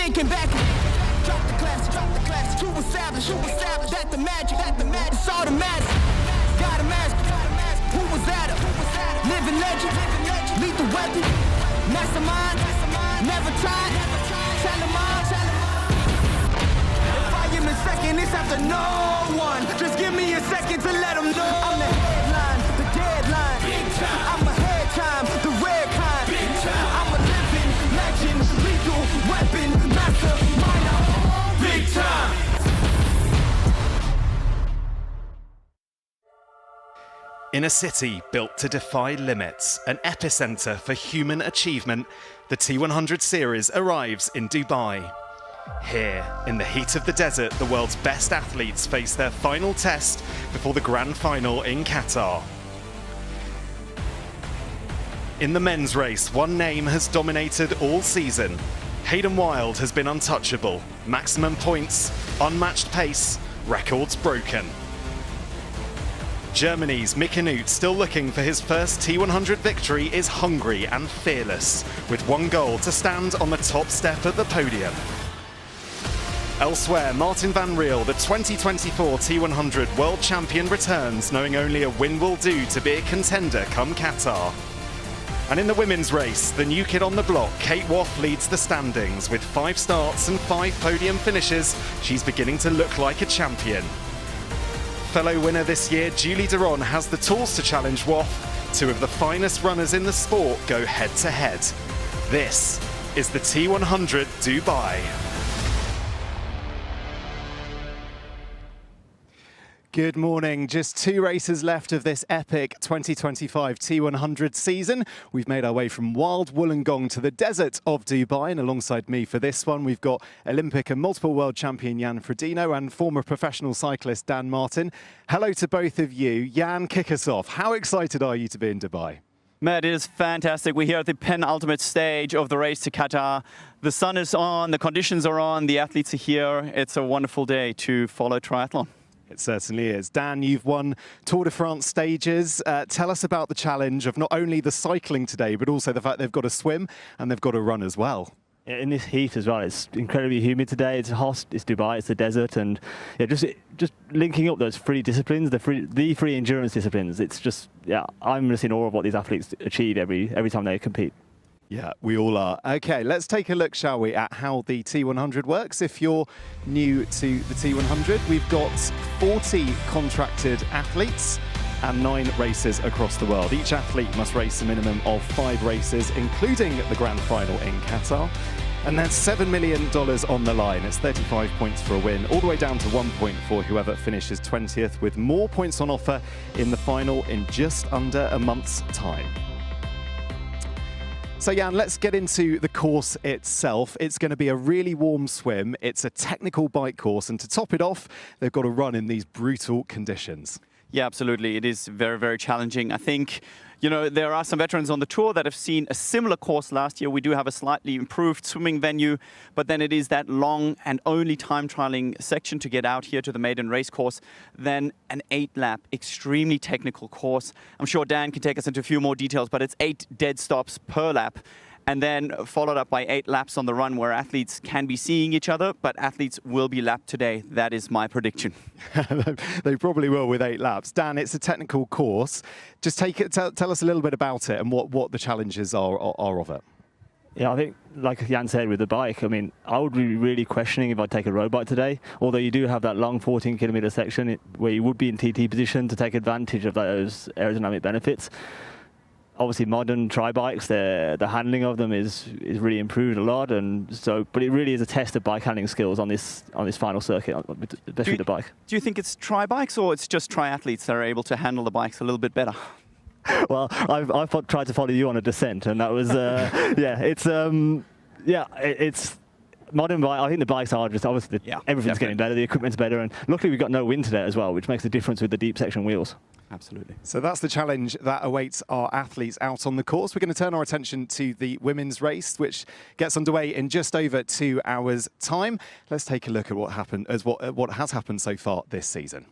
thinking back. Drop the class, to establish that the magic, it's automatic. Got a mask, who was that? Living legend, lethal weapon, mastermind, never tried, tell them all. If I am in second, it's after no one. Just give me a second to let them know. I'm the headline, the deadline. I'm a head time, the rare kind. I'm a living legend, lethal weapon, mastermind, big time. In a city built to defy limits, an epicenter for human achievement, the T100 series arrives in Dubai. Here, in the heat of the desert, the world's best athletes face their final test before the grand final in Qatar. In the men's race, one name has dominated all season. Hayden Wilde has been untouchable. Maximum points, unmatched pace, records broken. Germany's Mick Knut, still looking for his first T100 victory, is hungry and fearless, with one goal to stand on the top step at the podium. Elsewhere, Martin van Riel, the 2024 T100 World Champion, returns, knowing only a win will do to be a contender come Qatar. And in the women's race, the new kid on the block, Kate Waugh, leads the standings. With 5 starts and 5 podium finishes, she's beginning to look like a champion. Fellow winner this year, Julie Derron, has the tools to challenge Waugh. 2 of the finest runners in the sport go head-to-head. This is the T100 Dubai. Good morning. Just 2 races left of this epic 2025 T100 season. We've made our way from wild Wollongong to the desert of Dubai, and alongside me for this one, we've got Olympic and multiple world champion Jan Frodeno and former professional cyclist Dan Martin. Hello to both of you. Jan, kick us off. How excited are you to be in Dubai? Matt, it is fantastic. We're here at the penultimate stage of the race to Qatar. The sun is on, the conditions are on, the athletes are here. It's a wonderful day to follow triathlon. It certainly is. Dan, you've won Tour de France stages. Tell us about the challenge of not only the cycling today, but also the fact they've got to swim and they've got to run as well. In this heat as well, it's incredibly humid today. It's hot, it's Dubai, it's the desert, and yeah, just linking up those 3 disciplines, the 3 endurance disciplines. It's just, yeah, I'm just in awe of what these athletes achieve every time they compete. Yeah, we all are. Okay, let's take a look, shall we, at how the T100 works. If you're new to the T100, we've got 40 contracted athletes and 9 races across the world. Each athlete must race a minimum of 5 races, including the grand final in Qatar. And there's $7 million on the line. It's 35 points for a win, all the way down to 1 point for whoever finishes 20th, with more points on offer in the final in just under a month's time. So Jan, let's get into the course itself. It's going to be a really warm swim. It's a technical bike course, and to top it off, they've got to run in these brutal conditions. Yeah, absolutely. It is very, very challenging. I think, you know, there are some veterans on the tour that have seen a similar course last year. We do have a slightly improved swimming venue, but then it is that long and only time trialing section to get out here to the maiden race course. Then an 8-lap, extremely technical course. I'm sure Dan can take us into a few more details, but it's 8 dead stops per lap. And then followed up by 8 laps on the run, where athletes can be seeing each other, but athletes will be lapped today. That is my prediction. They probably will with 8 laps. Dan, it's a technical course. Just tell us a little bit about it and what the challenges are of it. Yeah, I think, like Jan said with the bike, I mean, I would be really questioning if I'd take a road bike today, although you do have that long 14-kilometre section where you would be in TT position to take advantage of those aerodynamic benefits. Obviously, modern tri-bikes, the handling of them is really improved a lot, and so. But it really is a test of bike handling skills on this final circuit, especially the bike. Do you think it's tri-bikes or it's just triathletes that are able to handle the bikes a little bit better? Well, I've tried to follow you on a descent, and that was it's modern bike. I think the bikes are just obviously everything's getting better, the equipment's better, and luckily we've got no wind today as well, which makes a difference with the deep section wheels. Absolutely. So that's the challenge that awaits our athletes out on the course. We're going to turn our attention to the women's race, which gets underway in just over 2 hours' time. Let's take a look at what has happened so far this season.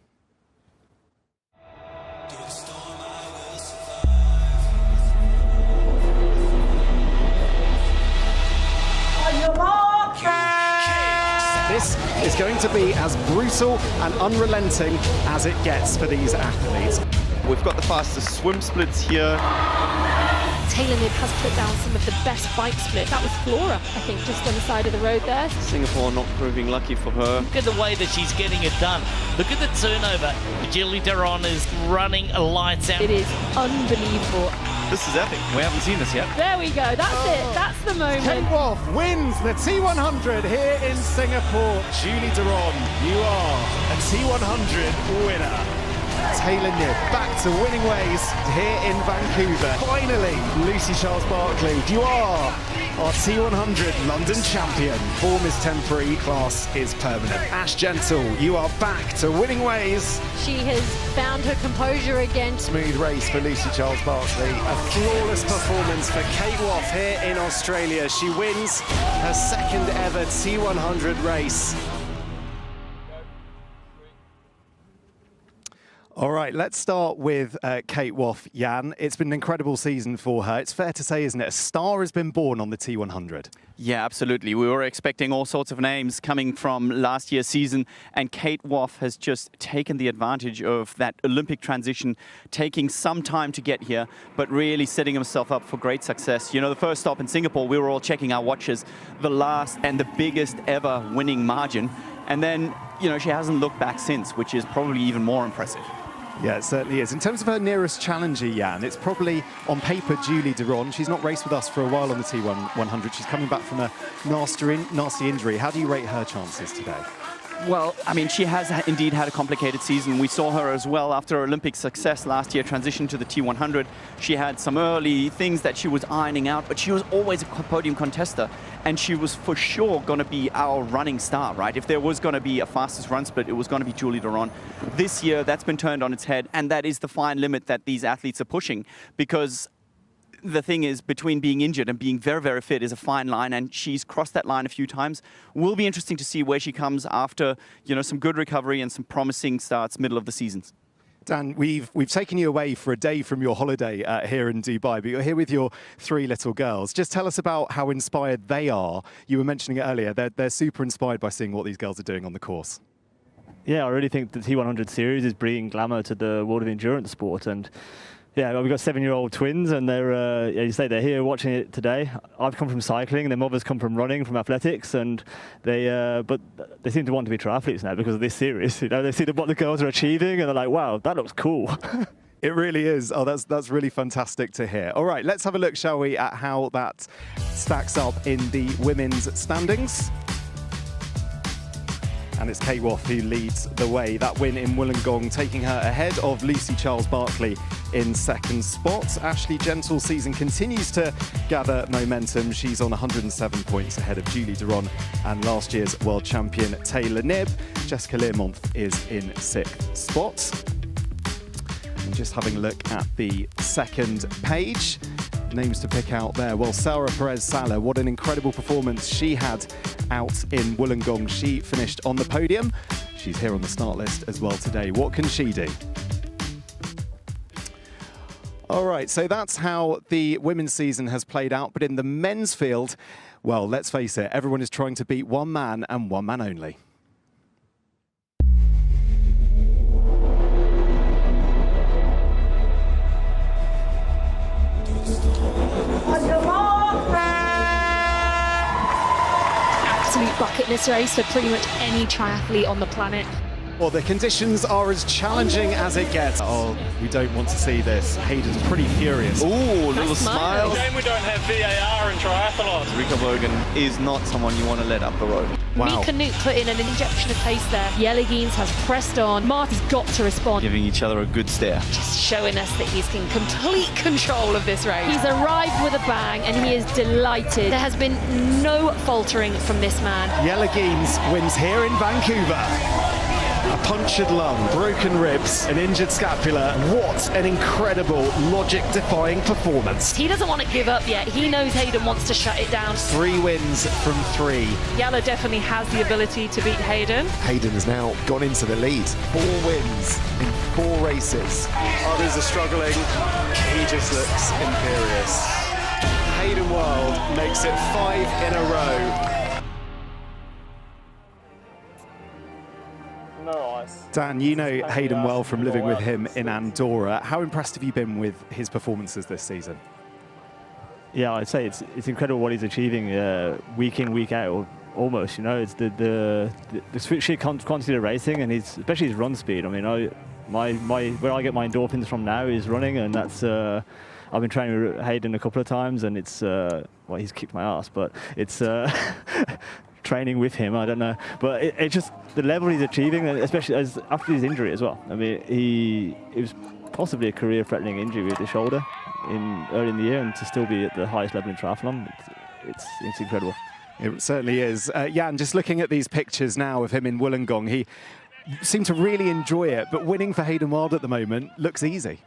On your mark, is going to be as brutal and unrelenting as it gets for these athletes. We've got the fastest swim splits here. Taylor Knibb has put down some of the best bike splits. That was Flora, I think, just on the side of the road there. Singapore not proving lucky for her. Look at the way that she's getting it done. Look at the turnover. Julie Derron is running a lights out. It is unbelievable. This is epic. We haven't seen this yet. There we go. That's it. That's the moment. Kate Waugh wins the T100 here in Singapore. Julie Derron, you are a T100 winner. Taylor Knibb back to winning ways here in Vancouver. Finally, Lucy Charles-Barclay, you are our T100 London champion. Form is temporary, class is permanent. Ash Gentle, you are back to winning ways. She has found her composure again. Smooth race for Lucy Charles-Barclay. A flawless performance for Kate Waugh here in Australia. She wins her second ever T100 race. All right, let's start with Kate Waugh, Jan. It's been an incredible season for her. It's fair to say, isn't it? A star has been born on the T100. Yeah, absolutely. We were expecting all sorts of names coming from last year's season, and Kate Waugh has just taken the advantage of that Olympic transition, taking some time to get here, but really setting himself up for great success. You know, the first stop in Singapore, we were all checking our watches, the last and the biggest ever winning margin. And then, you know, she hasn't looked back since, which is probably even more impressive. Yeah, it certainly is. In terms of her nearest challenger, Jan, it's probably, on paper, Julie Derron. She's not raced with us for a while on the T100. She's coming back from a nasty injury. How do you rate her chances today? Well, I mean, she has indeed had a complicated season. We saw her as well after her Olympic success last year, transition to the T100. She had some early things that she was ironing out, but she was always a podium contester, and she was for sure going to be our running star, right? If there was going to be a fastest run split, it was going to be Julie Derron. This year, that's been turned on its head, and that is the fine limit that these athletes are pushing, because the thing is, between being injured and being very, very fit is a fine line, and she's crossed that line a few times. Will be interesting to see where she comes after, you know, some good recovery and some promising starts middle of the season. Dan, we've taken you away for a day from your holiday here in Dubai, but you're here with your three little girls. Just tell us about how inspired they are. You were mentioning it earlier. They're super inspired by seeing what these girls are doing on the course. Yeah, I really think the T100 series is bringing glamour to the world of endurance sport, and yeah, we've got 7-year-old twins, and they're, you say they're here watching it today. I've come from cycling, and their mothers come from running, from athletics, and but they seem to want to be triathletes now because of this series. You know, they see what the girls are achieving, and they're like, wow, that looks cool. It really is. Oh, that's really fantastic to hear. All right, let's have a look, shall we, at how that stacks up in the women's standings. And it's Kate Waugh who leads the way. That win in Wollongong taking her ahead of Lucy Charles-Barclay in second spot. Ashley Gentle's season continues to gather momentum. She's on 107 points ahead of Julie Derron and last year's world champion Taylor Knibb. Jessica Learmonth is in sixth spot. And just having a look at the second page. Names to pick out there. Well, Sarah Perez-Sala, what an incredible performance she had out in Wollongong. She finished on the podium. She's here on the start list as well today. What can she do? All right, so that's how the women's season has played out. But in the men's field, well, let's face it, everyone is trying to beat one man and one man only. Absolute bucket list race for pretty much any triathlete on the planet. Well, the conditions are as challenging as it gets. Oh, we don't want to see this. Hayden's pretty furious. Ooh, little smile. Shame we don't have VAR in triathlon. Rika Bogan is not someone you want to let up the road. Wow. Mika Nuke put in an injection of pace there. Yelligines has pressed on. Marty's got to respond. Giving each other a good stare. Just showing us that he's in complete control of this race. He's arrived with a bang and he is delighted. There has been no faltering from this man. Yelligines wins here in Vancouver. A punctured lung, broken ribs, an injured scapula. What an incredible, logic-defying performance. He doesn't want to give up yet. He knows Hayden wants to shut it down. 3 wins from 3. Yella definitely has the ability to beat Hayden. Hayden has now gone into the lead. 4 wins in 4 races. Others are struggling. He just looks imperious. Hayden Wilde makes it 5 in a row. Dan, you know Hayden well from living with him in Andorra. How impressed have you been with his performances this season? Yeah, I'd say it's incredible what he's achieving week in, week out, almost. You know, it's the sheer quantity of racing, and especially his run speed. I mean, where I get my endorphins from now is running, and that's I've been training with Hayden a couple of times, and it's well, he's kicked my ass, but it's training with him, I don't know, but it's just the level he's achieving, especially after his injury as well. I mean, it was possibly a career-threatening injury with the shoulder early in the year, and to still be at the highest level in triathlon, it's incredible. It certainly is. Jan, just looking at these pictures now of him in Wollongong, he seemed to really enjoy it, but winning for Hayden Wilde at the moment looks easy.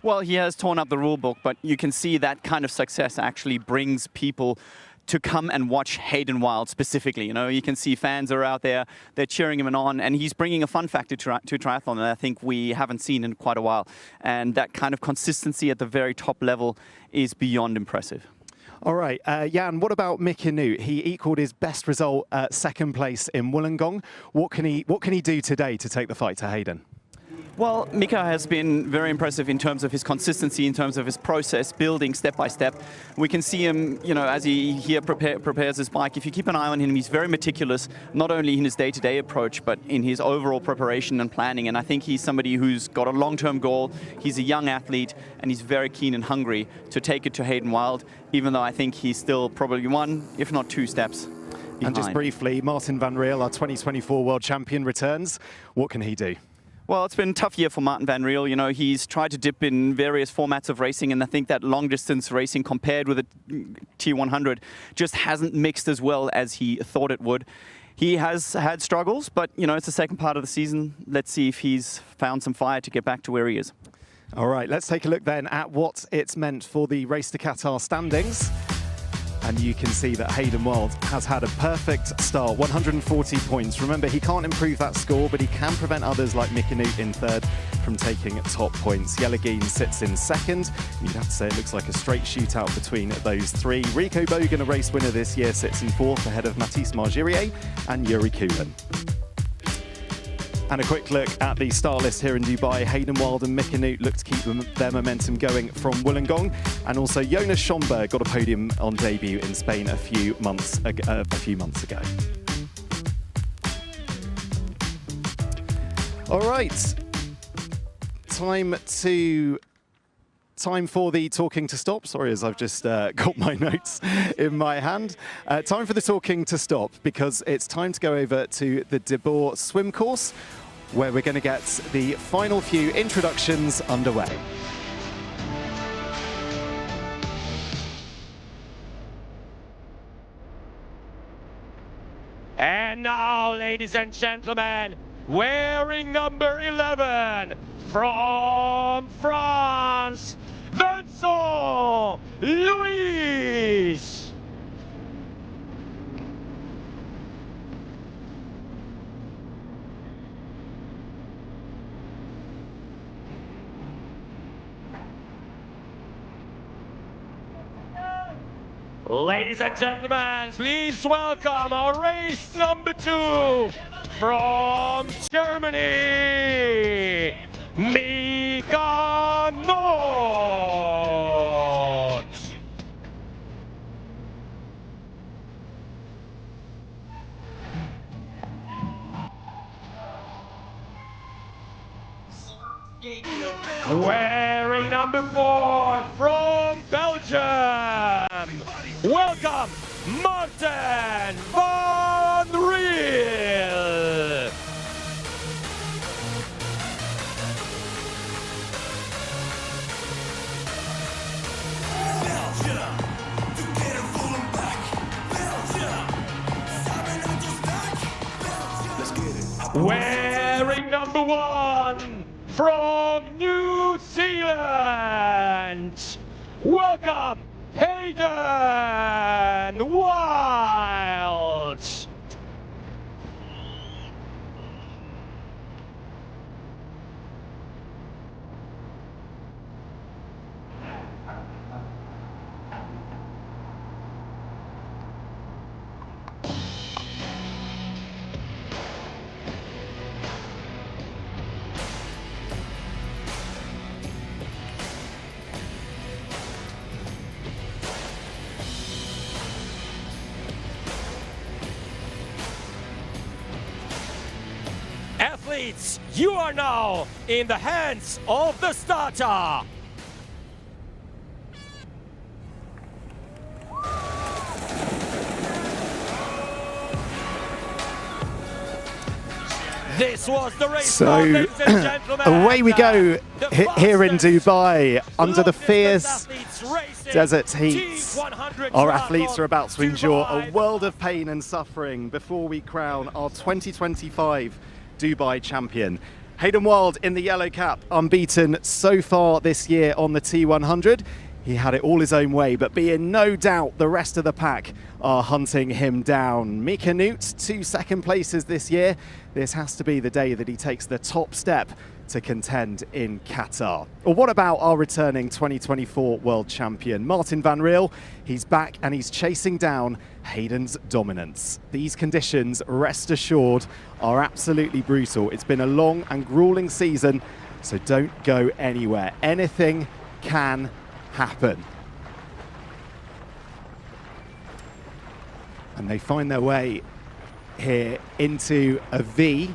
Well, he has torn up the rule book, but you can see that kind of success actually brings people to come and watch Hayden Wilde specifically. You know, you can see fans are out there, they're cheering him on, and he's bringing a fun factor to triathlon that I think we haven't seen in quite a while. And that kind of consistency at the very top level is beyond impressive. All right, Jan, what about Mick Inut? He equalled his best result at second place in Wollongong. What can he do today to take the fight to Hayden? Well, Mika has been very impressive in terms of his consistency, in terms of his process, building step by step. We can see him, you know, as he here prepares his bike. If you keep an eye on him, he's very meticulous, not only in his day-to-day approach, but in his overall preparation and planning. And I think he's somebody who's got a long-term goal. He's a young athlete, and he's very keen and hungry to take it to Hayden Wilde, even though I think he's still probably one, if not two steps behind. And just briefly, Martin van Riel, our 2024 world champion, returns. What can he do? Well, it's been a tough year for Martin van Riel. You know, he's tried to dip in various formats of racing, and I think that long-distance racing compared with the T100 just hasn't mixed as well as he thought it would. He has had struggles, but, you know, it's the second part of the season. Let's see if he's found some fire to get back to where he is. All right, let's take a look then at what it's meant for the Race to Qatar standings. And you can see that Hayden Wilde has had a perfect start, 140 points. Remember, he can't improve that score, but he can prevent others like Mick Inut in third from taking top points. Yelageen sits in second. You'd have to say it looks like a straight shootout between those three. Rico Bogan, a race winner this year, sits in fourth ahead of Mathis Margirier and Yuri Kulin. And a quick look at the star list here in Dubai. Hayden Wilde and Mick Inut look to keep their momentum going from Wollongong. And also Jonas Schomburg got a podium on debut in Spain a few months ago. All right, time for the talking to stop. Sorry, as I've just got my notes in my hand. Time for the talking to stop, because it's time to go over to the De Boer swim course, where we're going to get the final few introductions underway. And now, ladies and gentlemen, wearing number 11 from France, Vincent Louis. Ladies and gentlemen, please welcome our race number 2 from Germany, Mika Nord. Wearing number 4 from Belgium, welcome Martin van Riel. Wearing number 1 from New Zealand, welcome Hayden Wilde. athletes, you are now in the hands of the starter. This was the race. So away we go here in Dubai under the fierce desert heat. Our athletes are about to endure a world of pain and suffering before we crown our 2025 Dubai champion. Hayden Wilde in the yellow cap, unbeaten so far this year on the T100. He had it all his own way, but be in no doubt the rest of the pack are hunting him down. Mika Newt, 2 second places this year. This has to be the day that he takes the top step to contend in Qatar. Or what about our returning 2024 world champion, Martin van Riel? He's back and he's chasing down Hayden's dominance. These conditions, rest assured, are absolutely brutal. It's been a long and grueling season, so don't go anywhere. Anything can happen. And they find their way here into a V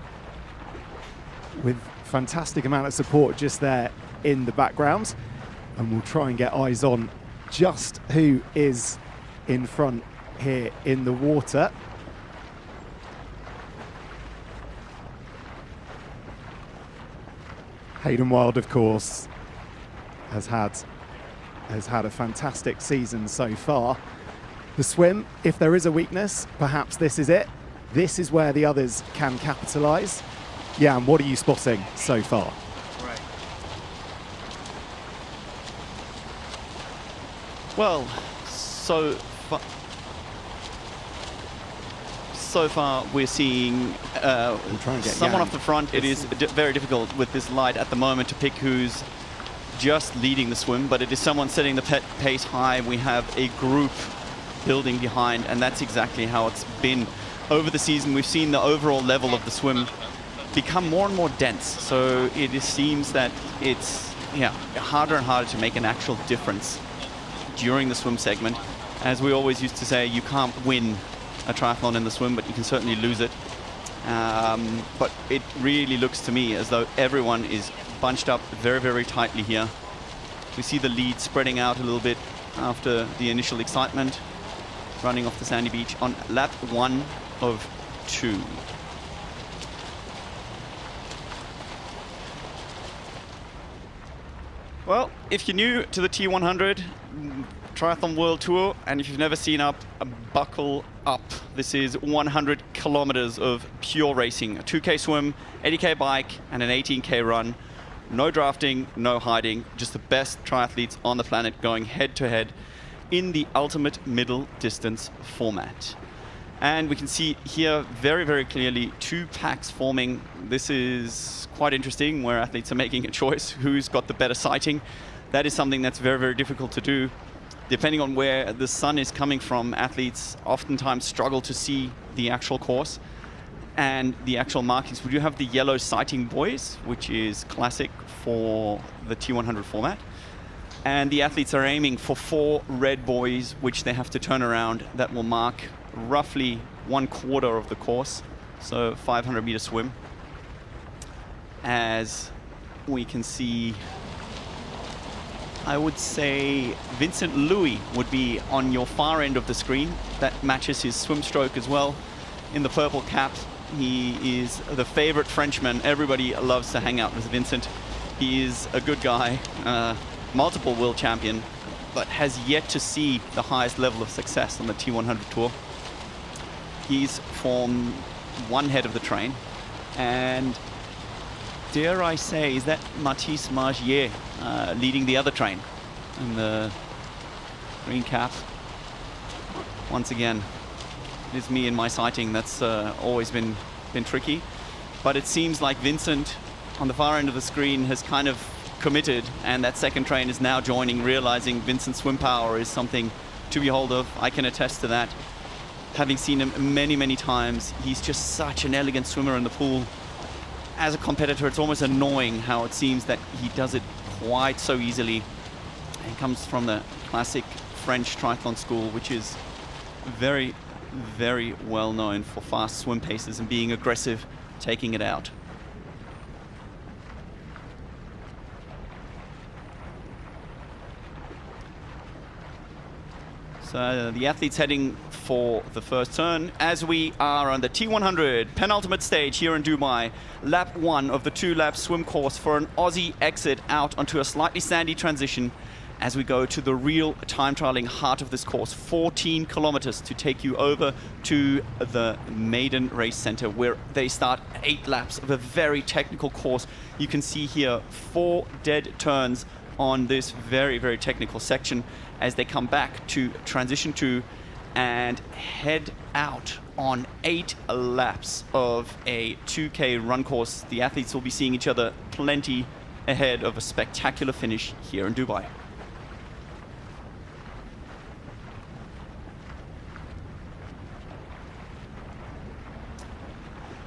with fantastic amount of support just there in the background, and we'll try and get eyes on just who is in front here in the water. Hayden Wilde, of course, has had a fantastic season so far. The swim, if there is a weakness, perhaps this is it. This is where the others can capitalise. Yeah, and what are you spotting so far? Right. Well, so far we're seeing someone off the front. It is very difficult with this light at the moment to pick who's just leading the swim, but it is someone setting the pace high. We have a group building behind, and that's exactly how it's been over the season. We've seen the overall level of the swim become more and more dense, so it seems that it's harder and harder to make an actual difference during the swim segment. As we always used to say, you can't win a triathlon in the swim, but you can certainly lose it. But it really looks to me as though everyone is bunched up very, very tightly here. We see the lead spreading out a little bit after the initial excitement, running off the sandy beach on lap 1 of 2. Well, if you're new to the T100 Triathlon World Tour, and if you've never seen buckle up. This is 100 kilometers of pure racing, a 2K swim, 80K bike, and an 18K run. No drafting, no hiding, just the best triathletes on the planet going head to head in the ultimate middle distance format. And we can see here very, very clearly 2 packs forming. This is quite interesting, where athletes are making a choice who's got the better sighting. That is something that's very, very difficult to do. Depending on where the sun is coming from, athletes oftentimes struggle to see the actual course and the actual markings. We do have the yellow sighting buoys, which is classic for the T100 format. And the athletes are aiming for 4 red buoys, which they have to turn around, that will mark roughly 1/4 of the course, so 500-meter swim. As we can see, I would say Vincent Louis would be on your far end of the screen. That matches his swim stroke as well. In the purple cap, he is the favorite Frenchman. Everybody loves to hang out with Vincent. He is a good guy, multiple world champion, but has yet to see the highest level of success on the T100 Tour. He's from one head of the train, and dare I say, is that Mathis Margier leading the other train in the green cap? Once again, it is me and my sighting that's always been tricky, but it seems like Vincent on the far end of the screen has kind of committed, and that second train is now joining, realizing Vincent's swim power is something to behold of. I can attest to that. Having seen him many, many times, he's just such an elegant swimmer in the pool. As a competitor, it's almost annoying how it seems that he does it quite so easily. He comes from the classic French triathlon school, which is very, very well known for fast swim paces and being aggressive, taking it out. So the athletes heading for the first turn as we are on the T100 penultimate stage here in Dubai. Lap 1 of the 2-lap swim course for an Aussie exit out onto a slightly sandy transition as we go to the real time trialing heart of this course. 14 kilometers to take you over to the maiden race center where they start 8 laps of a very technical course. You can see here 4 dead turns on this very, very technical section as they come back to transition 2 and head out on 8 laps of a 2K run course. The athletes will be seeing each other plenty ahead of a spectacular finish here in Dubai.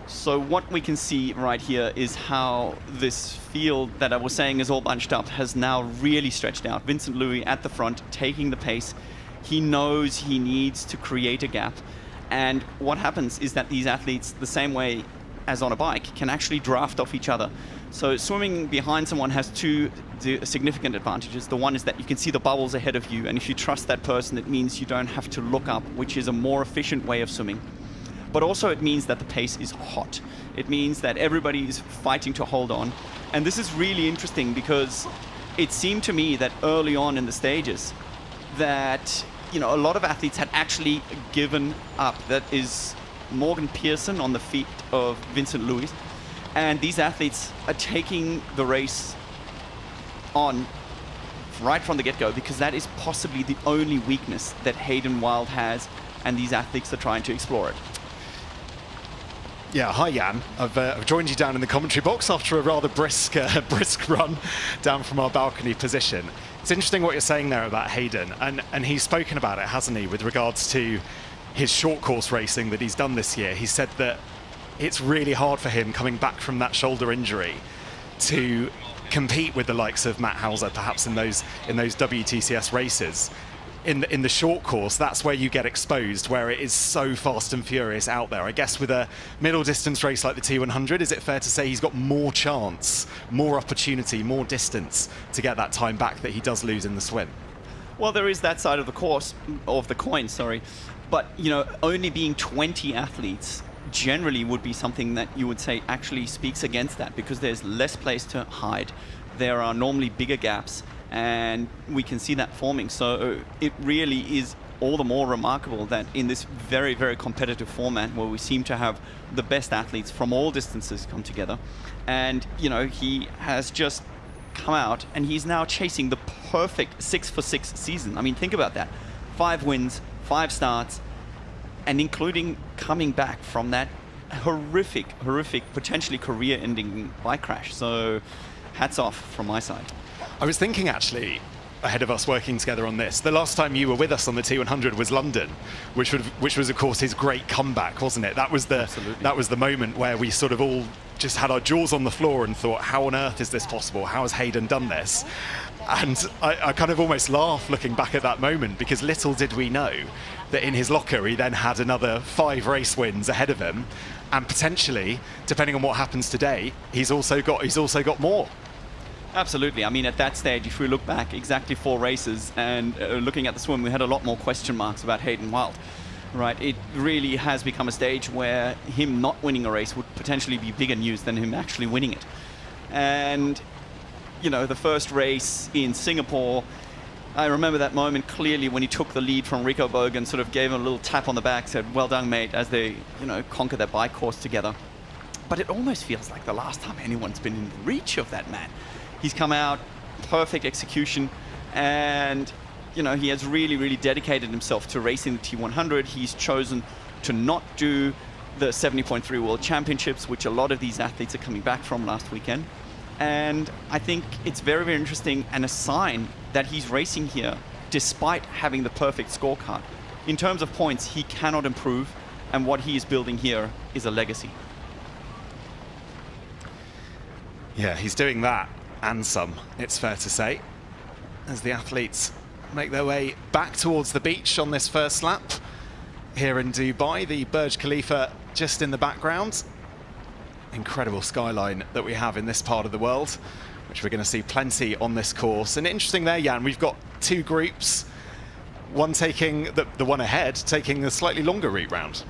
So what we can see right here is how this field that I was saying is all bunched up has now really stretched out. Vincent Luis at the front, taking the pace. He knows he needs to create a gap. And what happens is that these athletes, the same way as on a bike, can actually draft off each other. So swimming behind someone has 2 significant advantages. The one is that you can see the bubbles ahead of you, and if you trust that person, it means you don't have to look up, which is a more efficient way of swimming. But also it means that the pace is hot. It means that everybody is fighting to hold on. And this is really interesting because it seemed to me that early on in the stages that, you know, a lot of athletes had actually given up. That is Morgan Pearson on the feet of Vincent Luis. And these athletes are taking the race on right from the get-go because that is possibly the only weakness that Hayden Wilde has, and these athletes are trying to explore it. Yeah, hi Jan. I've joined you down in the commentary box after a rather brisk run down from our balcony position. It's interesting what you're saying there about Hayden, and he's spoken about it, hasn't he, with regards to his short course racing that he's done this year. He said that it's really hard for him coming back from that shoulder injury to compete with the likes of Matt Hauser, perhaps in those WTCS races. In the short course, that's where you get exposed, where it is so fast and furious out there. I guess with a middle distance race like the T100, is it fair to say he's got more chance, more opportunity, more distance to get that time back that he does lose in the swim? Well, there is that side of the course, of the coin, sorry. But, you know, only being 20 athletes generally would be something that you would say actually speaks against that, because there's less place to hide. There are normally bigger gaps, and we can see that forming. So it really is all the more remarkable that in this very, very competitive format where we seem to have the best athletes from all distances come together, and, you know, he has just come out and he's now chasing the perfect 6-for-6 season. I mean, think about that. 5 wins, 5 starts, and including coming back from that horrific, potentially career-ending bike crash. So hats off from my side. I was thinking, actually, ahead of us working together on this, the last time you were with us on the T100 was London, which was, of course, his great comeback, wasn't it? That was the moment where we sort of all just had our jaws on the floor and thought, how on earth is this possible? How has Hayden done this? And I kind of almost laugh looking back at that moment, because little did we know that in his locker he then had another 5 race wins ahead of him, and potentially, depending on what happens today, he's also got more. Absolutely. I mean, at that stage, if we look back exactly 4 races and looking at the swim, we had a lot more question marks about Hayden Wilde, right? It really has become a stage where him not winning a race would potentially be bigger news than him actually winning it. And, you know, the first race in Singapore, I remember that moment clearly when he took the lead from Rico Bogan, sort of gave him a little tap on the back, said, well done, mate, as they, you know, conquer that bike course together. But it almost feels like the last time anyone's been in reach of that man. He's come out, perfect execution, and, you know, he has really, really dedicated himself to racing the T100. He's chosen to not do the 70.3 World Championships, which a lot of these athletes are coming back from last weekend. And I think it's very, very interesting and a sign that he's racing here despite having the perfect scorecard. In terms of points, he cannot improve, and what he is building here is a legacy. Yeah, he's doing that and some, it's fair to say, as the athletes make their way back towards the beach on this first lap here in Dubai. The Burj Khalifa just in the background. Incredible skyline that we have in this part of the world, which we're going to see plenty on this course. And interesting there, Jan, we've got 2 groups. one taking, the one ahead, taking a slightly longer route round.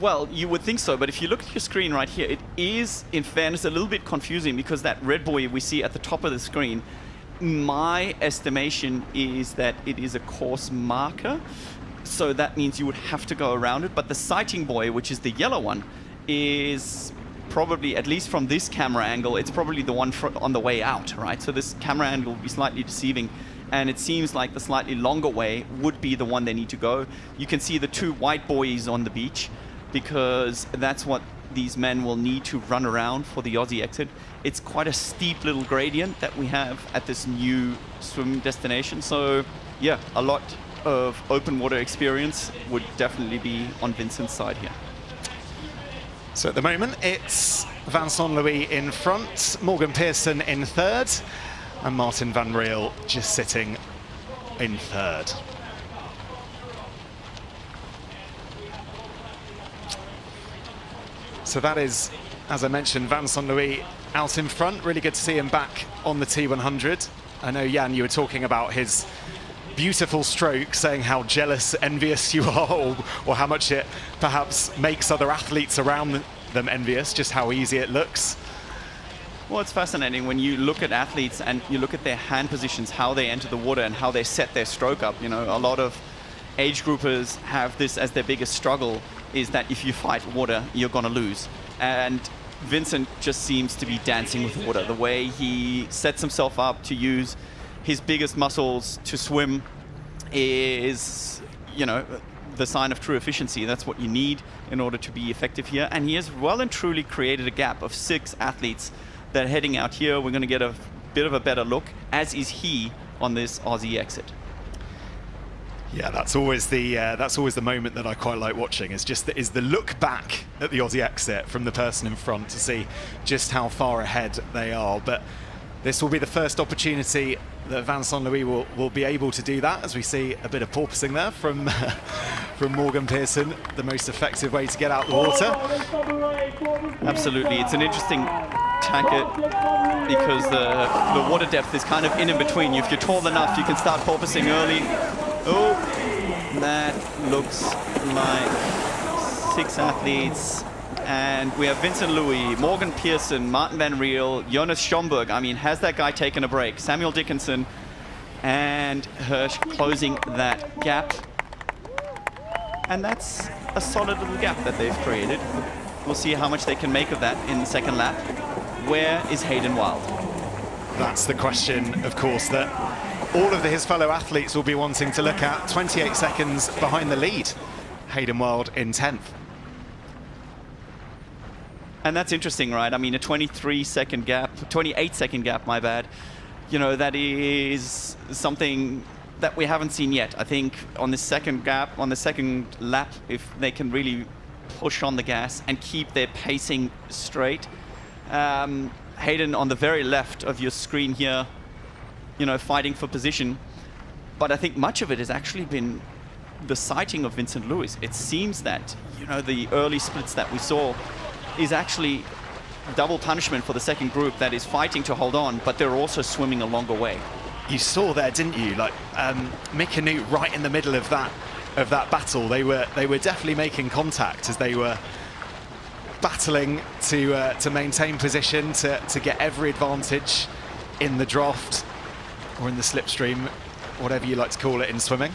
Well, you would think so, but if you look at your screen right here, it is, in fairness, a little bit confusing because that red buoy we see at the top of the screen, my estimation is that it is a course marker. So that means you would have to go around it. But the sighting buoy, which is the yellow one, is probably, at least from this camera angle, it's probably the one on the way out, right? So this camera angle will be slightly deceiving. And it seems like the slightly longer way would be the one they need to go. You can see the two white buoys on the beach, because that's what these men will need to run around for the Aussie exit. It's quite a steep little gradient that we have at this new swim destination. So yeah, a lot of open water experience would definitely be on Vincent's side here. So at the moment, it's Vincent Louis in front, Morgan Pearson in third, and Martin van Riel just sitting in third. So that is, as I mentioned, Vincent Louis out in front. Really good to see him back on the T100. I know, Jan, you were talking about his beautiful stroke, saying how jealous, envious you are, or how much it perhaps makes other athletes around them envious, just how easy it looks. Well, it's fascinating when you look at athletes and you look at their hand positions, how they enter the water and how they set their stroke up. You know, a lot of age groupers have this as their biggest struggle, is that if you fight water, you're going to lose. And Vincent just seems to be dancing with water. The way he sets himself up to use his biggest muscles to swim is, you know, the sign of true efficiency. That's what you need in order to be effective here. And he has well and truly created a gap of 6 athletes that are heading out here. We're going to get a bit of a better look, as is he on this Aussie exit. Yeah, that's always the moment that I quite like watching. Is the look back at the Aussie exit from the person in front to see just how far ahead they are. But this will be the first opportunity that Vincent Louis will be able to do that, as we see a bit of porpoising there from from Morgan Pearson, the most effective way to get out the water. Absolutely, it's an interesting tacket because the water depth is kind of in between. If you're tall enough, you can start porpoising early. Oh, that looks like 6 athletes. And we have Vincent Louis, Morgan Pearson, Martin van Riel, Jonas Schomburg. I mean, has that guy taken a break? Samuel Dickinson and Hirsch closing that gap. And that's a solid little gap that they've created. We'll see how much they can make of that in the second lap. Where is Hayden Wilde? That's the question, of course, that all of his fellow athletes will be wanting to look at. 28 seconds behind the lead. Hayden Wilde in 10th. And that's interesting, right? I mean, a 28-second gap, my bad. You know, that is something that we haven't seen yet. I think on the second gap, on the second lap, if they can really push on the gas and keep their pacing straight. Hayden on the very left of your screen here, you know, fighting for position. But I think much of it has actually been the sighting of Vincent Louis. It seems that, you know, the early splits that we saw is actually double punishment for the second group that is fighting to hold on, but they're also swimming a longer way. You saw there, didn't you? Like Mick and Newt right in the middle of that battle. They were definitely making contact as they were battling to maintain position, to get every advantage in the draft or in the slipstream, whatever you like to call it in swimming.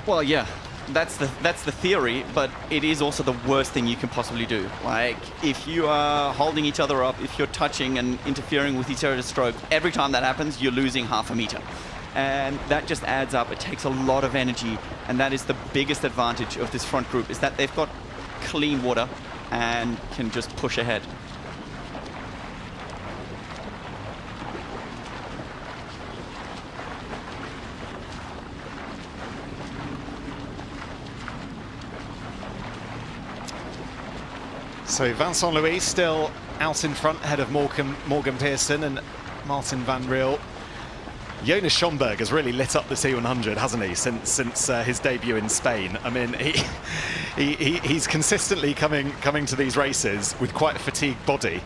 Well, yeah. That's the theory, but it is also the worst thing you can possibly do. Like, if you are holding each other up, if you're touching and interfering with each other's stroke, every time that happens, you're losing half a meter. And that just adds up. It takes a lot of energy, and that is the biggest advantage of this front group, is that they've got clean water and can just push ahead. So Vincent Louis still out in front ahead of Morgan Pearson and Martin van Riel. Jonas Schomburg has really lit up the T100, hasn't he, since his debut in Spain? I mean, he's consistently coming to these races with quite a fatigued body.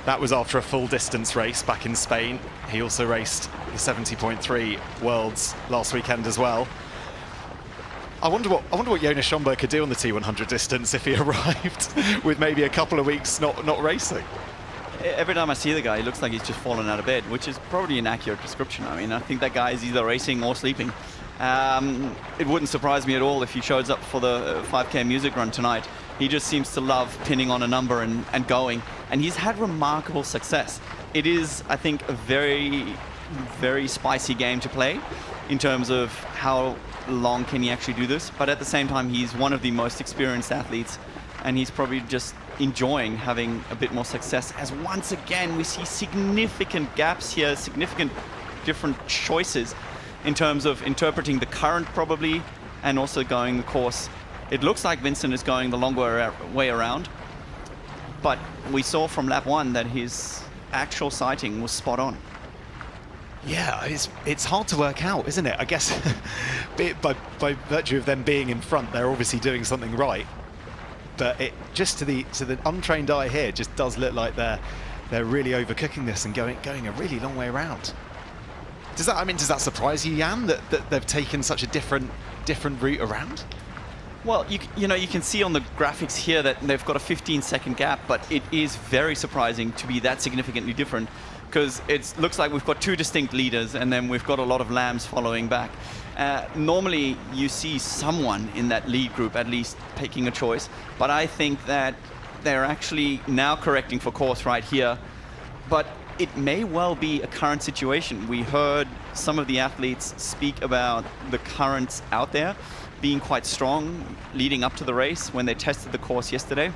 That was after a full distance race back in Spain. He also raced the 70.3 Worlds last weekend as well. I wonder what Jonas Schomburg could do on the T100 distance if he arrived with maybe a couple of weeks not racing. Every time I see the guy, he looks like he's just fallen out of bed, which is probably an accurate description. I mean, I think that guy is either racing or sleeping. It wouldn't surprise me at all if he shows up for the 5K music run tonight. He just seems to love pinning on a number and going. And he's had remarkable success. It is, I think, a very, very spicy game to play in terms of how long can he actually do this. But at the same time, he's one of the most experienced athletes. And he's probably just enjoying having a bit more success, as once again we see significant gaps here, significant different choices in terms of interpreting the current probably, and also going the course. It looks like Vincent is going the long way around, but we saw from lap 1 that his actual sighting was spot on. Yeah, it's hard to work out, isn't it? I guess by virtue of them being in front, they're obviously doing something right. But it just to the untrained eye here just does look like they're really overcooking this and going a really long way around. Does that surprise you, Jan, that they've taken such a different route around? Well, you know, you can see on the graphics here that they've got a 15-second gap, but it is very surprising to be that significantly different, because it looks like we've got 2 distinct leaders and then we've got a lot of lambs following back. Normally you see someone in that lead group at least taking a choice, but I think that they're actually now correcting for course right here. But it may well be a current situation. We heard some of the athletes speak about the currents out there being quite strong leading up to the race when they tested the course yesterday.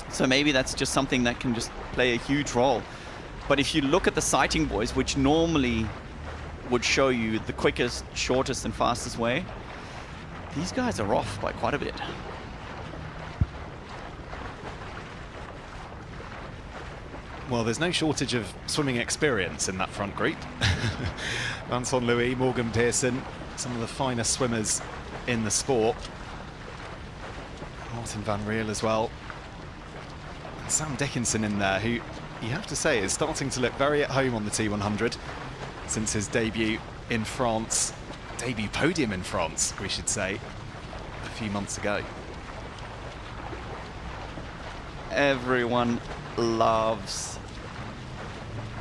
So maybe that's just something that can just play a huge role. But if you look at the sighting boys, which normally would show you the quickest, shortest and fastest way, these guys are off by quite a bit. Well, there's no shortage of swimming experience in that front group. Vincent Louis, Morgan Pearson, some of the finest swimmers in the sport. Martin van Riel as well. And Sam Dickinson in there, who you have to say is starting to look very at home on the T100 since his debut in France, debut podium in France, we should say, a few months ago. Everyone loves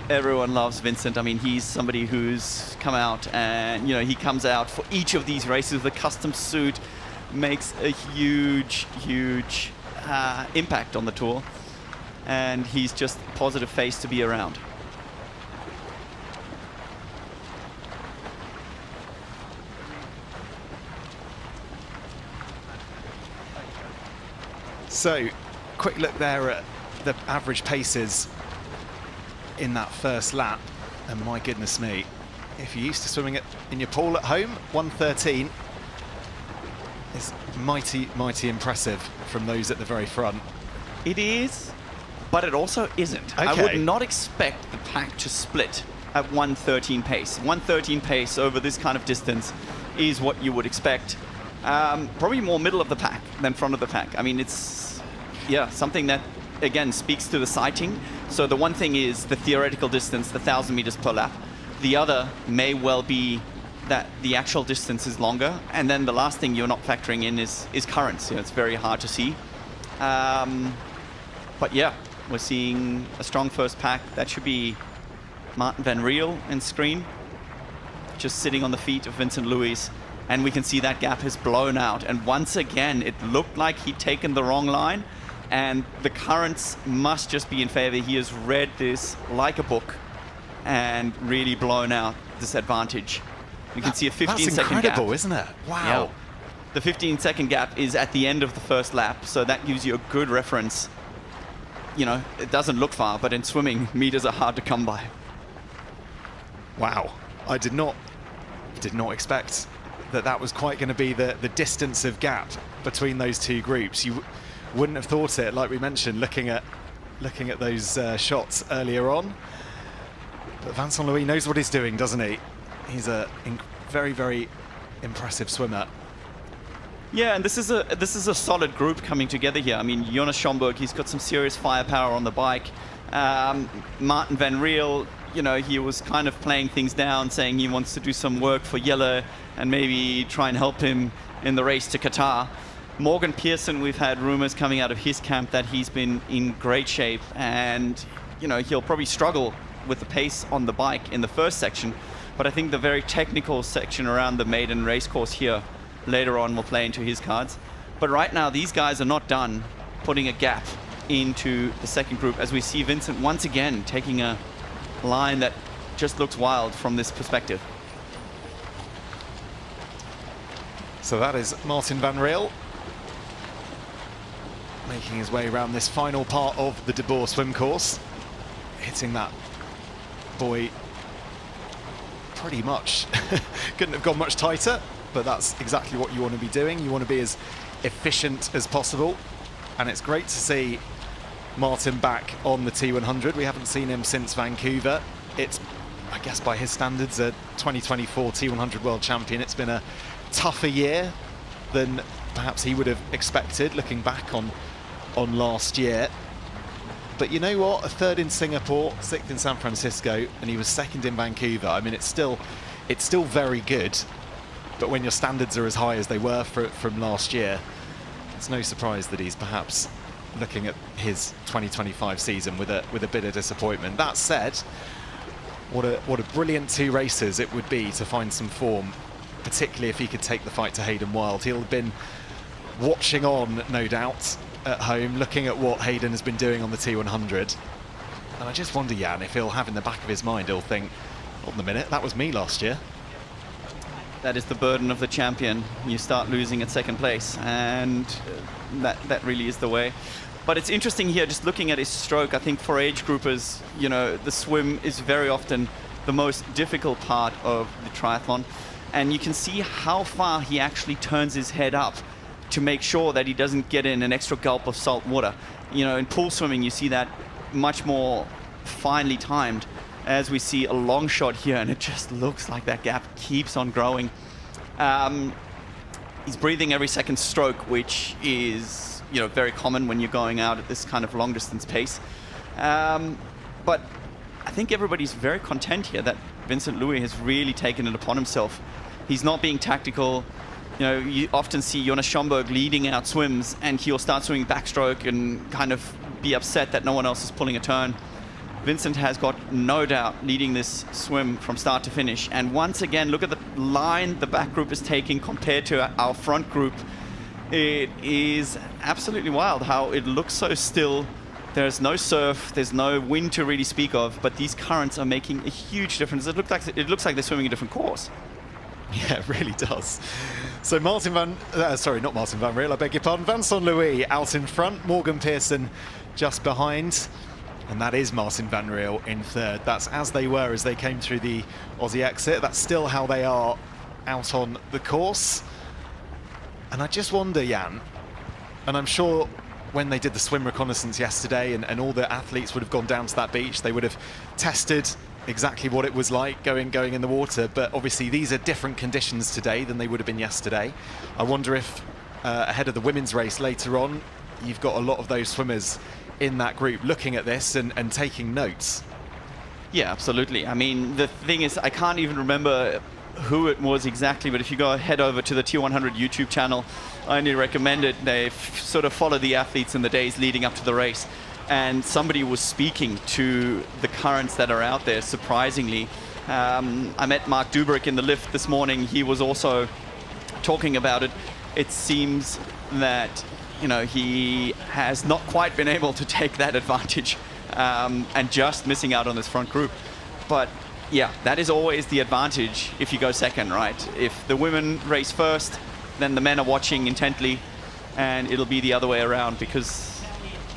Vincent. I mean, he's somebody who's come out and, you know, he comes out for each of these races with a custom suit, makes a huge impact on the tour, and he's just a positive face to be around. So, quick look there at the average paces in that first lap, and my goodness me, if you're used to swimming it in your pool at home, 1:13 is mighty impressive from those at the very front. It is, but it also isn't. Okay. I would not expect the pack to split at 1:13 pace. 1:13 pace over this kind of distance is what you would expect. Probably more middle of the pack than front of the pack. I mean, it's, yeah, something that, again, speaks to the sighting. So the one thing is the theoretical distance, the 1,000 meters per lap. The other may well be that the actual distance is longer. And then the last thing you're not factoring in is currents. You know, it's very hard to see. But yeah, we're seeing a strong first pack. That should be Martin van Riel in screen, just sitting on the feet of Vincent Louis. And we can see that gap has blown out. And once again, it looked like he'd taken the wrong line. And the currents must just be in favor. He has read this like a book and really blown out this advantage. You can see a 15-second gap. That's incredible, isn't it? Wow. Yeah. The 15-second gap is at the end of the first lap, so that gives you a good reference. You know, it doesn't look far, but in swimming, meters are hard to come by. Wow. I did not expect that was quite going to be the distance of gap between those two groups. You wouldn't have thought it, like we mentioned, looking at those shots earlier on. But Vincent Louis knows what he's doing, doesn't he? He's a very impressive swimmer. Yeah, and this is a solid group coming together here. I mean, Jonas Schomburg, he's got some serious firepower on the bike. Martin van Riel, you know, he was kind of playing things down, saying he wants to do some work for Yella and maybe try and help him in the race to Qatar. Morgan Pearson, we've had rumors coming out of his camp that he's been in great shape, and you know, he'll probably struggle with the pace on the bike in the first section, but I think the very technical section around the maiden race course here later on will play into his cards. But right now, these guys are not done putting a gap into the second group, as we see Vincent once again taking a line that just looks wild from this perspective. So that is Martin van Riel making his way around this final part of the De Boer swim course, hitting that buoy pretty much. Couldn't have gone much tighter, but that's exactly what you want to be doing. You want to be as efficient as possible, and it's great to see Martin back on the T100. We haven't seen him since Vancouver. It's, I guess by his standards, a 2024 T100 World Champion. It's been a tougher year than perhaps he would have expected, looking back on last year. But you know what? A third in Singapore, sixth in San Francisco, and he was second in Vancouver. I mean, it's still very good. But when your standards are as high as they were from last year, it's no surprise that he's perhaps looking at his 2025 season with a bit of disappointment. That said, what a brilliant 2 races it would be to find some form, particularly if he could take the fight to Hayden Wilde. He'll have been watching on, no doubt, at home, looking at what Hayden has been doing on the T100. And I just wonder, Jan, if he'll have in the back of his mind, he'll think, hold on a minute, that was me last year. That is the burden of the champion. You start losing at second place, and that really is the way. But it's interesting here, just looking at his stroke. I think for age groupers, you know, the swim is very often the most difficult part of the triathlon. And you can see how far he actually turns his head up to make sure that he doesn't get in an extra gulp of salt water. You know, in pool swimming, you see that much more finely timed, as we see a long shot here, and it just looks like that gap keeps on growing. He's breathing every second stroke, which is, you know, very common when you're going out at this kind of long distance pace. But I think everybody's very content here that Vincent Luis has really taken it upon himself. He's not being tactical. You know, you often see Jonas Schomburg leading out swims, and he'll start swimming backstroke and kind of be upset that no one else is pulling a turn. Vincent has got no doubt leading this swim from start to finish. And once again, look at the line the back group is taking compared to our front group. It is absolutely wild how it looks so still. There's no surf, there's no wind to really speak of, but these currents are making a huge difference. It looks like they're swimming a different course. Yeah, it really does. So not Martin van Riel, I beg your pardon. Vincent Luis out in front, Morgan Pearson just behind. And that is Martin van Riel in third. That's as they were as they came through the Aussie exit. That's still how they are out on the course. And I just wonder, Jan, and I'm sure when they did the swim reconnaissance yesterday and all the athletes would have gone down to that beach, they would have tested exactly what it was like going in the water. But obviously these are different conditions today than they would have been yesterday. I wonder if ahead of the women's race later on, you've got a lot of those swimmers in that group looking at this and taking notes. Yeah, absolutely. I mean, the thing is, I can't even remember who it was exactly, but if you go head over to the T100 YouTube channel, I only recommend it. They sort of follow the athletes in the days leading up to the race. And somebody was speaking to the currents that are out there, surprisingly. I met Mark Dubrick in the lift this morning. He was also talking about it. It seems that, you know, he has not quite been able to take that advantage and just missing out on this front group. But yeah, that is always the advantage if you go second, right? If the women race first, then the men are watching intently, and it'll be the other way around because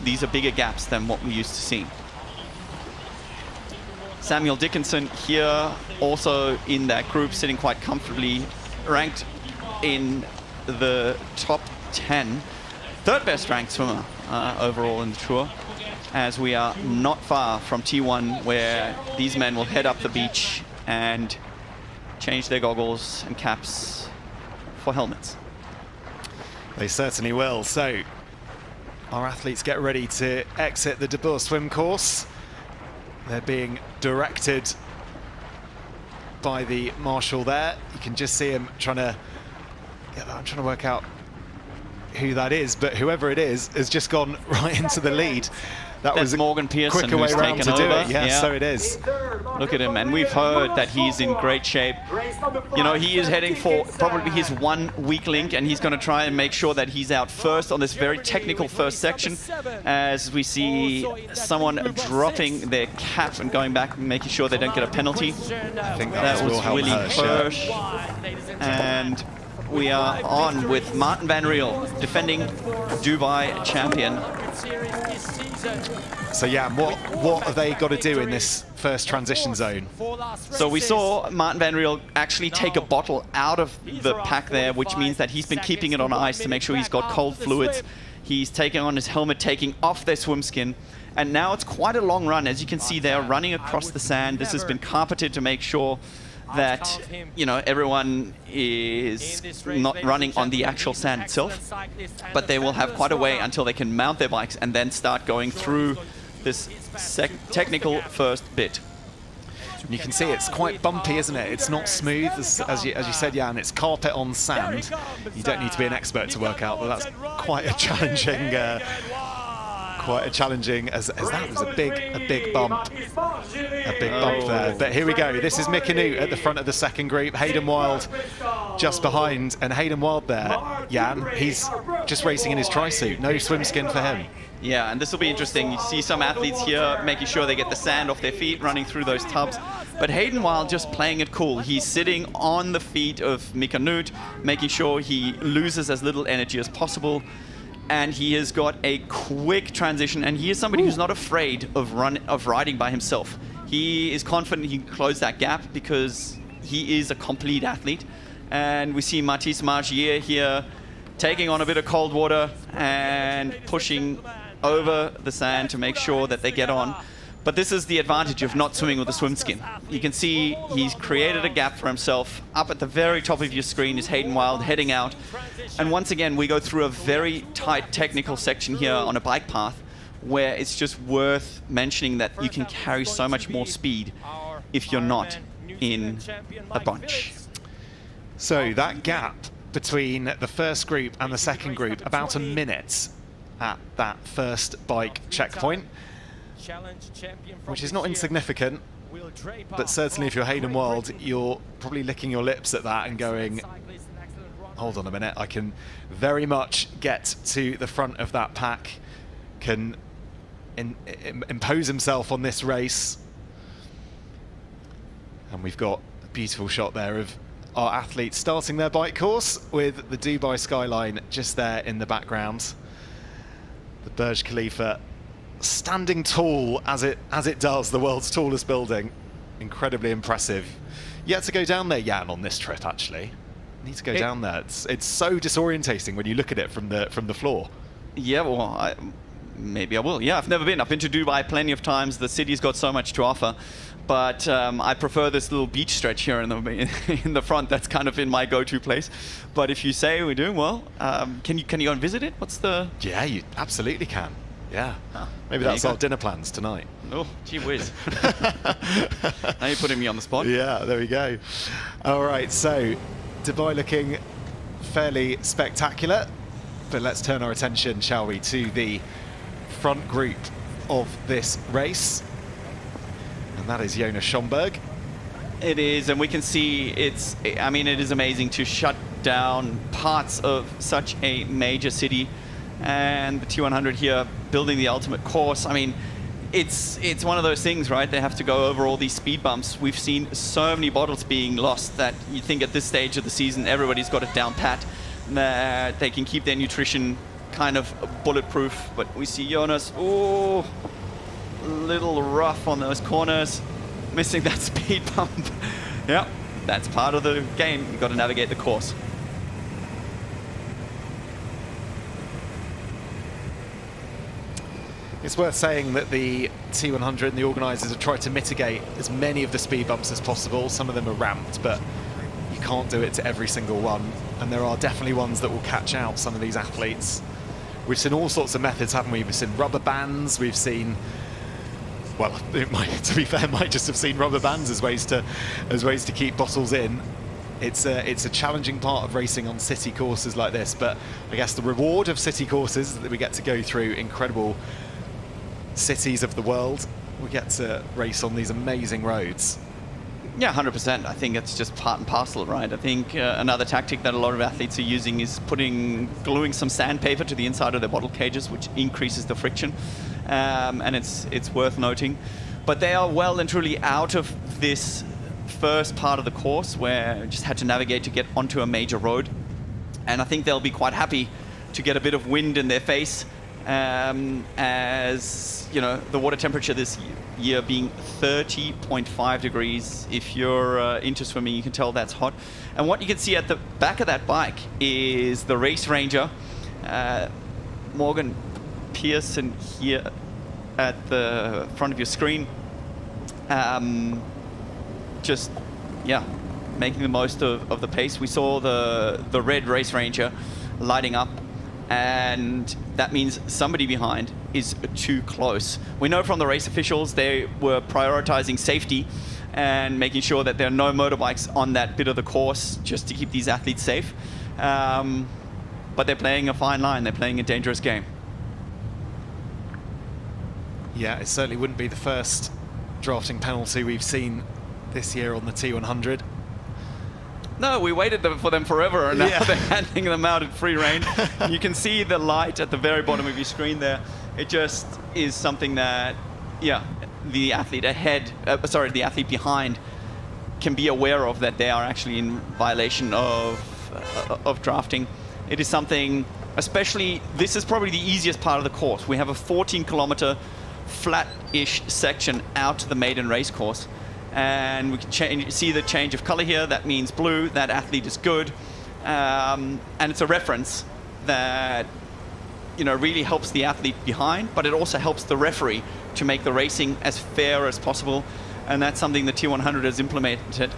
these are bigger gaps than what we used to see. Samuel Dickinson here also in that group, sitting quite comfortably, ranked in the top 10. Third best ranked swimmer overall in the tour, as we are not far from T1, where these men will head up the beach and change their goggles and caps for helmets. They certainly will. So our athletes get ready to exit the De Boer swim course. They're being directed by the marshal there. You can just see him trying to, I'm trying to work out who that is, but whoever it is has just gone right into the lead. That was Morgan Pearson, quicker way who's around taken to do over. it. Yeah, so it is. Look at him, and we've heard that he's in great shape. You know, he is heading for probably his one weak link, and he's going to try and make sure that he's out first on this very technical first section, as we see someone dropping their cap and going back and making sure they don't get a penalty. I think That was Wilhelm Willie Hirsch, Hirsch. And we are on with Martin Van Riel, defending Dubai champion. So yeah, what have they got to do in this first transition zone? So we saw Martin Van Riel actually take a bottle out of the pack there, which means that he's been keeping it on ice to make sure he's got cold fluids. He's taking on his helmet, taking off their swim skin. And now it's quite a long run. As you can see, they're running across the sand. This has been carpeted to make sure that, you know, everyone is not running on the actual sand itself, but they will have quite a way until they can mount their bikes and then start going through this technical first bit. And you can see it's quite bumpy, isn't it? It's not smooth, as you said, Jan. It's carpet on sand. You don't need to be an expert to work out, but that's quite a challenging. As that was a big bump there. But here we go. This is Mikanu at the front of the second group. Hayden Wilde just behind, and Hayden Wilde there, Jan, he's just racing in his tri-suit. No swim skin for him. Yeah, and this will be interesting. You see some athletes here making sure they get the sand off their feet, running through those tubs. But Hayden Wilde just playing it cool. He's sitting on the feet of Mikanu, making sure he loses as little energy as possible. And he has got a quick transition, and he is somebody who's not afraid of riding by himself. He is confident he can close that gap because he is a complete athlete. And we see Mathis Margier here taking on a bit of cold water and pushing over the sand to make sure that they get on. But this is the advantage of not swimming with a swim skin. You can see he's created a gap for himself. Up at the very top of your screen is Hayden Wilde heading out. And once again, we go through a very tight technical section here on a bike path where it's just worth mentioning that you can carry so much more speed if you're not in a bunch. So that gap between the first group and the second group, about a minute at that first bike checkpoint, which is not insignificant, but certainly if you're Hayden Wilde, you're probably licking your lips at that and going, hold on a minute, I can very much get to the front of that pack, can impose himself on this race. And we've got a beautiful shot there of our athletes starting their bike course with the Dubai skyline just there in the background. The Burj Khalifa standing tall as it does, the world's tallest building. Incredibly impressive. You had to go down there, Jan, on this trip, actually. You need to go down there. It's so disorientating when you look at it from the floor. Yeah, well, maybe I will. Yeah, I've never been. I've been to Dubai plenty of times. The city's got so much to offer. But I prefer this little beach stretch here in the front. That's kind of in my go-to place. But if you say we're doing well, can you go and visit it? What's the... Yeah, you absolutely can. Yeah. Oh, maybe that's our dinner plans tonight. Oh, gee whiz. Now you're putting me on the spot. Yeah, there we go. All right, so Dubai looking fairly spectacular. But let's turn our attention, shall we, to the front group of this race. And that is Jonas Schomburg. It is, and we can see it is amazing to shut down parts of such a major city. And the T100 here building the ultimate course. I mean, it's one of those things, right? They have to go over all these speed bumps. We've seen so many bottles being lost that you think at this stage of the season, everybody's got it down pat. That they can keep their nutrition kind of bulletproof. But we see Jonas, oh, a little rough on those corners, missing that speed bump. Yeah, that's part of the game. You've got to navigate the course. It's worth saying that the T100 and the organisers have tried to mitigate as many of the speed bumps as possible. Some of them are ramped, but you can't do it to every single one. And there are definitely ones that will catch out some of these athletes. We've seen all sorts of methods, haven't we? We've seen rubber bands, we've seen well, it might, to be fair, might just have seen rubber bands as ways to keep bottles in. It's a challenging part of racing on city courses like this, but I guess the reward of city courses is that we get to go through incredible cities of the world. We get to race on these amazing roads. Yeah, 100%. I think it's just part and parcel, right? I think another tactic that a lot of athletes are using is gluing some sandpaper to the inside of their bottle cages, which increases the friction, and it's worth noting. But they are well and truly out of this first part of the course where I just had to navigate to get onto a major road, and I think they'll be quite happy to get a bit of wind in their face, as you know, the water temperature this year being 30.5 degrees. If you're into swimming, you can tell that's hot. And what you can see at the back of that bike is the race ranger, Morgan Pearson, here at the front of your screen. Just, yeah, making the most of the pace. We saw the red race ranger lighting up, and that means somebody behind is too close. We know from the race officials they were prioritizing safety and making sure that there are no motorbikes on that bit of the course just to keep these athletes safe. But they're playing a fine line. They're playing a dangerous game. Yeah, it certainly wouldn't be the first drafting penalty we've seen this year on the T100. No, we waited for them forever, and now they're handing them out at free rein. You can see the light at the very bottom of your screen there. It just is something that, yeah, the athlete ahead, the athlete behind can be aware of, that they are actually in violation of drafting. It is something, especially, this is probably the easiest part of the course. We have a 14-kilometer flat-ish section out to the maiden race course. And we can see the change of color here. That means blue, that athlete is good. And it's a reference that, you know, really helps the athlete behind, but it also helps the referee to make the racing as fair as possible. And that's something the T100 has implemented.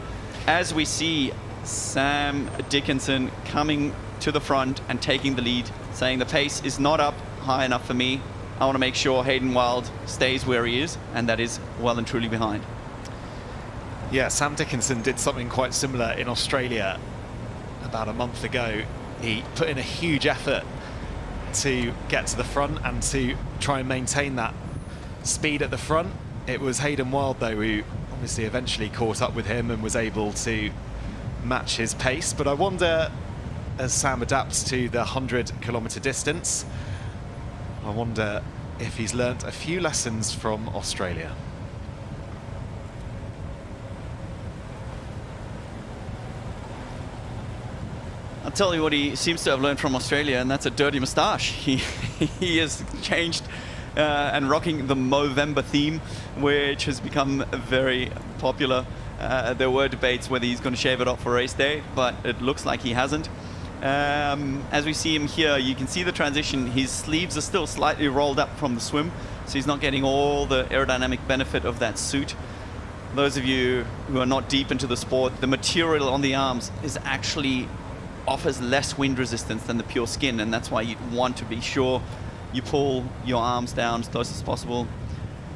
As we see Sam Dickinson coming to the front and taking the lead, saying the pace is not up high enough for me. I want to make sure Hayden Wilde stays where he is, and that is well and truly behind. Yeah, Sam Dickinson did something quite similar in Australia about a month ago. He put in a huge effort to get to the front and to try and maintain that speed at the front. It was Hayden Wilde, though, who obviously eventually caught up with him and was able to match his pace. But I wonder, as Sam adapts to the 100-kilometer distance, I wonder if he's learnt a few lessons from Australia. I'll tell you what he seems to have learned from Australia, and that's a dirty moustache. He has changed and rocking the Movember theme, which has become very popular. There were debates whether he's going to shave it off for race day, but it looks like he hasn't. As we see him here, you can see the transition. His sleeves are still slightly rolled up from the swim, so he's not getting all the aerodynamic benefit of that suit. Those of you who are not deep into the sport, the material on the arms is actually offers less wind resistance than the pure skin, and that's why you'd want to be sure you pull your arms down as close as possible.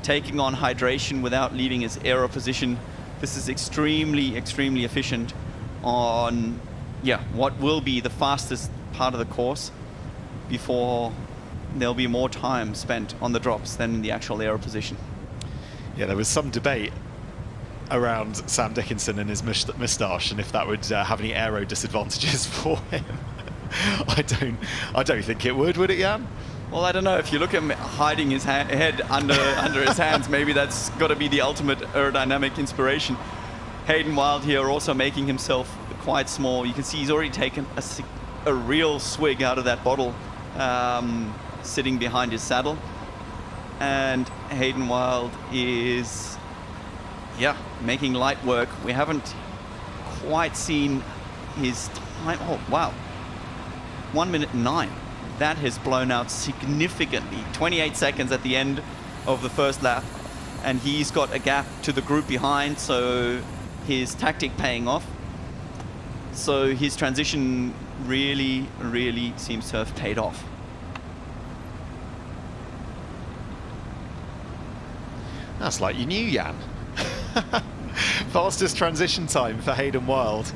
Taking on hydration without leaving his aero position. This is extremely, extremely efficient on, what will be the fastest part of the course before there'll be more time spent on the drops than in the actual aero position. Yeah, there was some debate around Sam Dickinson and his moustache, and if that would have any aero disadvantages for him. I don't think it would it, Jan? Well, I don't know. If you look at him hiding his head under his hands, maybe that's got to be the ultimate aerodynamic inspiration. Hayden Wilde here also making himself quite small. You can see he's already taken a real swig out of that bottle, sitting behind his saddle. And Hayden Wilde is, making light work. We haven't quite seen his time. Oh, wow. 1:09. That has blown out significantly. 28 seconds at the end of the first lap. And he's got a gap to the group behind, so his tactic paying off. So his transition really, really seems to have paid off. Almost like you knew Jan. Fastest transition time for Hayden Wilde.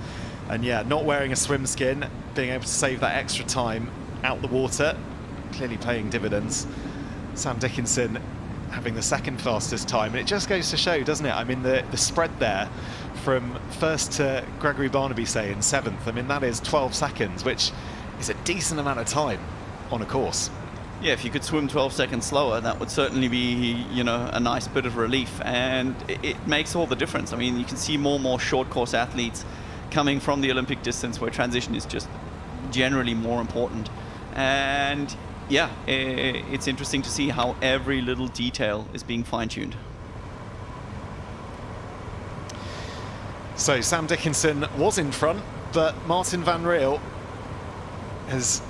And yeah, not wearing a swim skin, being able to save that extra time out the water, clearly paying dividends. Sam Dickinson having the second fastest time. And it just goes to show, doesn't it? I mean, the spread there from first to Gregory Barnaby, say, in 7th. I mean, that is 12 seconds, which is a decent amount of time on a course. Yeah, if you could swim 12 seconds slower, that would certainly be, you know, a nice bit of relief. And it makes all the difference. I mean, you can see more and more short course athletes coming from the Olympic distance where transition is just generally more important. And yeah, it's interesting to see how every little detail is being fine-tuned. So Sam Dickinson was in front, but Martin van Riel has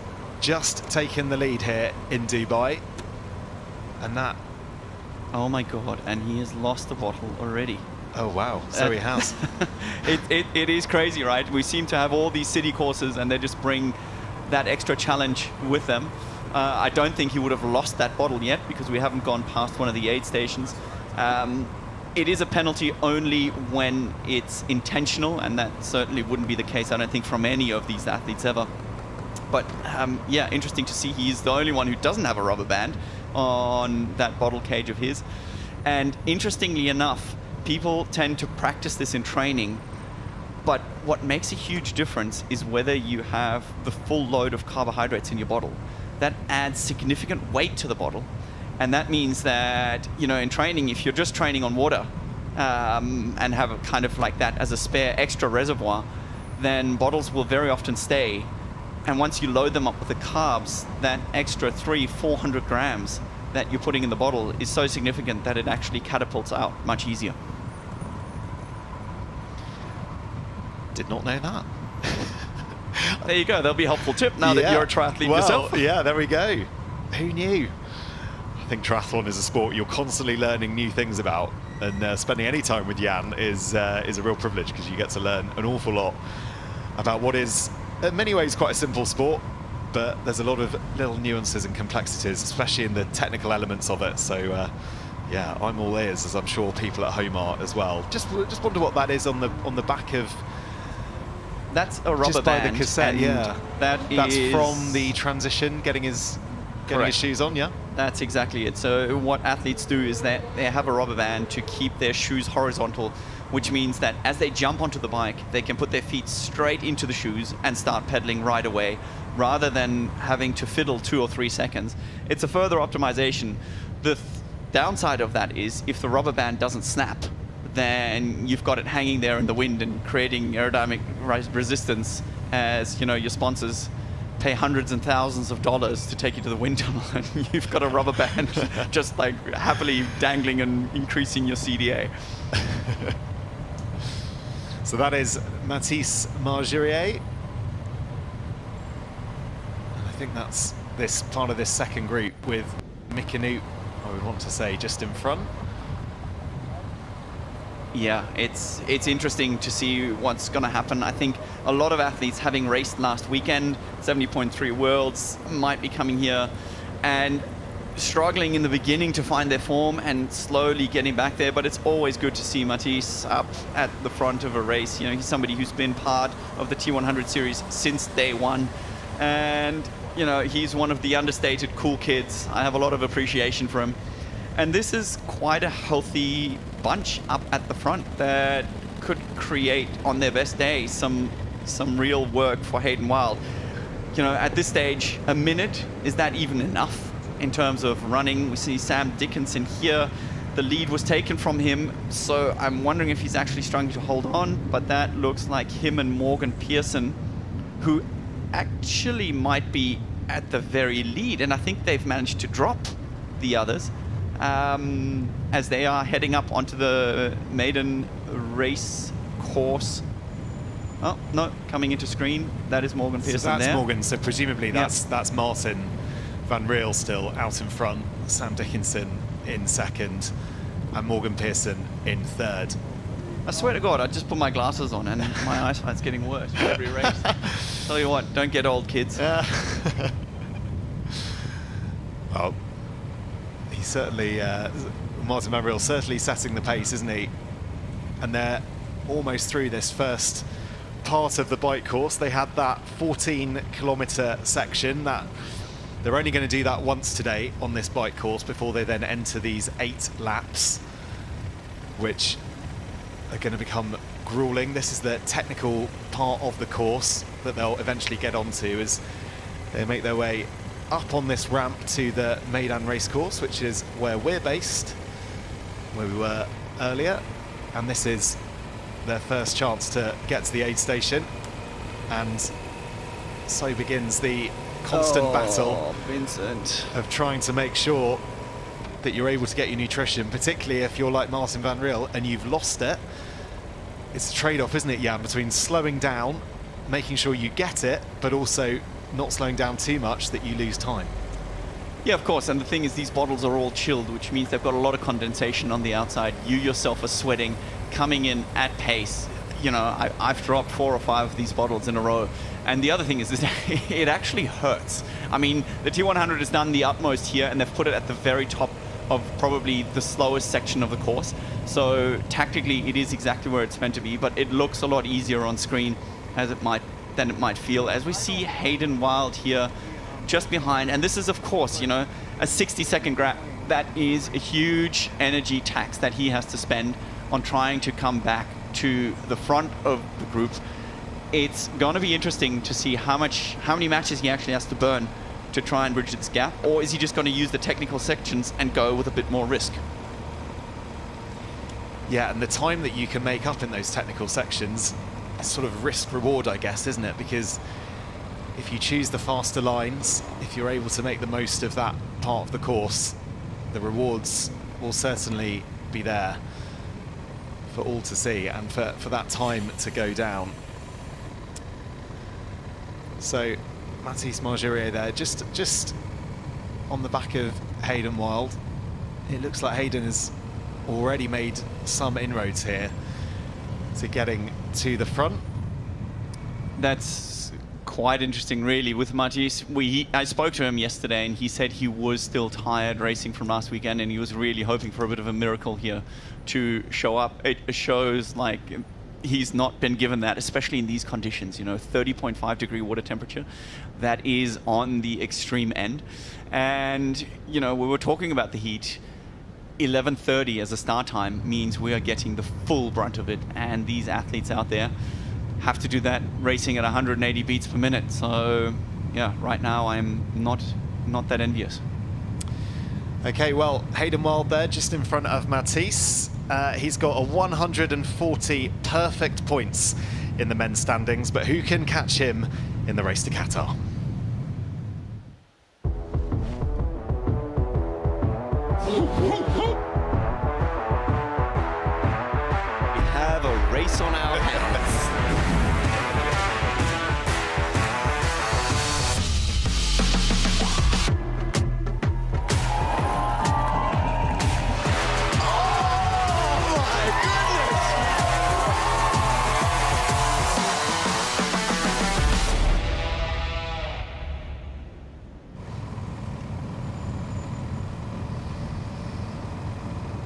just taken the lead here in Dubai. And that... Oh my God, and he has lost the bottle already. Oh wow, so he has. It is crazy, right? We seem to have all these city courses and they just bring that extra challenge with them. I don't think he would have lost that bottle yet because we haven't gone past one of the aid stations. It is a penalty only when it's intentional, and that certainly wouldn't be the case, I don't think, from any of these athletes ever. But yeah, interesting to see he's the only one who doesn't have a rubber band on that bottle cage of his. And interestingly enough, people tend to practice this in training, but what makes a huge difference is whether you have the full load of carbohydrates in your bottle. That adds significant weight to the bottle. And that means that, you know, in training, if you're just training on water and have a kind of like that as a spare extra reservoir, then bottles will very often stay. And once you load them up with the carbs, that extra 300-400 grams that you're putting in the bottle is so significant that it actually catapults out much easier. Did not know that. There you go. That'll be a helpful tip now that you're a triathlete yourself. Yeah, there we go. Who knew? I think triathlon is a sport you're constantly learning new things about, and spending any time with Jan is a real privilege because you get to learn an awful lot about what is, in many ways, quite a simple sport, but there's a lot of little nuances and complexities, especially in the technical elements of it. So, yeah, I'm all ears, as I'm sure people at home are as well. Just wonder what that is on the back of. That's a rubber just by band. The cassette, yeah. That's is from the transition, getting his shoes on, yeah? That's exactly it. So what athletes do is that they have a rubber band to keep their shoes horizontal, which means that as they jump onto the bike, they can put their feet straight into the shoes and start pedaling right away, rather than having to fiddle 2 or 3 seconds. It's a further optimization. The downside of that is if the rubber band doesn't snap, then you've got it hanging there in the wind and creating aerodynamic resistance, as you know, your sponsors pay hundreds and thousands of dollars to take you to the wind tunnel, and you've got a rubber band just like happily dangling and increasing your CDA. So that is Mathis Margerier. And I think that's this part of this second group with Mikanut, I would want to say, just in front. Yeah, it's interesting to see what's going to happen. I think a lot of athletes, having raced last weekend, 70.3 Worlds, might be coming here and struggling in the beginning to find their form and slowly getting back there. But it's always good to see Mathis up at the front of a race. You know, he's somebody who's been part of the T100 series since day one. And, you know, he's one of the understated cool kids. I have a lot of appreciation for him. And this is quite a healthy bunch up at the front that could create, on their best day, some real work for Hayden Wilde. You know, at this stage, a minute, is that even enough in terms of running? We see Sam Dickinson here. The lead was taken from him, so I'm wondering if he's actually struggling to hold on, but that looks like him and Morgan Pearson, who actually might be at the very lead, and I think they've managed to drop the others. As they are heading up onto the maiden race course. Oh, no, coming into screen. That is Morgan Pearson so that's there. Morgan, so presumably that's Martin van Riel still out in front, Sam Dickinson in second, and Morgan Pearson in third. I swear to God, I just put my glasses on and my eyesight's getting worse with every race. Tell you what, don't get old, kids. Well, he certainly Martin Van Riel certainly setting the pace, isn't he? And they're almost through this first part of the bike course. They had that 14-kilometre section that they're only going to do that once today on this bike course before they then enter these 8 laps, which are going to become grueling. This is the technical part of the course that they'll eventually get onto as they make their way up on this ramp to the Meydan race course, which is where we're based, where we were earlier. And this is their first chance to get to the aid station. And so begins the constant battle Vincent. of trying to make sure that you're able to get your nutrition, particularly if you're like Martin Van Riel and you've lost it. It's a trade-off, isn't it, Jan, between slowing down, making sure you get it, but also not slowing down too much that you lose time. Yeah, of course, and the thing is these bottles are all chilled, which means they've got a lot of condensation on the outside. You yourself are sweating, coming in at pace. You know, I've dropped 4 or 5 of these bottles in a row. And the other thing is it actually hurts. I mean, the T100 has done the utmost here, and they've put it at the very top of probably the slowest section of the course. So tactically, it is exactly where it's meant to be, but it looks a lot easier on screen than it might feel. As we see Hayden Wilde here just behind, and this is, of course, you know, a 60-second gap. That is a huge energy tax that he has to spend on trying to come back to the front of the group. It's going to be interesting to see how many matches he actually has to burn to try and bridge this gap, or is he just going to use the technical sections and go with a bit more risk? Yeah, and the time that you can make up in those technical sections is sort of risk-reward, I guess, isn't it? Because if you choose the faster lines, if you're able to make the most of that part of the course, the rewards will certainly be there for all to see and for that time to go down. So Mathis Margerier there, just on the back of Hayden Wilde. It looks like Hayden has already made some inroads here to getting to the front. That's quite interesting, really, with Mathis. I spoke to him yesterday, and he said he was still tired racing from last weekend, and he was really hoping for a bit of a miracle here to show up. It shows like he's not been given that, especially in these conditions, you know, 30.5 degree water temperature. That is on the extreme end. And, you know, we were talking about the heat. 11:30 as a start time means we are getting the full brunt of it. And these athletes out there have to do that racing at 180 beats per minute. So, yeah, right now I'm not that envious. Okay, well, Hayden Wilde there, just in front of Mathis. He's got a 140 perfect points in the men's standings, but who can catch him in the race to Qatar? We have a race on our hands.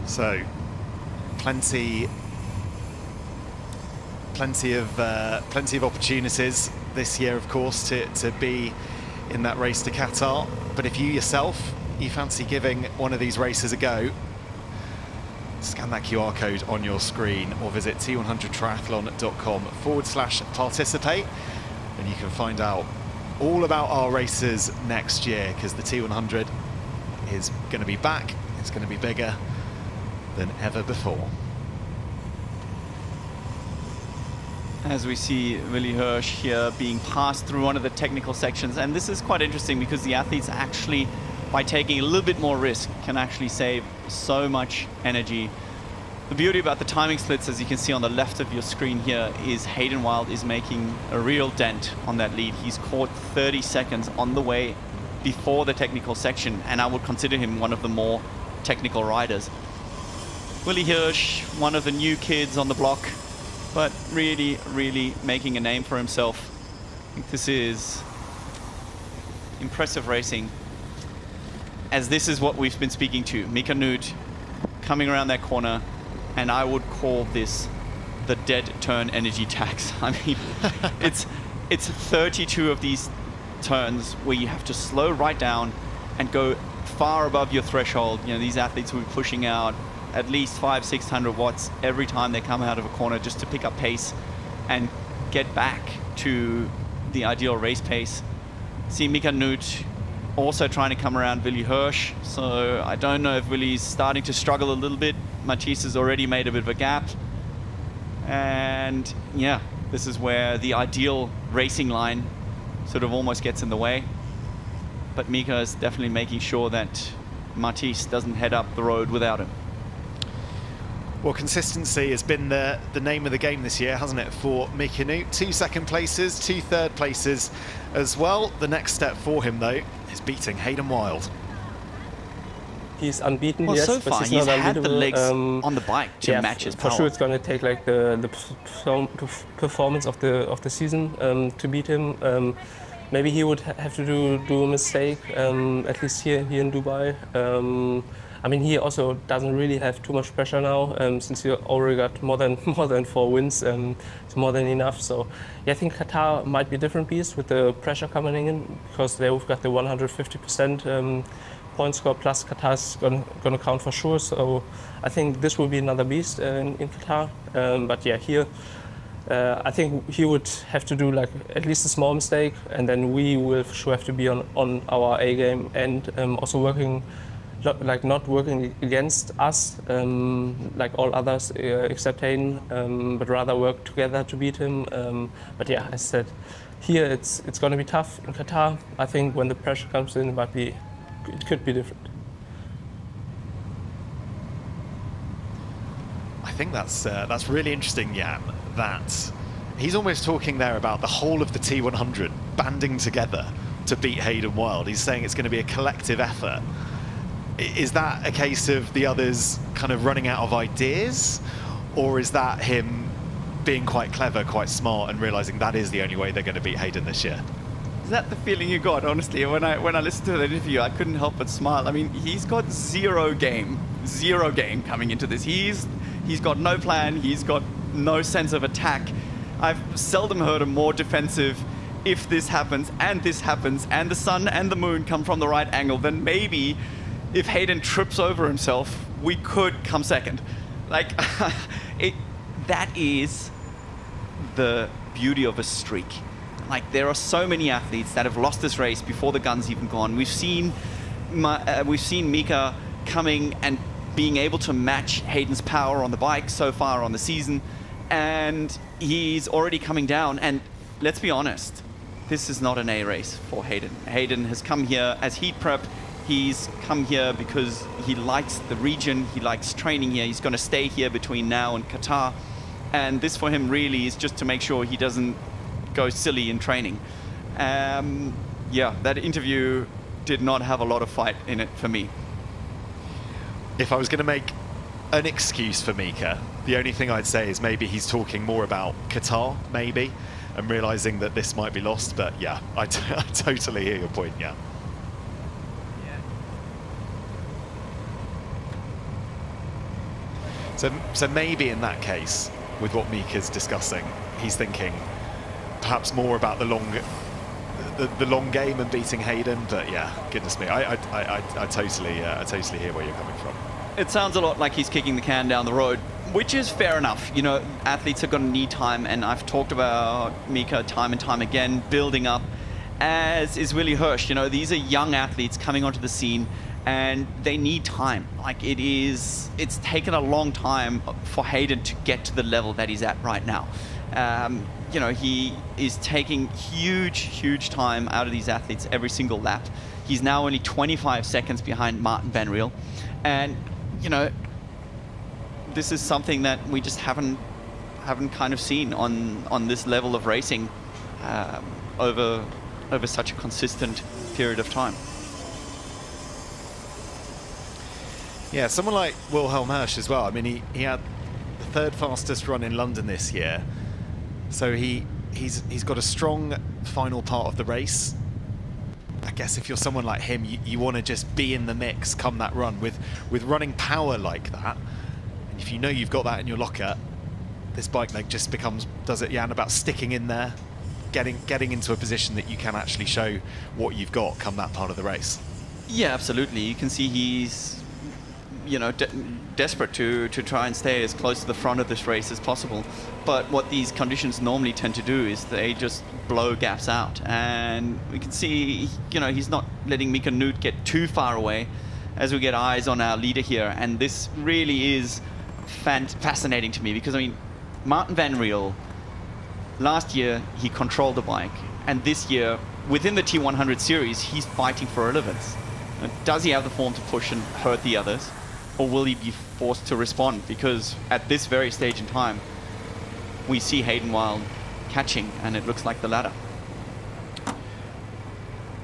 So, plenty of opportunities this year, of course, to be in that race to Qatar. But if you fancy giving one of these races a go, scan that QR code on your screen or visit t100triathlon.com/participate, and you can find out all about our races next year, because the T100 is going to be back. It's going to be bigger than ever before. As we see Willi Hirsch here being passed through one of the technical sections, and this is quite interesting because the athletes actually, by taking a little bit more risk, can actually save so much energy. The beauty about the timing splits, as you can see on the left of your screen here, is Hayden Wilde is making a real dent on that lead. He's caught 30 seconds on the way before the technical section, and I would consider him one of the more technical riders. Willi Hirsch, one of the new kids on the block, but really, really making a name for himself. I think this is impressive racing, as this is what we've been speaking to. Mika Nuut coming around that corner, and I would call this the dead turn energy tax. I mean, it's 32 of these turns where you have to slow right down and go far above your threshold. You know, these athletes will be pushing out at least 500-600 watts every time they come out of a corner just to pick up pace and get back to the ideal race pace. See Mika Nuut also trying to come around Willy Hirsch, so I don't know if Willy's starting to struggle a little bit. Matisse has already made a bit of a gap, and yeah, this is where the ideal racing line sort of almost gets in the way. But Mika is definitely making sure that Matisse doesn't head up the road without him. Well, consistency has been the name of the game this year, hasn't it, for Mika Nuut? 2 second places, 2 third places as well. The next step for him, though, is beating Hayden Wilde. He's unbeaten, Well, yes, so but far he's he's not had the unbeatable. legs on the bike to match his power. For sure, it's going to take like the performance of the season to beat him. Maybe he would have to do a mistake, at least here in Dubai. I mean, he also doesn't really have too much pressure now, since he already got more than 4 wins. It's more than enough. So yeah, I think Qatar might be a different beast with the pressure coming in, because they've got the 150% point score, plus Qatar's going to count for sure. So I think this will be another beast in Qatar. But yeah, here I think he would have to do like at least a small mistake, and then we will for sure have to be on our A game, and also working, like not working against us like all others except Hayden, but rather work together to beat him. But yeah, as I said, here it's going to be tough in Qatar. I think when the pressure comes in, it could be different. I think that's really interesting, Jan, that he's almost talking there about the whole of the T100 banding together to beat Hayden Wilde. He's saying it's going to be a collective effort. Is that a case of the others kind of running out of ideas, or is that him being quite clever, quite smart, and realizing that is the only way they're going to beat Hayden this year? Is that the feeling you got? Honestly, when I listened to that interview, I couldn't help but smile. I mean, he's got zero game coming into this. He's got no plan. He's got no sense of attack. I've seldom heard him more defensive. If this happens, and the sun and the moon come from the right angle, then maybe if Hayden trips over himself, we could come second. Like, that is the beauty of a streak. Like, there are so many athletes that have lost this race before the gun's even gone. We've seen Mika coming and being able to match Hayden's power on the bike so far on the season, and he's already coming down. And let's be honest, this is not an A race for Hayden. Hayden has come here as heat prep. He's come here because he likes the region, he likes training here. He's going to stay here between now and Qatar. And this for him really is just to make sure he doesn't go silly in training. Yeah, that interview did not have a lot of fight in it for me. If I was going to make an excuse for Mika, the only thing I'd say is maybe he's talking more about Qatar, maybe, and realizing that this might be lost. But yeah, I totally hear your point, yeah. So maybe in that case, with what Mika's discussing, he's thinking perhaps more about the long game and beating Hayden. But yeah, goodness me, I totally hear where you're coming from. It sounds a lot like he's kicking the can down the road, which is fair enough. You know, athletes are going to need time, and I've talked about Mika time and time again, building up, as is Willy Hirsch. You know, these are young athletes coming onto the scene, and they need time. Like, it's taken a long time for Hayden to get to the level that he's at right now. You know, he is taking huge time out of these athletes every single lap. He's now only 25 seconds behind Martin Van Riel. And, you know, this is something that we just haven't kind of seen on this level of racing over such a consistent period of time. Yeah, someone like Wilhelm Hirsch as well. I mean, he had the 3rd fastest run in London this year, so he's got a strong final part of the race. I guess if you're someone like him, you want to just be in the mix come that run. With running power like that, if you know you've got that in your locker, this bike leg just does it, Jan, about sticking in there, getting into a position that you can actually show what you've got come that part of the race. Yeah, absolutely. You can see he's, desperate to try and stay as close to the front of this race as possible. But what these conditions normally tend to do is they just blow gaps out. And we can see, he's not letting Mika Newt get too far away as we get eyes on our leader here. And this really is fascinating to me because, Martin Van Riel, last year he controlled the bike. And this year, within the T100 series, he's fighting for relevance. Does he have the form to push and hurt the others? Or will he be forced to respond? Because at this very stage in time, we see Hayden Wilde catching, and it looks like the latter.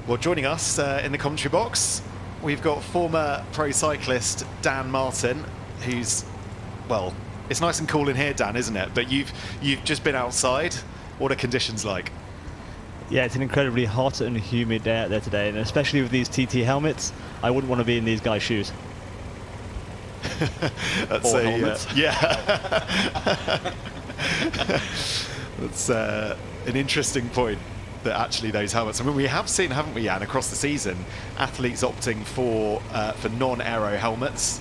Well, joining us in the commentary box, we've got former pro cyclist Dan Martin, who's, well, it's nice and cool in here, Dan, isn't it? But you've just been outside. What are conditions like? Yeah, it's an incredibly hot and humid day out there today, and especially with these TT helmets, I wouldn't want to be in these guys' shoes. That's helmets. That's an interesting point, that actually those helmets, we have seen, haven't we, Jan, across the season, athletes opting for non-aero helmets,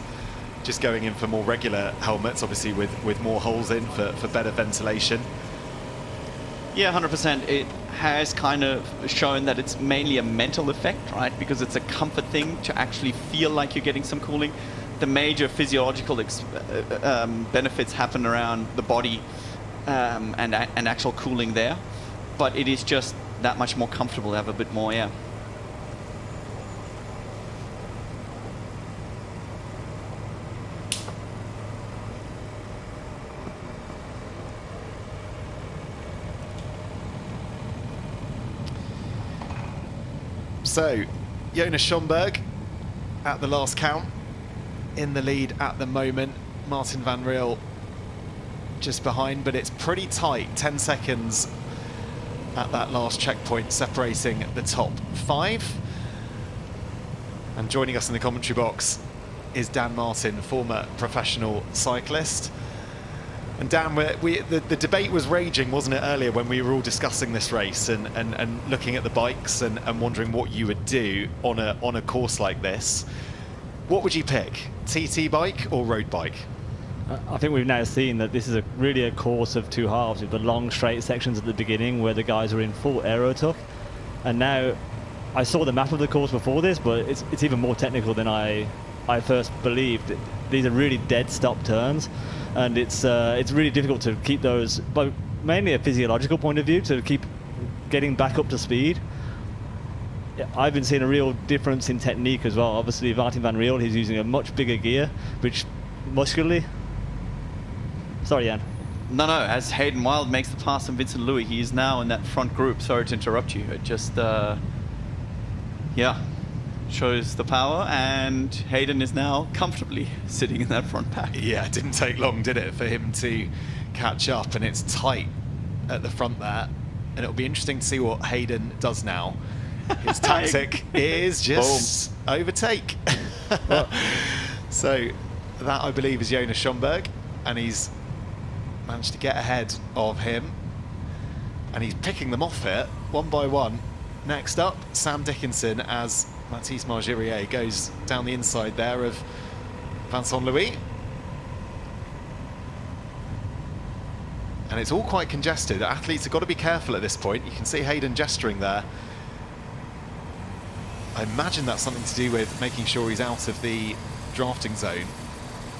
just going in for more regular helmets, obviously with more holes in for better ventilation. Yeah, 100%. It has kind of shown that it's mainly a mental effect, right? Because it's a comfort thing to actually feel like you're getting some cooling. The major physiological benefits happen around the body and actual cooling there. But it is just that much more comfortable to have a bit more air. So, Jonas Schomburg at the last count, in the lead at the moment. Martin Van Riel just behind, but it's pretty tight. 10 seconds at that last checkpoint separating the top 5. And joining us in the commentary box is Dan Martin, former professional cyclist. And Dan, the debate was raging, wasn't it, earlier when we were all discussing this race and looking at the bikes and wondering what you would do on a course like this. What would you pick, TT bike or road bike? I think we've now seen that this is really a course of two halves, with the long straight sections at the beginning where the guys are in full aero tuck. And now, I saw the map of the course before this, but it's even more technical than I first believed. These are really dead stop turns. And it's really difficult to keep those, but mainly a physiological point of view, to keep getting back up to speed. I've been seeing a real difference in technique as well. Obviously, Martin Van Riel, he's using a much bigger gear, which muscularly... Sorry, Jan. No, as Hayden Wilde makes the pass on Vincent Louis, he is now in that front group. Sorry to interrupt you. It just, shows the power, and Hayden is now comfortably sitting in that front pack. Yeah, it didn't take long, did it, for him to catch up, and it's tight at the front there, and it'll be interesting to see what Hayden does now. His tactic is just overtake. So that, I believe, is Jonas Schomburg, and he's managed to get ahead of him, and he's picking them off here one by one. Next up, Sam Dickinson, as Mathis Margirier goes down the inside there of Vincent Louis. And it's all quite congested. Athletes have got to be careful at this point. You can see Hayden gesturing there. I imagine that's something to do with making sure he's out of the drafting zone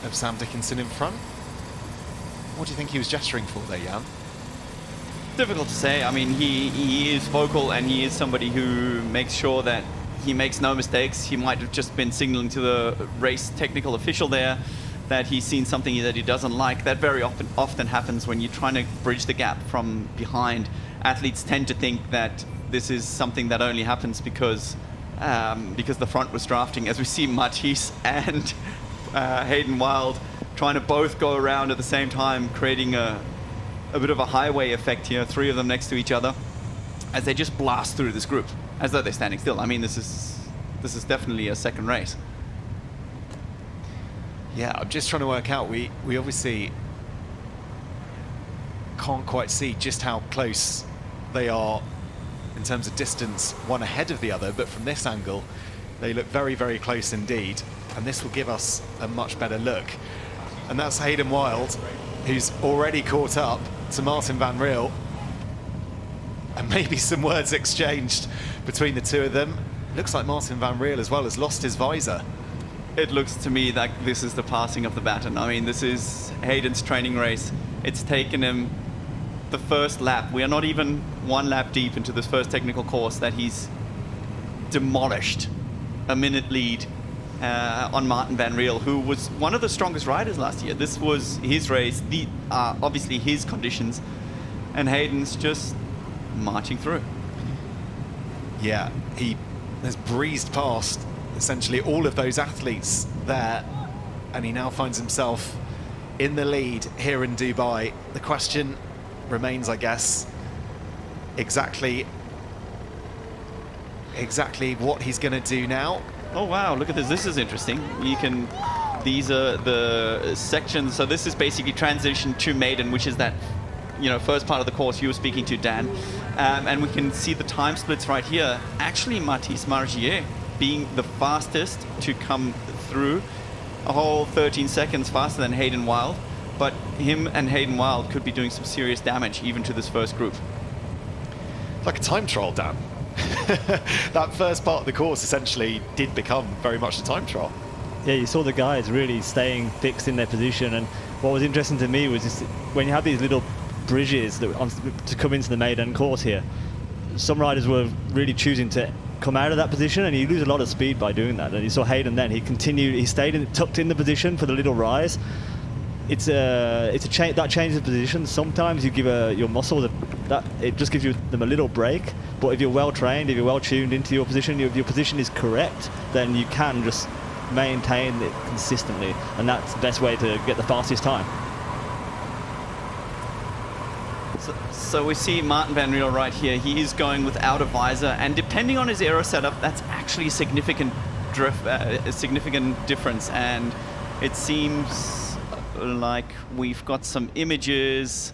of Sam Dickinson in front. What do you think he was gesturing for there, Jan? Difficult to say. I mean, he is vocal, and he is somebody who makes sure that he makes no mistakes. He might have just been signaling to the race technical official there that he's seen something that he doesn't like. That very often happens when you're trying to bridge the gap from behind. Athletes tend to think that this is something that only happens because the front was drafting, as we see Mathis and Hayden Wilde trying to both go around at the same time, creating a bit of a highway effect here, 3 of them next to each other. as they just blast through this group, as though they're standing still. I mean, this is definitely a second race. Yeah, I'm just trying to work out. We obviously can't quite see just how close they are in terms of distance, one ahead of the other, but from this angle, they look very, very close indeed. And this will give us a much better look. And that's Hayden Wilde, who's already caught up to Martin van Riel. And maybe some words exchanged between the two of them. Looks like Martin van Riel as well has lost his visor. It looks to me like this is the passing of the baton. I mean, this is Hayden's training race. It's taken him the first lap. We are not even one lap deep into this first technical course that he's demolished a minute lead on Martin van Riel, who was one of the strongest riders last year. This was his race, obviously his conditions, and Hayden's just marching through. Yeah, he has breezed past essentially all of those athletes there, and he now finds himself in the lead here in Dubai. The question remains, I guess, exactly what he's going to do now. Oh wow, look at this. This is interesting. These are the sections. So this is basically transition to maiden, which is that, first part of the course you were speaking to, Dan. And we can see the time splits right here. Actually, Mathis Margier being the fastest to come through, a whole 13 seconds faster than Hayden Wilde. But him and Hayden Wilde could be doing some serious damage even to this first group. Like a time trial, Dan. That first part of the course essentially did become very much a time trial. Yeah, you saw the guys really staying fixed in their position, and what was interesting to me was just when you have these little bridges to come into the maiden course here, some riders were really choosing to come out of that position, and you lose a lot of speed by doing that. And you saw Hayden then, he stayed tucked in the position for the little rise. It's a change that changes position. Sometimes you give your muscles it just gives them a little break. But if you're well trained, if you're well tuned into your position, if your position is correct, then you can just maintain it consistently, and that's the best way to get the fastest time. So we see Martin van Riel right here. He is going without a visor, and depending on his aero setup, that's actually a significant difference. And it seems like we've got some images.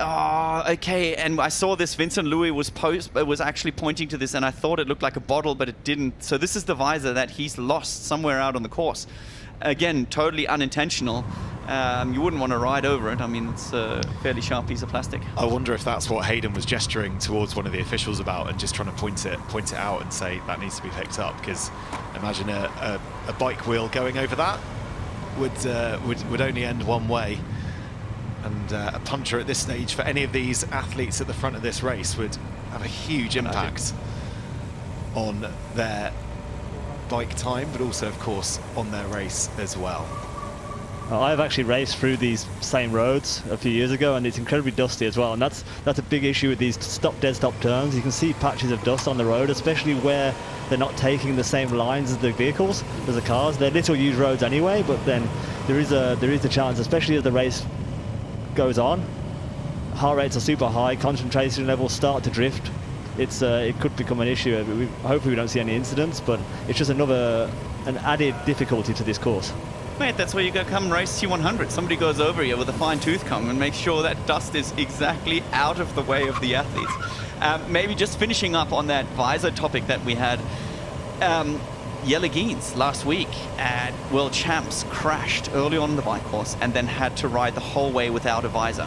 Oh, okay. And I saw this. Vincent Louis was actually pointing to this, and I thought it looked like a bottle, but it didn't. So this is the visor that he's lost somewhere out on the course. Again, totally unintentional. You wouldn't want to ride over it. I mean, it's a fairly sharp piece of plastic. I wonder if that's what Hayden was gesturing towards one of the officials about, and just trying to point it out and say that needs to be picked up, because imagine a bike wheel going over that would only end one way. And a puncture at this stage for any of these athletes at the front of this race would have a huge impact on their bike time, but also, of course, on their race as well. I've actually raced through these same roads a few years ago, and it's incredibly dusty as well. And that's a big issue with these dead stop turns. You can see patches of dust on the road, especially where they're not taking the same lines as the vehicles, as the cars. They're little used roads anyway, but then there is a chance, especially as the race goes on, heart rates are super high, concentration levels start to drift. It could become an issue. Hopefully we don't see any incidents, but it's just an added difficulty to this course. Mate, that's where you go come race T100. Somebody goes over here with a fine tooth comb and makes sure that dust is exactly out of the way of the athletes. Maybe just finishing up on that visor topic that we had. Jelle Geens last week at World Champs crashed early on in the bike course and then had to ride the whole way without a visor.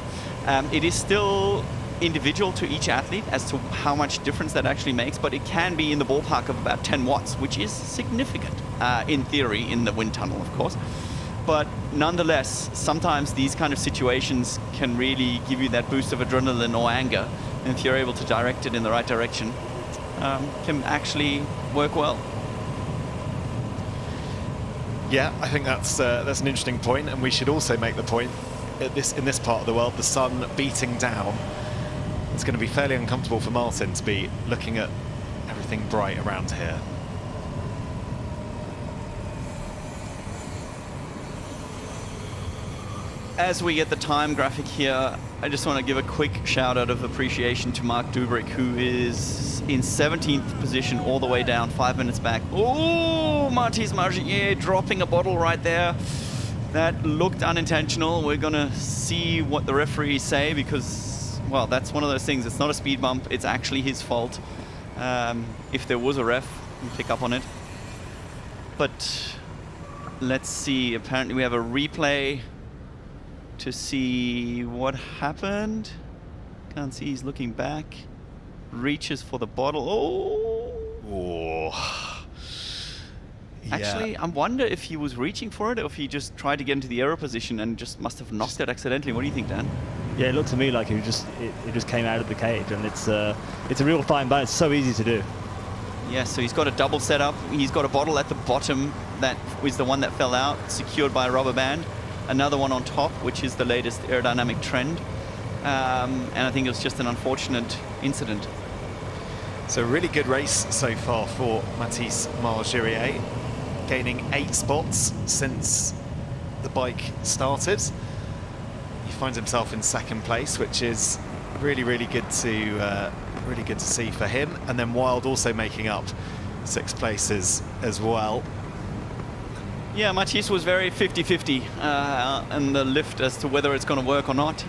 It is still individual to each athlete as to how much difference that actually makes, but it can be in the ballpark of about 10 watts, which is significant in theory in the wind tunnel, of course. But nonetheless, sometimes these kind of situations can really give you that boost of adrenaline or anger, and if you're able to direct it in the right direction, can actually work well. Yeah, I think that's an interesting point, and we should also make the point in this part of the world, the sun beating down, it's going to be fairly uncomfortable for Martin to be looking at everything bright around here. As we get the time graphic here, I just want to give a quick shout out of appreciation to Mark Dubrick, who is in 17th position all the way down, 5 minutes back. Oh, Mathis Margier dropping a bottle right there. That looked unintentional. We're going to see what the referees say because, well, that's one of those things. It's not a speed bump. It's actually his fault. If there was a ref, we'll pick up on it. But let's see. Apparently we have a replay to see what happened. Can't see. He's looking back. Reaches for the bottle. Oh. Yeah. Actually, I wonder if he was reaching for it or if he just tried to get into the aero position and just must have knocked it accidentally. What do you think, Dan? Yeah, it looked to me like it just came out of the cage, and it's a real fine balance. It's so easy to do. Yeah, so he's got a double setup. He's got a bottle at the bottom that was the one that fell out, secured by a rubber band. Another one on top, which is the latest aerodynamic trend. And I think it was just an unfortunate incident. So a really good race so far for Mathis Margier, gaining 8 spots since the bike started. He finds himself in second place, which is really good to see for him. And then Wilde also making up 6 places as well. Yeah, Mathis was very 50-50 in the lift as to whether it's going to work or not,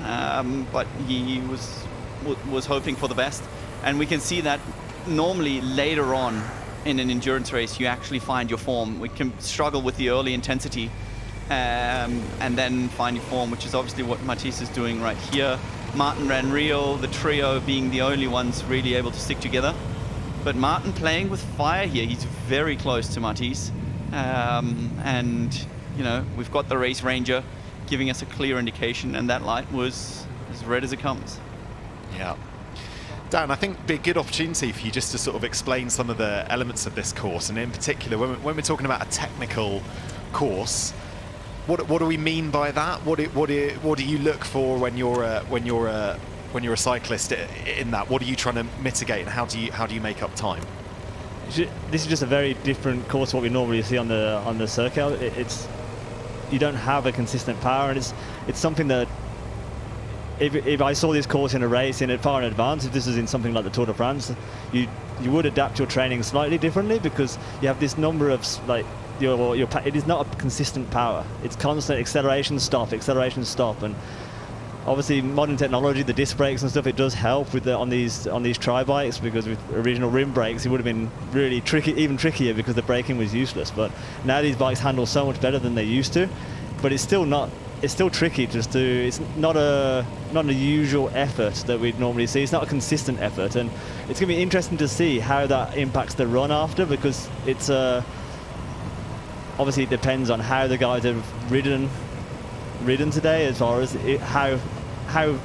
but he was hoping for the best. And we can see that normally later on in an endurance race, you actually find your form. We can struggle with the early intensity and then find your form, which is obviously what Mathis is doing right here. Martin ran Rio, the trio being the only ones really able to stick together. But Martin playing with fire here. He's very close to Mathis. And, you know, we've got the race ranger giving us a clear indication, and that light was as red as it comes. Yeah. Dan, I think it'd be a good opportunity for you just to sort of explain some of the elements of this course, and in particular, when we're talking about a technical course, what do we mean by that? What do you look for when you're a cyclist in that? What are you trying to mitigate, and how do you make up time? This is just a very different course to what we normally see on the circuit. You don't have a consistent power, and it's something that if I saw this course in a race far in advance, if this is in something like the Tour de France, you would adapt your training slightly differently, because you have this number of it is not a consistent power. It's constant acceleration, stop, and obviously modern technology, the disc brakes and stuff, it does help with on these tri bikes, because with original rim brakes it would have been really tricky, even trickier, because the braking was useless. But now these bikes handle so much better than they used to, but it's still tricky just to, it's not a usual effort that we'd normally see. It's not a consistent effort, and it's going to be interesting to see how that impacts the run after, because it's obviously it depends on how the guys have ridden today, as far as how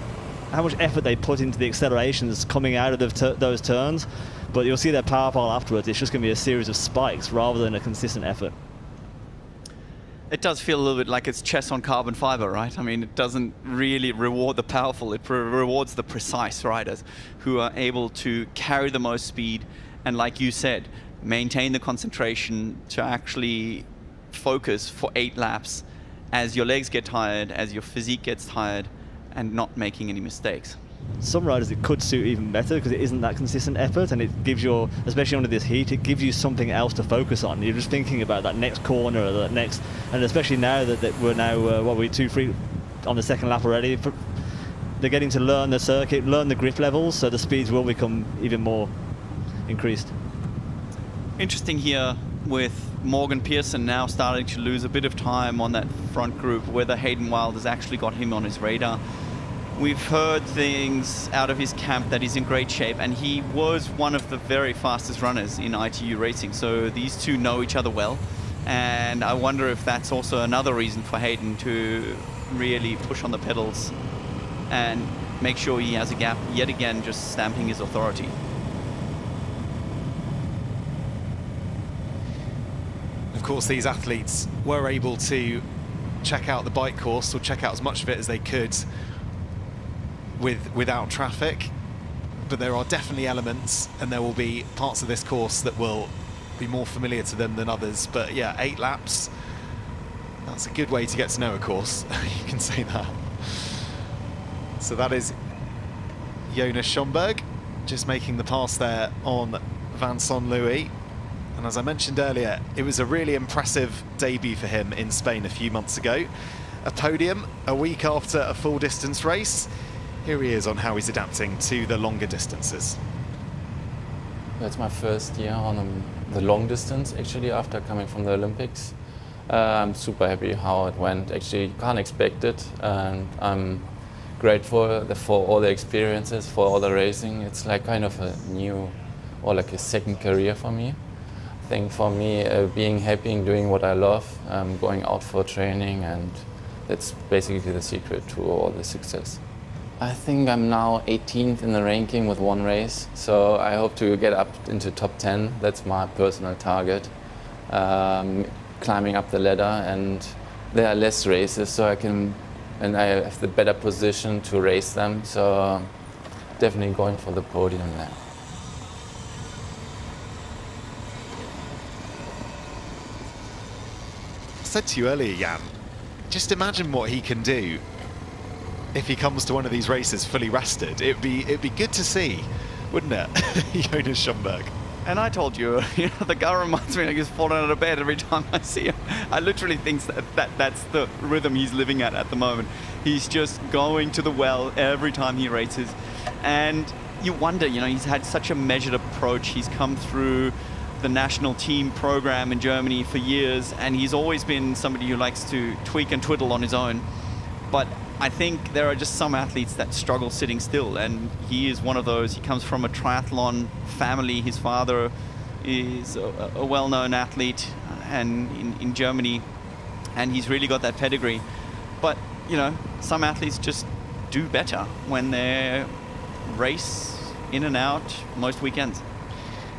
much effort they put into the accelerations coming out of those turns. But you'll see their power pile afterwards. It's just going to be a series of spikes rather than a consistent effort. It does feel a little bit like it's chess on carbon fiber, right? I mean, it doesn't really reward the powerful. It rewards the precise riders who are able to carry the most speed and, like you said, maintain the concentration to actually focus for 8 laps as your legs get tired, as your physique gets tired, and not making any mistakes. Some riders it could suit even better, because it isn't that consistent effort, and it gives you, especially under this heat, it gives you something else to focus on. You're just thinking about that next corner or that next, and especially now that we're now 2-3 on the second lap already, they're getting to learn the circuit, learn the grip levels, so the speeds will become even more increased. Interesting here with Morgan Pearson now starting to lose a bit of time on that front group, whether Hayden Wilde has actually got him on his radar. We've heard things out of his camp that he's in great shape, and he was one of the very fastest runners in ITU racing, so these two know each other well, and I wonder if that's also another reason for Hayden to really push on the pedals and make sure he has a gap, yet again just stamping his authority. Of course, these athletes were able to check out the bike course, or check out as much of it as they could without traffic, but there are definitely elements, and there will be parts of this course that will be more familiar to them than others. But yeah, 8 laps, that's a good way to get to know a course. You can say that. So that is Jonas Schomburg just making the pass there on Vincent Louis. And as I mentioned earlier, it was a really impressive debut for him in Spain a few months ago. A podium a week after a full distance race. Here he is on how he's adapting to the longer distances. That's my first year on the long distance, actually, after coming from the Olympics. I'm super happy how it went. Actually, you can't expect it, and I'm grateful for all the experiences, for all the racing. It's like kind of a new, or like a second career for me. I think for me, being happy and doing what I love, going out for training, and that's basically the secret to all the success. I think I'm now 18th in the ranking with one race, so I hope to get up into top 10. That's my personal target. Climbing up the ladder, and there are less races, so I have the better position to race them, so definitely going for the podium there. I said to you earlier, Jan, just imagine what he can do if he comes to one of these races fully rested. It'd be good to see, wouldn't it? Jonas Schomburg. And I told you, the guy reminds me like he's falling out of bed every time I see him. I literally think that's the rhythm he's living at the moment. He's just going to the well every time he races. And you wonder, he's had such a measured approach. He's come through the national team program in Germany for years, and he's always been somebody who likes to tweak and twiddle on his own. But I think there are just some athletes that struggle sitting still, and he is one of those. He comes from a triathlon family. His father is a well-known athlete and in Germany, and he's really got that pedigree. But, some athletes just do better when they race in and out most weekends.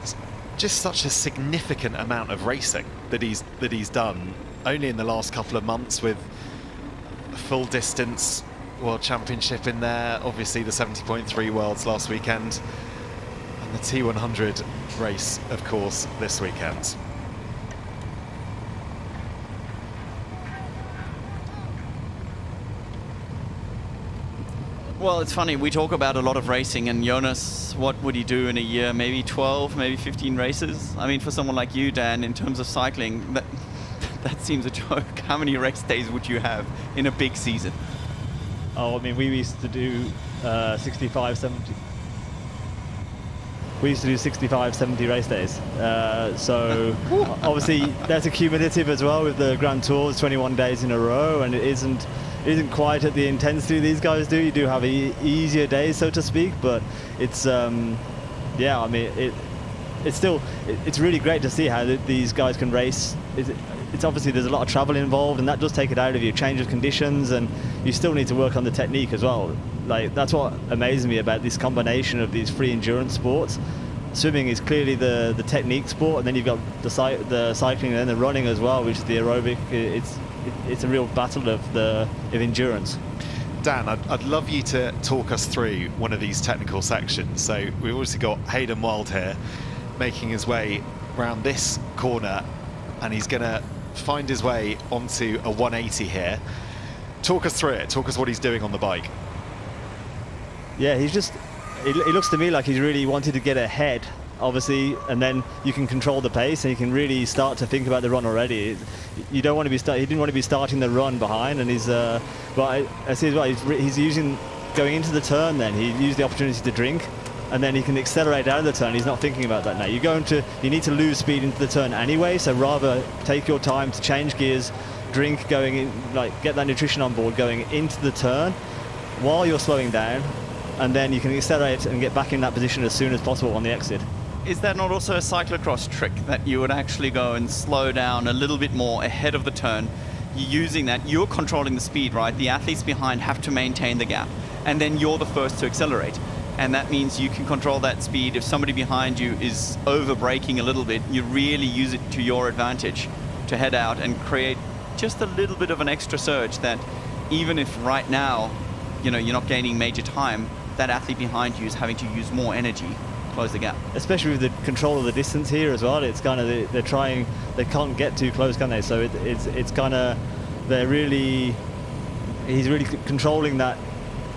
It's just such a significant amount of racing that he's done only in the last couple of months, with full distance World Championship in there, obviously the 70.3 Worlds last weekend, and the T100 race, of course, this weekend. Well, it's funny, we talk about a lot of racing, and Jonas, what would he do in a year? Maybe 12, maybe 15 races? I mean, for someone like you, Dan, in terms of cycling, that seems a joke. How many race days would you have in a big season? Oh, I mean, we used to do 65, 70. We used to do 65, 70 race days. So obviously that's accumulative as well with the Grand Tours, 21 days in a row, and it isn't quite at the intensity these guys do. You do have easier days, so to speak, but it's yeah, I mean, it's really great to see how these guys can race. It's obviously there's a lot of travel involved, and that does take it out of you, change of conditions, and you still need to work on the technique as well. Like, that's what amazes me about this combination of these free endurance sports. Swimming is clearly the technique sport, and then you've got the cycling and then the running as well, which is the aerobic. It's a real battle of endurance. Dan, I'd love you to talk us through one of these technical sections. So we've obviously got Hayden Wilde here making his way around this corner, and he's going to find his way onto a 180 here. Talk us through it. Talk us what he's doing on the bike. Yeah, it looks to me like he's really wanted to get ahead, obviously, and then you can control the pace and you can really start to think about the run already. You don't want to be he didn't want to be starting the run behind, and but I see as well, he's using, going into the turn, then he used the opportunity to drink, and then he can accelerate out of the turn. He's not thinking about that now. You need to lose speed into the turn anyway, so rather take your time to change gears, drink, going in, like get that nutrition on board going into the turn while you're slowing down, and then you can accelerate and get back in that position as soon as possible on the exit. Is that not also a cyclocross trick, that you would actually go and slow down a little bit more ahead of the turn? You're using that, you're controlling the speed, right? The athletes behind have to maintain the gap, and then you're the first to accelerate. And that means you can control that speed. If somebody behind you is over braking a little bit, you really use it to your advantage to head out and create just a little bit of an extra surge, that even if right now, you're not gaining major time, that athlete behind you is having to use more energy to close the gap. Especially with the control of the distance here as well. It's kind of, they can't get too close, can they? So it's kind of, he's really controlling that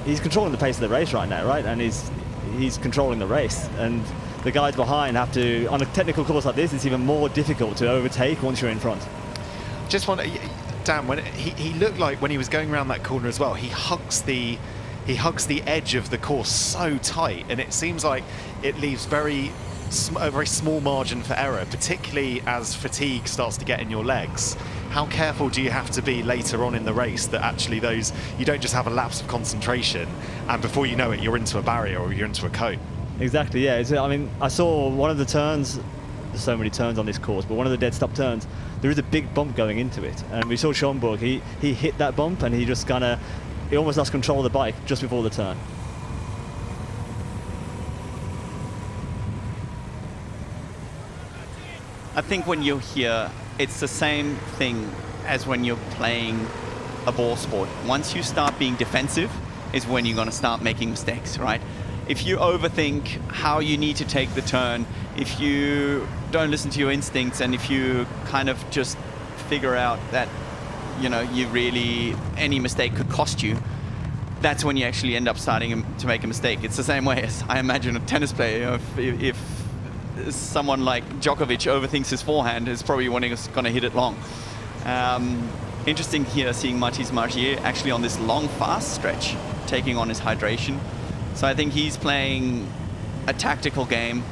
he's controlling the pace of the race right now, right? And he's controlling the race. And the guys behind have to, on a technical course like this, it's even more difficult to overtake once you're in front. Just want Dan, when he looked like when he was going around that corner as well, he hugs the edge of the course so tight, and it seems like it leaves a very small margin for error, particularly as fatigue starts to get in your legs. How careful do you have to be later on in the race that actually you don't just have a lapse of concentration and before you know it you're into a barrier or you're into a cone? Exactly, yeah. I mean, I saw one of the turns, there's so many turns on this course, but one of the dead stop turns, there is a big bump going into it. And we saw Schomburg, he hit that bump and he just he almost lost control of the bike just before the turn. I think when you're here, it's the same thing as when you're playing a ball sport. Once you start being defensive is when you're going to start making mistakes, right? If you overthink how you need to take the turn, if you don't listen to your instincts, and if you kind of just figure out that, any mistake could cost you, that's when you actually end up starting to make a mistake. It's the same way as I imagine a tennis player. If someone like Djokovic overthinks his forehand, is probably when he's going to hit it long. Interesting here seeing Mathis Margier actually on this long, fast stretch, taking on his hydration. So I think he's playing a tactical game.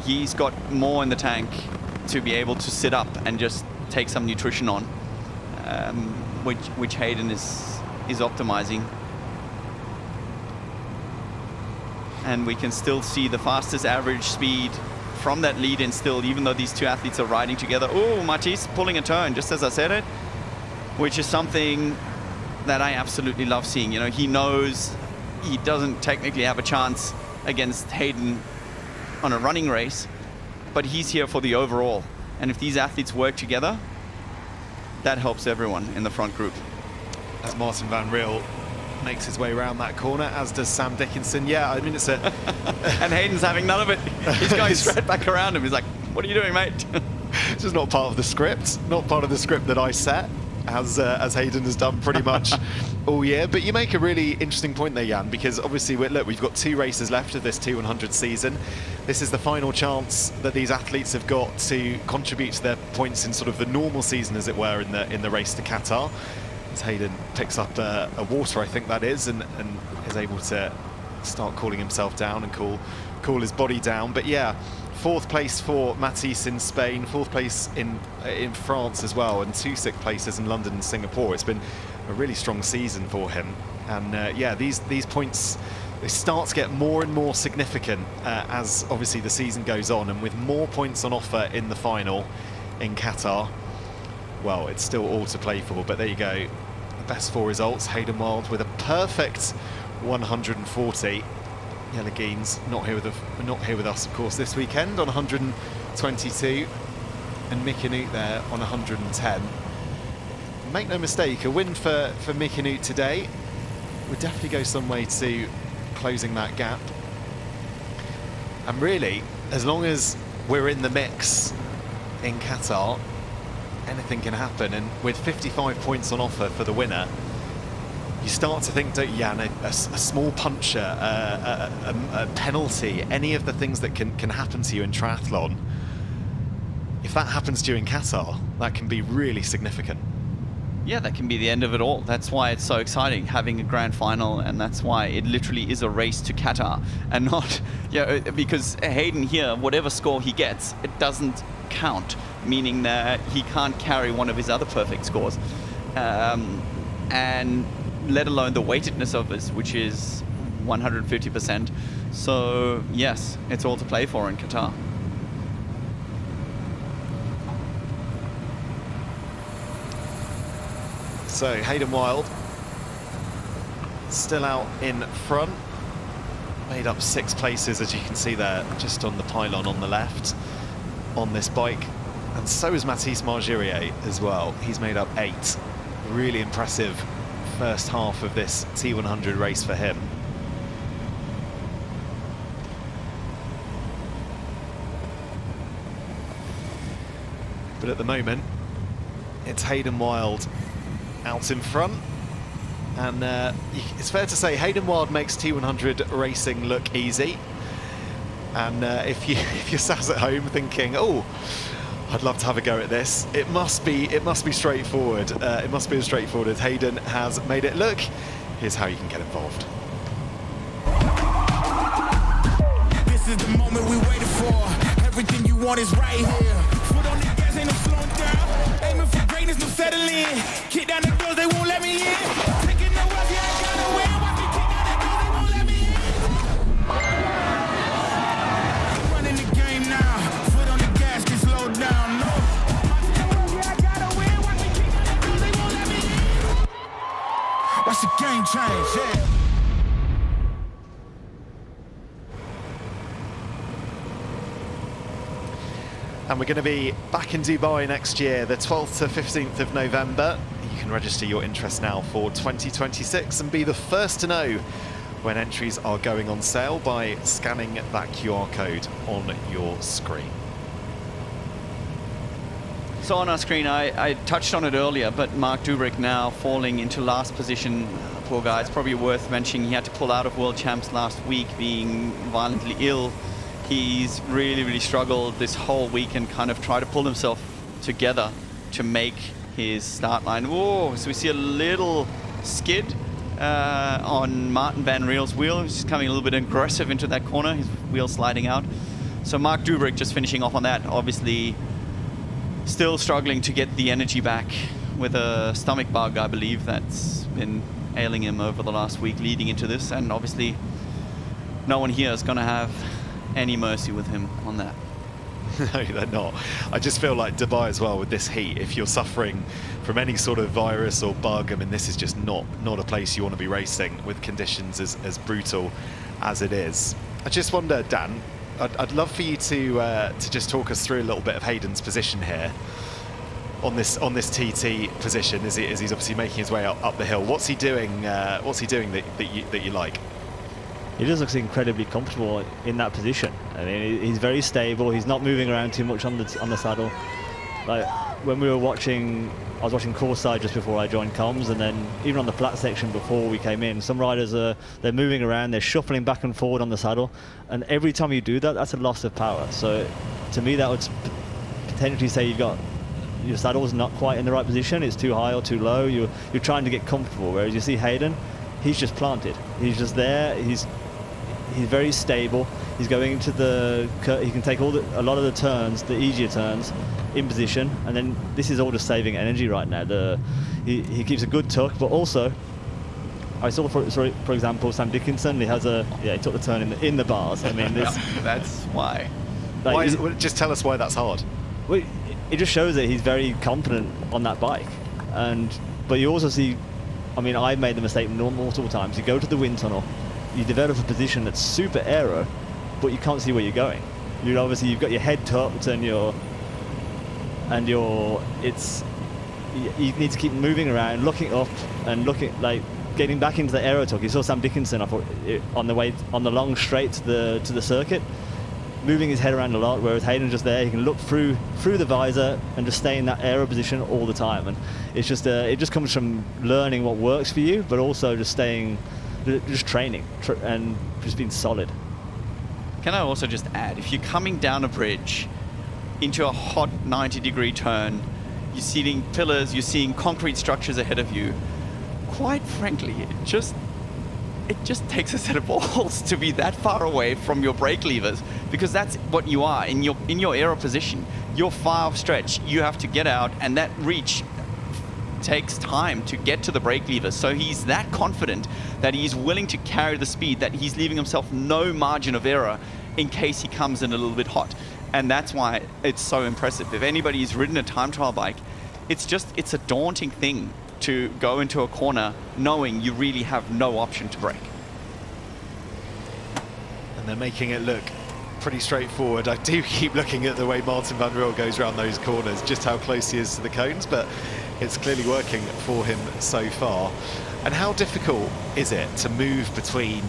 He's got more in the tank to be able to sit up and just take some nutrition on, which Hayden is optimizing. And we can still see the fastest average speed from that lead-in still, even though these two athletes are riding together. Oh, Mathis pulling a turn, just as I said it, which is something that I absolutely love seeing. He knows he doesn't technically have a chance against Hayden on a running race, but he's here for the overall. And if these athletes work together, that helps everyone in the front group. As Martin van Riel makes his way around that corner, as does Sam Dickinson. Yeah, I mean, it's a... And Hayden's having none of it. He's going straight back around him. He's like, what are you doing, mate? This is not part of the script. Not part of the script that I set, as Hayden has done pretty much all year. But you make a really interesting point there, Jan, because obviously, we've got 2 races left of this T100 season. This is the final chance that these athletes have got to contribute to their points in sort of the normal season, as it were, in the race to Qatar. As Hayden picks up a water, I think that is, and is able to start cooling himself down and cool his body down. But yeah, 4th place for Mathis in Spain, 4th place in France as well, and 2 6th places in London and Singapore. It's been a really strong season for him. And yeah, these points, they start to get more and more significant as obviously the season goes on, and with more points on offer in the final in Qatar, well, it's still all to play for. But there you go, the best 4 results. Hayden Wilde with a perfect 140. Yellow not here with us, of course, this weekend on 122, and Mick Inut there on 110. Make no mistake, a win for Mick Inut today would definitely go some way to closing that gap. And really, as long as we're in the mix in Qatar, anything can happen. And with 55 points on offer for the winner, you start to think, don't you, Jan, a small puncture, a penalty, any of the things that can happen to you in triathlon, if that happens to you in Qatar, that can be really significant. Yeah, that can be the end of it all. That's why it's so exciting having a grand final, and that's why it literally is a race to Qatar, and not, because Hayden here, whatever score he gets, it doesn't count, meaning that he can't carry one of his other perfect scores. And let alone the weightedness of this, which is 150%. So yes, it's all to play for in Qatar. So Hayden Wilde still out in front, made up 6 places, as you can see there, just on the pylon on the left on this bike. And so is Mathis Margier as well. He's made up 8. Really impressive first half of this T100 race for him. But at the moment, it's Hayden Wilde out in front, And it's fair to say Hayden Wilde makes T100 racing look easy. And if you're sat at home thinking, oh, I'd love to have a go at this, it must be straightforward. It must be as straightforward as Hayden has made it look. Here's how you can get involved. This is the moment we waited for. Everything you want is right here. Foot on the gas, ain't no slowing down. Aiming for greatness, no settling. Kick down the doors, they won't let me in. Taking no else, yeah, I gotta win. Watch me kick down the doors, they won't let me in. Running the game now. Foot on the gas, can slow down. No. Yeah, I gotta win. Watch me kick down the doors, they won't let me in. Watch the game change, yeah. And we're going to be back in Dubai next year, the 12th to 15th of November. You can register your interest now for 2026 and be the first to know when entries are going on sale by scanning that QR code on your screen. So on our screen, I touched on it earlier, but Mark Dubrick now falling into last position. Poor guy. It's probably worth mentioning he had to pull out of World Champs last week, being violently ill. He's really struggled this whole week and kind of tried to pull himself together to make his start line. Whoa, so we see a little skid on Martin Van Riel's wheel. He's just coming a little bit aggressive into that corner, his wheel sliding out. So Mark Dubrick just finishing off on that, obviously still struggling to get the energy back with a stomach bug, I believe, that's been ailing him over the last week leading into this, and obviously no one here is going to have any mercy with him on that. No, they're not. I just feel like Dubai as well with this heat, if you're suffering from any sort of virus or bug, I mean, this is just not a place you want to be racing with conditions as brutal as it is. I just wonder, Dan, I'd love for you to just talk us through a little bit of Hayden's position here on this TT position as he's obviously making his way up the hill. What's he doing? What's he doing that you like? He just looks incredibly comfortable in that position. I mean, he's very stable. He's not moving around too much on the saddle. Like when we were watching, I was watching course side just before I joined comms, and then even on the flat section before we came in, some riders they're moving around, they're shuffling back and forward on the saddle, and every time you do that, that's a loss of power. So to me, that would potentially say you've got your saddle's not quite in the right position. It's too high or too low. You're trying to get comfortable. Whereas you see Hayden, he's just planted. He's just there. He's very stable. He's going into he can take a lot of the turns, the easier turns, in position, and then this is all just saving energy right now. He keeps a good tuck, but also I saw for example Sam Dickinson. He took the turn in the bars. I mean, that's why. Like, just tell us why that's hard. Well, it just shows that he's very confident on that bike, but you also see, I mean, I've made the mistake multiple times. You go to the wind tunnel, you develop a position that's super aero, but you can't see where you're going. You've got your head tucked and you need to keep moving around, looking up and getting back into the aero tuck. You saw Sam Dickinson, I thought, on the long straight to the circuit, moving his head around a lot, whereas Hayden's just there. He can look through the visor and just stay in that aero position all the time. And it's just it just comes from learning what works for you, but also just training and just being solid. Can I also just add, if you're coming down a bridge into a hot 90-degree turn, you're seeing pillars, you're seeing concrete structures ahead of you, quite frankly, it just takes a set of balls to be that far away from your brake levers, because that's what you are in your aero position. You're far off stretch, you have to get out, and that reach takes time to get to the brake levers. So he's that confident that he's willing to carry the speed, that he's leaving himself no margin of error in case he comes in a little bit hot. And that's why it's so impressive. If anybody's ridden a time trial bike, it's a daunting thing to go into a corner knowing you really have no option to brake. And they're making it look pretty straightforward. I do keep looking at the way Martin Van Riel goes around those corners, just how close he is to the cones, but it's clearly working for him so far. And how difficult is it to move between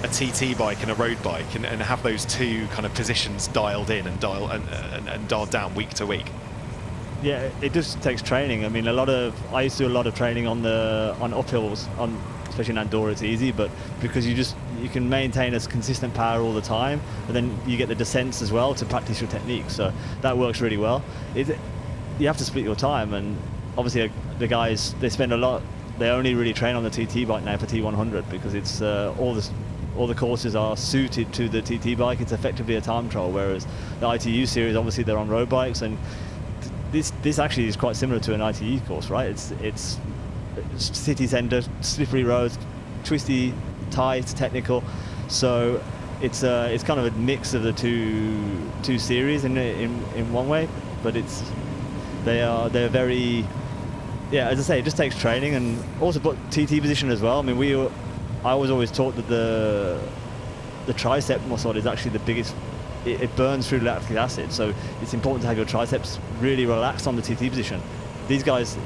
a TT bike and a road bike and have those two kind of positions dialed in and dialed down week to week? Yeah, it just takes training. I mean, I used to do a lot of training on uphills, especially in Andorra it's easy, but because you can maintain a consistent power all the time, but then you get the descents as well to practice your technique. So that works really well. You have to split your time, and obviously the guys, they spend a lot. They only really train on the TT bike now for T100 because it's all the courses are suited to the TT bike. It's effectively a time trial, whereas the ITU series, obviously they're on road bikes, and this actually is quite similar to an ITU course, right? It's city centre, slippery roads, twisty, tight, technical. So it's kind of a mix of the two series in one way, but they're very, yeah, as I say, it just takes training, and also put TT position as well. I mean, I was always taught that the tricep muscle is actually the biggest. It burns through lactic acid, so it's important to have your triceps really relaxed on the TT position. These guys,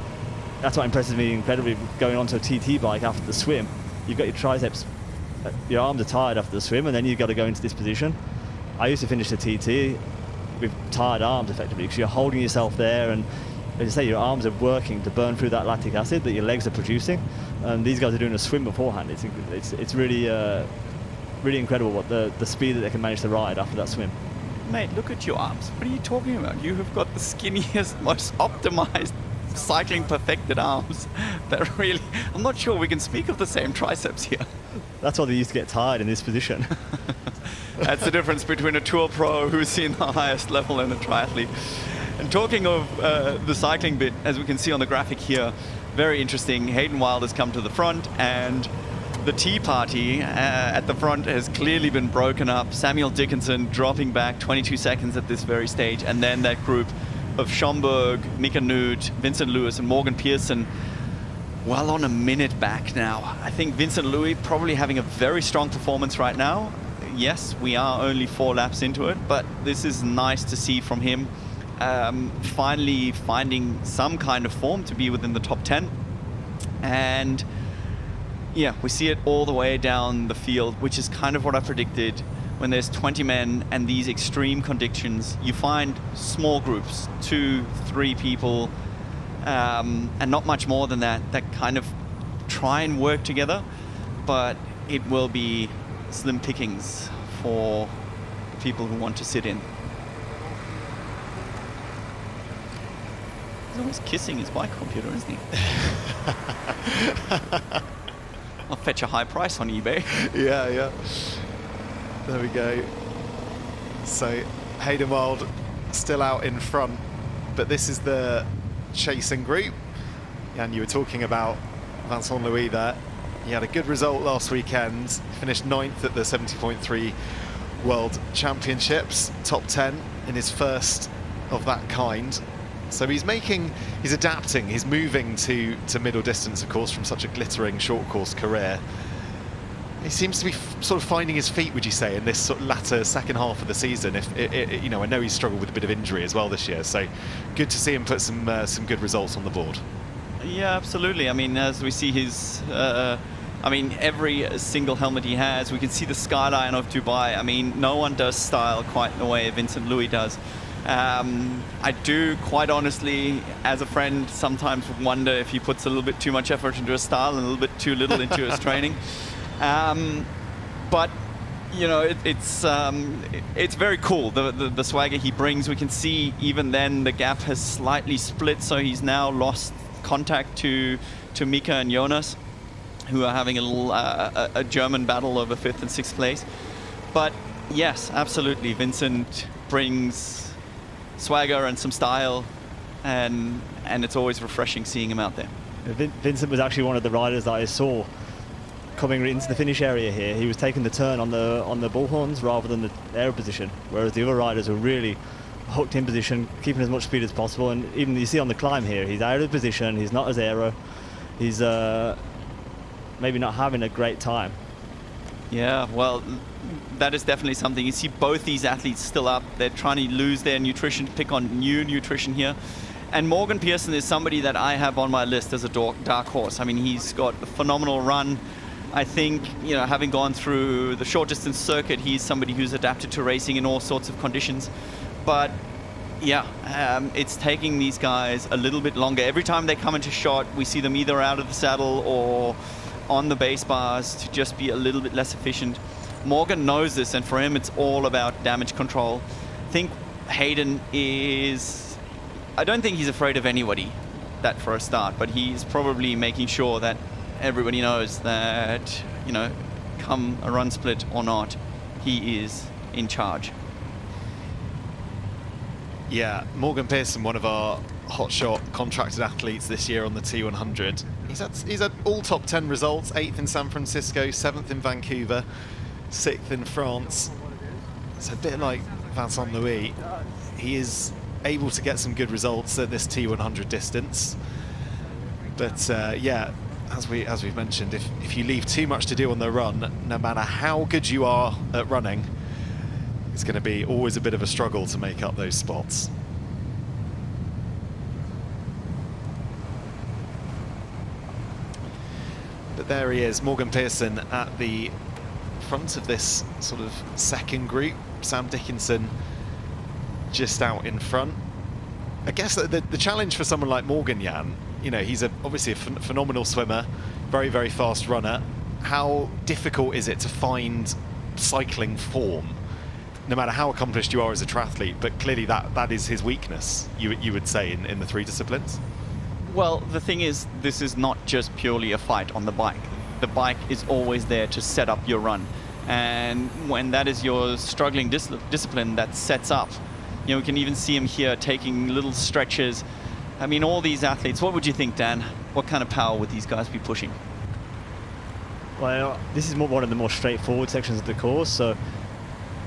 that's what impresses me incredibly. Going onto a TT bike after the swim, you've got your triceps, your arms are tired after the swim, and then you've got to go into this position. I used to finish the TT with tired arms effectively because you're holding yourself there, and as you say, your arms are working to burn through that lactic acid that your legs are producing. And these guys are doing a swim beforehand. It's really really incredible what the speed that they can manage to ride after that swim. Mate, look at your arms. What are you talking about? You have got the skinniest, most optimized, cycling perfected arms. That really, I'm not sure we can speak of the same triceps here. That's why they used to get tired in this position. That's the difference between a tour pro who's in the highest level and a triathlete. And talking of the cycling bit, as we can see on the graphic here, very interesting. Hayden Wilde has come to the front, and the tea party at the front has clearly been broken up. Samuel Dickinson dropping back 22 seconds at this very stage, and then that group of Schomburg, Mika Nude, Vincent Lewis, and Morgan Pearson well on a minute back now. I think Vincent Louis probably having a very strong performance right now. Yes, we are only 4 laps into it, but this is nice to see from him. Finally finding some kind of form to be within the top 10. And yeah, we see it all the way down the field, which is kind of what I predicted. When there's 20 men and these extreme conditions, you find small groups, 2, 3 people, and not much more than that kind of try and work together, but it will be slim pickings for people who want to sit in. He's always kissing his bike computer, isn't he? I'll fetch a high price on eBay. Yeah. There we go. So Hayden Wilde still out in front, but this is the chasing group. And you were talking about Vincent Louis there. He had a good result last weekend, finished 9th at the 70.3 World Championships, top 10 in his first of that kind. So he's adapting, he's moving to middle distance, of course, from such a glittering short course career. He seems to be sort of finding his feet, would you say, in this sort of latter second half of the season. You know, I know he's struggled with a bit of injury as well this year, so good to see him put some good results on the board. Yeah, absolutely. I mean, as we see his, every single helmet he has, we can see the skyline of Dubai. I mean, no one does style quite the way Vincent Louis does. I do, quite honestly, as a friend, sometimes wonder if he puts a little bit too much effort into his style and a little bit too little into his training. But you know, it's very cool, the swagger he brings. We can see even then the gap has slightly split, so he's now lost contact to Mika and Jonas, who are having a German battle over 5th and 6th place. But yes, absolutely, Vincent brings swagger and some style, and it's always refreshing seeing him out there. Vincent was actually one of the riders that I saw coming into the finish area here. He was taking the turn on the bullhorns rather than the aero position, whereas the other riders were really hooked in position, keeping as much speed as possible. And even you see on the climb here, he's out of position, he's not as aero, he's maybe not having a great time. Yeah, well, that is definitely something. You see both these athletes still up. They're trying to lose their nutrition, pick on new nutrition here. And Morgan Pearson is somebody that I have on my list as a dark horse. I mean, he's got a phenomenal run. I think, you know, having gone through the short distance circuit, he's somebody who's adapted to racing in all sorts of conditions. But Yeah, it's taking these guys a little bit longer. Every time they come into shot, we see them either out of the saddle or on the base bars to just be a little bit less efficient. Morgan knows this, and for him, it's all about damage control. I think Hayden is... I don't think he's afraid of anybody, that for a start, but he's probably making sure that everybody knows that, you know, come a run split or not, he is in charge. Yeah, Morgan Pearson, one of our hotshot contracted athletes this year on the T100. He's had all top 10 results, 8th in San Francisco, 7th in Vancouver, 6th in France. It's a bit like Vincent Louis. He is able to get some good results at this T100 distance. But yeah, as we've mentioned, if you leave too much to do on the run, no matter how good you are at running, it's going to be always a bit of a struggle to make up those spots. But there he is, Morgan Pearson at the front of this sort of second group. Sam Dickinson just out in front. I guess the challenge for someone like Morgan, Jan, you know, he's obviously a phenomenal swimmer, very, very fast runner. How difficult is it to find cycling form? No matter how accomplished you are as a triathlete, but clearly that is his weakness, you would say, in the three disciplines? Well, the thing is, this is not just purely a fight on the bike. The bike is always there to set up your run. And when that is your struggling discipline that sets up, you know, we can even see him here taking little stretches. I mean, all these athletes, what would you think, Dan? What kind of power would these guys be pushing? Well, this is one of the more straightforward sections of the course, so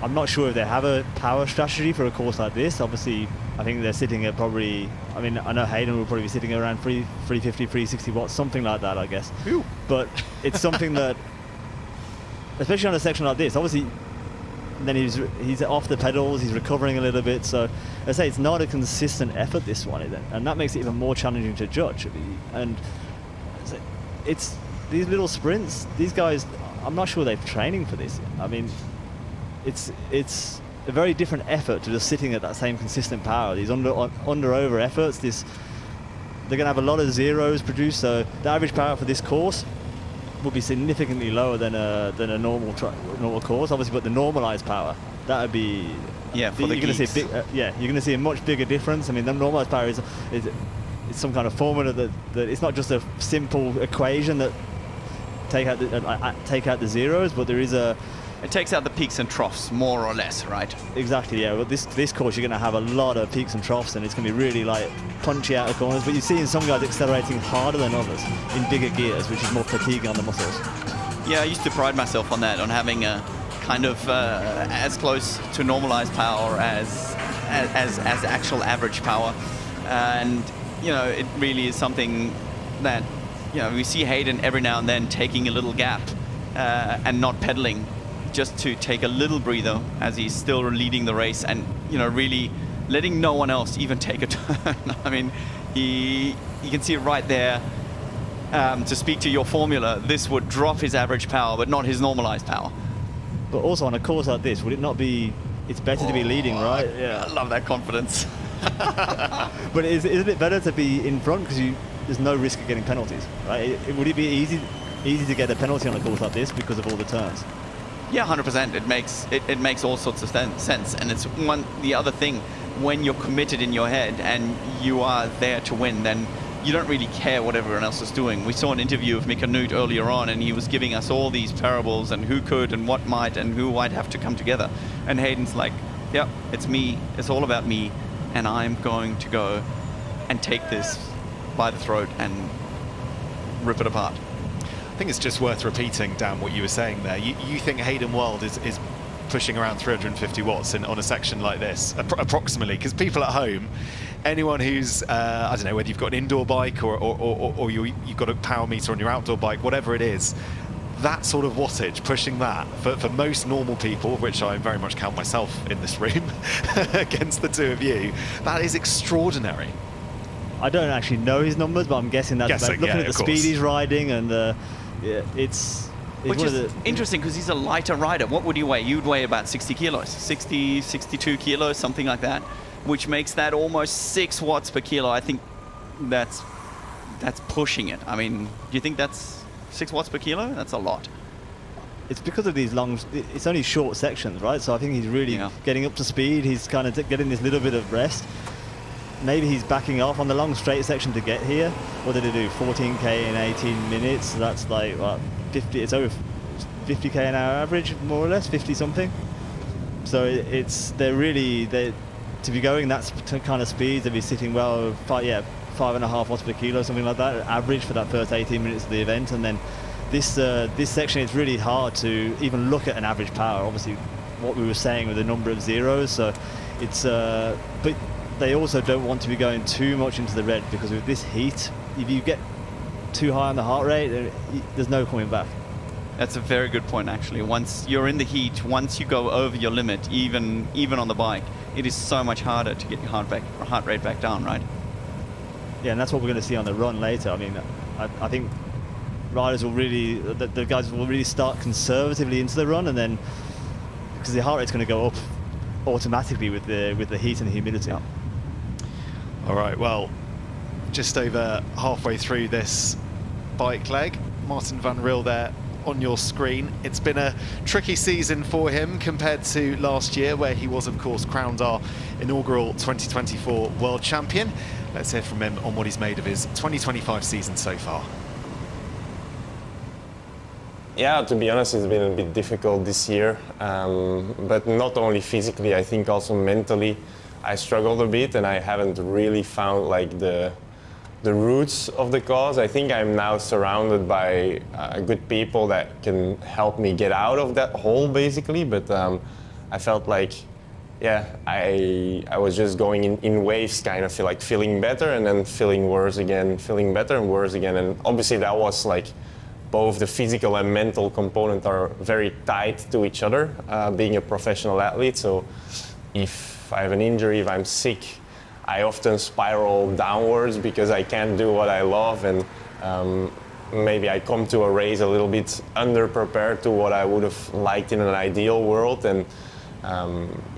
I'm not sure if they have a power strategy for a course like this. Obviously, I think they're sitting at probably, I mean, I know Hayden will probably be sitting around 350, 360 watts, something like that, I guess. Ew. But it's something that, especially on a section like this, obviously, then he's off the pedals, he's recovering a little bit. So I say it's not a consistent effort, this one, and that makes it even more challenging to judge. And it's these little sprints, these guys, I'm not sure they're training for this. I mean, it's a very different effort to just sitting at that same consistent power. These under-over efforts, they're going to have a lot of zeros produced, so the average power for this course will be significantly lower than a normal course, obviously, but the normalized power, that would be... Yeah, for the geeks. You're going to see a much bigger difference. I mean, the normalized power is some kind of formula that it's not just a simple equation that take out the zeros, but there is a... It takes out the peaks and troughs, more or less, right? Exactly, yeah. Well, this course, you're going to have a lot of peaks and troughs, and it's going to be really, like, punchy out of corners. But you see in some guys accelerating harder than others in bigger gears, which is more fatiguing on the muscles. Yeah, I used to pride myself on that, on having a kind of as close to normalized power as actual average power. And, you know, it really is something that, you know, we see Hayden every now and then taking a little gap and not pedaling, just to take a little breather as he's still leading the race, and, you know, really letting no one else even take a turn. I mean, you can see it right there. To speak to your formula, this would drop his average power, but not his normalized power. But also on a course like this, would it not be, it's better to be leading, right? Yeah, I love that confidence. But isn't it better to be in front because there's no risk of getting penalties, right? Would it be easy to get a penalty on a course like this because of all the turns? Yeah, 100%. It makes all sorts of sense, and it's the other thing, when you're committed in your head and you are there to win, then you don't really care what everyone else is doing. We saw an interview of Mika Newt earlier on, and he was giving us all these parables and who could and what might and who might have to come together. And Hayden's like, yeah, it's me. It's all about me, and I'm going to go and take this by the throat and rip it apart. I think it's just worth repeating, Dan, what you were saying there. You think Hayden Wilde is pushing around 350 watts on a section like this, approximately, because people at home, anyone who's, I don't know, whether you've got an indoor bike or you've got a power meter on your outdoor bike, whatever it is, that sort of wattage, pushing that, for most normal people, which I very much count myself in this room, against the two of you, that is extraordinary. I don't actually know his numbers, but I'm guessing that's looking at the speed he's riding, and it's which is interesting because he's a lighter rider. What would you weigh? You'd weigh about 60 kilos, 60, 62 kilos, something like that. which makes that almost 6 watts per kilo. I think that's pushing it. I mean, do you think that's 6 watts per kilo? That's a lot. It's because of these long, it's only short sections, right? So I think he's really getting up to speed. He's kind of getting this little bit of rest. Maybe he's backing off on the long straight section to get here. What did he do? 14K in 18 minutes. So that's like, what, 50, it's over 50K an hour average, more or less, 50 something. So to be going that kind of speed, to be sitting well, 5.5 watts per kilo, something like that, average for that first 18 minutes of the event. And then this section, it's really hard to even look at an average power. Obviously, what we were saying with the number of zeros. So it's, but they also don't want to be going too much into the red, because with this heat, if you get too high on the heart rate, there's no coming back. That's a very good point, actually. Once you're in the heat, once you go over your limit, even on the bike, it is so much harder to get your heart rate back down, right? Yeah, and that's what we're going to see on the run later. I mean, I think riders will really, the guys will really start conservatively into the run, and then because the heart rate's going to go up automatically with the heat and the humidity. Yeah. All right, well, just over halfway through this bike leg, Martin van Riel there on your screen. It's been a tricky season for him compared to last year, where he was, of course, crowned our inaugural 2024 World Champion. Let's hear from him on what he's made of his 2025 season so far. Yeah, to be honest, it's been a bit difficult this year, but not only physically, I think also mentally I struggled a bit, and I haven't really found like the roots of the cause. I think I'm now surrounded by good people that can help me get out of that hole, basically, but I felt like, yeah, I was just going in waves, kind of like feeling better and then feeling worse again, feeling better and worse again, and obviously that was like both the physical and mental component are very tied to each other, being a professional athlete. So if I have an injury, if I'm sick, I often spiral downwards because I can't do what I love, and maybe I come to a race a little bit underprepared to what I would have liked in an ideal world. And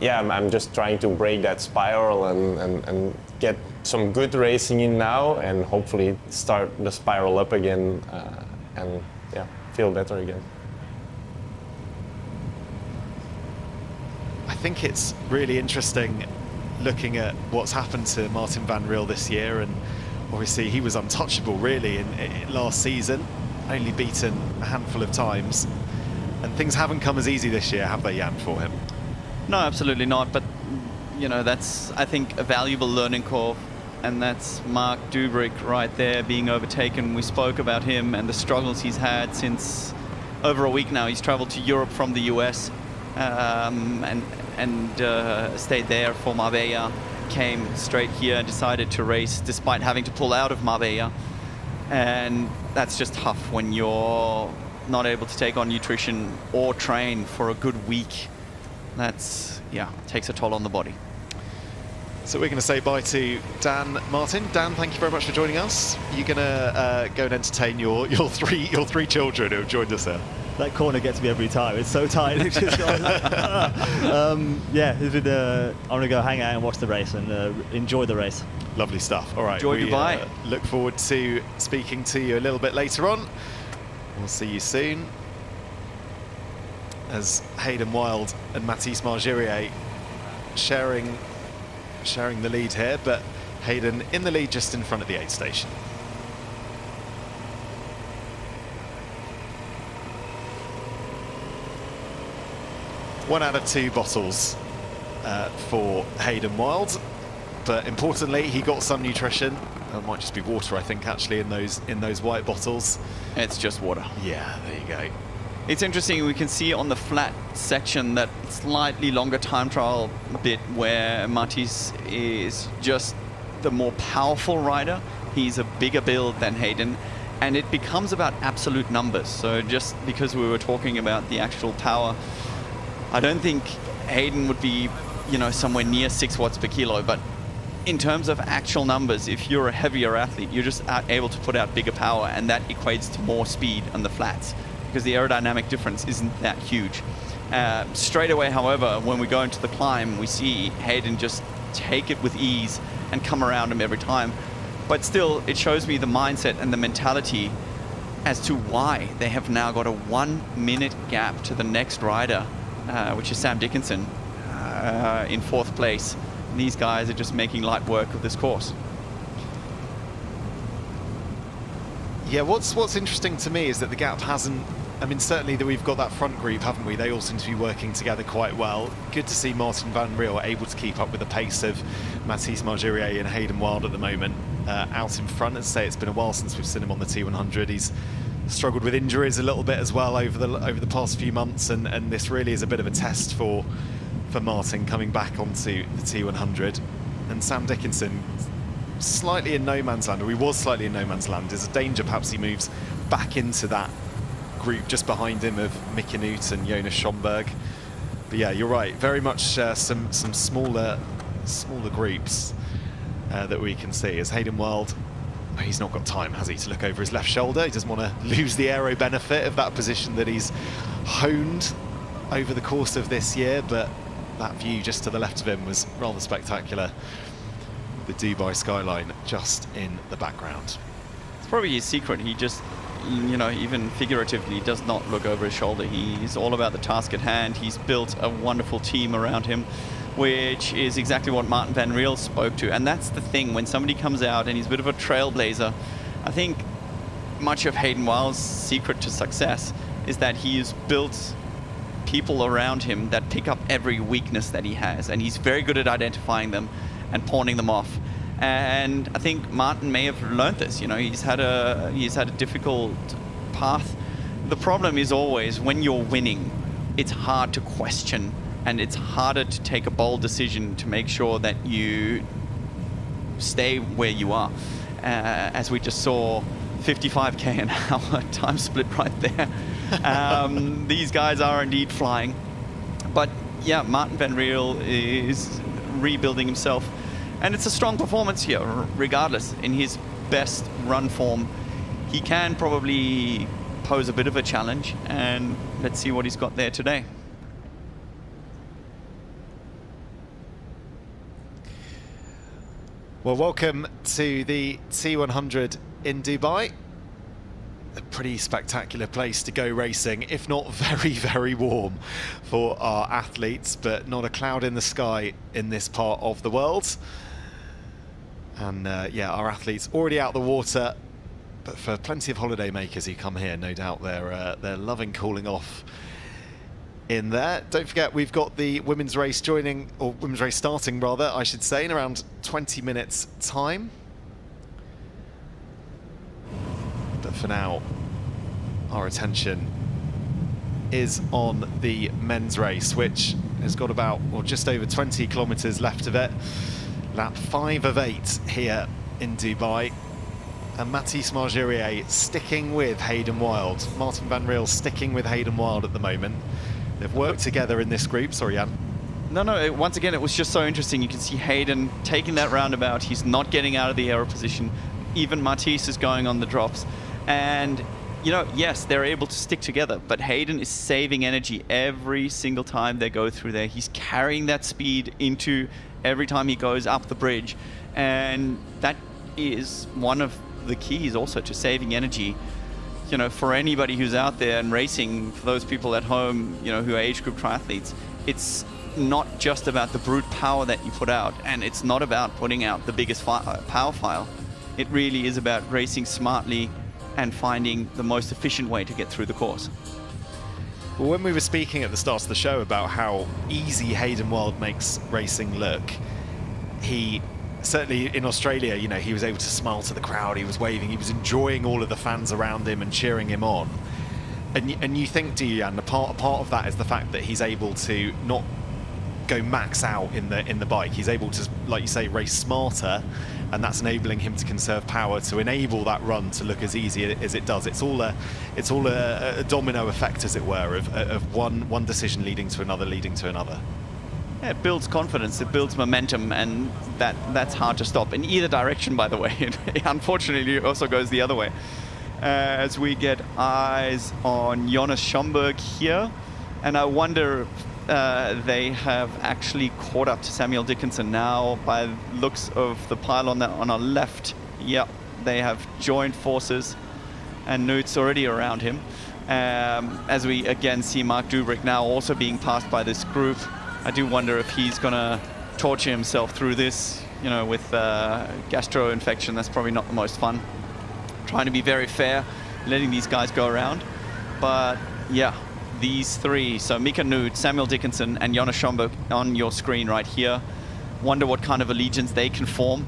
yeah, I'm just trying to break that spiral and get some good racing in now, and hopefully start the spiral up again, and yeah, feel better again. I think it's really interesting looking at what's happened to Martin van Riel this year, and obviously he was untouchable really in last season, only beaten a handful of times, and things haven't come as easy this year, have they, Jan, for him? No, absolutely not, but you know, that's, I think, a valuable learning curve, and that's Mark Dubrick right there being overtaken. We spoke about him and the struggles he's had since over a week now. He's traveled to Europe from the US, and stayed there for Marbella, came straight here and decided to race despite having to pull out of Marbella. And that's just tough when you're not able to take on nutrition or train for a good week. That's, yeah, takes a toll on the body. So we're going to say bye to Dan Martin. Dan, thank you very much for joining us. You're going to go and entertain your three children who have joined us there. That corner gets me every time. It's so tight. It's just yeah, I'm going to go hang out and watch the race and enjoy the race. Lovely stuff. All right. Enjoy Dubai. Look forward to speaking to you a little bit later on. We'll see you soon. As Hayden Wilde and Mathis Margirier sharing the lead here, but Hayden in the lead just in front of the aid station. One out of 2 bottles for Hayden Wilde, but importantly he got some nutrition. It might just be water, I think, actually, in those white bottles. It's just water. Yeah, there you go. It's interesting, we can see on the flat section that slightly longer time trial bit where Mathis is just the more powerful rider. He's a bigger build than Hayden, and it becomes about absolute numbers. So just because we were talking about the actual power, I don't think Hayden would be, you know, somewhere near 6 watts per kilo, but in terms of actual numbers, if you're a heavier athlete, you're just able to put out bigger power, and that equates to more speed on the flats, because the aerodynamic difference isn't that huge. Straight away, however, when we go into the climb, we see Hayden just take it with ease and come around him every time. But still, it shows me the mindset and the mentality as to why they have now got a 1 minute gap to the next rider, which is Sam Dickinson, in 4th place. And these guys are just making light work of this course. Yeah, what's interesting to me is that the gap hasn't, I mean, certainly that we've got that front group, haven't we? They all seem to be working together quite well. Good to see Martin van Riel able to keep up with the pace of Mathis Margerier and Hayden Wilde at the moment, out in front. As I say, it's been a while since we've seen him on the T100. He's struggled with injuries a little bit as well over the past few months, and this really is a bit of a test for Martin coming back onto the T100. And Sam Dickinson, slightly in no man's land, or he was slightly in no man's land. There's a danger perhaps he moves back into that group just behind him of Mickey Newt and Jonas Schomburg. But yeah, you're right, very much some smaller groups that we can see. As Hayden Wilde, he's not got time, has he, to look over his left shoulder. He doesn't want to lose the aero benefit of that position that he's honed over the course of this year, but that view just to the left of him was rather spectacular. The Dubai skyline just in the background. It's probably his secret. He just, you know, even figuratively, does not look over his shoulder. He's all about the task at hand. He's built a wonderful team around him, which is exactly what Martin van Riel spoke to. And that's the thing, when somebody comes out and he's a bit of a trailblazer, I think much of Hayden Wilde's secret to success is that he has built people around him that pick up every weakness that he has. And he's very good at identifying them and pawning them off. And I think Martin may have learned this. You know, he's had a difficult path. The problem is always when you're winning, it's hard to question, and it's harder to take a bold decision to make sure that you stay where you are. As we just saw, 55k an hour time split right there. These guys are indeed flying. But yeah, Martin van Riel is rebuilding himself. And it's a strong performance here, regardless. In his best run form, he can probably pose a bit of a challenge, and let's see what he's got there today. Well, welcome to the T100 in Dubai. A pretty spectacular place to go racing, if not very, very warm for our athletes, but not a cloud in the sky in this part of the world. And yeah, our athletes already out the water, but for plenty of holiday makers who come here, no doubt they're loving cooling off in there. Don't forget, we've got the women's race joining, or women's race starting rather, I should say, in around 20 minutes time. But for now, our attention is on the men's race, which has got about, or just over 20 kilometers left of it. Lap 5 of 8 here in Dubai. And Mathis Margerier sticking with Hayden Wilde. Martin van Riel sticking with Hayden Wilde at the moment. They've worked together in this group. Sorry, Jan. No, once again, it was just so interesting. You can see Hayden taking that roundabout. He's not getting out of the aero position. Even Mathis is going on the drops. And, you know, yes, they're able to stick together, but Hayden is saving energy every single time they go through there. He's carrying that speed into every time he goes up the bridge. And that is one of the keys also to saving energy. You know, for anybody who's out there and racing, for those people at home, you know, who are age group triathletes, it's not just about the brute power that you put out, and it's not about putting out the biggest power file. It really is about racing smartly and finding the most efficient way to get through the course. Well, when we were speaking at the start of the show about how easy Hayden Wilde makes racing look, he certainly in Australia, you know, he was able to smile to the crowd, he was waving, he was enjoying all of the fans around him and cheering him on. And you think, do you, Jan, a part of that is the fact that he's able to not go max out in the bike. He's able to, like you say, race smarter, and that's enabling him to conserve power to enable that run to look as easy as it does. It's all a domino effect, as it were, of one decision leading to another, Yeah, it builds confidence, it builds momentum, and that's hard to stop in either direction, by the way. Unfortunately, it also goes the other way. As we get eyes on Jonas Schomburg here, And I wonder if they have actually caught up to Samuel Dickinson now by looks of the pile on our left. Yep, they have joined forces, and Knut's already around him. As we again see Mark Dubrick now also being passed by this group. I do wonder if he's going to torture himself through this, you know, with gastro infection. That's probably not the most fun. Trying to be very fair, letting these guys go around. But yeah, these three, so Mika Knut, Samuel Dickinson, and Jonas Schomburg on your screen right here. Wonder what kind of allegiance they can form,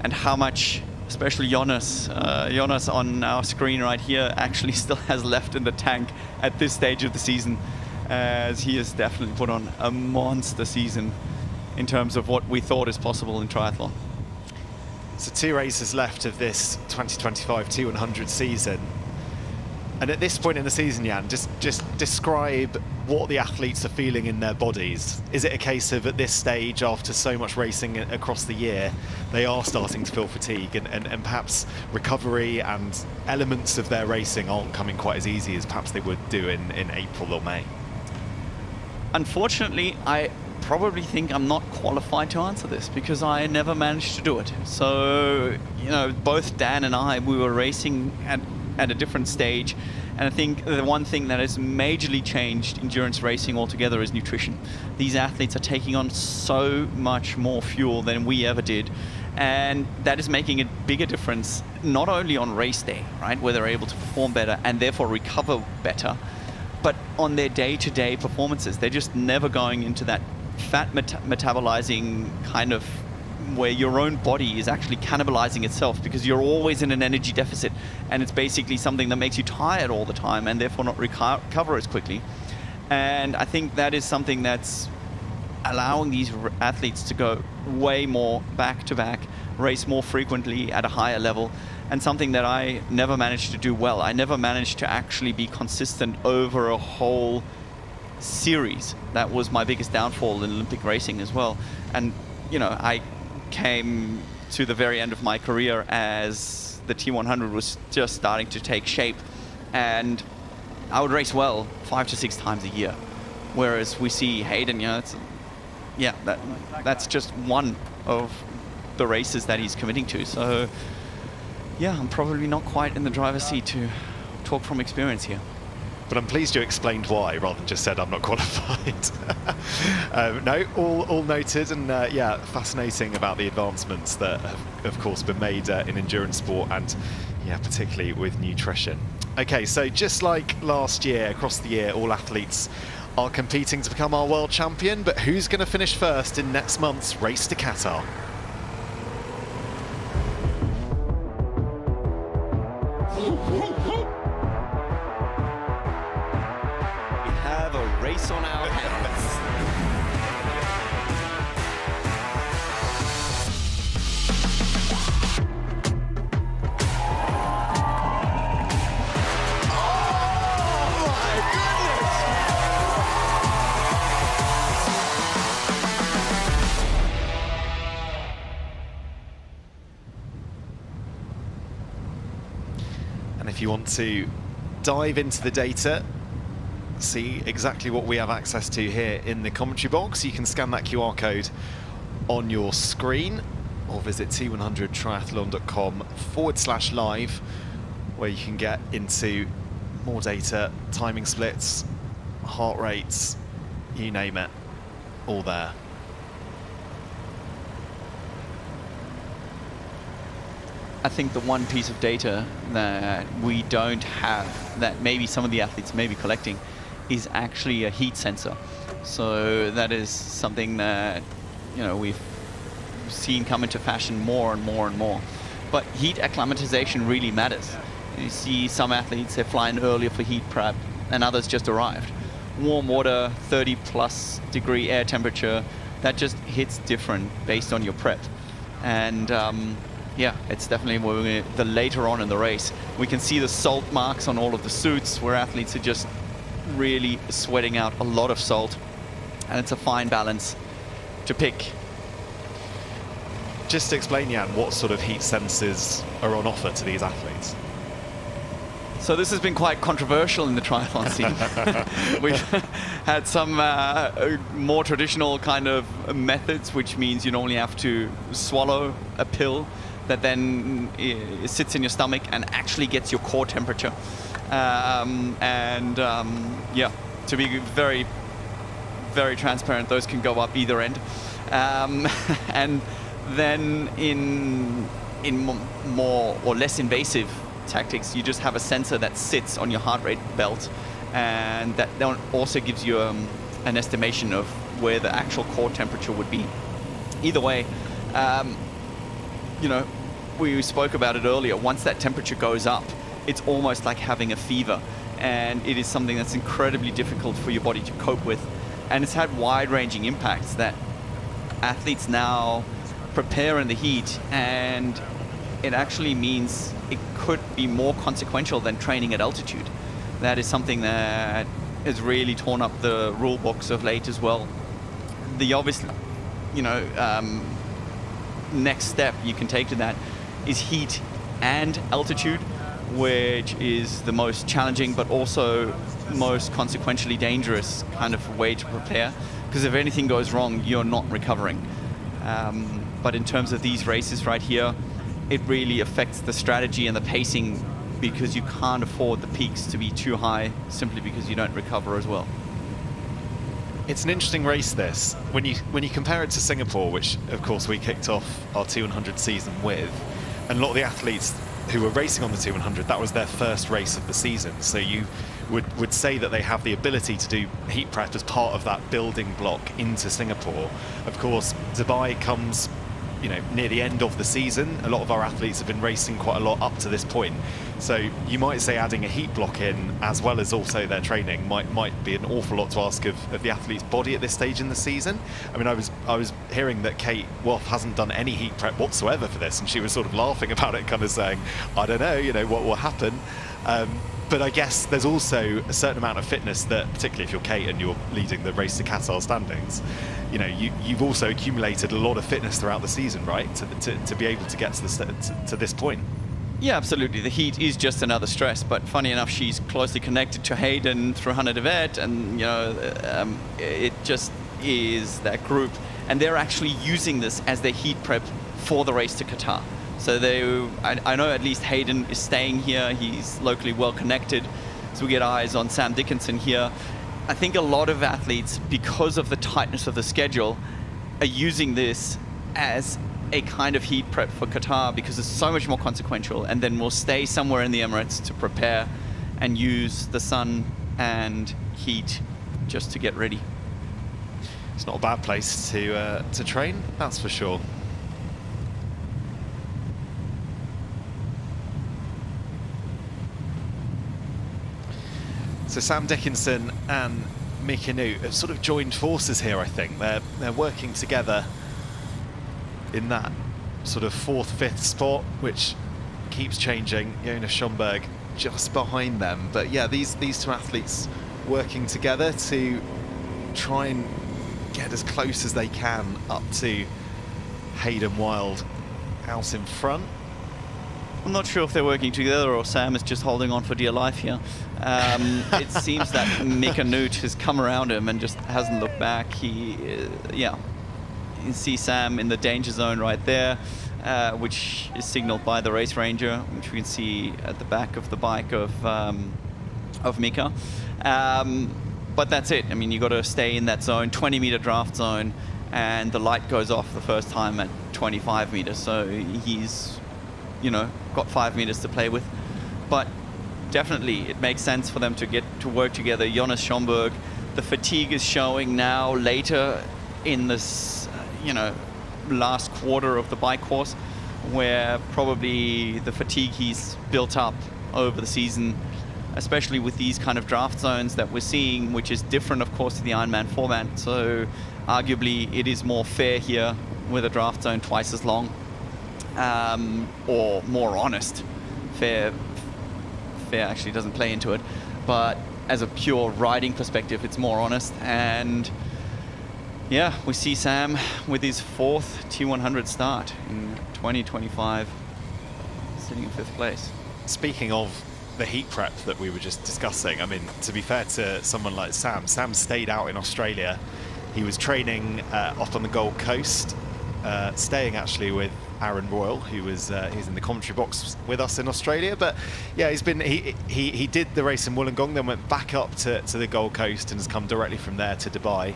and how much, especially Jonas on our screen right here, actually still has left in the tank at this stage of the season, as he has definitely put on a monster season in terms of what we thought is possible in triathlon. So 2 races left of this 2025 T100 season. And at this point in the season, Jan, just describe what the athletes are feeling in their bodies. Is it a case of, at this stage, after so much racing across the year, they are starting to feel fatigue, and perhaps recovery and elements of their racing aren't coming quite as easy as perhaps they would do in April or May? Unfortunately, I probably think I'm not qualified to answer this, because I never managed to do it. So, you know, both Dan and I, we were racing at a different stage, and I think the one thing that has majorly changed endurance racing altogether is nutrition. These athletes are taking on so much more fuel than we ever did, and that is making a bigger difference, not only on race day, right, where they're able to perform better and therefore recover better, but on their day-to-day performances. They're just never going into that fat metabolizing kind of where your own body is actually cannibalizing itself, because you're always in an energy deficit, and it's basically something that makes you tired all the time and therefore not recover as quickly. And I think that is something that's allowing these athletes to go way more back-to-back, race more frequently at a higher level, and something that I never managed to do well. I never managed to actually be consistent over a whole series. That was my biggest downfall in Olympic racing as well. And, you know, I came to the very end of my career as the T100 was just starting to take shape, and I would race well 5 to 6 times a year, whereas we see Hayden, you know, that's just one of the races that he's committing to. So yeah, I'm probably not quite in the driver's seat to talk from experience here. But I'm pleased you explained why, rather than just said I'm not qualified. No, all noted, and yeah, fascinating about the advancements that have, of course, been made in endurance sport, and yeah, particularly with nutrition. Okay, so just like last year, across the year, all athletes are competing to become our world champion, but who's going to finish first in next month's race to Qatar? Race on our hands. Oh my goodness! And if you want to dive into the data, see exactly what we have access to here in the commentary box, you can scan that QR code on your screen, or visit T100triathlon.com/live, where you can get into more data, timing splits, heart rates, you name it, all there. I think the one piece of data that we don't have, that maybe some of the athletes may be collecting, is actually a heat sensor. So that is something that, you know, we've seen come into fashion more and more and more. But heat acclimatization really matters. You see some athletes, they're flying earlier for heat prep, and others just arrived. Warm water, 30+ degree air temperature, that just hits different based on your prep. And yeah, it's definitely the later on in the race. We can see the salt marks on all of the suits, where athletes are just really sweating out a lot of salt, and it's a fine balance to pick. Just to explain, Jan, what sort of heat sensors are on offer to these athletes? So this has been quite controversial in the triathlon scene. We've had some more traditional kind of methods, which means you normally have to swallow a pill that then sits in your stomach and actually gets your core temperature. Yeah, to be very, very transparent, those can go up either end. And then in more or less invasive tactics, you just have a sensor that sits on your heart rate belt, and that then also gives you an estimation of where the actual core temperature would be. Either way, you know, we spoke about it earlier, once that temperature goes up, it's almost like having a fever, and it is something that's incredibly difficult for your body to cope with. And it's had wide-ranging impacts that athletes now prepare in the heat, and it actually means it could be more consequential than training at altitude. That is something that has really torn up the rule books of late as well. The obvious, you know, next step you can take to that is heat and altitude, which is the most challenging but also most consequentially dangerous kind of way to prepare, because if anything goes wrong, you're not recovering. But in terms of these races right here, it really affects the strategy and the pacing, because you can't afford the peaks to be too high simply because you don't recover as well. It's an interesting race, this. When you compare it to Singapore, which of course we kicked off our T100 season with, and a lot of the athletes who were racing on the T100, that was their first race of the season. So you would say that they have the ability to do heat prep as part of that building block into Singapore. Of course, Dubai comes, you know, near the end of the season. A lot of our athletes have been racing quite a lot up to this point. So you might say adding a heat block in, as well as also their training, might be an awful lot to ask of the athlete's body at this stage in the season. I mean, I was hearing that Kate Waugh hasn't done any heat prep whatsoever for this, and she was sort of laughing about it, kind of saying, I don't know, you know, what will happen. But I guess there's also a certain amount of fitness that, particularly if you're Kate and you're leading the race to Qatar standings, you know, you've also accumulated a lot of fitness throughout the season, right, to be able to get to this point. Yeah, absolutely. The heat is just another stress, but funny enough, she's closely connected to Hayden through 100 Event, and you know, it just is that group, and they're actually using this as their heat prep for the race to Qatar. So I know at least Hayden is staying here. He's locally well connected, so we get eyes on Sam Dickinson here. I think a lot of athletes, because of the tightness of the schedule, are using this as a kind of heat prep for Qatar, because it's so much more consequential, and then we'll stay somewhere in the Emirates to prepare and use the sun and heat just to get ready. It's not a bad place to train, that's for sure. So Sam Dickinson and Mika Newt have sort of joined forces here, I think. They're working together in that sort of 4th, 5th spot, which keeps changing. Jonas Schomburg just behind them. But yeah, these two athletes working together to try and get as close as they can up to Hayden Wilde out in front. I'm not sure if they're working together or Sam is just holding on for dear life here. It seems that Mika Newt has come around him and just hasn't looked back. Yeah, you see Sam in the danger zone right there, which is signaled by the race ranger, which we can see at the back of the bike of Mika. But that's it. I mean, you got to stay in that zone, 20-meter draft zone, and the light goes off the first time at 25 meters. So he's, you know, got 5 meters to play with. But definitely it makes sense for them to get to work together. Jonas Schomburg, the fatigue is showing now later in this, you know, last quarter of the bike course, where probably the fatigue he's built up over the season, especially with these kind of draft zones that we're seeing, which is different, of course, to the Ironman format. So arguably it is more fair here with a draft zone twice as long. Or more honest. Fair actually doesn't play into it, but as a pure riding perspective, it's more honest. And yeah, we see Sam with his 4th T100 start in 2025, sitting in 5th place. Speaking of the heat prep that we were just discussing. I mean, to be fair to someone like Sam stayed out in Australia. He was training up on the Gold Coast, staying actually with Aaron Royal, who was he's in the commentary box with us in Australia. But yeah, he did the race in Wollongong, then went back up to the Gold Coast and has come directly from there to Dubai.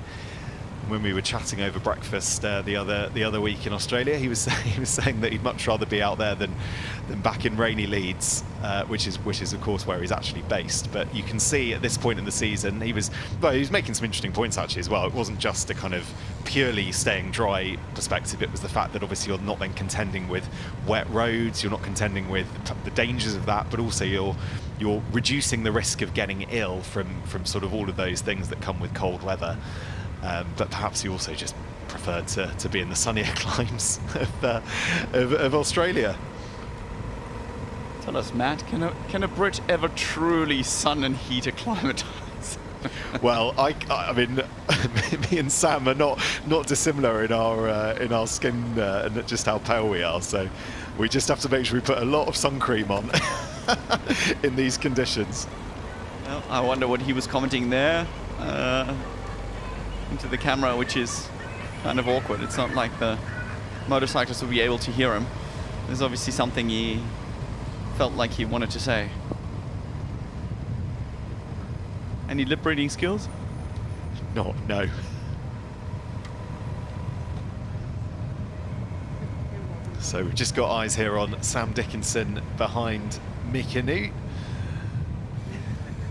When we were chatting over breakfast the other week in Australia, he was saying that he'd much rather be out there than back in rainy Leeds, which is of course where he's actually based. But you can see at this point in the season he was making some interesting points actually as well. It wasn't just a kind of purely staying dry perspective. It was the fact that obviously you're not then contending with wet roads, you're not contending with the dangers of that, but also you're reducing the risk of getting ill from sort of all of those things that come with cold weather. But perhaps you also just preferred to be in the sunnier climes of Australia. Tell us, Matt, can a Brit ever truly sun and heat acclimatise? Well, I mean, me and Sam are not dissimilar in our skin and just how pale we are. So we just have to make sure we put a lot of sun cream on in these conditions. Well, I wonder what he was commenting there. Into the camera, which is kind of awkward. It's not like the motorcyclist will be able to hear him. There's obviously something he felt like he wanted to say. Any lip reading skills? No. So we've just got eyes here on Sam Dickinson behind Mika Newt.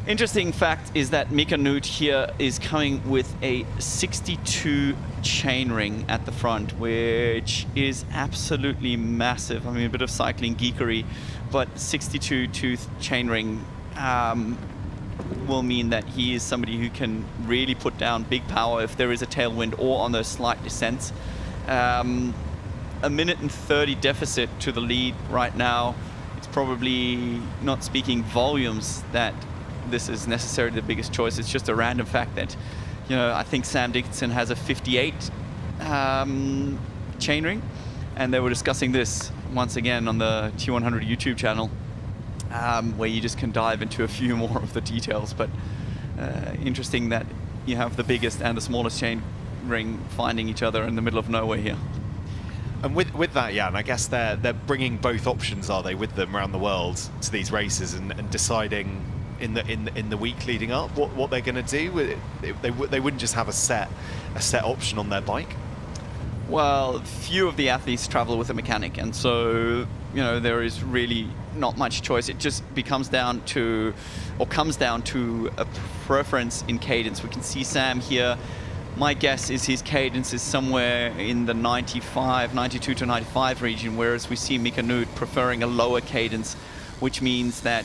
Interesting fact is that Mika Newt here is coming with a 62 chainring at the front, which is absolutely massive. I mean, a bit of cycling geekery, but 62 tooth chainring will mean that he is somebody who can really put down big power if there is a tailwind or on those slight descents. A minute and 30 deficit to the lead right now. It's probably not speaking volumes that this is necessarily the biggest choice. It's just a random fact that, I think Sam Dickinson has a 58 chainring, and they were discussing this once again on the T100 YouTube channel, where you just can dive into a few more of the details. But interesting that you have the biggest and the smallest chainring finding each other in the middle of nowhere here. And with that, Jan, I guess they're bringing both options, are they, with them around the world to these races and deciding in the week leading up what they're going to do. They wouldn't just have a set option on their bike. Well, few of the athletes travel with a mechanic, and so there is really not much choice. It just comes down to a preference in cadence. We can see Sam here. My guess is his cadence is somewhere in the 92 to 95 region, whereas we see Mika Newt preferring a lower cadence, which means that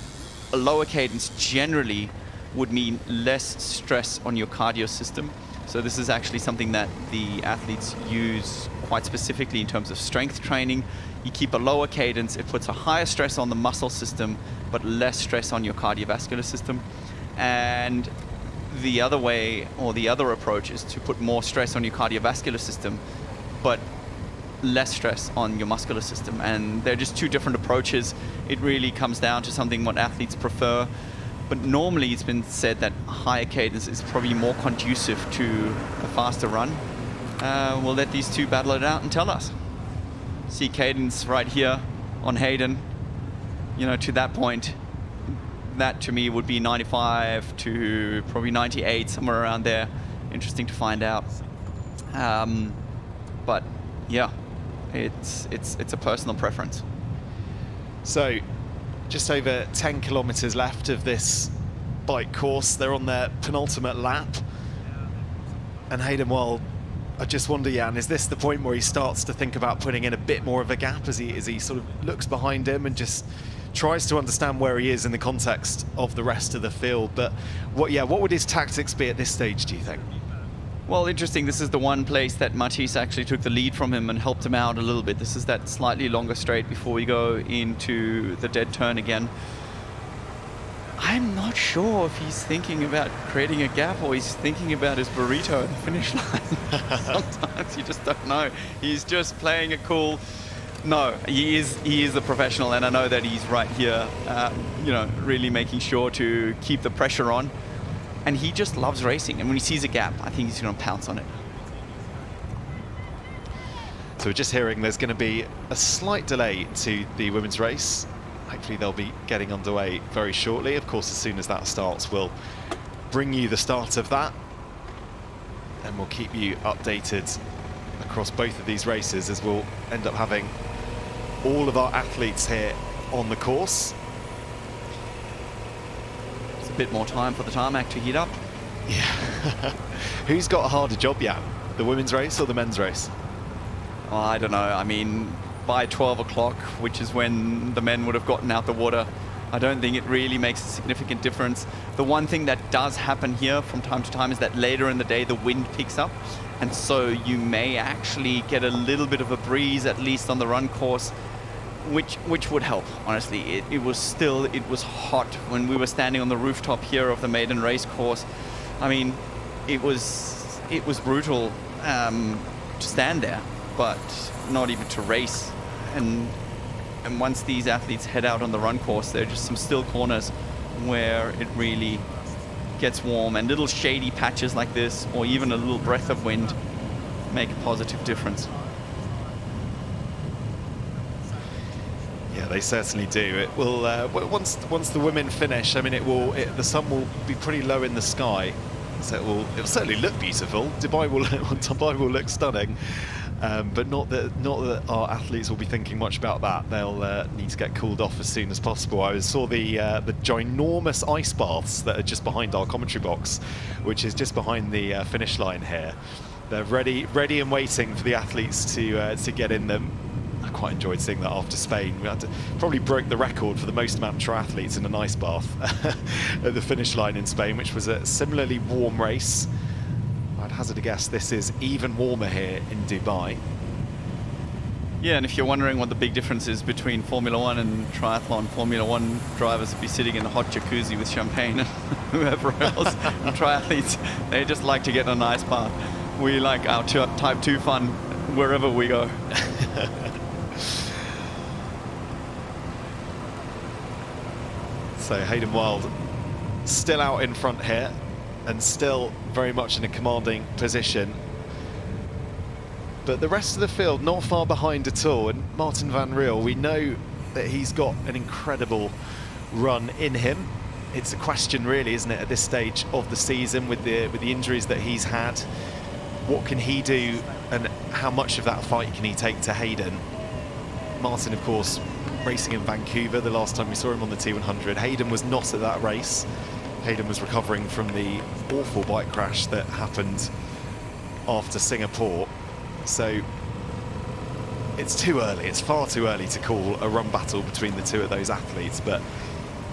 a lower cadence generally would mean less stress on your cardio system. So this is actually something that the athletes use quite specifically in terms of strength training. You keep a lower cadence, it puts a higher stress on the muscle system, but less stress on your cardiovascular system. And the other way, or the other approach, is to put more stress on your cardiovascular system, but less stress on your muscular system. And they're just two different approaches. It really comes down to something what athletes prefer. But normally it's been said that higher cadence is probably more conducive to a faster run. We'll let these two battle it out and tell us. See cadence right here on Hayden. To that point, that to me would be 95 to probably 98, somewhere around there. Interesting to find out. But yeah, it's a personal preference. So just over 10 kilometers left of this bike course. They're on their penultimate lap. And Hayden Wilde, I just wonder, Jan, is this the point where he starts to think about putting in a bit more of a gap as he sort of looks behind him and just tries to understand where he is in the context of the rest of the field? But what would his tactics be at this stage, do you think? Well, interesting. This is the one place that Matisse actually took the lead from him and helped him out a little bit. This is that slightly longer straight before we go into the dead turn again. I'm not sure if he's thinking about creating a gap or he's thinking about his burrito at the finish line. Sometimes you just don't know. He's just playing it cool. No, he is a professional, and I know that he's right here, you know, really making sure to keep the pressure on. And he just loves racing, and when he sees a gap, I think he's going to pounce on it. So we're just hearing there's going to be a slight delay to the women's race. Hopefully they'll be getting underway very shortly. Of course, as soon as that starts, we'll bring you the start of that, and we'll keep you updated across both of these races, as we'll end up having all of our athletes here on the course. It's a bit more time for the tarmac to heat up. Yeah. Who's got a harder job, Jan? The women's race or the men's race? Oh, I don't know. I mean, by 12 o'clock, which is when the men would have gotten out the water, I don't think it really makes a significant difference. The one thing that does happen here from time to time is that later in the day the wind picks up, and so you may actually get a little bit of a breeze, at least on the run course, which would help, honestly. It was hot when we were standing on the rooftop here of the maiden race course. I mean, it was brutal to stand there, but not even to race. And once these athletes head out on the run course, there are just some still corners where it really gets warm, and little shady patches like this, or even a little breath of wind, make a positive difference. Yeah, they certainly do. It will once the women finish. I mean, the sun will be pretty low in the sky, so it'll certainly look beautiful. Dubai will look stunning, but not that our athletes will be thinking much about that. They'll need to get cooled off as soon as possible. I saw the ginormous ice baths that are just behind our commentary box, which is just behind the finish line here. They're ready and waiting for the athletes to get in them. I quite enjoyed seeing that after Spain. We probably broke the record for the most amount of triathletes in an ice bath at the finish line in Spain, which was a similarly warm race. I'd hazard a guess this is even warmer here in Dubai. Yeah, and if you're wondering what the big difference is between Formula One and triathlon, Formula One drivers would be sitting in a hot jacuzzi with champagne, and whoever else, and triathletes, they just like to get in a nice bath. We like our Type 2 fun wherever we go. So Hayden Wilde still out in front here, and still very much in a commanding position. But the rest of the field not far behind at all. And Martin van Riel, we know that he's got an incredible run in him. It's a question really, isn't it, at this stage of the season with the injuries that he's had. What can he do, and how much of that fight can he take to Hayden? Martin, of course, racing in Vancouver the last time we saw him on the T100. Hayden was not at that race. Hayden was recovering from the awful bike crash that happened after Singapore. So it's too early, it's far too early to call a run battle between the two of those athletes, but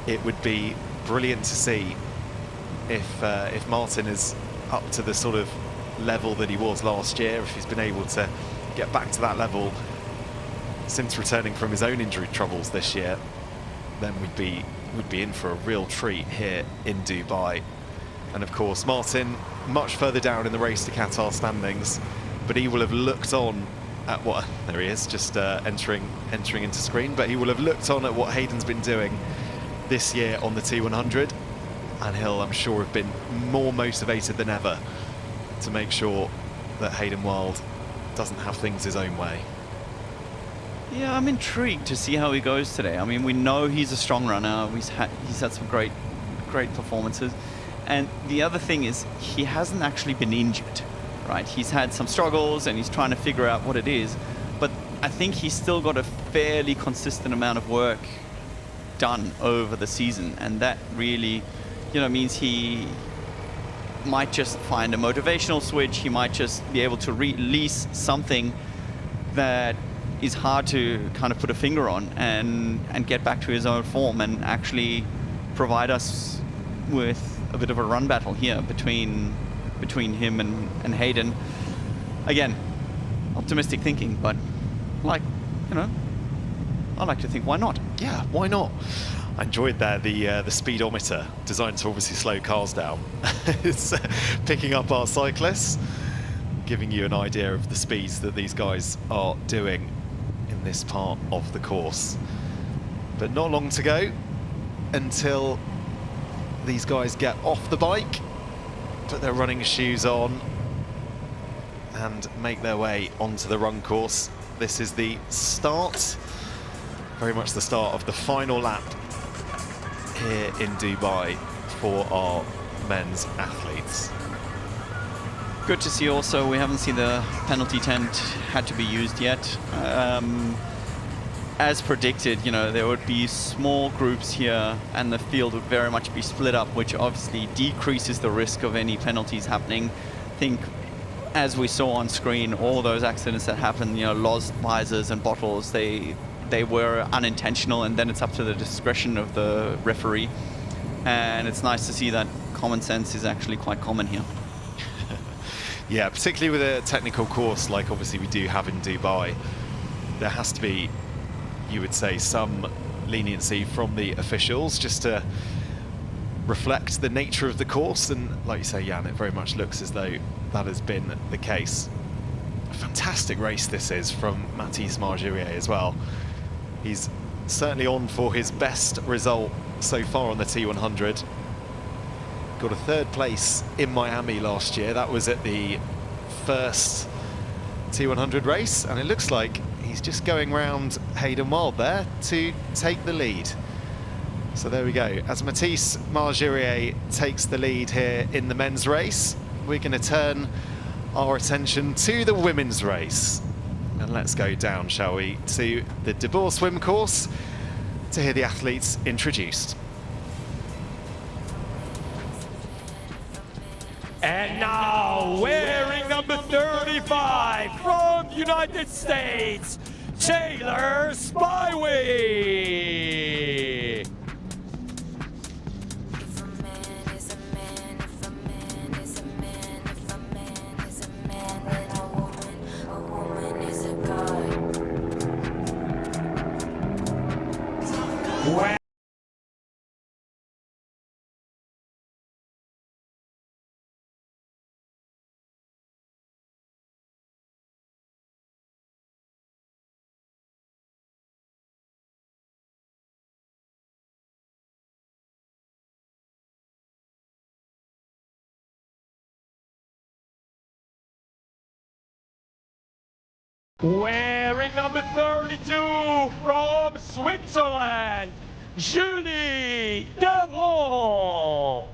it would be brilliant to see if Martin is up to the sort of level that he was last year, if he's been able to get back to that level since returning from his own injury troubles this year, then we'd be in for a real treat here in Dubai. And of course, Martin much further down in the race to Qatar standings, but he will have looked on at what, there he is, just entering into screen, but he will have looked on at what Hayden's been doing this year on the T100, and he'll, I'm sure, have been more motivated than ever to make sure that Hayden Wilde doesn't have things his own way. Yeah, I'm intrigued to see how he goes today. I mean, we know he's a strong runner. He's had some great performances. And the other thing is, he hasn't actually been injured, right? He's had some struggles and he's trying to figure out what it is. But I think he's still got a fairly consistent amount of work done over the season. And that really, means he might just find a motivational switch. He might just be able to release something that is hard to kind of put a finger on and get back to his own form and actually provide us with a bit of a run battle here between him and Hayden. Again, optimistic thinking, but I like to think, why not? Yeah, why not? I enjoyed there the speedometer, designed to obviously slow cars down. It's picking up our cyclists, giving you an idea of the speeds that these guys are doing this part of the course. But not long to go until these guys get off the bike, put their running shoes on and make their way onto the run course. This is the start, very much the start of the final lap here in Dubai for our men's athletes. Good to see also, we haven't seen the penalty tent had to be used yet. As predicted, you know, there would be small groups here and the field would very much be split up, which obviously decreases the risk of any penalties happening. I think, as we saw on screen, all those accidents that happened, you know, lost visors and bottles, they were unintentional, and then it's up to the discretion of the referee. And it's nice to see that common sense is actually quite common here. Yeah, particularly with a technical course like obviously we do have in Dubai, there has to be, you would say, some leniency from the officials just to reflect the nature of the course. And like you say, Jan, it very much looks as though that has been the case. A fantastic race this is from Mathis Marjouet as well. He's certainly on for his best result so far on the T100. Got a third place in Miami last year. That was at the first T100 race, and it looks like he's just going round Hayden Wilde there to take the lead. So there we go. As Mathis Marjouet takes the lead here in the men's race, we're going to turn our attention to the women's race. And let's go down, shall we, to the De Boer swim course to hear the athletes introduced. And now, wearing number 35 from the United States, Taylor Spyway. Wearing number 32 from Switzerland, Julie Derron.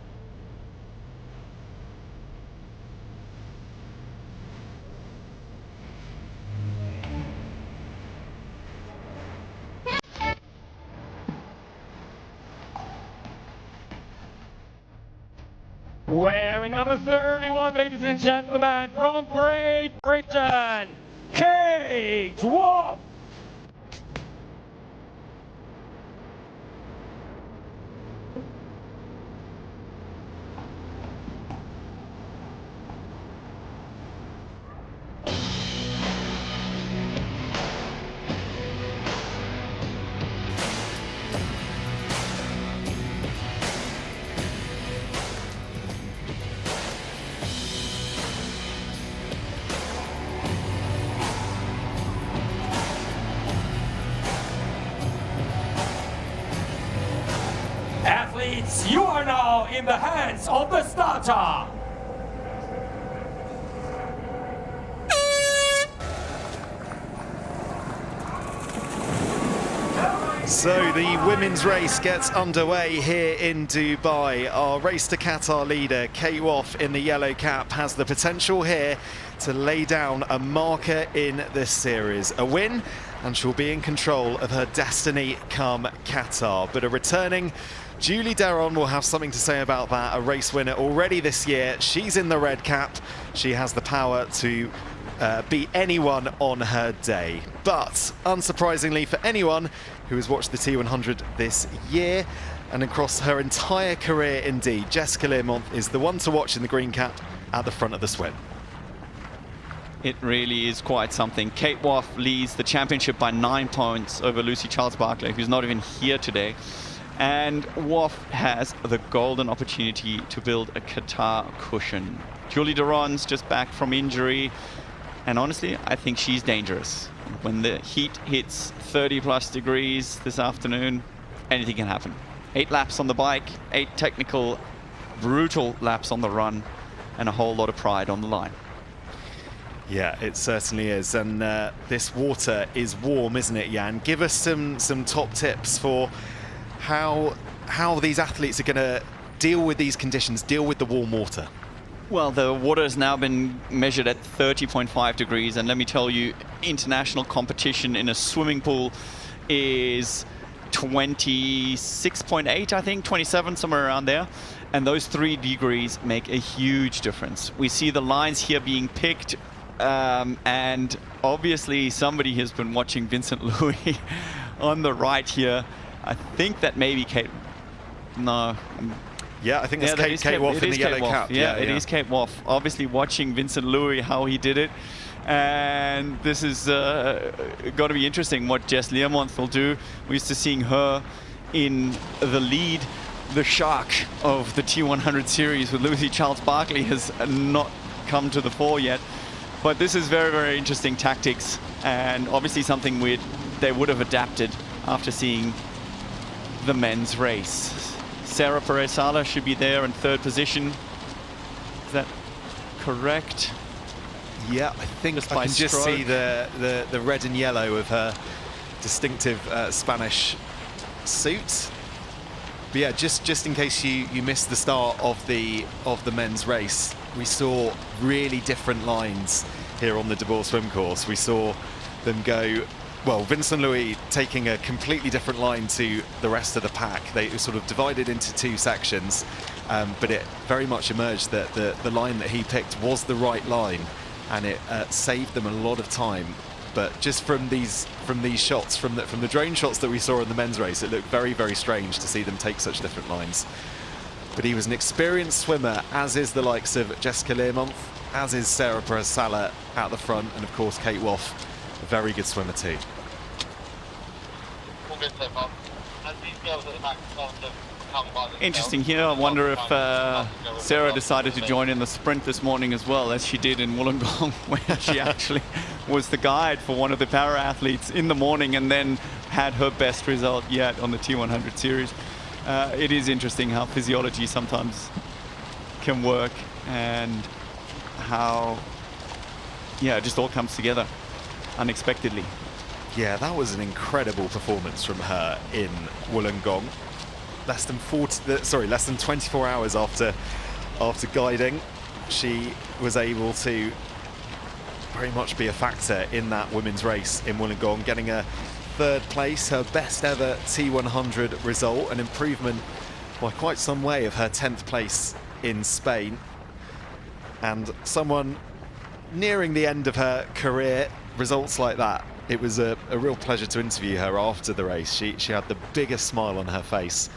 Wearing number 31, ladies and gentlemen, from Great Britain, Waugh. Athletes, you are now in the hands of the starter. So the women's race gets underway here in Dubai. Our Race to Qatar leader, Waugh, in the yellow cap, has the potential here to lay down a marker in this series. A win, and she'll be in control of her destiny come Qatar. But a returning Julie Derron will have something to say about that. A race winner already this year. She's in the red cap. She has the power to beat anyone on her day. But unsurprisingly for anyone who has watched the T100 this year and across her entire career indeed, Jessica Learmonth is the one to watch in the green cap at the front of the swim. It really is quite something. Waugh leads the championship by 9 points over Lucy Charles-Barclay, who's not even here today. And Waugh has the golden opportunity to build a Qatar cushion. Julie Derron's just back from injury. And honestly, I think she's dangerous. When the heat hits 30+ degrees this afternoon, anything can happen. 8 laps on the bike, 8 technical, brutal laps on the run, and a whole lot of pride on the line. Yeah, it certainly is. And this water is warm, isn't it, Jan? Give us some top tips for how these athletes are going to deal with these conditions, deal with the warm water. Well, the water has now been measured at 30.5 degrees, and let me tell you, international competition in a swimming pool is 26.8, I think, 27, somewhere around there. And those 3 degrees make a huge difference. We see the lines here being picked, and obviously somebody has been watching Vincent Louis on the right here. I think that maybe Kate... No. Yeah, I think that's Kate Waugh in the yellow cap. Yeah, it is Kate Waugh. Obviously watching Vincent Louis, how he did it. And this is got to be interesting what Jess Learmonth will do. We're used to seeing her in the lead. The shark of the T100 series with Lucy Charles-Barkley has not come to the fore yet. But this is very, very interesting tactics, and obviously something they would have adapted after seeing the men's race. Sarah Perez-Sala should be there in 3rd position. Is that correct? Yeah, I think I can just see the red and yellow of her distinctive Spanish suit. But yeah, just in case you missed the start of the men's race, we saw really different lines here on the De Boer swim course. We saw them go, well, Vincent Louis taking a completely different line to the rest of the pack. They were sort of divided into 2 sections, but it very much emerged that the line that he picked was the right line, and it saved them a lot of time. But just from these shots, from the drone shots that we saw in the men's race, it looked very, very strange to see them take such different lines. But he was an experienced swimmer, as is the likes of Jessica Learmonth, as is Sarah Perez-Sala at the front, and of course Kate Waugh, a very good swimmer too. Interesting here. I wonder if Sarah decided to join in the sprint this morning as well, as she did in Wollongong, where she actually was the guide for one of the para athletes in the morning and then had her best result yet on the T100 series. It is interesting how physiology sometimes can work and how, yeah, it just all comes together unexpectedly. Yeah, that was an incredible performance from her in Wollongong. Less than 24 hours after guiding, she was able to very much be a factor in that women's race in Wollongong, getting a 3rd place, her best ever T100 result, an improvement by quite some way of her 10th place in Spain. And someone nearing the end of her career, results like that, it was a real pleasure to interview her after the race. She had the biggest smile on her face,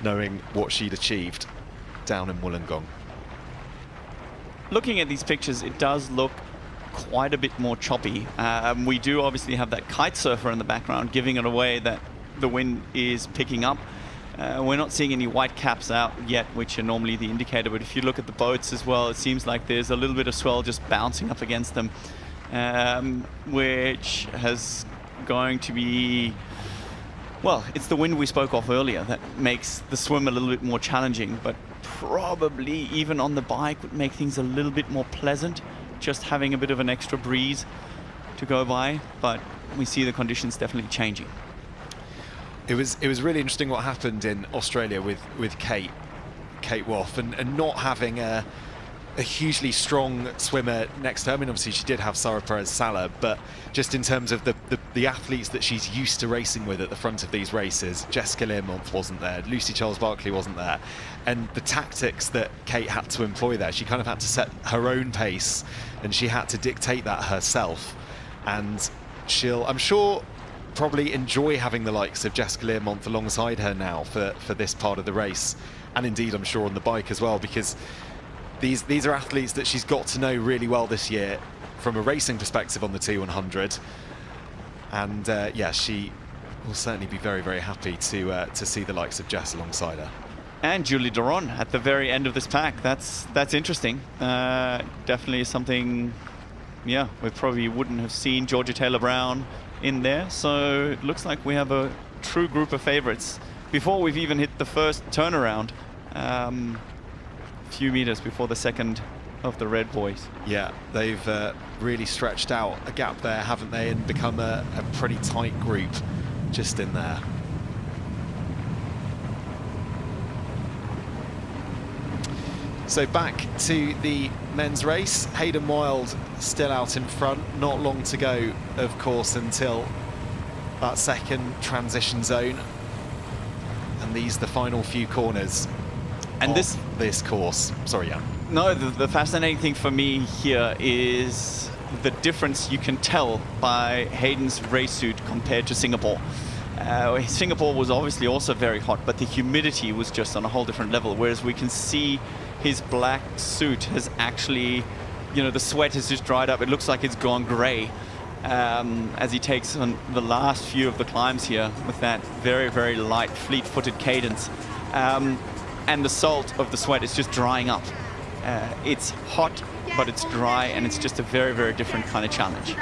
knowing what she'd achieved down in Wollongong. Looking at these pictures, it does look quite a bit more choppy. We do obviously have that kite surfer in the background, giving it away that the wind is picking up. We're not seeing any white caps out yet, which are normally the indicator, but if you look at the boats as well, it seems like there's a little bit of swell just bouncing up against them, which has going to be, well, it's the wind we spoke of earlier that makes the swim a little bit more challenging, but probably even on the bike would make things a little bit more pleasant, just having a bit of an extra breeze to go by. But we see the conditions definitely changing. It was really interesting what happened in Australia with Kate Waugh, and not having a hugely strong swimmer next to her. I mean, obviously she did have Sarah Perez-Sala, but just in terms of the athletes that she's used to racing with at the front of these races, Jessica Learmonth wasn't there, Lucy Charles-Barkley wasn't there, and the tactics that Kate had to employ there, she kind of had to set her own pace, and she had to dictate that herself. And she'll, I'm sure, probably enjoy having the likes of Jessica Learmonth alongside her now for this part of the race, and indeed I'm sure on the bike as well, because these are athletes that she's got to know really well this year from a racing perspective on the T100, and yeah, she will certainly be very, very happy to see the likes of Jess alongside her. And Julie Derron at the very end of this pack. That's interesting. Definitely something yeah, we probably wouldn't have seen Georgia Taylor-Brown in there. So it looks like we have a true group of favorites before we've even hit the first turnaround, a few meters before the second of the red boys. Yeah, they've really stretched out a gap there, haven't they, and become a pretty tight group just in there. So back to the men's race. Hayden Wilde still out in front, not long to go, of course, until that second transition zone. And these are the final few corners and of this course. Sorry, Jan. No, the fascinating thing for me here is the difference you can tell by Hayden's race suit compared to Singapore. Singapore was obviously also very hot, but the humidity was just on a whole different level, whereas we can see his black suit has actually, you know, the sweat has just dried up. It looks like it's gone grey as he takes on the last few of the climbs here with that very, very light, fleet-footed cadence. And the salt of the sweat is just drying up. It's hot, but it's dry, and it's just a very, very different kind of challenge.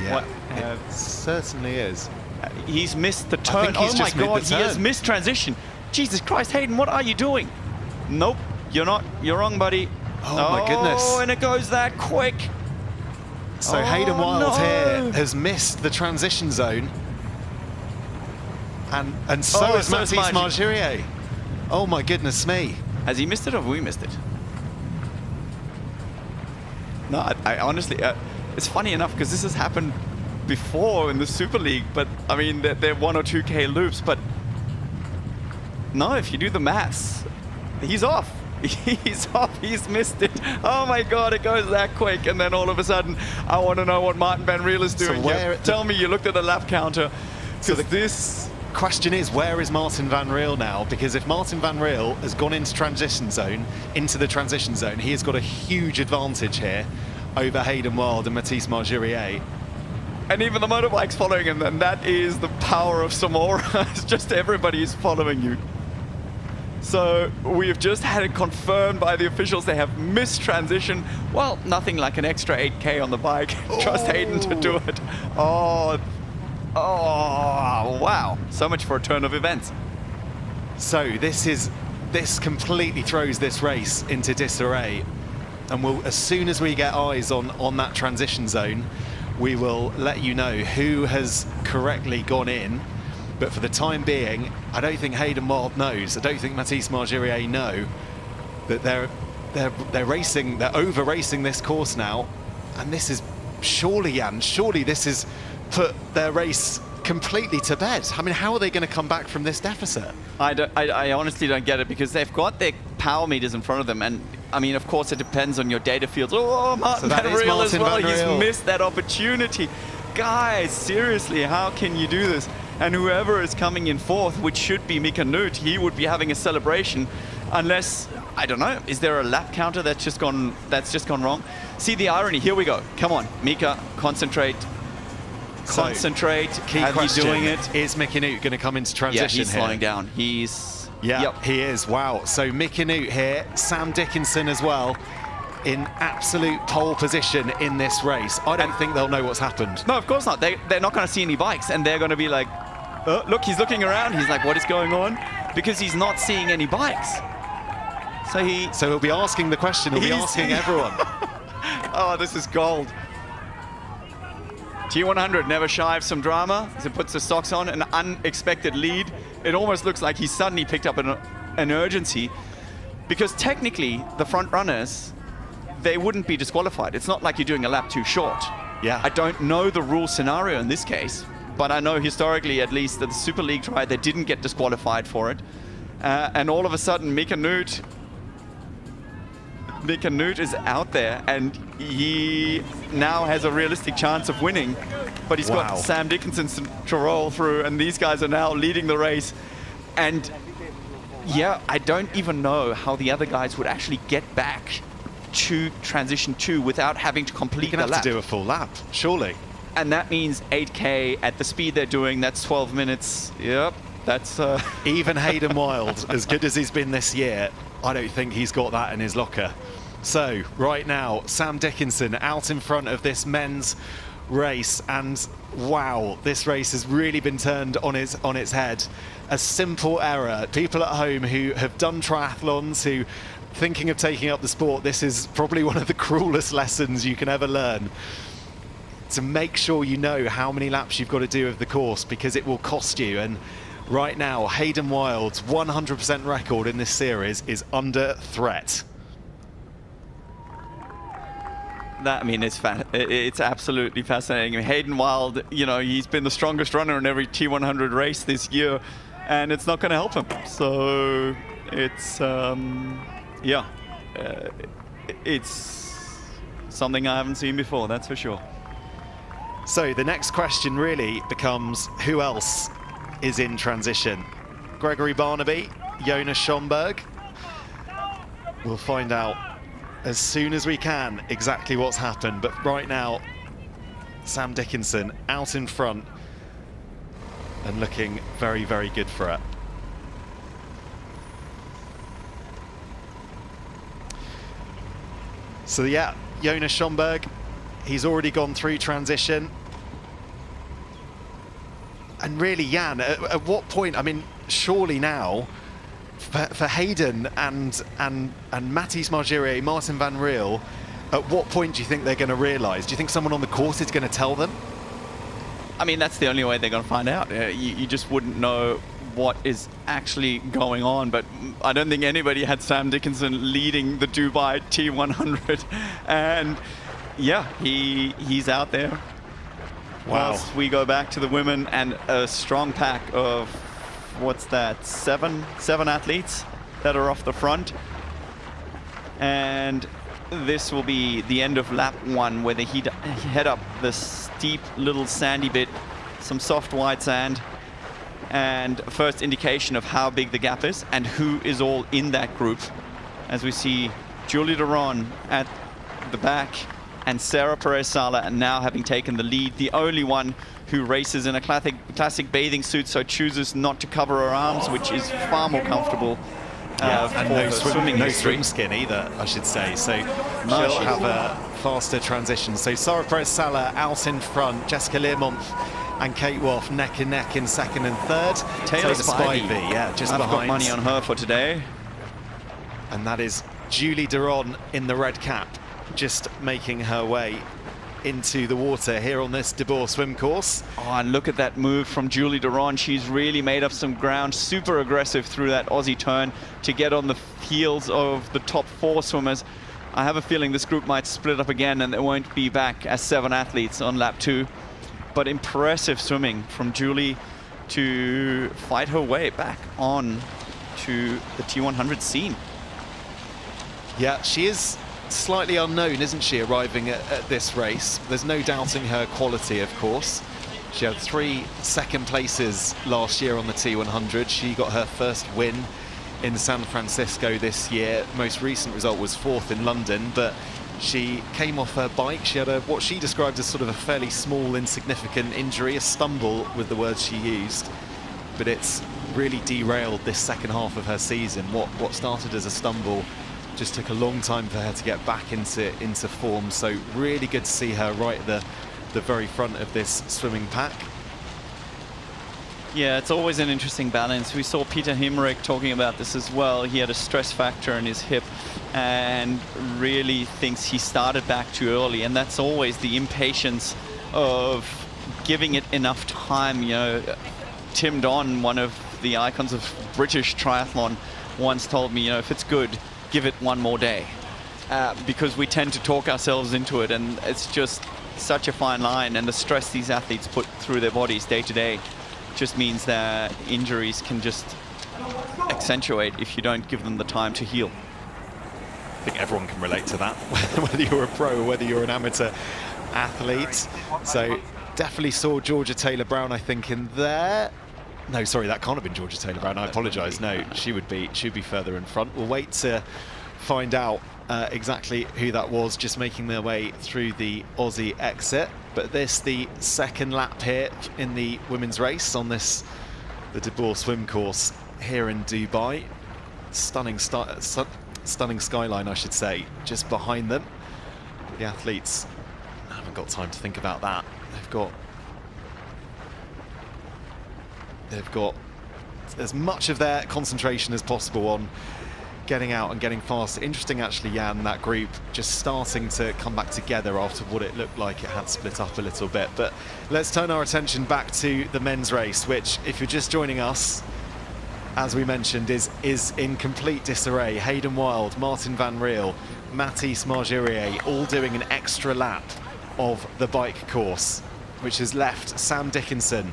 Yeah, it certainly is. He's missed the turn. He's oh my God, he has missed transition. Jesus Christ, Hayden, what are you doing? Nope, you're not. You're wrong, buddy. Oh my goodness. Oh, and it goes that quick. So Hayden Wilde here has missed the transition zone. And so has Mathis Margirier. Oh my goodness me. Has he missed it or have we missed it? No, I honestly, it's funny enough because this has happened before in the Super League, but I mean, they're 1 or 2K loops, but no, if you do the maths, he's off. He's off, he's missed it. Oh my God, it goes that quick. And then all of a sudden, I want to know what Martin Van Riel is doing here. Tell me you looked at the lap counter. So this question is, where is Martin Van Riel now? Because if Martin Van Riel has gone into the transition zone, he has got a huge advantage here over Hayden Wilde and Mathis Margirier. And even the motorbike's following him, and that is the power of Samora. It's just everybody is following you. So we have just had it confirmed by the officials. They have missed transition. Well, nothing like an extra 8K on the bike. Trust Hayden to do it. Oh, wow. So much for a turn of events. So this completely throws this race into disarray. And as soon as we get eyes on that transition zone, we will let you know who has correctly gone in. But for the time being, I don't think Hayden Wilde knows. I don't think Mathis Margirier know that they're racing. They're over racing this course now, and this is surely this has put their race completely to bed. I mean, how are they going to come back from this deficit? I honestly don't get it, because they've got their power meters in front of them, and I mean, of course, it depends on your data fields. Oh, Martin Van Riel as well. He's missed that opportunity. Guys, seriously, how can you do this? And whoever is coming in fourth, which should be Mika Nuut, he would be having a celebration, unless, I don't know, is there a lap counter that's just gone wrong? See the irony. Here we go. Come on, Mika, concentrate. Concentrate. Key question, doing it. Is Mika Nuut going to come into transition? Yeah, he's slowing down. He is. Wow. So Mika Nuut here, Sam Dickinson as well, in absolute pole position in this race. I don't think they'll know what's happened. No, of course not. They're not going to see any bikes, and they're going to be like, look, he's looking around. He's like, what is going on? Because he's not seeing any bikes. So he'll be asking the question. He'll be asking everyone. Oh, this is gold. T100 never shy of some drama as it puts the socks on, an unexpected lead. It almost looks like he suddenly picked up an urgency, because technically the front runners, they wouldn't be disqualified. It's not like you're doing a lap too short. Yeah. I don't know the rule scenario in this case, but I know historically, at least, that the Super League tried, they didn't get disqualified for it. And all of a sudden, Mika Nuut is out there, and he now has a realistic chance of winning. But he's got Sam Dickinson to roll through, and these guys are now leading the race. And yeah, I don't even know how the other guys would actually get back to transition 2 without having to complete the lap. You're going to have to do a full lap, surely. And that means 8K at the speed they're doing. That's 12 minutes. Yep, that's... Even Hayden Wilde, as good as he's been this year, I don't think he's got that in his locker. So right now, Sam Dickinson out in front of this men's race, and wow, this race has really been turned on its head. A simple error. People at home who have done triathlons, who thinking of taking up the sport, this is probably one of the cruelest lessons you can ever learn. To make sure you know how many laps you've got to do of the course, because it will cost you. And right now, Hayden Wilde's 100% record in this series is under threat. That, I mean, it's absolutely fascinating. I mean, Hayden Wilde, you know, he's been the strongest runner in every T100 race this year, and it's not going to help him. So it's, it's something I haven't seen before, that's for sure. So the next question really becomes, who else is in transition? Gregory Barnaby, Jonas Schomburg. We'll find out as soon as we can exactly what's happened, but right now Sam Dickinson out in front and looking very, very good for it. So yeah, Jonas Schomburg, he's already gone through transition. And really, Jan, at what point, I mean, surely now for Hayden and Mathis Margirier, Martin Van Riel, at what point do you think they're going to realise? Do you think someone on the course is going to tell them? I mean, that's the only way they're going to find out. You just wouldn't know what is actually going on, but I don't think anybody had Sam Dickinson leading the Dubai T100, and yeah, he's out there. Wow. Whilst we go back to the women, and a strong pack of, what's that, seven athletes that are off the front. And this will be the end of lap 1, where they head up the steep little sandy bit, some soft white sand, and first indication of how big the gap is and who is all in that group. As we see Julie Derron at the back, and Sarah Perez-Sala now having taken the lead, the only one who races in a classic bathing suit, so chooses not to cover her arms, which is far more comfortable. And no swim skin either, I should say. So she'll have a faster transition. So Sarah Perez-Sala out in front, Jessica Learmonth and Kate Waugh neck and neck in second and third. Taylor Spivey, yeah, just I've behind. got money on her for today. And that is Julie Derron in the red cap, just making her way into the water here on this De Boer swim course. Oh, and look at that move from Julie Derron. She's really made up some ground, super aggressive through that Aussie turn to get on the heels of the top 4 swimmers. I have a feeling this group might split up again and they won't be back as 7 athletes on lap 2. But impressive swimming from Julie to fight her way back on to the T100 scene. Yeah, she is slightly unknown, isn't she, arriving at this race? There's no doubting her quality, of course. She had 3 second places last year on the T100. She got her first win in San Francisco this year. Most recent result was 4th in London, but she came off her bike. She had what she described as sort of a fairly small, insignificant injury, a stumble with the words she used, but it's really derailed this second half of her season. What started as a stumble just took a long time for her to get back into form. So really good to see her right at the very front of this swimming pack. Yeah, it's always an interesting balance. We saw Peter Himmerich talking about this as well. He had a stress factor in his hip and really thinks he started back too early, and that's always the impatience of giving it enough time. You know, Tim Don, one of the icons of British triathlon, once told me, you know, if it's good, give it one more day, because we tend to talk ourselves into it, and it's just such a fine line, and the stress these athletes put through their bodies day to day just means that injuries can just accentuate if you don't give them the time to heal. I think everyone can relate to that, whether you're a pro or whether you're an amateur athlete. So definitely saw Georgia Taylor-Brown, I think, in there. No, sorry, that can't have been Georgia Taylor-Brown. I apologise. No, she'd be further in front. We'll wait to find out exactly who that was, just making their way through the Aussie exit. But this, the second lap here in the women's race on the De Boer swim course here in Dubai. Stunning stunning skyline, I should say, just behind them. The athletes haven't got time to think about that. They've got as much of their concentration as possible on getting out and getting fast. Interesting, actually, Jan, that group just starting to come back together after what it looked like it had split up a little bit. But let's turn our attention back to the men's race, which, if you're just joining us, as we mentioned, is in complete disarray. Hayden Wilde, Martin van Riel, Mathis Margerier all doing an extra lap of the bike course, which has left Sam Dickinson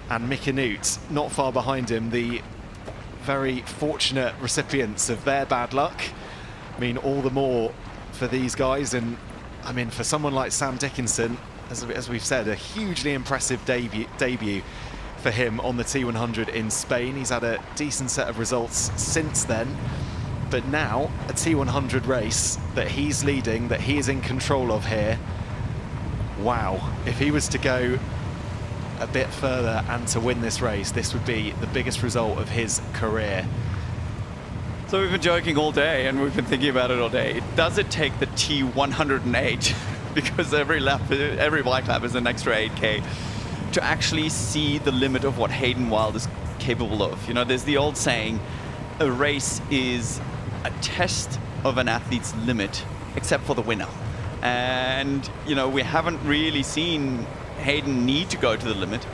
and Mick Anoot not far behind him, the very fortunate recipients of their bad luck. I mean, all the more for these guys. And I mean, for someone like Sam Dickinson, as we've said, a hugely impressive debut for him on the T100 in Spain. He's had a decent set of results since then, but now a T100 race that he's leading, that he is in control of here. Wow, if he was to go a bit further and to win this race, this would be the biggest result of his career. So we've been joking all day and we've been thinking about it all day. Does it take the T108, because every bike lap is an extra 8K, to actually see the limit of what Hayden Wilde is capable of? You know, there's the old saying, a race is a test of an athlete's limit, except for the winner. And, you know, we haven't really seen Hayden need to go to the limit.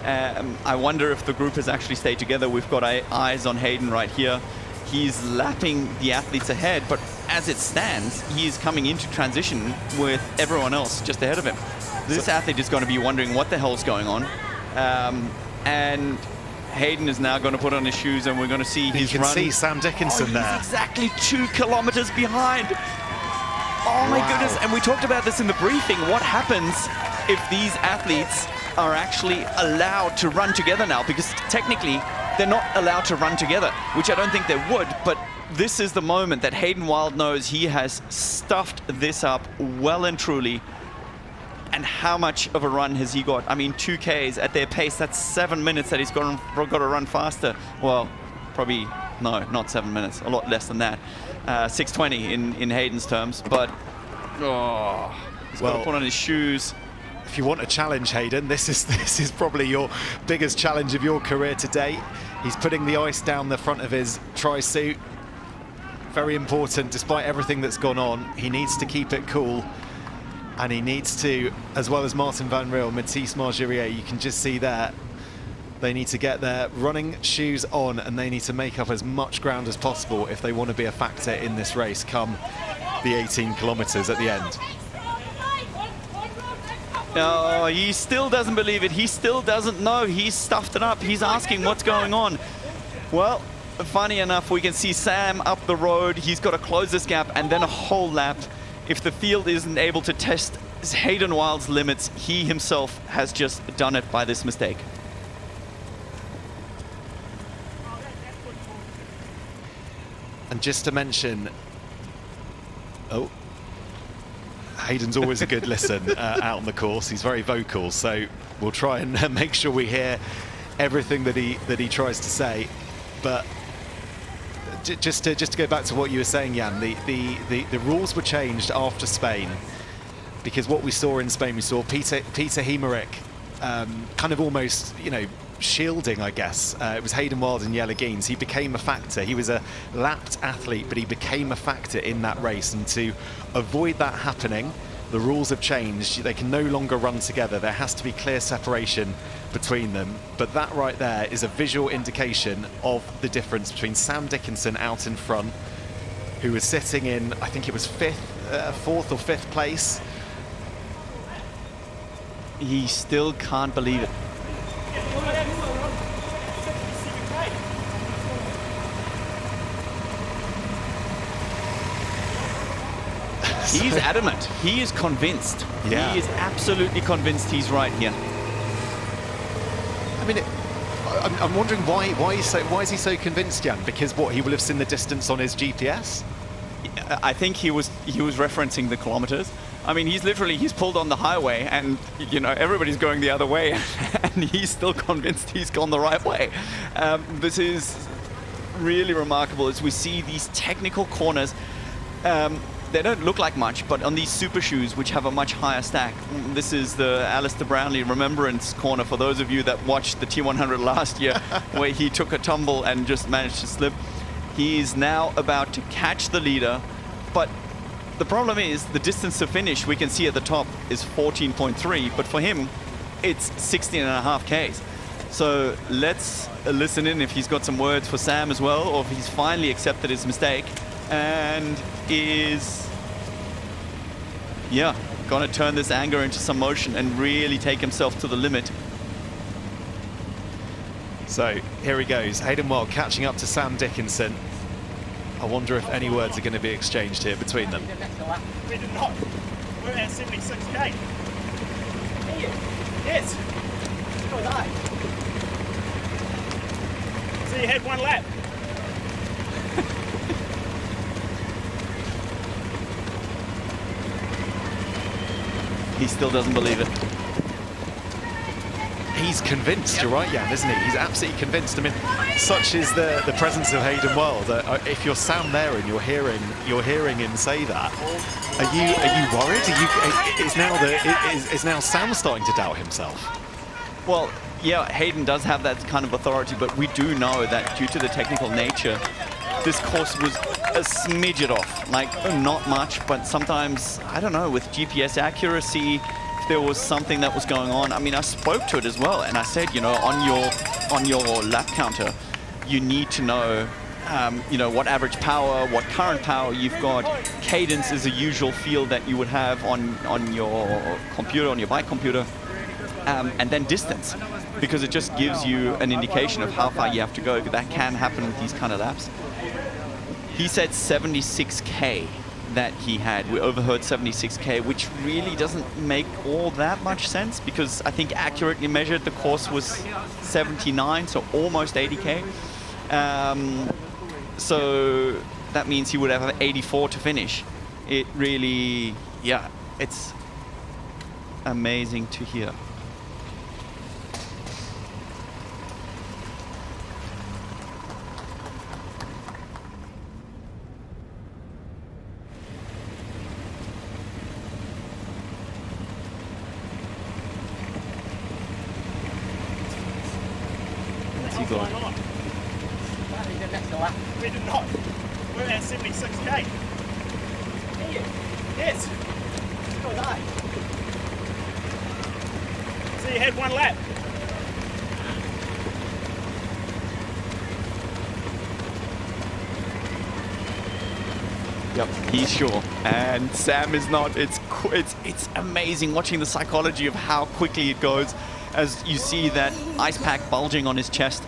I wonder if the group has actually stayed together. We've got eyes on Hayden right here. He's lapping the athletes ahead, but as it stands, he is coming into transition with everyone else just ahead of him. This athlete is going to be wondering what the hell's going on. And Hayden is now going to put on his shoes and we're going to see his run. You can see Sam Dickinson there. He's exactly 2 kilometers behind. Oh my goodness, and we talked about this in the briefing. What happens if these athletes are actually allowed to run together now? Because technically, they're not allowed to run together, which I don't think they would, but this is the moment that Hayden Wilde knows he has stuffed this up well and truly. And how much of a run has he got? I mean, 2Ks at their pace, that's 7 minutes that he's got to run faster. Well, probably, no, not 7 minutes, a lot less than that. 6:20 in Hayden's terms, but he's got to put on his shoes. If you want a challenge, Hayden, this is probably your biggest challenge of your career to date. He's putting the ice down the front of his tri-suit. Very important, despite everything that's gone on. He needs to keep it cool. And he needs to, as well as Martin van Riel, Mathis Margerier, you can just see there, they need to get their running shoes on and they need to make up as much ground as possible if they want to be a factor in this race come the 18 kilometers at the end. Oh, he still doesn't believe it. He still doesn't know. He's stuffed it up. He's asking what's going on. Well, funny enough, we can see Sam up the road. He's got to close this gap and then a whole lap. If the field isn't able to test Hayden Wilde's limits, he himself has just done it by this mistake. And just to mention, Hayden's always a good listen out on the course. He's very vocal, so we'll try and make sure we hear everything that he tries to say. But just to go back to what you were saying, Jan, the rules were changed after Spain, because what we saw in Spain, we saw Peter Hemerick kind of almost, you know, shielding, I guess. It was Hayden Wilde and Jelle Geens. He became a factor. He was a lapped athlete, but he became a factor in that race. And to avoid that happening, the rules have changed. They can no longer run together. There has to be clear separation between them. But that right there is a visual indication of the difference between Sam Dickinson out in front, who was sitting in, I think it was fourth or fifth place. He still can't believe it. He's adamant. He is convinced. Yeah. He is absolutely convinced he's right here. I mean, I'm wondering why is he so convinced, Jan? Because what, he will have seen the distance on his GPS? I think he was referencing the kilometers. I mean, he's pulled on the highway and, you know, everybody's going the other way and he's still convinced he's gone the right way. This is really remarkable is we see these technical corners. They don't look like much, but on these super shoes, which have a much higher stack, this is the Alistair Brownlee Remembrance corner for those of you that watched the T100 last year, where he took a tumble and just managed to slip. He's now about to catch the leader, but the problem is the distance to finish, we can see at the top, is 14.3, but for him, it's 16.5 Ks. So let's listen in if he's got some words for Sam as well, or if he's finally accepted his mistake and is, yeah, gonna turn this anger into some motion and really take himself to the limit. So here he goes, Hayden Wilde catching up to Sam Dickinson. I wonder if any words are going to be exchanged here between them. We did not. We're at 76k. Yes. So was I. So you had one lap. He still doesn't believe it. He's convinced, you're right, Jan, isn't he? He's absolutely convinced. I mean, such is the presence of Hayden Wilde. If you're Sam there and you're hearing him say that, are you worried? Is now Sam starting to doubt himself? Well, yeah, Hayden does have that kind of authority, but we do know that due to the technical nature, this course was a smidget off. Like, not much, but sometimes, I don't know, with GPS accuracy, if there was something that was going on. I mean, I spoke to it as well, and I said, you know, on your lap counter, you need to know, you know, what average power, what current power you've got. Cadence is a usual field that you would have on your computer, on your bike computer, and then distance, because it just gives you an indication of how far you have to go. That can happen with these kind of laps. He said 76k that he had. We overheard 76k, which really doesn't make all that much sense, because I think accurately measured the course was 79, so almost 80k. So that means he would have 84 to finish. It really, yeah, it's amazing to hear. We did not. We're at 76k. Yes. So was I. So you had one lap. Yep, he's sure, and Sam is not. It's amazing watching the psychology of how quickly it goes, as you see that ice pack bulging on his chest.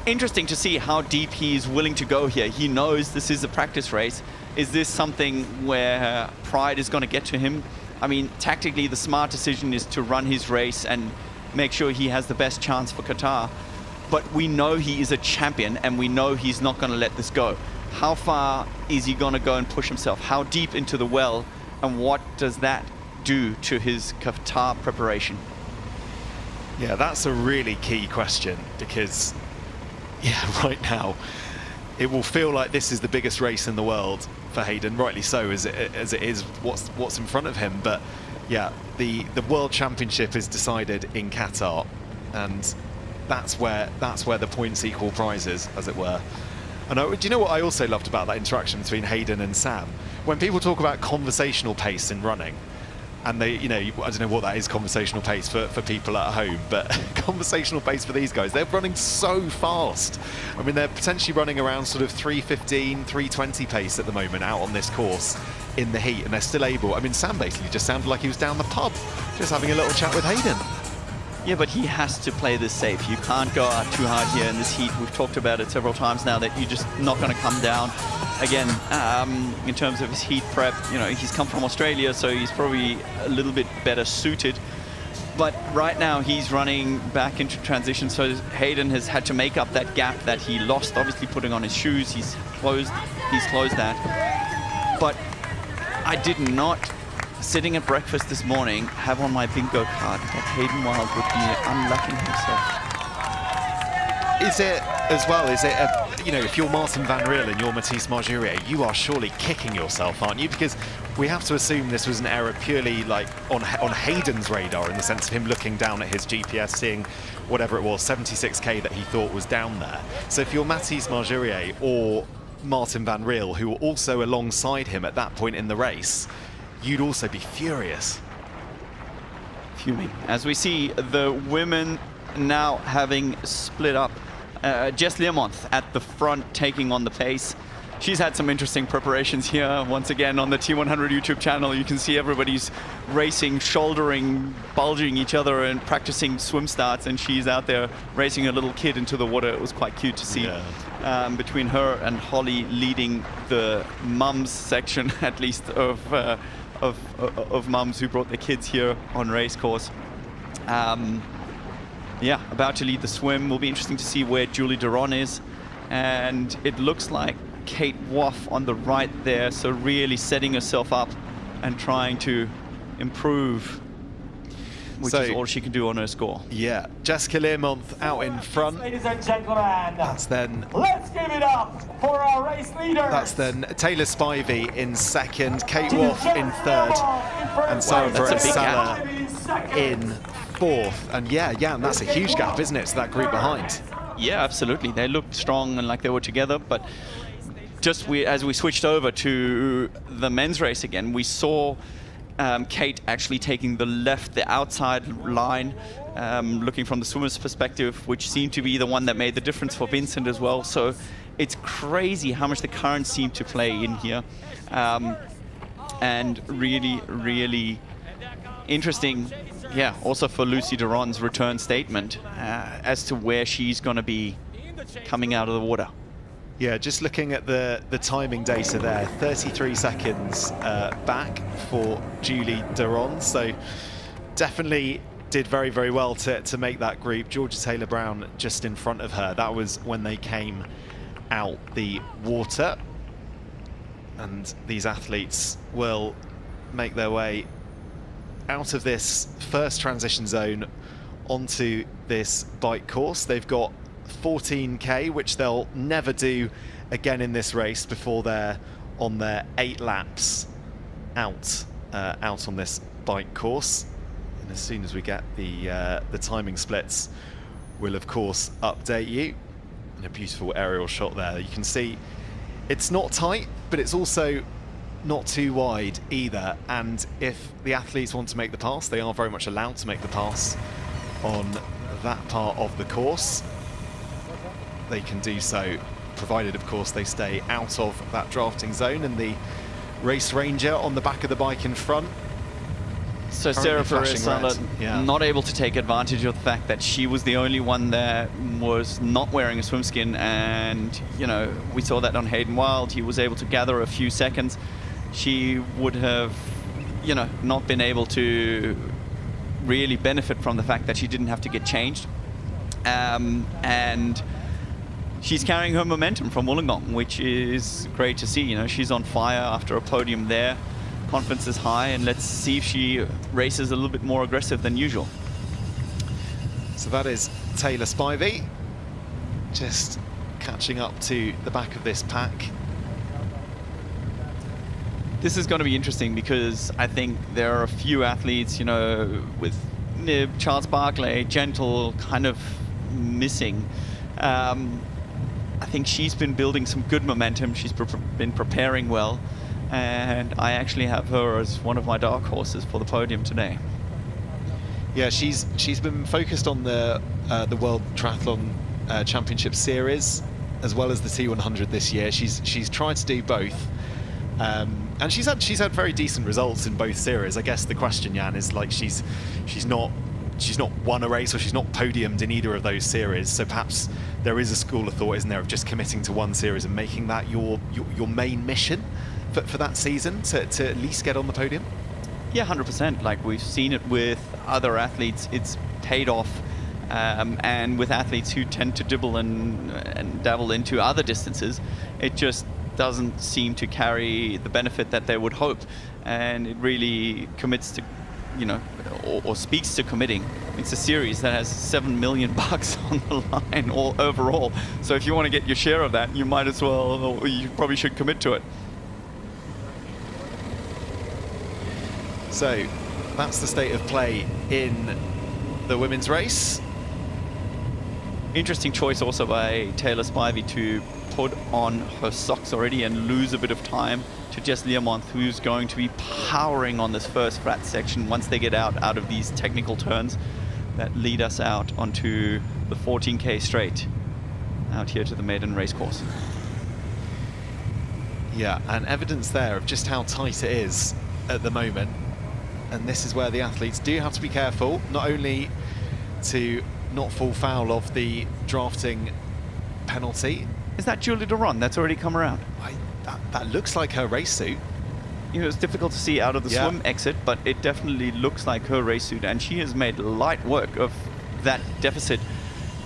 Interesting to see how deep he's willing to go here. He knows this is a practice race. Is this something where pride is going to get to him? I mean, tactically, the smart decision is to run his race and make sure he has the best chance for Qatar. But we know he is a champion, and we know he's not going to let this go. How far is he going to go and push himself? How deep into the well? And what does that do to his Qatar preparation? Yeah, that's a really key question, because yeah, right now it will feel like this is the biggest race in the world for Hayden, rightly so, as it is what's in front of him. But yeah, the World Championship is decided in Qatar, and that's where the points equal prizes, as it were. And do you know what I also loved about that interaction between Hayden and Sam? When people talk about conversational pace in running, and they, you know, I don't know what that is, conversational pace for people at home, but conversational pace for these guys, they're running so fast. I mean, they're potentially running around sort of 3:15, 3:20 pace at the moment out on this course in the heat, and they're still able. I mean, Sam basically just sounded like he was down the pub, just having a little chat with Hayden. Yeah, but he has to play this safe. You can't go out too hard here in this heat. We've talked about it several times now, that you're just not going to come down. Again, in terms of his heat prep, you know, he's come from Australia, so he's probably a little bit better suited. But right now he's running back into transition, so Hayden has had to make up that gap that he lost, obviously putting on his shoes. He's closed that. But I did not, sitting at breakfast this morning, have on my bingo card that Hayden Wilde would be unlucky himself. Is it as well? Is it if you're Martin van Riel and you're Mathies Marjurier, you are surely kicking yourself, aren't you? Because we have to assume this was an error purely like on Hayden's radar, in the sense of him looking down at his GPS, seeing whatever it was, 76k that he thought was down there. So if you're Mathies Marjurier or Martin van Riel, who were also alongside him at that point in the race, you'd also be furious. Fuming. As we see the women now having split up. Jess Learmonth at the front, taking on the pace. She's had some interesting preparations here. Once again, on the T100 YouTube channel, you can see everybody's racing, shouldering, bulging each other and practicing swim starts, and she's out there racing a little kid into the water. It was quite cute to see. Between her and Holly leading the mums section, at least, of mums who brought their kids here on race course. Yeah, about to lead the swim. Will be interesting to see where Julie Derron is. And it looks like Kate Waugh on the right there, so really setting herself up and trying to improve, which is all she can do on her score. Yeah, Jessica Learmonth out in front. Ladies and gentlemen, that's then. Let's give it up for our race leaders. That's then Taylor Spivey in second, Kate Waugh in third, and Sarah Sala in fourth. And and that's a huge gap, isn't it, to that group behind? Yeah, absolutely. They looked strong and like they were together, but just as we switched over to the men's race again, we saw Kate actually taking the outside line, looking from the swimmer's perspective, which seemed to be the one that made the difference for Vincent as well. So it's crazy how much the currents seem to play in here. And really, really interesting, also for Lucy Derron's return statement as to where she's going to be coming out of the water. Yeah, just looking at the timing data there, 33 seconds back for Julie Derron. So definitely did very, very well to make that group. Georgia Taylor-Brown just in front of her. That was when they came out the water. And these athletes will make their way out of this first transition zone onto this bike course. They've got 14k, which they'll never do again in this race before they're on their 8 laps out on this bike course. And as soon as we get the timing splits, we'll of course update you. And a beautiful aerial shot there. You can see it's not tight, but it's also not too wide either. And if the athletes want to make the pass, they are very much allowed to make the pass on that part of the course. They can do so, provided of course they stay out of that drafting zone, and the race ranger on the back of the bike in front. So Sarah Perez not able to take advantage of the fact that she was the only one that was not wearing a swim skin, and we saw that on Hayden Wilde. He was able to gather a few seconds. She would have not been able to really benefit from the fact that she didn't have to get changed, and she's carrying her momentum from Wollongong, which is great to see. She's on fire after a podium there. Confidence is high, and let's see if she races a little bit more aggressive than usual. So that is Taylor Spivey just catching up to the back of this pack. This is going to be interesting because I think there are a few athletes, with Nib, Charles Barclay, Gentle kind of missing. I think she's been building some good momentum. She's been preparing well. And I actually have her as one of my dark horses for the podium today. Yeah, she's been focused on the World Triathlon Championship Series as well as the T100 this year. She's tried to do both, and she's had very decent results in both series. I guess the question, Jan, is like she's not won a race, or she's not podiumed in either of those series. So perhaps there is a school of thought, isn't there, of just committing to one series and making that your main mission for that season to at least get on the podium? Yeah, 100%. Like we've seen it with other athletes, it's paid off. And with athletes who tend to dibble and dabble into other distances, it just doesn't seem to carry the benefit that they would hope. And it really commits to you know, or speaks to committing. It's a series that has $7 million on the line all overall. So if you want to get your share of that, you might as well, or you probably should commit to it. So that's the state of play in the women's race. Interesting choice also by Taylor Spivey to put on her socks already and lose a bit of time to Jess Learmonth, who's going to be powering on this first flat section once they get out of these technical turns that lead us out onto the 14K straight out here to the maiden race course. Yeah, and evidence there of just how tight it is at the moment. And this is where the athletes do have to be careful, not only to not fall foul of the drafting penalty. Is that Julie Derron that's already come around? That looks like her race suit. You know, it's difficult to see out of the swim exit, but it definitely looks like her race suit, and she has made light work of that deficit.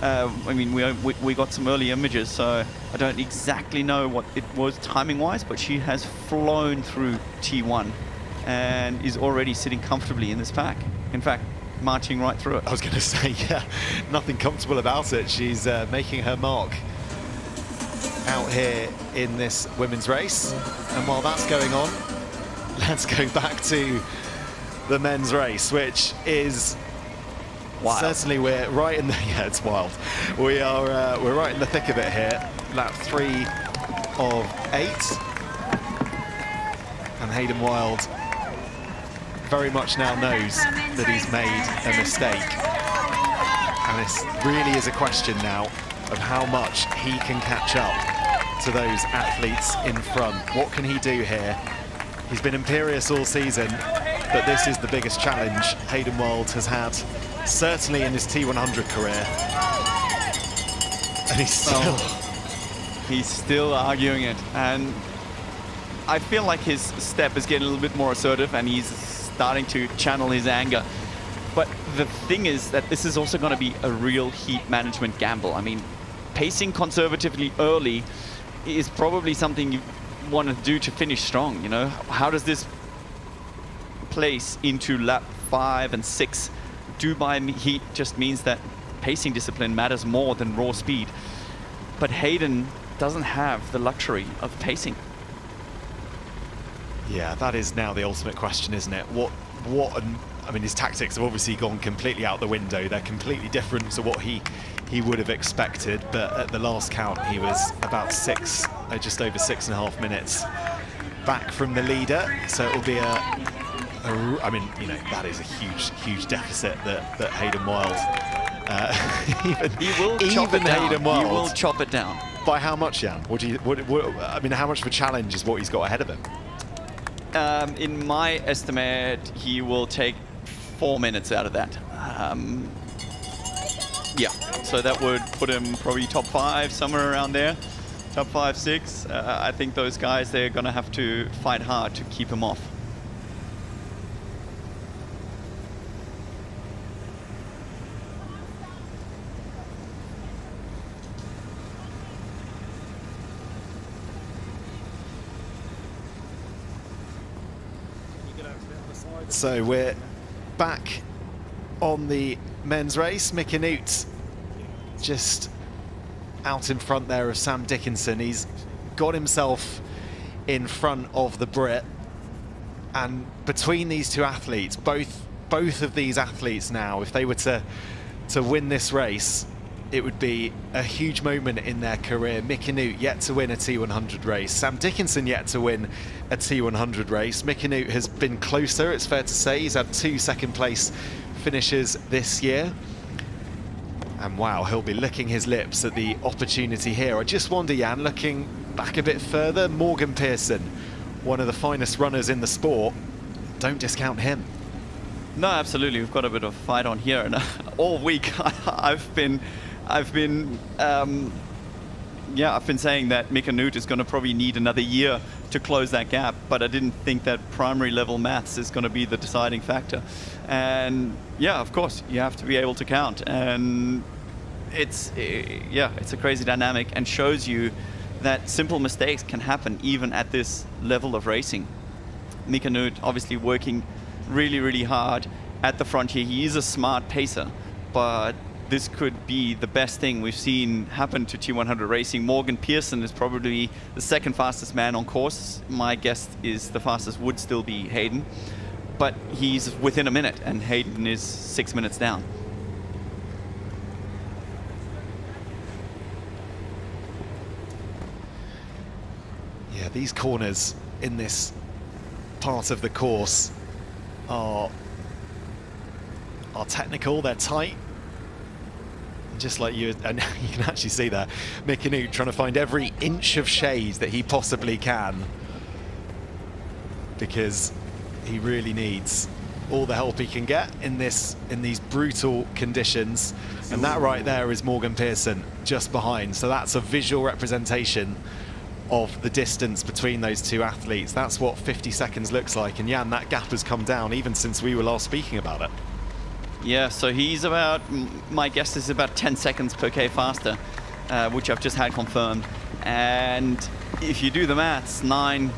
I mean, we got some early images, so I don't exactly know what it was timing-wise, but she has flown through T1 and is already sitting comfortably in this pack. In fact, marching right through it. I was going to say, yeah, nothing comfortable about it. She's making her mark out here in this women's race. And while that's going on, let's go back to the men's race, which is wild. Certainly we're right in the, yeah, it's wild. We're right in the thick of it here. Lap 3 of 8. And Hayden Wilde very much now knows that he's made a mistake. And this really is a question now of how much he can catch up to those athletes in front. What can he do here? He's been imperious all season, but this is the biggest challenge Hayden Wilde has had, certainly in his T100 career. And he's still arguing it. And I feel like his step is getting a little bit more assertive, and he's starting to channel his anger. But the thing is that this is also going to be a real heat management gamble. I mean, pacing conservatively early is probably something you want to do to finish strong, you know? How does this place into lap 5 and 6? Dubai heat just means that pacing discipline matters more than raw speed. But Hayden doesn't have the luxury of pacing. Yeah, that is now the ultimate question, isn't it? I mean, his tactics have obviously gone completely out the window. They're completely different to what he would have expected, but at the last count, he was about just over 6.5 minutes back from the leader. So it will be I mean, you know, that is a huge deficit that Hayden Wilde, he will chop it down. Hayden Wilde, he will chop it down. By how much, Jan? I mean, how much of a challenge is what he's got ahead of him? In my estimate, he will take 4 minutes out of that. Yeah, so that would put him probably top 5, somewhere around there. Top 5, 6. I think those guys, they're going to have to fight hard to keep him off. So we're back on the men's race. Mick Anoot just out in front there of Sam Dickinson. He's got himself in front of the Brit, and between these two athletes, both of these athletes now, if they were to win this race, it would be a huge moment in their career. Mick Anoot yet to win a T100 race. Sam Dickinson yet to win a T100 race. Mick Anoot has been closer, it's fair to say. He's had 2 second-place finishes this year. And wow, he'll be licking his lips at the opportunity here. I just wonder, Jan, looking back a bit further, Morgan Pearson, one of the finest runners in the sport. Don't discount him. No, absolutely. We've got a bit of a fight on here. And all week, I've been saying that Mick Anoot is going to probably need another year to close that gap, but I didn't think that primary level maths is going to be the deciding factor. And yeah, of course, you have to be able to count. And it's a crazy dynamic, and shows you that simple mistakes can happen even at this level of racing. Mick Anoot obviously working really, really hard at the front here. He is a smart pacer, but this could be the best thing we've seen happen to T100 racing. Morgan Pearson is probably the second fastest man on course. My guess is the fastest would still be Hayden, but he's within a minute and Hayden is 6 minutes down. Yeah, these corners in this part of the course are technical, they're tight. Just like you, and you can actually see there, Mick Canute trying to find every inch of shade that he possibly can, because he really needs all the help he can get in these brutal conditions. And that right there is Morgan Pearson just behind. So that's a visual representation of the distance between those two athletes. That's what 50 seconds looks like. And Jan, that gap has come down even since we were last speaking about it. Yeah, so he's about, my guess is about 10 seconds per K faster, which I've just had confirmed. And if you do the maths, 9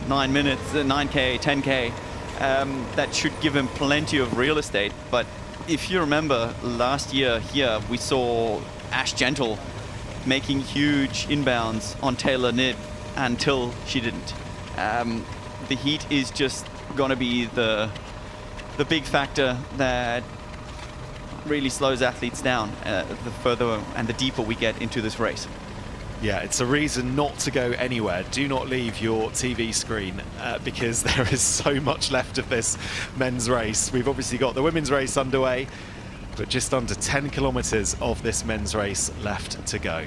minutes, 9K, 10K, that should give him plenty of real estate. But if you remember last year here, we saw Ash Gentle making huge inbounds on Taylor Knibb until she didn't. The heat is just going to be the big factor that really slows athletes down the further and the deeper we get into this race. Yeah, it's a reason not to go anywhere. Do not leave your TV screen because there is so much left of this men's race. We've obviously got the women's race underway, but just under 10 kilometers of this men's race left to go.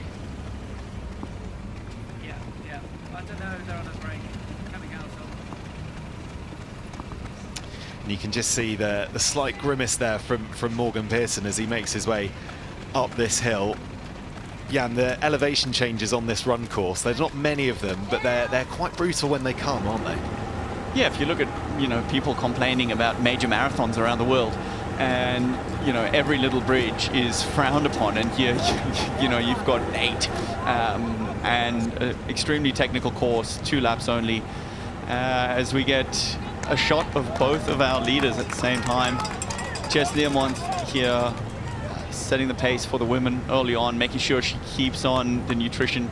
And you can just see the slight grimace there from Morgan Pearson as he makes his way up this hill. Yeah, and the elevation changes on this run course, there's not many of them, but they're quite brutal when they come, aren't they? Yeah, if you look at, people complaining about major marathons around the world, and, every little bridge is frowned upon, and here, you've got 8, and an extremely technical course, 2 laps only, as we get a shot of both of our leaders at the same time. Jess Learmont here setting the pace for the women early on, making sure she keeps on the nutrition.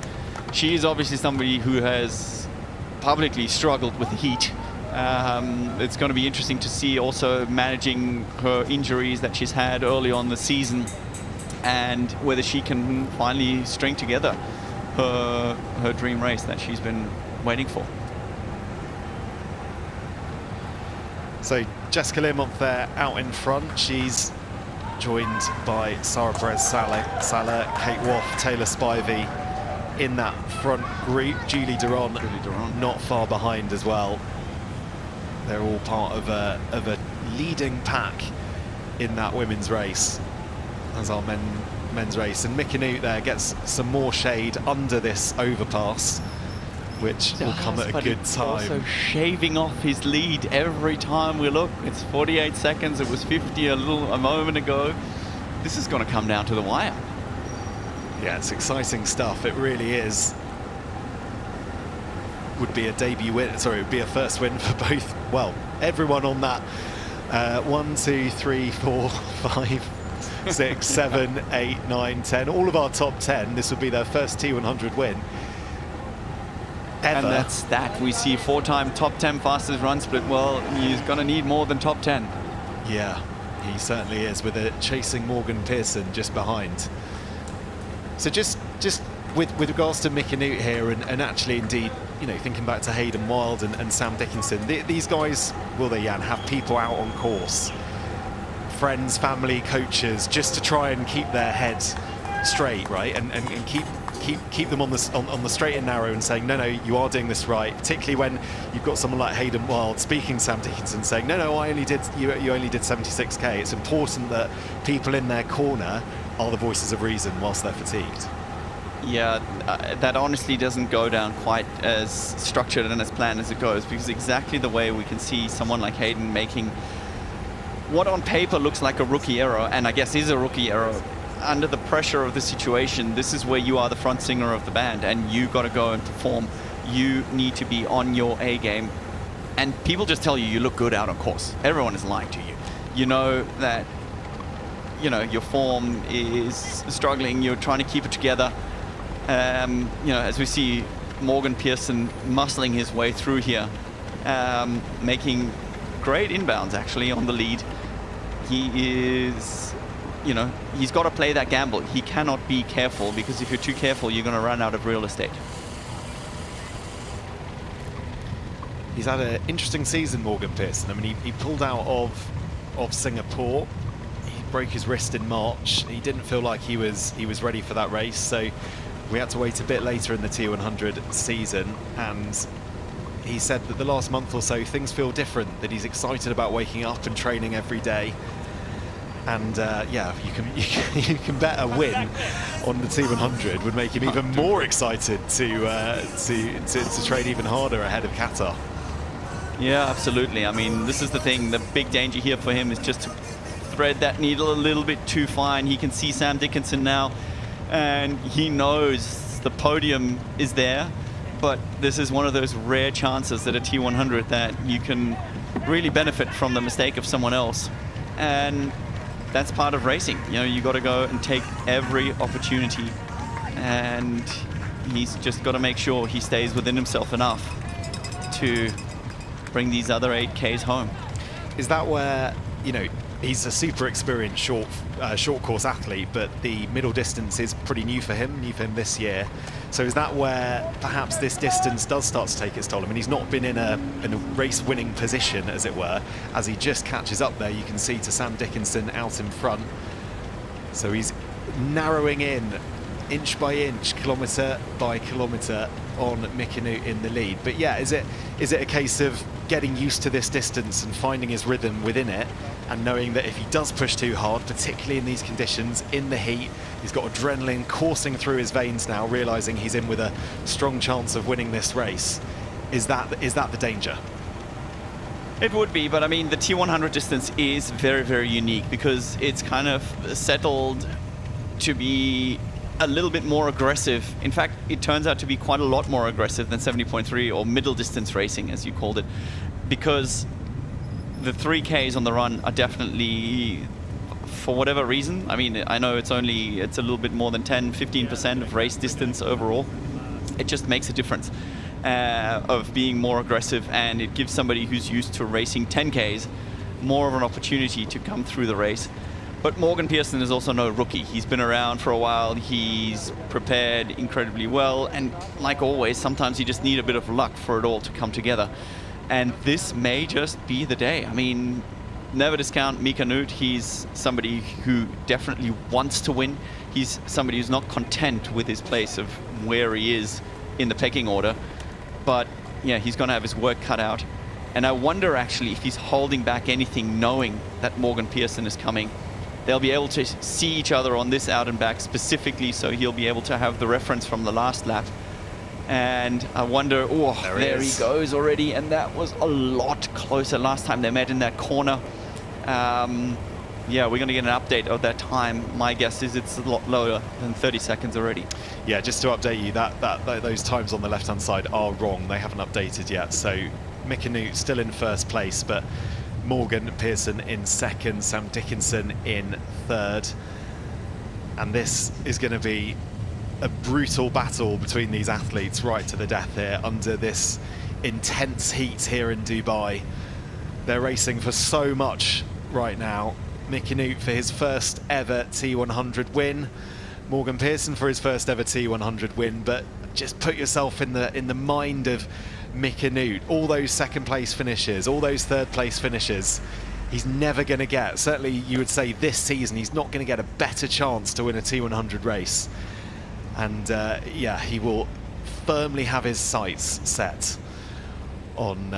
She is obviously somebody who has publicly struggled with the heat. It's going to be interesting to see also managing her injuries that she's had early on the season and whether she can finally string together her dream race that she's been waiting for. So Jessica Learmont there out in front. She's joined by Sarah Perez-Sala, Kate Waugh, Taylor Spivey in that front group. Julie Derron not far behind as well. They're all part of a leading pack in that women's race as our men's race. And Mick Canute there gets some more shade under this overpass, which will come at a good time. Also shaving off his lead every time we look. It's 48 seconds. It was 50 a moment ago. This is going to come down to the wire. Yeah, it's exciting stuff. It really is. Would be a debut win. Sorry, it would be a first win for both. Well, everyone on that. 1, 2, 3, 4, 5, 6, 7, 8, 9, 10. All of our top 10. This would be their first T100 win ever. And that's that. We see 4-time top 10 fastest run split. Well, he's going to need more than top 10. Yeah, he certainly is, with a chasing Morgan Pearson just behind. So just with regards to Mick Canute here, and actually indeed, thinking back to Hayden Wilde and Sam Dickinson, these guys, will they, Jan, have people out on course, friends, family, coaches, just to try and keep their head straight, right, and keep them on the straight and narrow and saying, no, you are doing this right, particularly when you've got someone like Hayden Wilde speaking Sam Dickinson saying, no, you only did 76k. It's important that people in their corner are the voices of reason whilst they're fatigued. Yeah, that honestly doesn't go down quite as structured and as planned as it goes, because exactly the way we can see someone like Hayden making what on paper looks like a rookie error, and I guess is a rookie error, under the pressure of the situation, this is where you are the front singer of the band and you got to go and perform. You need to be on your A game. And people just tell you you look good out on course. Everyone is lying to you. You know that, you know, your form is struggling. You're trying to keep it together. You know, as we see Morgan Pearson muscling his way through here, making great inbounds actually on the lead. He is, you know, he's got to play that gamble. He cannot be careful, because if you're too careful, you're going to run out of real estate. He's had an interesting season, Morgan Pearson. I mean, he pulled out of Singapore. He broke his wrist in March. He didn't feel like he was ready for that race, so we had to wait a bit later in the T100 season. And he said that the last month or so things feel different, that he's excited about waking up and training every day. And yeah, you can bet a win on the T100 would make him even more excited to train even harder ahead of Qatar. Yeah, absolutely. I mean, this is the thing. The big danger here for him is just to thread that needle a little bit too fine. He can see Sam Dickinson now, and he knows the podium is there. But this is one of those rare chances at a T100 that you can really benefit from the mistake of someone else. And that's part of racing. You know, you got to go and take every opportunity. And he's just got to make sure he stays within himself enough to bring these other 8Ks home. Is that where, you know, he's a super experienced short course athlete, but the middle distance is pretty new for him this year. So is that where perhaps this distance does start to take its toll? I mean, he's not been in a race-winning position, as it were. As he just catches up there, you can see to Sam Dickinson out in front. So he's narrowing in, inch by inch, kilometre by kilometre, on Mikkenut in the lead. But yeah, is it a case of getting used to this distance and finding his rhythm within it, and knowing that if he does push too hard, particularly in these conditions, in the heat, he's got adrenaline coursing through his veins now, realising he's in with a strong chance of winning this race? Is that the danger? It would be, but I mean, the T100 distance is very, very unique, because it's kind of settled to be a little bit more aggressive. In fact, it turns out to be quite a lot more aggressive than 70.3 or middle distance racing, as you called it, because the 3Ks on the run are definitely, for whatever reason, I mean, I know it's a little bit more than 10-15% of race distance overall. It just makes a difference of being more aggressive, and it gives somebody who's used to racing 10Ks more of an opportunity to come through the race. But Morgan Pearson is also no rookie. He's been around for a while. He's prepared incredibly well. And like always, sometimes you just need a bit of luck for it all to come together. And this may just be the day. I mean, never discount Mikkenut. He's somebody who definitely wants to win. He's somebody who's not content with his place of where he is in the pecking order. But yeah, he's going to have his work cut out. And I wonder actually if he's holding back anything, knowing that Morgan Pearson is coming. They'll be able to see each other on this out and back specifically, so he'll be able to have the reference from the last lap. And I wonder, oh, there he goes already, and that was a lot closer last time they met in that corner. Yeah, we're going to get an update of that time. My guess is it's a lot lower than 30 seconds already. Yeah, just to update you, that those times on the left-hand side are wrong. They haven't updated yet. So Mikkenut still in first place, but Morgan Pearson in second, Sam Dickinson in third. And this is going to be a brutal battle between these athletes right to the death here under this intense heat here in Dubai. They're racing for so much right now. Mikkenut for his first ever T100 win. Morgan Pearson for his first ever T100 win. But just put yourself in the mind of Mikkenut, all those second place finishes, all those third place finishes, he's never going to get, certainly you would say this season, he's not going to get a better chance to win a T100 race. And yeah, he will firmly have his sights set on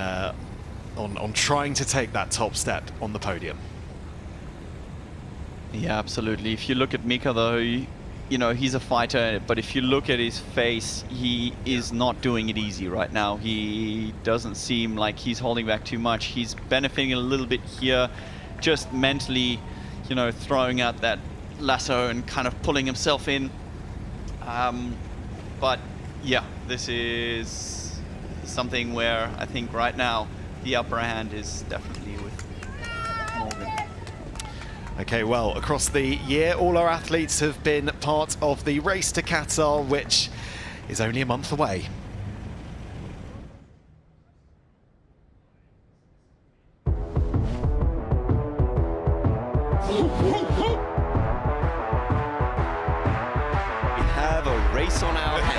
trying to take that top step on the podium. Yeah, absolutely. If you look at Mika though, you know, he's a fighter, but if you look at his face, he is not doing it easy right now. He doesn't seem like he's holding back too much. He's benefiting a little bit here, just mentally, you know, throwing out that lasso and kind of pulling himself in. But yeah, this is something where I think right now the upper hand is definitely with Morgan. Okay, well, across the year, all our athletes have been part of the race to Qatar, which is only a month away. We have a race on our hands.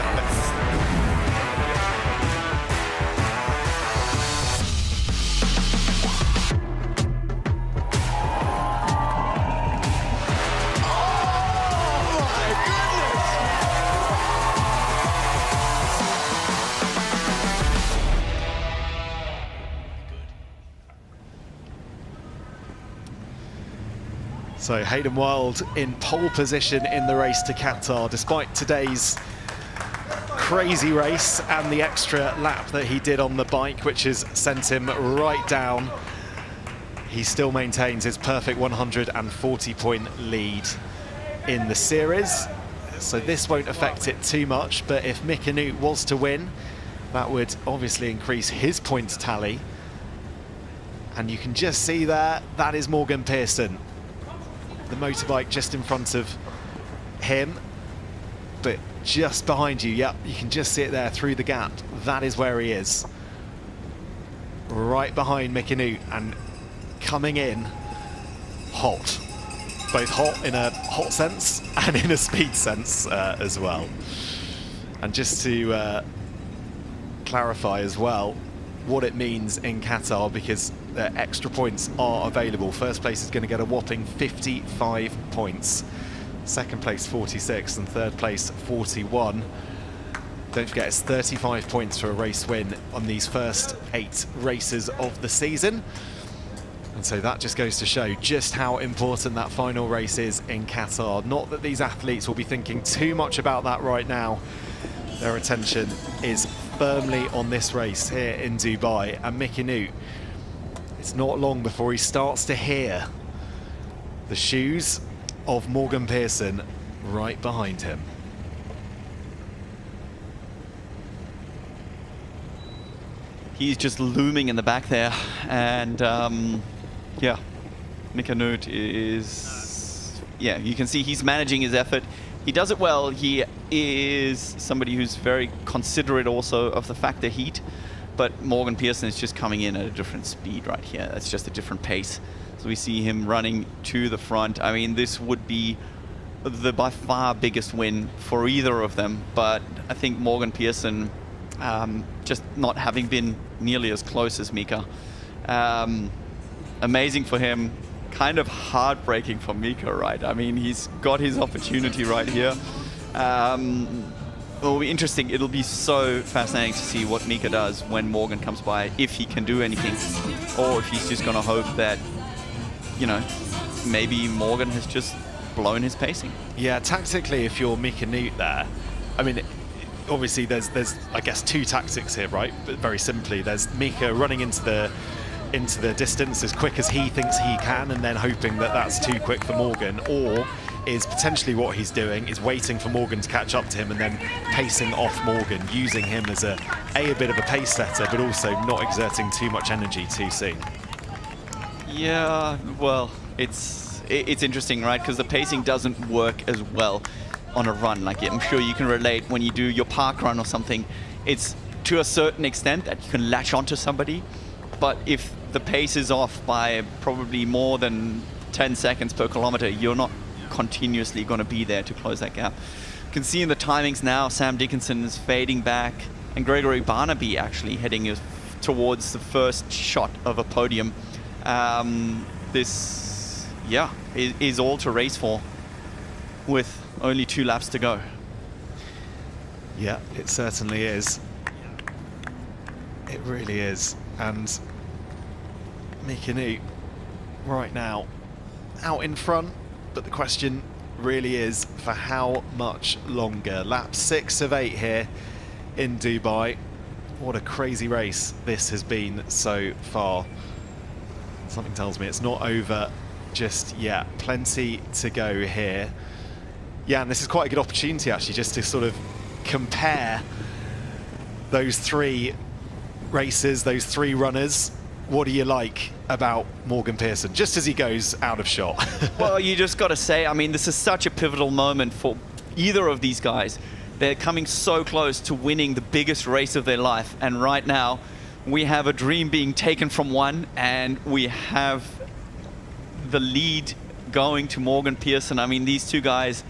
So Hayden Wilde in pole position in the race to Qatar, despite today's crazy race and the extra lap that he did on the bike, which has sent him right down. He still maintains his perfect 140-point lead in the series. So this won't affect it too much, but if Mick Anoot was to win, that would obviously increase his points tally. And you can just see there, that is Morgan Pearson. The motorbike just in front of him, but just behind you, yep, you can just see it there through the gap. That is where he is. Right behind Mick Anoot and coming in hot. Both hot in a hot sense and in a speed sense as well. And just to clarify as well what it means in Qatar, because extra points are available. First place is going to get a whopping 55 points. Second place 46 and third place 41. Don't forget, it's 35 points for a race win on these first 8 races of the season. And so that just goes to show just how important that final race is in Qatar. Not that these athletes will be thinking too much about that right now. Their attention is firmly on this race here in Dubai. And Mick Anoot, it's not long before he starts to hear the shoes of Morgan Pearson right behind him. He's just looming in the back there, and yeah, Mick Anoot is, yeah, you can see he's managing his effort. He does it well. He is somebody who's very considerate also of the factor heat, but Morgan Pearson is just coming in at a different speed right here. That's just a different pace. So we see him running to the front. I mean, this would be the by far biggest win for either of them, but I think Morgan Pearson, just not having been nearly as close as Mika. Amazing for him, kind of heartbreaking for Mika, right? I mean, he's got his opportunity right here. It'll be interesting. It'll be so fascinating to see what Mika does when Morgan comes by, if he can do anything, or if he's just going to hope that, you know, maybe Morgan has just blown his pacing. Yeah, tactically, if you're Mick Anoot there, I mean, obviously there's I guess 2 tactics here, right? But very simply, there's Mika running into the distance as quick as he thinks he can, and then hoping that that's too quick for Morgan, or is potentially what he's doing is waiting for Morgan to catch up to him and then pacing off Morgan, using him as a bit of a pace setter, but also not exerting too much energy too soon. Yeah, well, it's interesting, right? Because the pacing doesn't work as well on a run. Like, I'm sure you can relate when you do your park run or something. It's to a certain extent that you can latch onto somebody, but if the pace is off by probably more than 10 seconds per kilometer, you're not continuously going to be there to close that gap. You can see in the timings now, Sam Dickinson is fading back, and Gregory Barnaby actually heading towards the first shot of a podium. This, yeah, is all to race for with only 2 laps to go. Yeah, it certainly is. It really is. And Mick Anoot right now out in front, but the question really is for how much longer. Lap 6 of 8 here in Dubai. What a crazy race this has been so far. Something tells me it's not over just yet. Plenty to go here. Yeah, and this is quite a good opportunity actually, just to sort of compare those 3 races, those 3 runners, what do you like about Morgan Pearson, just as he goes out of shot? Well, you just got to say, I mean, this is such a pivotal moment for either of these guys. They're coming so close to winning the biggest race of their life. And right now, we have a dream being taken from one, and we have the lead going to Morgan Pearson. I mean, these two guys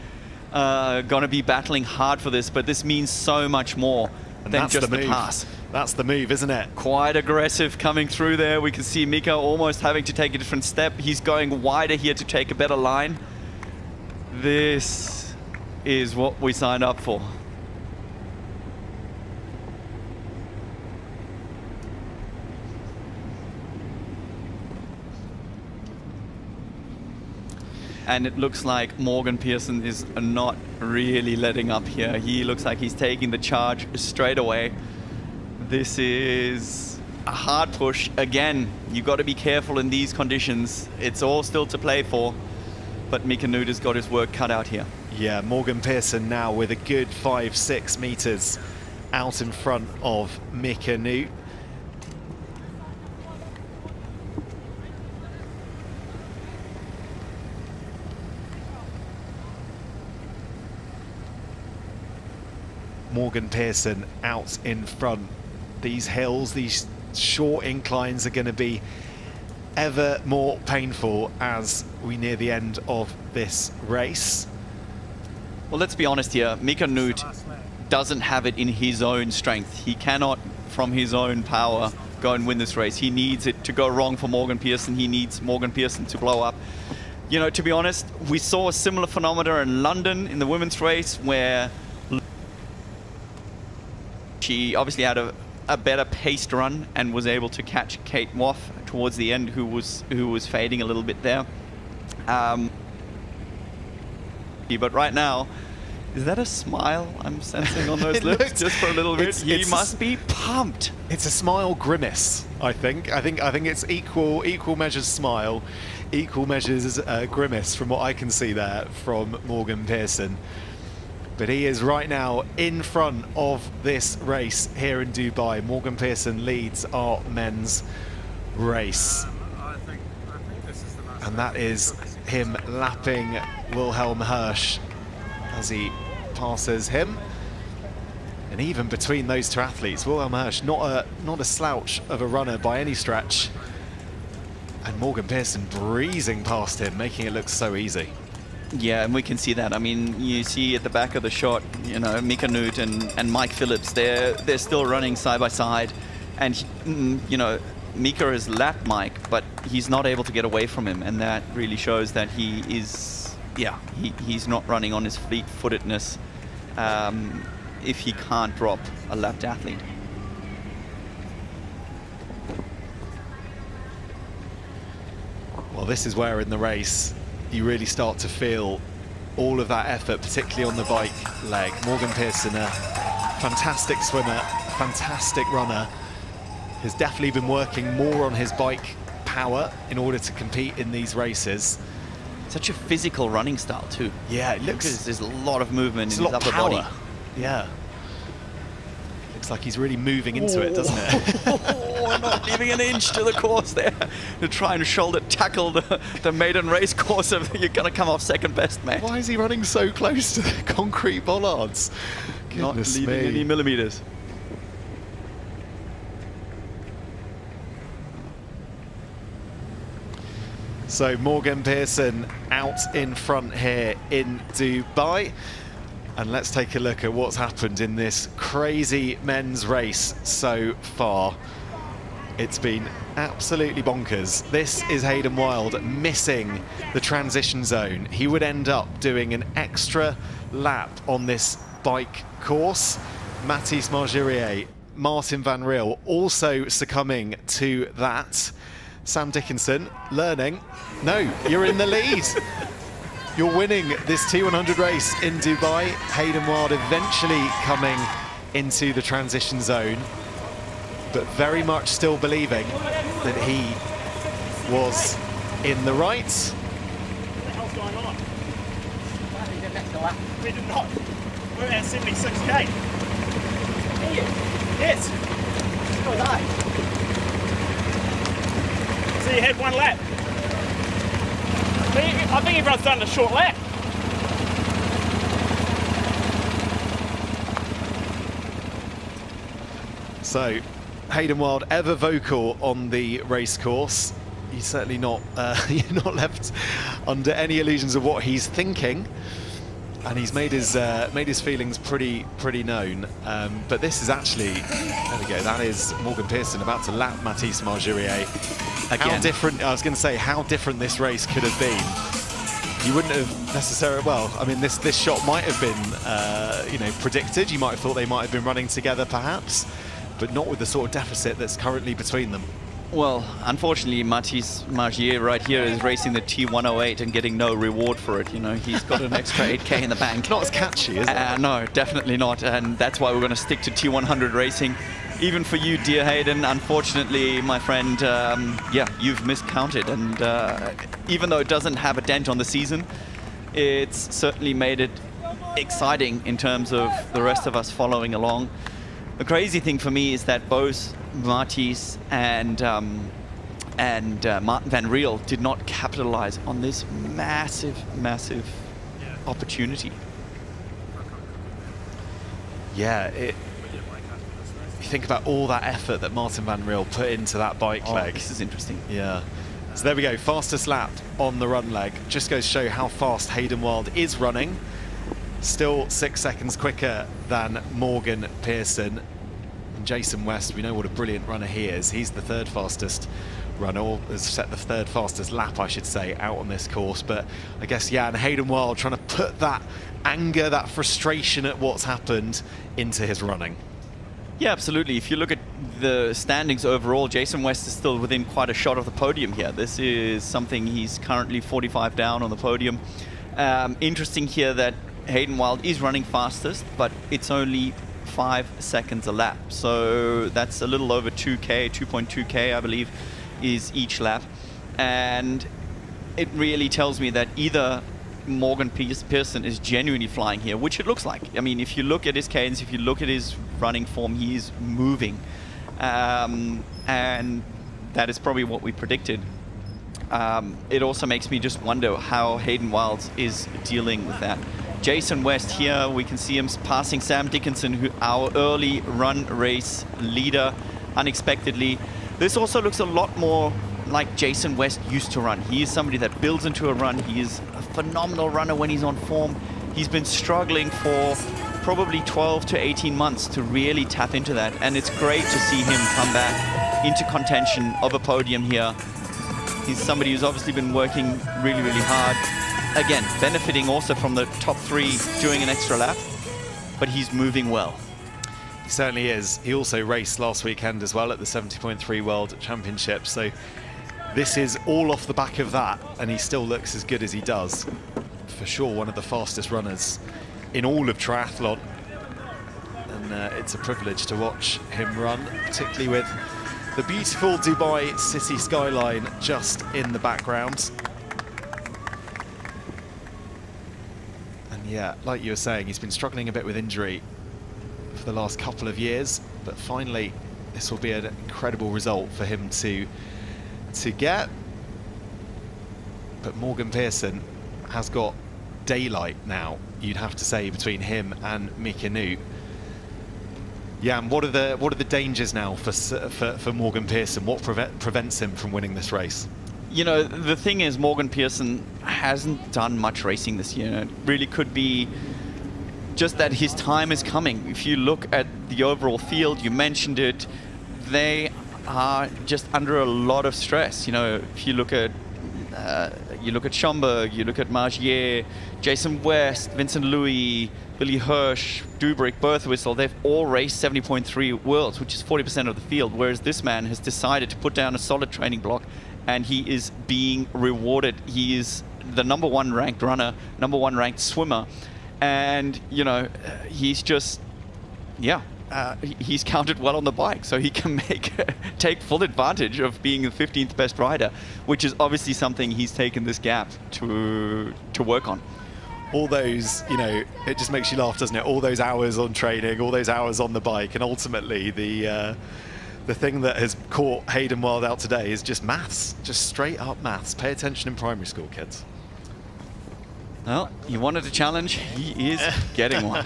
are going to be battling hard for this, but this means so much more than just the pass. That's the move, isn't it? Quite aggressive coming through there. We can see Mika almost having to take a different step. He's going wider here to take a better line. This is what we signed up for. And it looks like Morgan Pearson is not really letting up here. He looks like he's taking the charge straight away. This is a hard push. Again, you've got to be careful in these conditions. It's all still to play for, but Mika Nuut has got his work cut out here. Yeah, Morgan Pearson now with a good 5-6 meters out in front of Mika Nuut. Morgan Pearson out in front. These hills, these short inclines are going to be ever more painful as we near the end of this race. Well, let's be honest here. Mika Nuut doesn't have it in his own strength. He cannot, from his own power, go and win this race. He needs it to go wrong for Morgan Pearson. He needs Morgan Pearson to blow up. You know, to be honest, we saw a similar phenomenon in London in the women's race where she obviously had a better paced run and was able to catch Kate Waugh towards the end, who was fading a little bit there. But right now, is that a smile I'm sensing on those lips just for a little bit? He must be pumped. It's a smile grimace, I think. I think it's equal measures smile, equal measures grimace from what I can see there from Morgan Pearson. But he is right now in front of this race here in Dubai. Morgan Pearson leads our men's race. And that is him lapping Wilhelm Hirsch as he passes him. And even between those two athletes, Wilhelm Hirsch, not a slouch of a runner by any stretch. And Morgan Pearson breezing past him, making it look so easy. Yeah, and we can see that. I mean, you see at the back of the shot, you know, Mika Nuut and Mike Phillips, they're still running side by side. And, you know, Mika has lapped Mike, but he's not able to get away from him. And that really shows that he is, yeah, he's not running on his fleet-footedness if he can't drop a lapped athlete. Well, this is where in the race you really start to feel all of that effort, particularly on the bike leg. Morgan Pearson, a fantastic swimmer, fantastic runner, has definitely been working more on his bike power in order to compete in these races. Such a physical running style too. Yeah, it looks... There's a lot of movement in his upper power. body. Yeah. Looks like he's really moving into it, doesn't it? Oh, not leaving an inch to the course there to try and shoulder tackle the maiden race course. You're going to come off second best, mate. Why is he running so close to the concrete bollards? Not leaving any millimeters. So Morgan Pearson out in front here in Dubai. And let's take a look at what's happened in this crazy men's race so far. It's been absolutely bonkers. This is Hayden Wilde missing the transition zone. He would end up doing an extra lap on this bike course. Mathis Margerier, Martin Van Riel also succumbing to that. Sam Dickinson learning, no, you're in the lead. You're winning this T100 race in Dubai. Hayden Wilde eventually coming into the transition zone, but very much still believing that he was in the right. What the hell's going on? We did not. We're at 76k. Yes. So was I. So you had one lap. I think everyone's done a short lap. So, Hayden Wilde, ever vocal on the race course. He's certainly not you're not left under any illusions of what he's thinking, and he's made his feelings pretty known. But this is actually, there we go. That is Morgan Pearson about to lap Mathis Margerier. Again. How different! I was going to say how different this race could have been. You wouldn't have necessarily. Well, I mean, this shot might have been predicted. You might have thought they might have been running together, perhaps, but not with the sort of deficit that's currently between them. Well, unfortunately, Mathis Margerier right here is racing the T108 and getting no reward for it. You know, he's got an extra 8K in the bank. Not as catchy, is it? No, definitely not. And that's why we're going to stick to T100 racing. Even for you, dear Hayden, unfortunately, my friend, you've miscounted. And even though it doesn't have a dent on the season, it's certainly made it exciting in terms of the rest of us following along. The crazy thing for me is that both Mathis and Martin van Riel did not capitalize on this massive opportunity. Yeah, you think about all that effort that Martin van Riel put into that bike leg. This is interesting. Yeah. So there we go, fastest lap on the run leg. Just goes to show how fast Hayden Wilde is running. Still 6 seconds quicker than Morgan Pearson. And Jason West, we know what a brilliant runner he is. He's the third fastest runner, or has set the third fastest lap, I should say, out on this course. But I guess, yeah, and Hayden Wilde trying to put that anger, that frustration at what's happened into his running. Yeah, absolutely. If you look at the standings overall, Jason West is still within quite a shot of the podium here. This is something he's currently 45 down on the podium. Interesting here that Hayden Wilde is running fastest, but it's only 5 seconds a lap. So that's a little over 2K, 2.2K, I believe, is each lap. And it really tells me that either Morgan Pearson is genuinely flying here, which it looks like. I mean, if you look at his cadence, if you look at his running form, he is moving. And that is probably what we predicted. It also makes me just wonder how Hayden Wilde is dealing with that. Jason West here, we can see him passing Sam Dickinson, who our early run race leader, unexpectedly. This also looks a lot more like Jason West used to run. He is somebody that builds into a run. He is a phenomenal runner when he's on form. He's been struggling for probably 12 to 18 months to really tap into that. And it's great to see him come back into contention of a podium here. He's somebody who's obviously been working really, really hard. Again, benefiting also from the top three doing an extra lap, but he's moving well. He certainly is. He also raced last weekend as well at the 70.3 World Championship. So this is all off the back of that, and he still looks as good as he does. For sure, one of the fastest runners in all of triathlon. And it's a privilege to watch him run, particularly with the beautiful Dubai city skyline just in the background. And yeah, like you were saying, he's been struggling a bit with injury for the last couple of years, but finally this will be an incredible result for him to get. But Morgan Pearson has got daylight now, you'd have to say, between him and Mika Nut. Yeah, and what are the dangers now for Morgan Pearson? What prevents him from winning this race? You know, the thing is, Morgan Pearson hasn't done much racing this year. It really could be just that his time is coming. If you look at the overall field, you mentioned it, they are just under a lot of stress. You know, if you look at Schomburg, you look at Margier, Jason West, Vincent Louis, Billy Hirsch, Dubrick, Berthwhistle, they've all raced 70.3 Worlds, which is 40% of the field, whereas this man has decided to put down a solid training block, and he is being rewarded. He is the #1 ranked runner, #1 ranked swimmer, and, you know, he's just, he's counted well on the bike, so he can take full advantage of being the 15th best rider, which is obviously something he's taken this gap to work on. All those, you know, it just makes you laugh, doesn't it? All those hours on training, all those hours on the bike, and ultimately the the thing that has caught Hayden Wilde out today is just maths, just straight up maths. Pay attention in primary school, kids. Well, he wanted a challenge. He is getting one.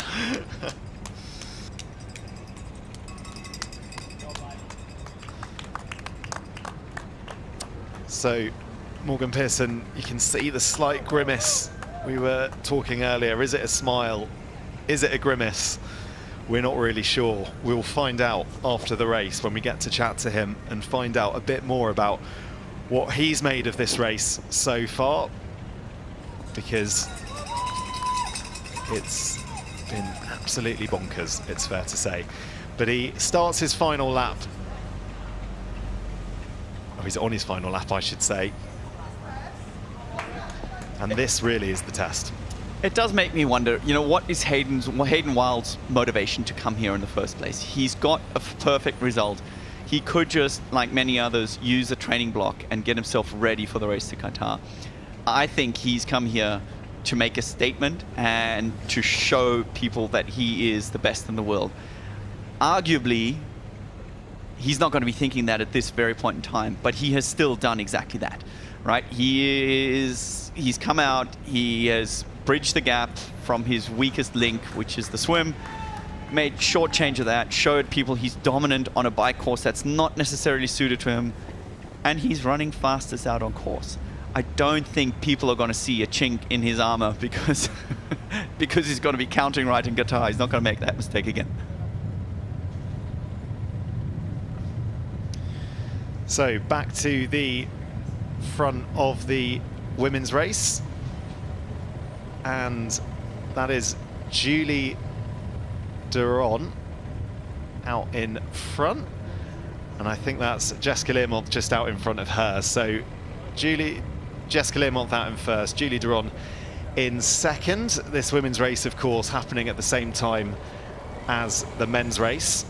So, Morgan Pearson, you can see the slight grimace. We were talking earlier. Is it a smile? Is it a grimace? We're not really sure. We'll find out after the race when we get to chat to him and find out a bit more about what he's made of this race so far, because it's been absolutely bonkers, it's fair to say. But he starts his final lap. Oh, he's on his final lap, I should say. And this really is the test. It does make me wonder, you know, what is Hayden Wilde's motivation to come here in the first place? He's got a perfect result. He could just, like many others, use a training block and get himself ready for the race to Qatar. I think he's come here to make a statement and to show people that he is the best in the world. Arguably, he's not going to be thinking that at this very point in time, but he has still done exactly that, right? He's come out, he has bridged the gap from his weakest link, which is the swim, made short change of that, showed people he's dominant on a bike course that's not necessarily suited to him, and he's running fastest out on course. I don't think people are going to see a chink in his armor because because he's going to be counting right in Qatar. He's not going to make that mistake again. So back to the front of the women's race, and that is Julie Derron out in front, and I think that's Jessica Learmonth just out in front of her. So Jessica Learmonth out in first, Julie Derron in second. This women's race, of course, happening at the same time as the men's race.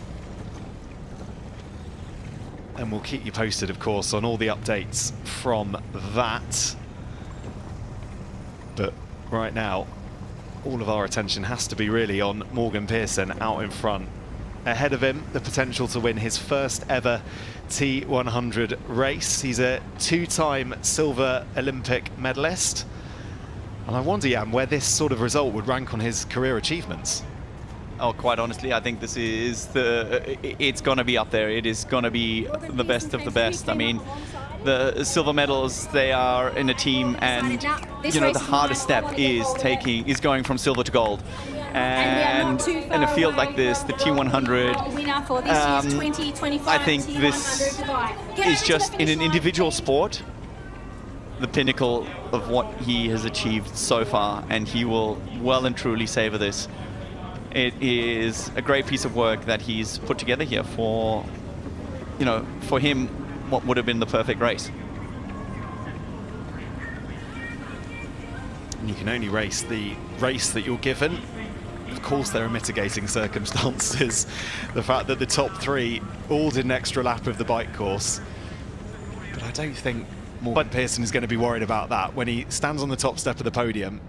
And we'll keep you posted, of course, on all the updates from that. But right now, all of our attention has to be really on Morgan Pearson out in front. Ahead of him, the potential to win his first ever T100 race. He's a two-time silver Olympic medalist. And I wonder, Jan, where this sort of result would rank on his career achievements. Oh, quite honestly, I think this is it's going to be up there. It is going to be the best of the best. I mean, the silver medals, they are in a team, and you know, the hardest step is going from silver to gold. And in a field like this, the T100, I think this is just, in an individual sport, the pinnacle of what he has achieved so far, and he will well and truly savor this. It is a great piece of work that he's put together here for, you know, for him, what would have been the perfect race. You can only race the race that you're given. Of course, there are mitigating circumstances. The fact that the top three all did an extra lap of the bike course. But I don't think Morgan Pearson is going to be worried about that. When he stands on the top step of the podium,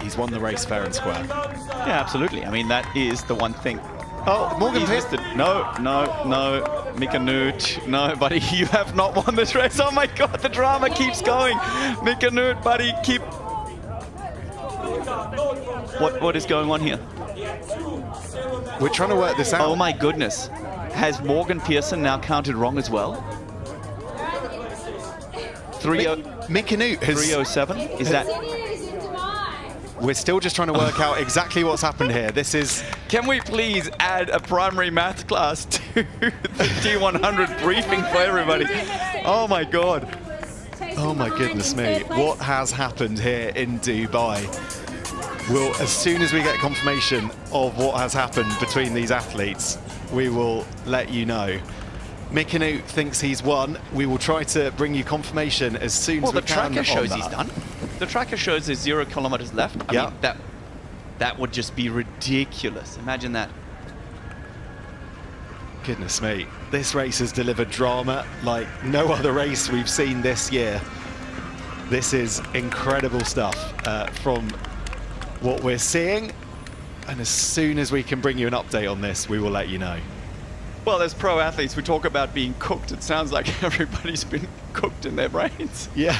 he's won the race fair and square. Yeah, absolutely. I mean, that is the one thing. Oh, Morgan Pearson. No, Mika Noot. No, buddy, you have not won this race. Oh my God, the drama keeps going. Mika Noot, buddy, keep... What is going on here? We're trying to work this out. Oh my goodness. Has Morgan Pearson now counted wrong as well? Mika Noot has... 307? Is that... We're still just trying to work out exactly what's happened here. This is... Can we please add a primary math class to the T100 briefing for everybody? Oh my God. Oh my goodness me. What has happened here in Dubai? We'll, as soon as we get confirmation of what has happened between these athletes, we will let you know. Mika Noot thinks he's won. We will try to bring you confirmation as soon as we can. Well, the tracker shows he's done. The tracker shows there's 0 kilometers left. I mean, that would just be ridiculous. Imagine that. Goodness me. This race has delivered drama like no other race we've seen this year. This is incredible stuff from what we're seeing. And as soon as we can bring you an update on this, we will let you know. Well, as pro athletes, we talk about being cooked. It sounds like everybody's been cooked in their brains. Yeah.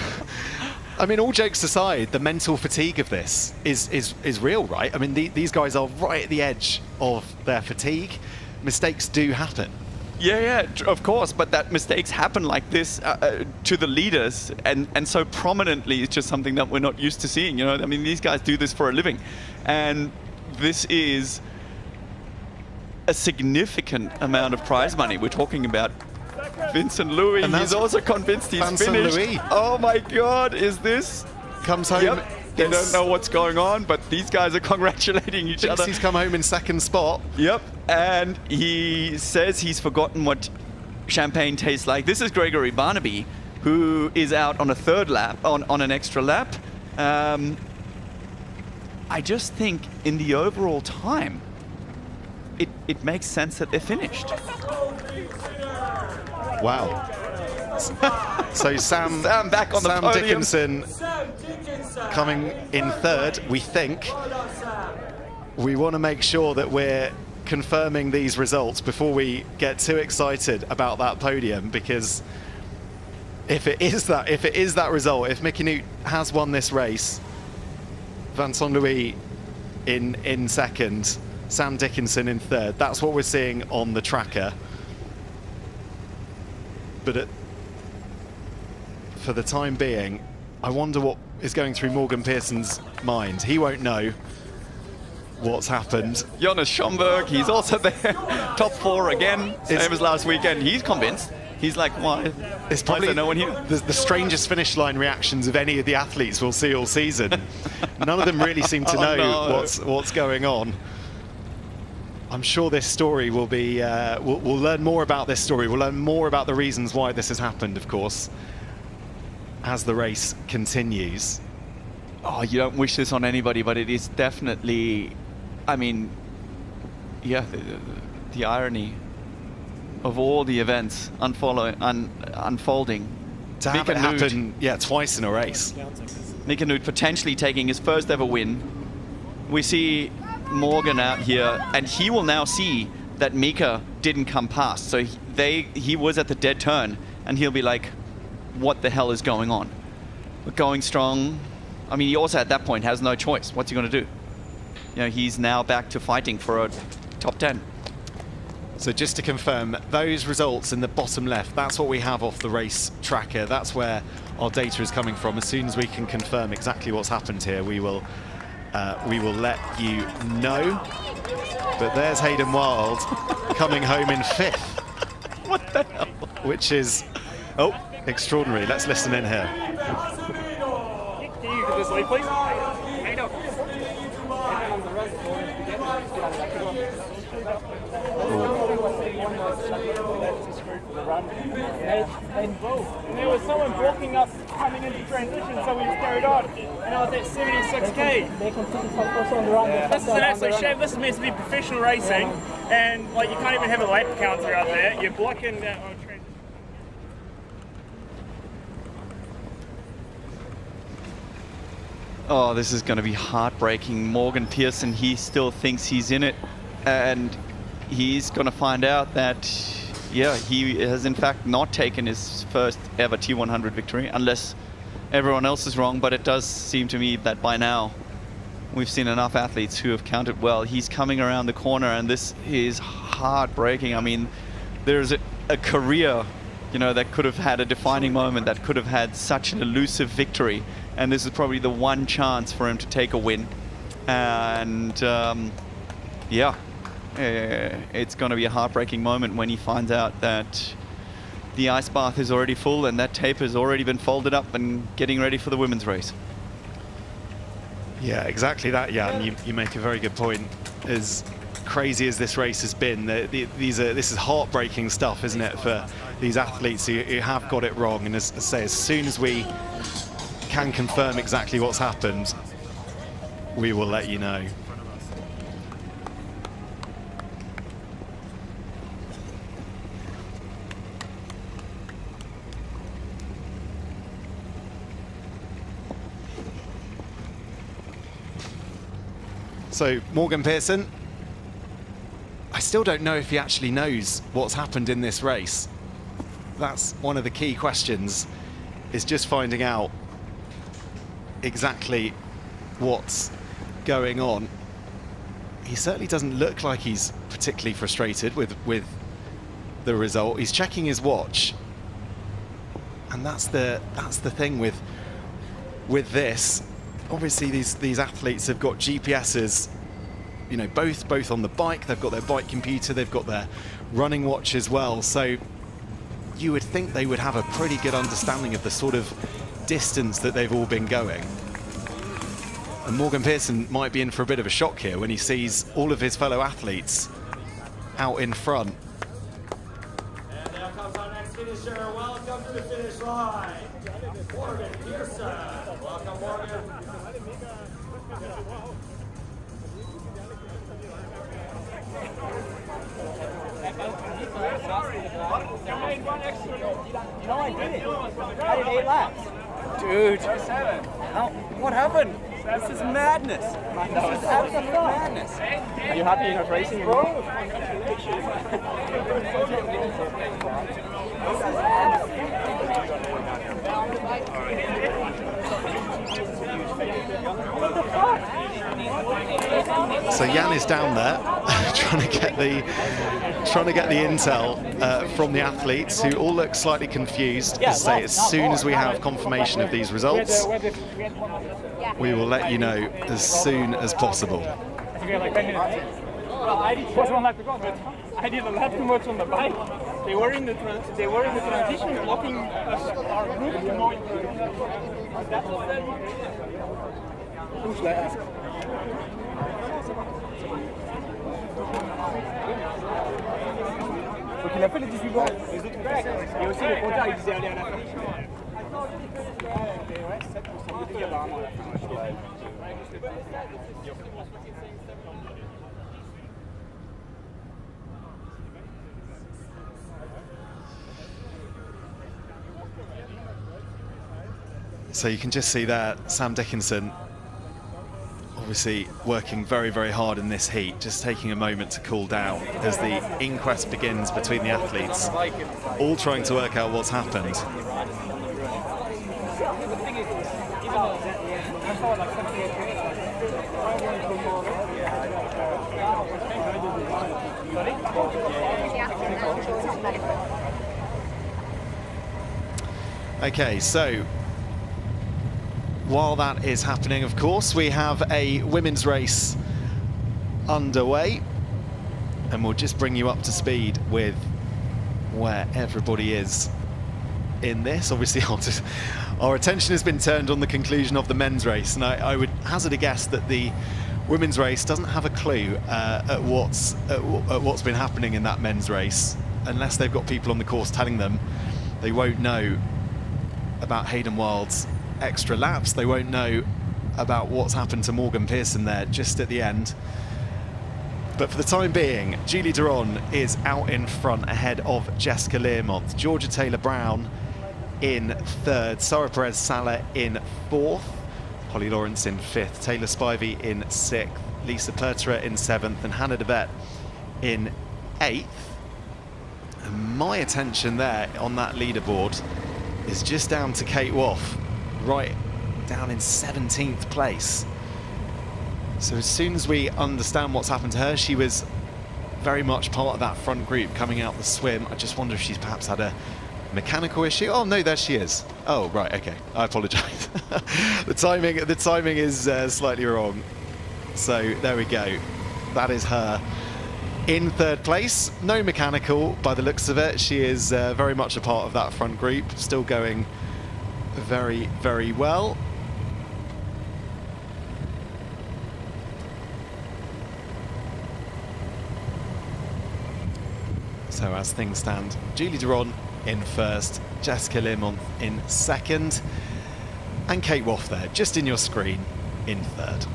I mean, all jokes aside, the mental fatigue of this is real, right? I mean, these guys are right at the edge of their fatigue. Mistakes do happen. Yeah, of course, but that mistakes happen like this to the leaders and so prominently is just something that we're not used to seeing. You know, I mean, these guys do this for a living, and this is a significant amount of prize money. We're talking about Vincent Louis. He's also convinced he's Vincent finished. Louis. Oh my God, is this? Comes home. Yep. They don't know what's going on, but these guys are congratulating each other. He's come home in second spot. Yep, and he says he's forgotten what champagne tastes like. This is Gregory Barnaby, who is out on a third lap, on an extra lap. I just think in the overall time, it makes sense that they're finished. Wow. So Sam back on the podium. Dickinson coming in third, we think. We want to make sure that we're confirming these results before we get too excited about that podium, because if it is that result, if Mickey Newt has won this race, Vincent Louis in second, Sam Dickinson in third, that's what we're seeing on the tracker. But for the time being, I wonder what is going through Morgan Pearson's mind. He won't know what's happened. Jonas Schomburg, he's also there. Top 4 again, same as last weekend. He's convinced. He's like, why? It's probably why is there no one here? The strangest finish line reactions of any of the athletes we'll see all season. None of them really seem to know what's going on. I'm sure this story will be, we'll learn more about this story. We'll learn more about the reasons why this has happened, of course, as the race continues. Oh, you don't wish this on anybody, but it is definitely, I mean, yeah, the irony of all the events unfolding. To have it happen, twice in a race. Mika Nut potentially taking his first ever win. We see Morgan out here, and he will now see that Mika didn't come past. So he was at the dead turn, and he'll be like, what the hell is going on? But going strong. I mean, he also at that point has no choice. What's he going to do? You know, he's now back to fighting for a top 10. So just to confirm, those results in the bottom left, that's what we have off the race tracker. That's where our data is coming from. As soon as we can confirm exactly what's happened here, we will let you know. But there's Hayden Wilde coming home in 5th. What the hell? Which is, extraordinary. Let's listen in here. Can you get this way, please? And there was someone blocking us coming into transition, so we just carried on. And I was at 76k. This is an absolute shame. This is meant to be professional racing, and like you can't even have a lap counter out there. You're blocking that on transition. Oh, this is going to be heartbreaking. Morgan Pearson, he still thinks he's in it, and he's going to find out that, yeah, he has in fact not taken his first ever T100 victory, unless everyone else is wrong. But it does seem to me that by now we've seen enough athletes who have counted well. He's coming around the corner, and this is heartbreaking. I mean, there's a career, you know, that could have had a defining moment, that could have had such an elusive victory. And this is probably the one chance for him to take a win. And it's going to be a heartbreaking moment when he finds out that the ice bath is already full and that tape has already been folded up and getting ready for the women's race. Yeah, exactly that, Jan. You make a very good point. As crazy as this race has been, this is heartbreaking stuff, isn't it, for these athletes who have got it wrong. And as I say, as soon as we can confirm exactly what's happened, we will let you know. So Morgan Pearson, I still don't know if he actually knows what's happened in this race. That's one of the key questions, is just finding out exactly what's going on. He certainly doesn't look like he's particularly frustrated with the result. He's checking his watch, and that's the thing with this. Obviously, these athletes have got GPSs, you know, both on the bike. They've got their bike computer, they've got their running watch as well. So you would think they would have a pretty good understanding of the sort of distance that they've all been going. And Morgan Pearson might be in for a bit of a shock here when he sees all of his fellow athletes out in front. And now comes our next finisher. Welcome to the finish line, Morgan Pearson. Welcome, Morgan. No, I did it. I did 8 laps. Dude. What happened? This is madness. This is absolute madness. Are you happy you're not racing, bro? What the fuck? So Jan is down there trying to get the intel from the athletes, who all look slightly confused. As I say, as soon as we have confirmation of these results, we will let you know as soon as possible. Well, I did one lap to go, but I did a lap too much on the bike. They were in the transition, blocking our group to go into. That was that. Who's last? Donc il a fait les 18 bords, les autres et aussi le compteur il disait aller à la fin. Ouais, 7% de dégâts apparemment à la fin. So you can just see there Sam Dickinson obviously working very, very hard in this heat, just taking a moment to cool down as the inquest begins between the athletes, all trying to work out what's happened. Okay, so while that is happening, of course, we have a women's race underway, and we'll just bring you up to speed with where everybody is in this. Obviously, our attention has been turned on the conclusion of the men's race, and I would hazard a guess that the women's race doesn't have a clue at what's been happening in that men's race. Unless they've got people on the course telling them, they won't know about Hayden Wilde's extra laps. They won't know about what's happened to Morgan Pearson there just at the end. But for the time being, Julie Derron is out in front ahead of Jessica Learmonth. Georgia Taylor-Brown in third, Sarah Perez-Sala in fourth, Holly Lawrence in fifth, Taylor Spivey in sixth, Lisa Pertera in seventh, and Hannah DeBet in eighth. And my attention there on that leaderboard is just down to Kate Waugh, right down in 17th place. So as soon as we understand what's happened to her, she was very much part of that front group coming out the swim. I just wonder if she's perhaps had a mechanical issue. Oh no, there she is. Oh right, okay, I apologize. the timing is slightly wrong. So there we go, that is her in third place. No mechanical by the looks of it. She is very much a part of that front group, still going very, very well. So as things stand, Julie Derron in first, Jessica Learmonth in second, and Kate Waugh there, just in your screen, in third.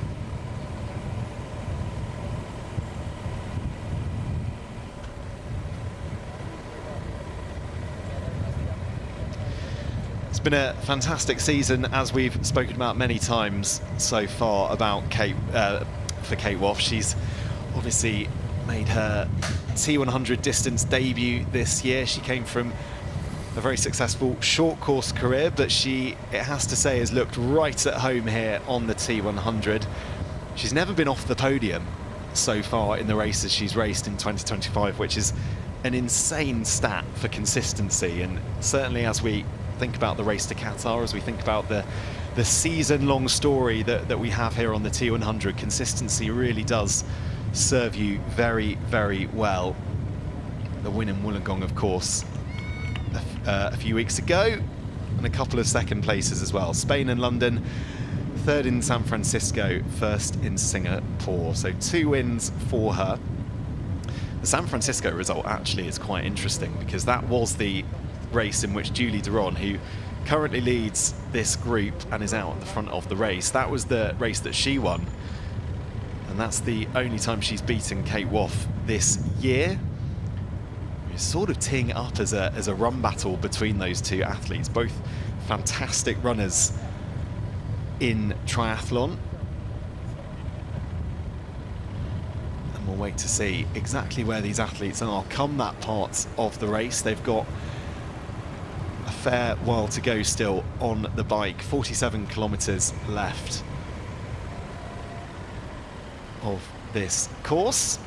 It's been a fantastic season, as we've spoken about many times so far about for Kate Waugh. She's obviously made her T100 distance debut this year. She came from a very successful short course career, but she, it has to say, has looked right at home here on the T100. She's never been off the podium so far in the races she's raced in 2025, which is an insane stat for consistency. And certainly as we think about the race to Qatar, as we think about the season-long story that we have here on the T100, consistency really does serve you very, very well. The win in Wollongong, of course, a few weeks ago, and a couple of second places as well. Spain and London, third in San Francisco, first in Singapore. So 2 wins for her. The San Francisco result actually is quite interesting, because that was the race in which Julie Derron, who currently leads this group and is out at the front of the race, that was the race that she won. And that's the only time she's beaten Kate Waugh this year. It's sort of teeing it up as a run battle between those two athletes, both fantastic runners in triathlon. And we'll wait to see exactly where these athletes are come that part of the race. They've got a fair while to go still on the bike, 47 kilometers left of this course.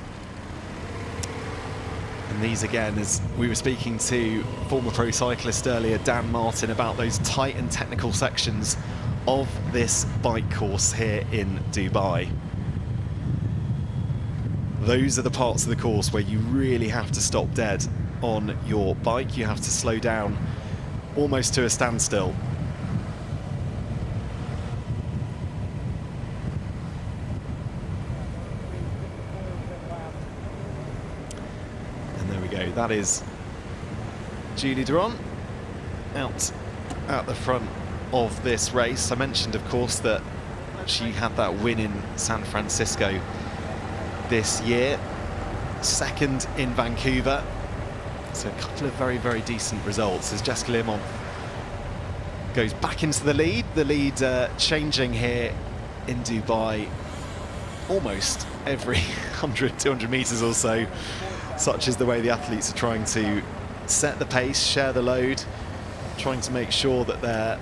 And these again, as we were speaking to former pro cyclist earlier, Dan Martin, about those tight and technical sections of this bike course here in Dubai. Those are the parts of the course where you really have to stop dead on your bike. You have to slow down almost to a standstill. That is Julie Derron out at the front of this race. I mentioned, of course, that she had that win in San Francisco this year, second in Vancouver. So a couple of very, very decent results as Jessica Learmonth goes back into the lead. The lead changing here in Dubai almost every 100, 200 metres or so. Such is the way the athletes are trying to set the pace, share the load, trying to make sure that they're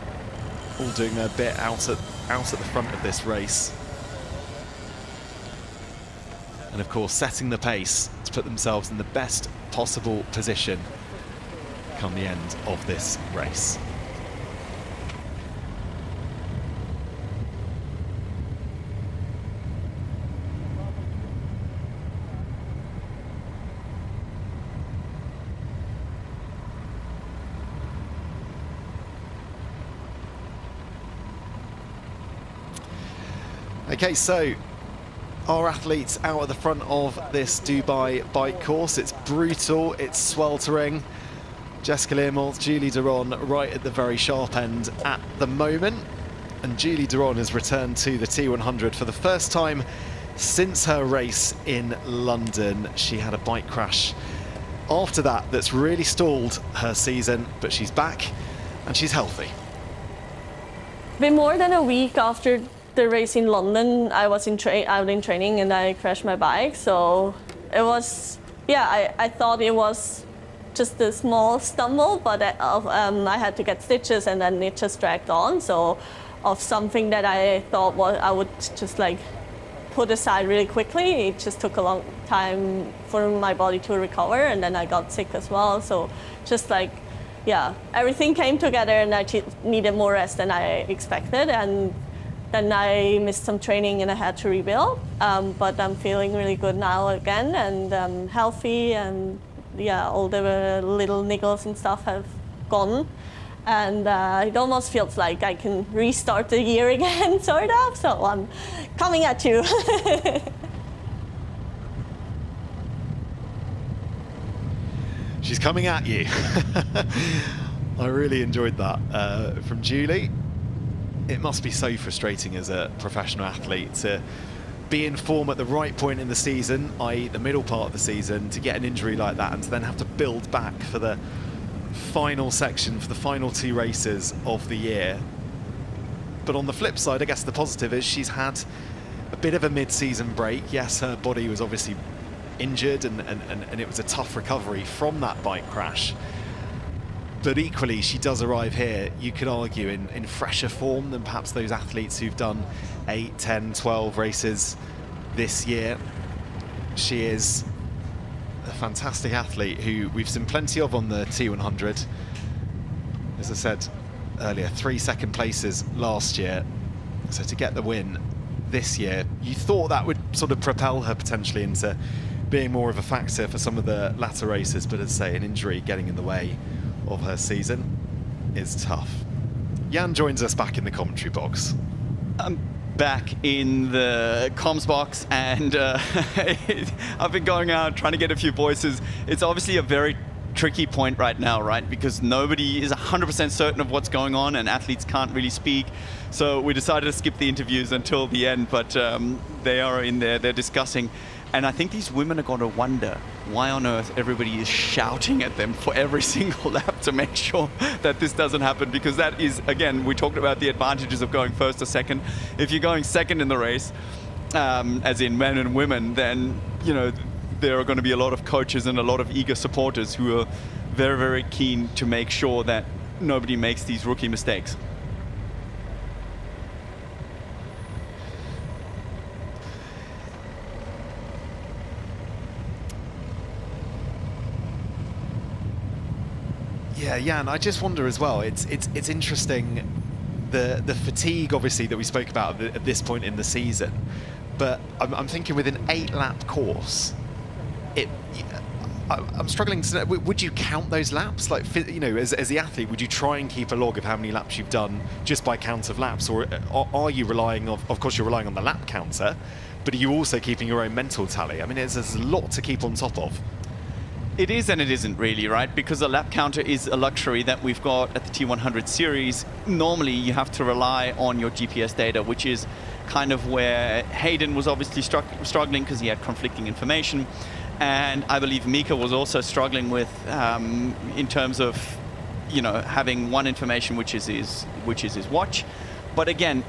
all doing their bit out at the front of this race. And of course, setting the pace to put themselves in the best possible position come the end of this race. Okay, so our athletes out at the front of this Dubai bike course. It's brutal, it's sweltering. Jessica Learmonth, Julie Derron right at the very sharp end at the moment. And Julie Derron has returned to the T100 for the first time since her race in London. She had a bike crash after that that's really stalled her season, but she's back and she's healthy. Been more than a week after the race in London. I was out in training and I crashed my bike. So it was, yeah, I thought it was just a small stumble, but I had to get stitches and then it just dragged on. So of something that I thought I would just like put aside really quickly, it just took a long time for my body to recover, and then I got sick as well. So just like, yeah, everything came together and I needed more rest than I expected. And then I missed some training and I had to rebuild, but I'm feeling really good now again, and I'm healthy, and yeah, all the little niggles and stuff have gone, and it almost feels like I can restart the year again, sort of, so I'm coming at you. She's coming at you. I really enjoyed that from Julie. It must be so frustrating as a professional athlete to be in form at the right point in the season, i.e. the middle part of the season, to get an injury like that and to then have to build back for the final section, for the final 2 races of the year. But on the flip side, I guess the positive is she's had a bit of a mid-season break. Yes, her body was obviously injured, and it was a tough recovery from that bike crash. But equally, she does arrive here, you could argue, in fresher form than perhaps those athletes who've done 8, 10, 12 races this year. She is a fantastic athlete who we've seen plenty of on the T100. As I said earlier, 3 second places last year. So to get the win this year, you thought that would sort of propel her potentially into being more of a factor for some of the latter races, but as I say, an injury getting in the way of her season is tough. Jan joins us back in the commentary box. I'm back in the comms box, and I've been going out trying to get a few voices. It's obviously a very tricky point right now, right? Because nobody is 100% certain of what's going on, and athletes can't really speak. So we decided to skip the interviews until the end, but they are in there, they're discussing. And I think these women are going to wonder why on earth everybody is shouting at them for every single lap to make sure that this doesn't happen, because that is, again, we talked about the advantages of going first or second. If you're going second in the race, as in men and women, then, you know, there are going to be a lot of coaches and a lot of eager supporters who are very, very keen to make sure that nobody makes these rookie mistakes. Yeah, Jan, I just wonder as well, it's interesting, the fatigue obviously that we spoke about at this point in the season, but I'm thinking with an 8-lap course, I'm struggling to know, would you count those laps? Like, you know, as the athlete, would you try and keep a log of how many laps you've done just by count of laps, or are you relying of course you're relying on the lap counter, but are you also keeping your own mental tally? I mean, there's a lot to keep on top of. It is and it isn't really, right? Because a lap counter is a luxury that we've got at the T100 series. Normally, you have to rely on your GPS data, which is kind of where Hayden was obviously struggling because he had conflicting information. And I believe Mika was also struggling with, in terms of, you know, having one information, which is his watch. But again,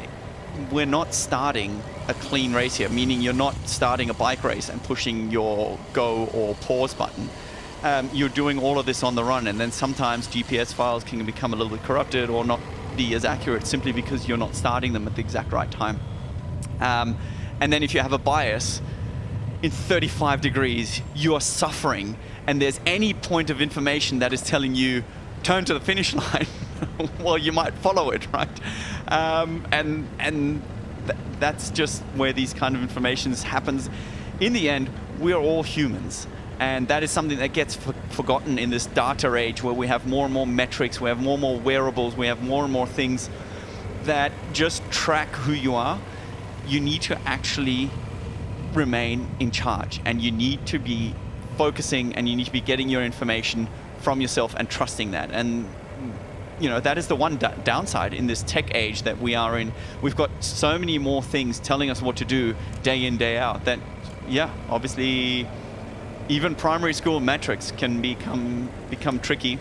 we're not starting a clean race here, meaning you're not starting a bike race and pushing your go or pause button. You're doing all of this on the run, and then sometimes GPS files can become a little bit corrupted or not be as accurate simply because you're not starting them at the exact right time. And then if you have a bias in 35 degrees, you are suffering, and there's any point of information that is telling you turn to the finish line, well, you might follow it, right? That's just where these kind of informations happens. In the end, we're all humans. And that is something that gets forgotten in this data age where we have more and more metrics, we have more and more wearables, we have more and more things that just track who you are. You need to actually remain in charge, and you need to be focusing, and you need to be getting your information from yourself and trusting that. And you know, that is the one downside in this tech age that we are in. We've got so many more things telling us what to do day in, day out that, yeah, obviously even primary school metrics can become tricky.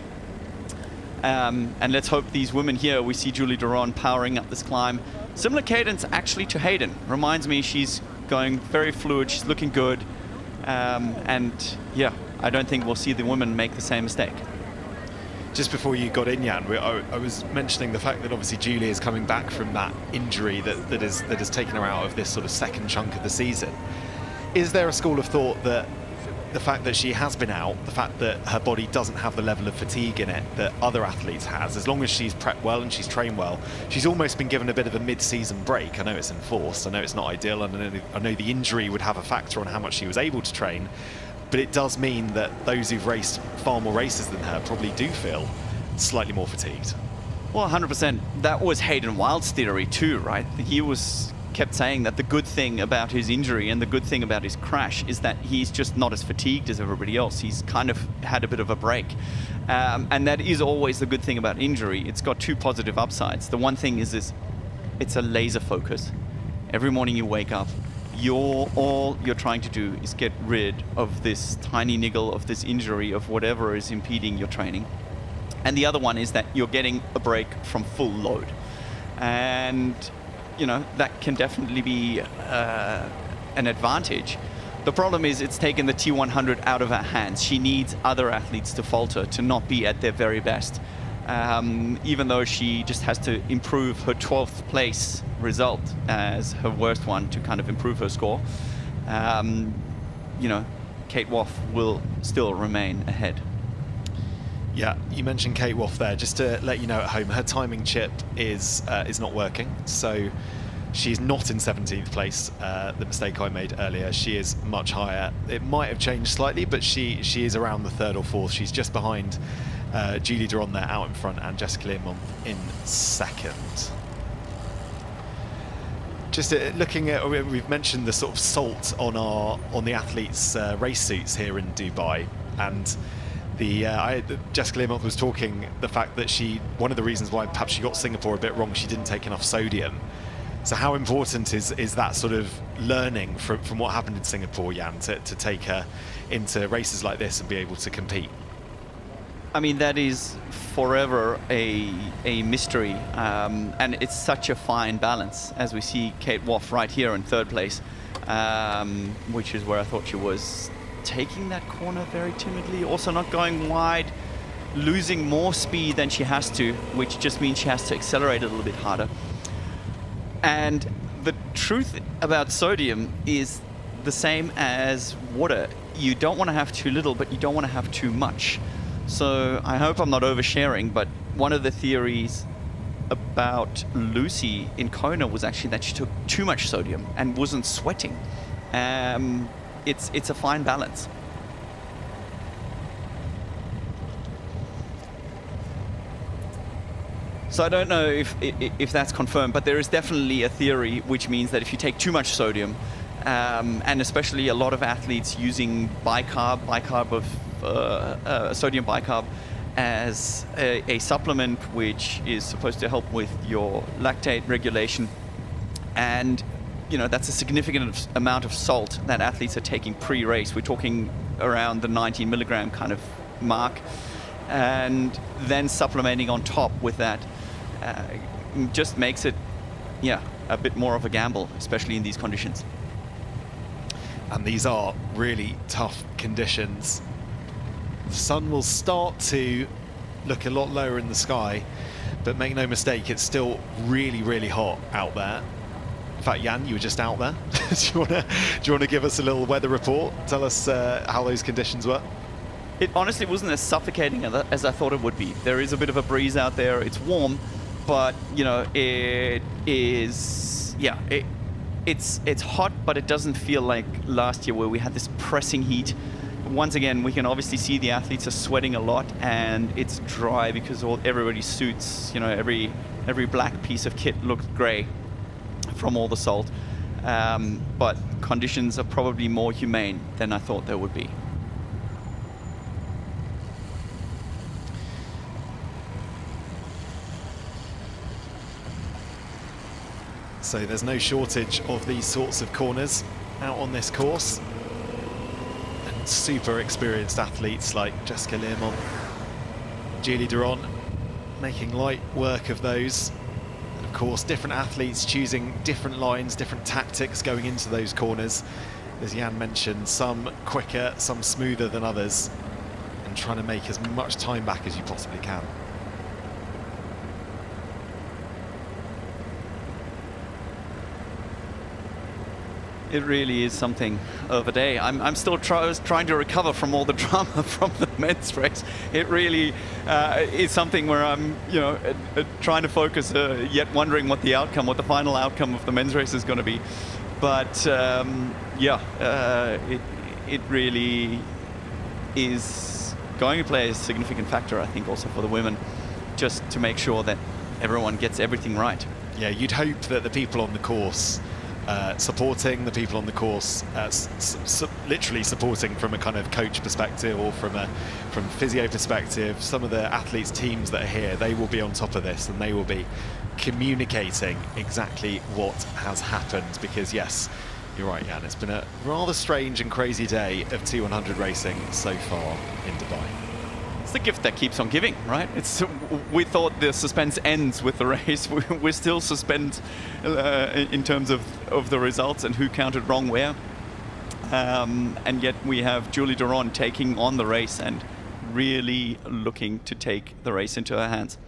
And let's hope these women here, we see Julie Derron powering up this climb. Similar cadence actually to Hayden. Reminds me she's going very fluid, she's looking good. And yeah, I don't think we'll see the women make the same mistake. Just before you got in, Jan, I was mentioning the fact that obviously Julie is coming back from that injury that has taken her out of this sort of second chunk of the season. Is there a school of thought that the fact that she has been out, the fact that her body doesn't have the level of fatigue in it that other athletes has, as long as she's prepped well and she's trained well, she's almost been given a bit of a mid-season break? I know it's enforced, I know it's not ideal, and I know the injury would have a factor on how much she was able to train, but it does mean that those who've raced far more races than her probably do feel slightly more fatigued. Well, 100%. That was Hayden Wilde's theory too, right? He kept saying that the good thing about his injury and the good thing about his crash is that he's just not as fatigued as everybody else. He's kind of had a bit of a break. And that is always the good thing about injury. It's got two positive upsides. The one thing is it's a laser focus. Every morning you wake up, all you're trying to do is get rid of this tiny niggle of this injury, of whatever is impeding your training. And the other one is that you're getting a break from full load. And you know, that can definitely be an advantage. The problem is it's taken the T100 out of her hands. She needs other athletes to falter, to not be at their very best. Even though she just has to improve her 12th place result as her worst one to kind of improve her score. You know, Kate Waugh will still remain ahead. Yeah, you mentioned Kate Waugh there. Just to let you know at home, her timing chip is not working. So she's not in 17th place, the mistake I made earlier. She is much higher. It might have changed slightly, but she is around the 3rd or 4th. She's just behind Julie Derron there out in front and Jessica Learmonth in 2nd. Just looking at, we've mentioned the sort of salt on the athletes' race suits here in Dubai, and Jessica Learmonth was talking the fact that one of the reasons why perhaps she got Singapore a bit wrong, she didn't take enough sodium. So how important is that sort of learning from what happened in Singapore, Jan, to take her into races like this and be able to compete? I mean, that is forever a mystery, and it's such a fine balance, as we see Kate Waugh right here in 3rd place, which is where I thought she was, taking that corner very timidly, also not going wide, losing more speed than she has to, which just means she has to accelerate a little bit harder. And the truth about sodium is the same as water. You don't want to have too little, but you don't want to have too much. So I hope I'm not oversharing, but one of the theories about Lucy in Kona was actually that she took too much sodium and wasn't sweating. It's a fine balance. So I don't know if that's confirmed, but there is definitely a theory which means that if you take too much sodium, and especially a lot of athletes using sodium bicarb as a supplement which is supposed to help with your lactate regulation, and that's a significant amount of salt that athletes are taking pre-race. We're talking around the 19 milligram kind of mark, and then supplementing on top with that just makes it a bit more of a gamble, especially in these conditions. And these are really tough conditions. The sun will start to look a lot lower in the sky, but make no mistake, it's still really, really hot out there. In fact, Jan, you were just out there. do you want to give us a little weather report? Tell us how those conditions were. It honestly wasn't as suffocating as I thought it would be. There is a bit of a breeze out there. It's warm, but it is, it's hot, but it doesn't feel like last year where we had this pressing heat. Once again, we can obviously see the athletes are sweating a lot, and it's dry because everybody's suits, every black piece of kit looks grey from all the salt. But conditions are probably more humane than I thought they would be. So there's no shortage of these sorts of corners out on this course. And super experienced athletes like Jessica Learmonth, Julie Derron, making light work of those. And of course, different athletes choosing different lines, different tactics going into those corners. As Jan mentioned, some quicker, some smoother than others, and trying to make as much time back as you possibly can. It really is something of a day. I'm still trying to recover from all the drama from the men's race. It really is something where I'm, trying to focus, yet wondering what the final outcome of the men's race is going to be. But it really is going to play a significant factor, I think, also for the women, just to make sure that everyone gets everything right. Yeah, you'd hope that the people on the course supporting the people on the course, literally supporting from a kind of coach perspective or from physio perspective, some of the athletes' teams that are here, they will be on top of this and they will be communicating exactly what has happened, because yes, you're right, Jan, it's been a rather strange and crazy day of T100 racing so far in Dubai. It's the gift that keeps on giving, right? We thought the suspense ends with the race. We're still suspend in terms of the results and who counted wrong where. And yet we have Julie Derron taking on the race and really looking to take the race into her hands.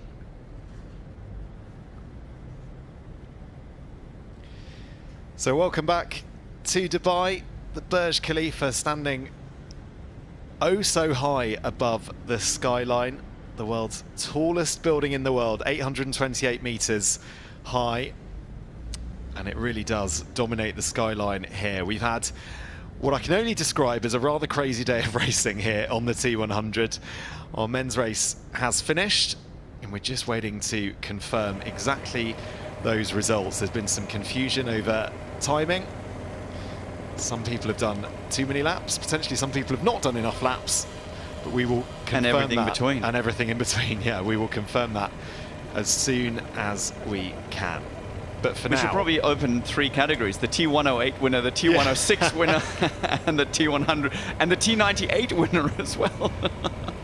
So welcome back to Dubai. The Burj Khalifa standing oh so high above the skyline. The world's tallest building in the world, 828 meters high. And it really does dominate the skyline here. We've had what I can only describe as a rather crazy day of racing here on the T100. Our men's race has finished, and we're just waiting to confirm exactly those results. There's been some confusion over timing. Some people have done too many laps. Potentially some people have not done enough laps, but we will confirm and everything that. in between. And everything in between, yeah. We will confirm that as soon as we can. But for we now, should probably open 3 categories: the T108 winner, the T106 winner, and the T100, and the T98 winner as well.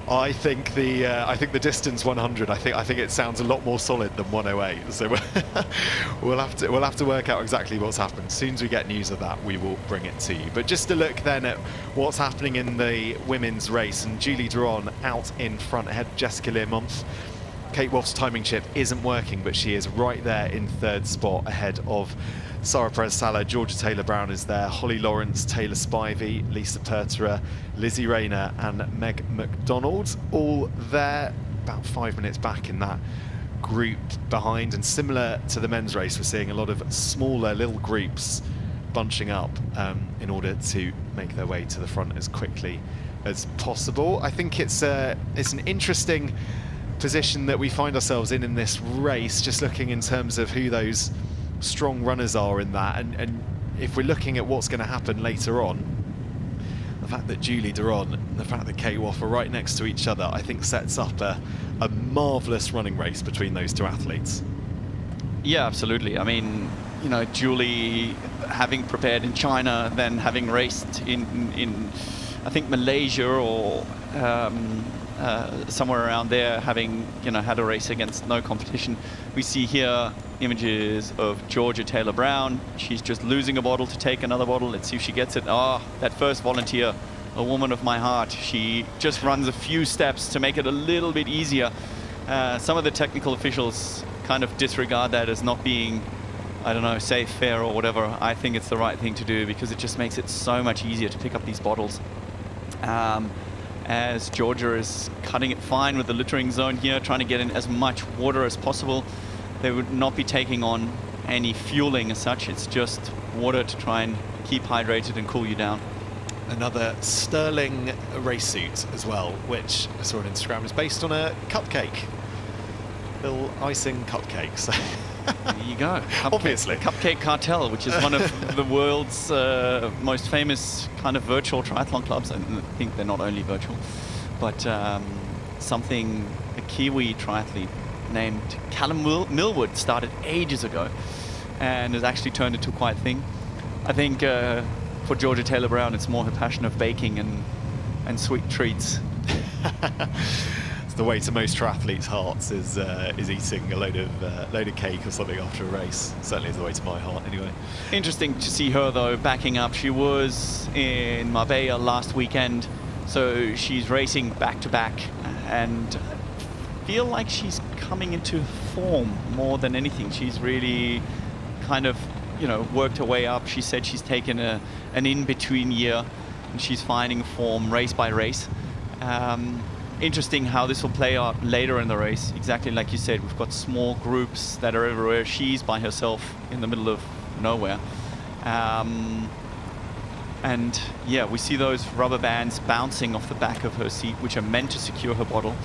I think the distance 100. I think it sounds a lot more solid than 108. So we'll have to work out exactly what's happened. As soon as we get news of that, we will bring it to you. But just to look then at what's happening in the women's race, and Julie Derron out in front ahead of Jessica Learmonth. Kate Woff's timing chip isn't working, but she is right there in 3rd spot ahead of Sarah Perez-Sala. Georgia Taylor-Brown is there, Holly Lawrence, Taylor Spivey, Lisa Pertera, Lizzie Rayner and Meg McDonald, all there about 5 minutes back in that group behind. And similar to the men's race, we're seeing a lot of smaller little groups bunching up in order to make their way to the front as quickly as possible. I think it's an interesting position that we find ourselves in this race, just looking in terms of who those strong runners are in that, and if we're looking at what's going to happen later on, the fact that Julie Derron and the fact that Kate Woff are right next to each other, I think sets up a marvellous running race between those 2 athletes. Yeah, absolutely. I mean, you know, Julie having prepared in China, then having raced in I think Malaysia or somewhere around there, having had a race against no competition. We see here images of Georgia Taylor-Brown. She's just losing a bottle to take another bottle. Let's see if she gets it. That first volunteer, a woman of my heart. She just runs a few steps to make it a little bit easier. Some of the technical officials kind of disregard that as not being, I don't know, safe, fair or whatever. I think it's the right thing to do because it just makes it so much easier to pick up these bottles. As Georgia is cutting it fine with the littering zone here, trying to get in as much water as possible. They would not be taking on any fueling as such. It's just water to try and keep hydrated and cool you down. Another sterling race suit as well, which I saw on Instagram is based on a cupcake. Little icing cupcake. So there you go. Obviously. Cupcake Cartel, which is one of the world's most famous kind of virtual triathlon clubs. I think they're not only virtual, but a Kiwi triathlete named Callum Millwood started ages ago and has actually turned into quite a thing. I think for Georgia Taylor-Brown, it's more her passion of baking and sweet treats. The way to most triathletes' hearts is eating a load of cake or something after a race. Certainly is the way to my heart, anyway. Interesting to see her though backing up. She was in Marbella last weekend, so she's racing back to back, and feel like she's coming into form more than anything. She's really kind of worked her way up. She said she's taken an in-between year, and she's finding form race by race. Interesting how this will play out later in the race. Exactly like you said, we've got small groups that are everywhere. She's by herself in the middle of nowhere. And yeah, we see those rubber bands bouncing off the back of her seat, which are meant to secure her bottle.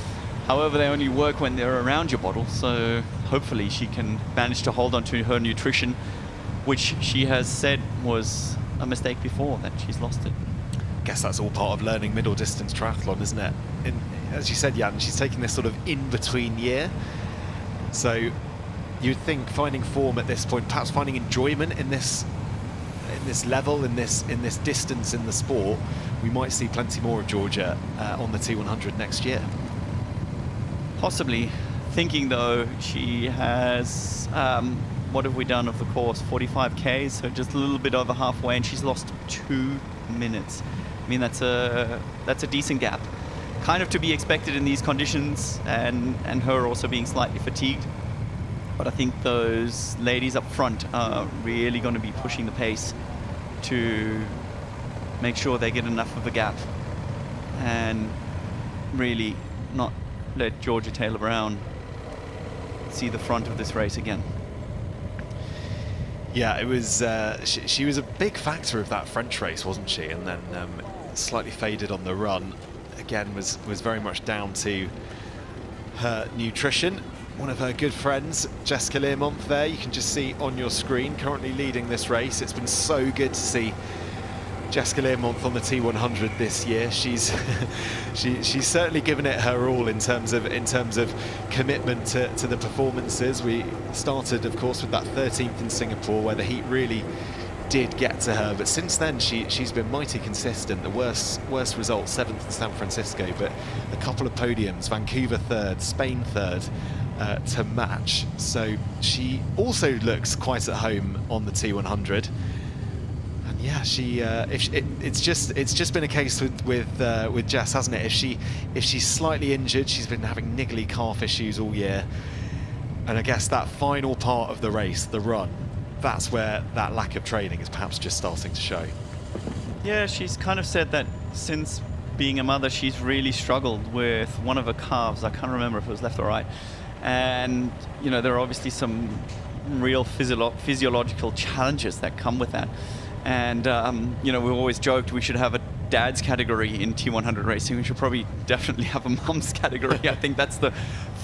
However, they only work when they're around your bottle. So hopefully she can manage to hold on to her nutrition, which she has said was a mistake before, that she's lost it. I guess that's all part of learning middle distance triathlon, isn't it? As you said, Jan, she's taking this sort of in-between year. So you'd think finding form at this point, perhaps finding enjoyment in this level, in this distance in the sport, we might see plenty more of Georgia on the T100 next year. Possibly. Thinking though, she has, what have we done of the course? 45 Ks, so just a little bit over halfway, and she's lost 2 minutes. I mean, that's a decent gap. Kind of to be expected in these conditions, and her also being slightly fatigued. But I think those ladies up front are really going to be pushing the pace to make sure they get enough of a gap and really not let Georgia Taylor-Brown see the front of this race again. Yeah, it was. She was a big factor of that French race, wasn't she? And then slightly faded on the run. Again, was very much down to her nutrition. One of her good friends, Jessica Learmonth, there you can just see on your screen, currently leading this race. It's been so good to see Jessica Learmonth on the T100 this year. She's she's certainly given it her all in terms of commitment to the performances. We started, of course, with that 13th in Singapore, where the heat really did get to her, but since then she's been mighty consistent. The worst result, 7th in San Francisco, but a couple of podiums, Vancouver 3rd, Spain 3rd, to match. So she also looks quite at home on the T100. And yeah, it's just been a case with Jess, hasn't it? If she's slightly injured, she's been having niggly calf issues all year, and I guess that final part of the race, the run, that's where that lack of training is perhaps just starting to show. Yeah, she's kind of said that since being a mother, she's really struggled with one of her calves. I can't remember if it was left or right. And, you know, there are obviously some real physiological challenges that come with that. And, you know, we've always joked we should have a dad's category in T100 racing. We should probably definitely have a mum's category. I think that's the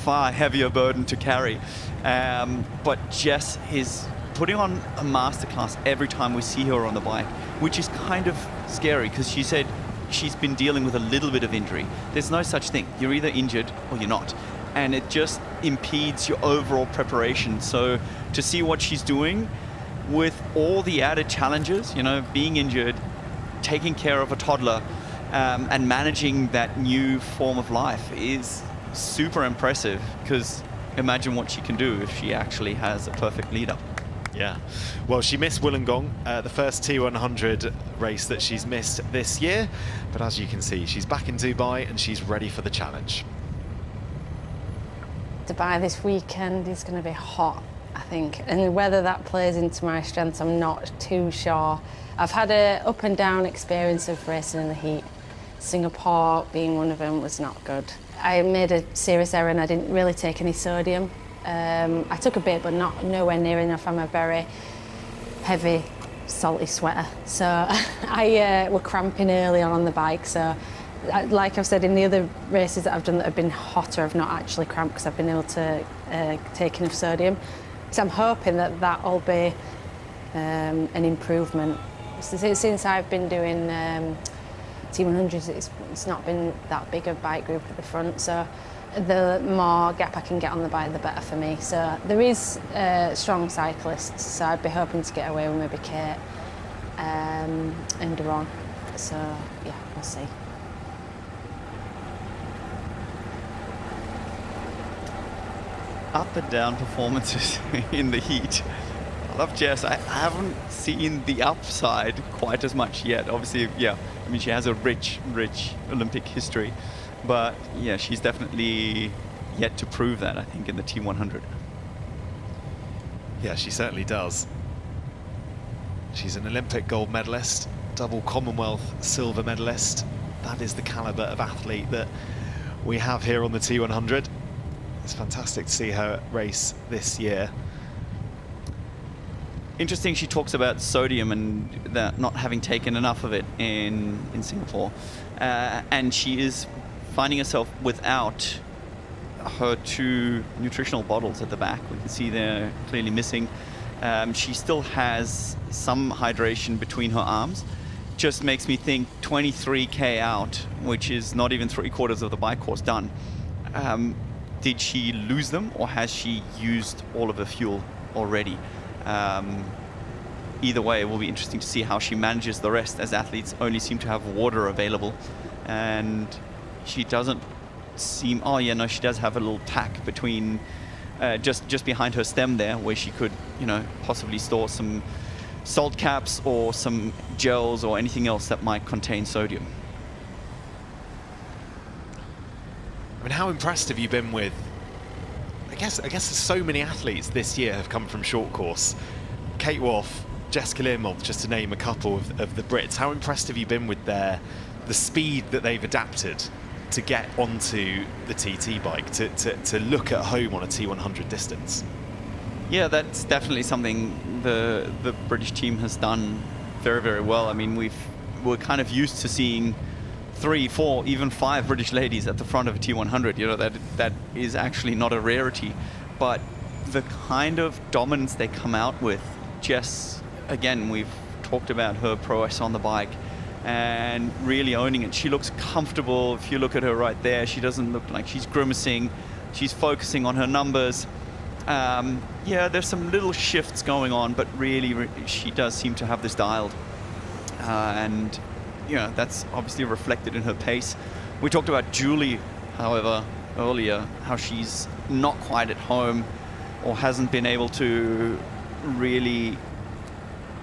far heavier burden to carry. But Jess is putting on a masterclass every time we see her on the bike, which is kind of scary, because she said she's been dealing with a little bit of injury. There's no such thing. You're either injured or you're not. And it just impedes your overall preparation. So to see what she's doing with all the added challenges, you know, being injured, taking care of a toddler, and managing that new form of life is super impressive, because imagine what she can do if she actually has a perfect lead up. Yeah, well, she missed Wollongong, the first T100 race that she's missed this year. But as you can see, she's back in Dubai and she's ready for the challenge. Dubai this weekend is going to be hot, I think. And whether that plays into my strengths, I'm not too sure. I've had an up and down experience of racing in the heat. Singapore being one of them was not good. I made a serious error and I didn't really take any sodium. I took a bit, but nowhere near enough. I'm a very heavy, salty sweater. So I were cramping early on the bike. So like I've said, in the other races that I've done that have been hotter, I've not actually cramped because I've been able to take enough sodium. So I'm hoping that will be an improvement. Since I've been doing T100s, it's not been that big a bike group at the front. So the more gap I can get on the bike, the better for me. So there is strong cyclists, so I'd be hoping to get away with maybe Kate and Derron. So yeah, we'll see. Up and down performances in the heat. I love Jess. I haven't seen the upside quite as much yet. Obviously, yeah, I mean, she has a rich Olympic history. But yeah, she's definitely yet to prove that, I think, in the T100. Yeah, she certainly does. She's an Olympic gold medalist, double Commonwealth silver medalist. That is the caliber of athlete that we have here on the T100. It's fantastic to see her race this year. Interesting, she talks about sodium and that not having taken enough of it in Singapore. And she is finding herself without her 2 nutritional bottles at the back. We can see they're clearly missing. She still has some hydration between her arms. Just makes me think 23k out, which is not even 3/4 of the bike course done. Did she lose them, or has she used all of her fuel already? Either way, it will be interesting to see how she manages the rest, as athletes only seem to have water available. And she doesn't seem... Oh, yeah, no, she does have a little pack between... just behind her stem there, where she could, you know, possibly store some salt caps or some gels or anything else that might contain sodium. I mean, how impressed have you been with, I guess so many athletes this year have come from short course. Kate Waugh, Jessica Learmonth, just to name a couple of the Brits. How impressed have you been with the speed that they've adapted to get onto the TT bike, to look at home on a T100 distance? Yeah, that's definitely something the British team has done very, very well. I mean, we're kind of used to seeing 3, 4, even 5 British ladies at the front of a T100. You know, that is actually not a rarity. But the kind of dominance they come out with, Jess, again, we've talked about her prowess on the bike and really owning it. She looks comfortable. If you look at her right there, she doesn't look like she's grimacing. She's focusing on her numbers. Yeah, there's some little shifts going on, but really she does seem to have this dialed. And you know, that's obviously reflected in her pace. We talked about Julie, however, earlier, how she's not quite at home or hasn't been able to really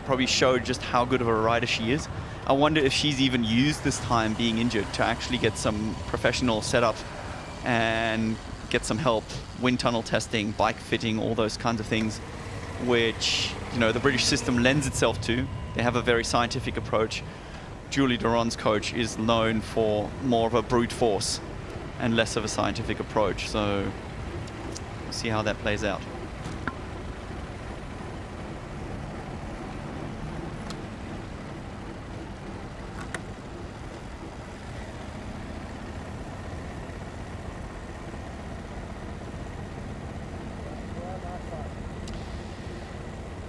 probably show just how good of a rider she is. I wonder if she's even used this time being injured to actually get some professional setup and get some help, wind tunnel testing, bike fitting, all those kinds of things, which, you know, the British system lends itself to. They have a very scientific approach. Julie Derron's coach is known for more of a brute force and less of a scientific approach. So we'll see how that plays out.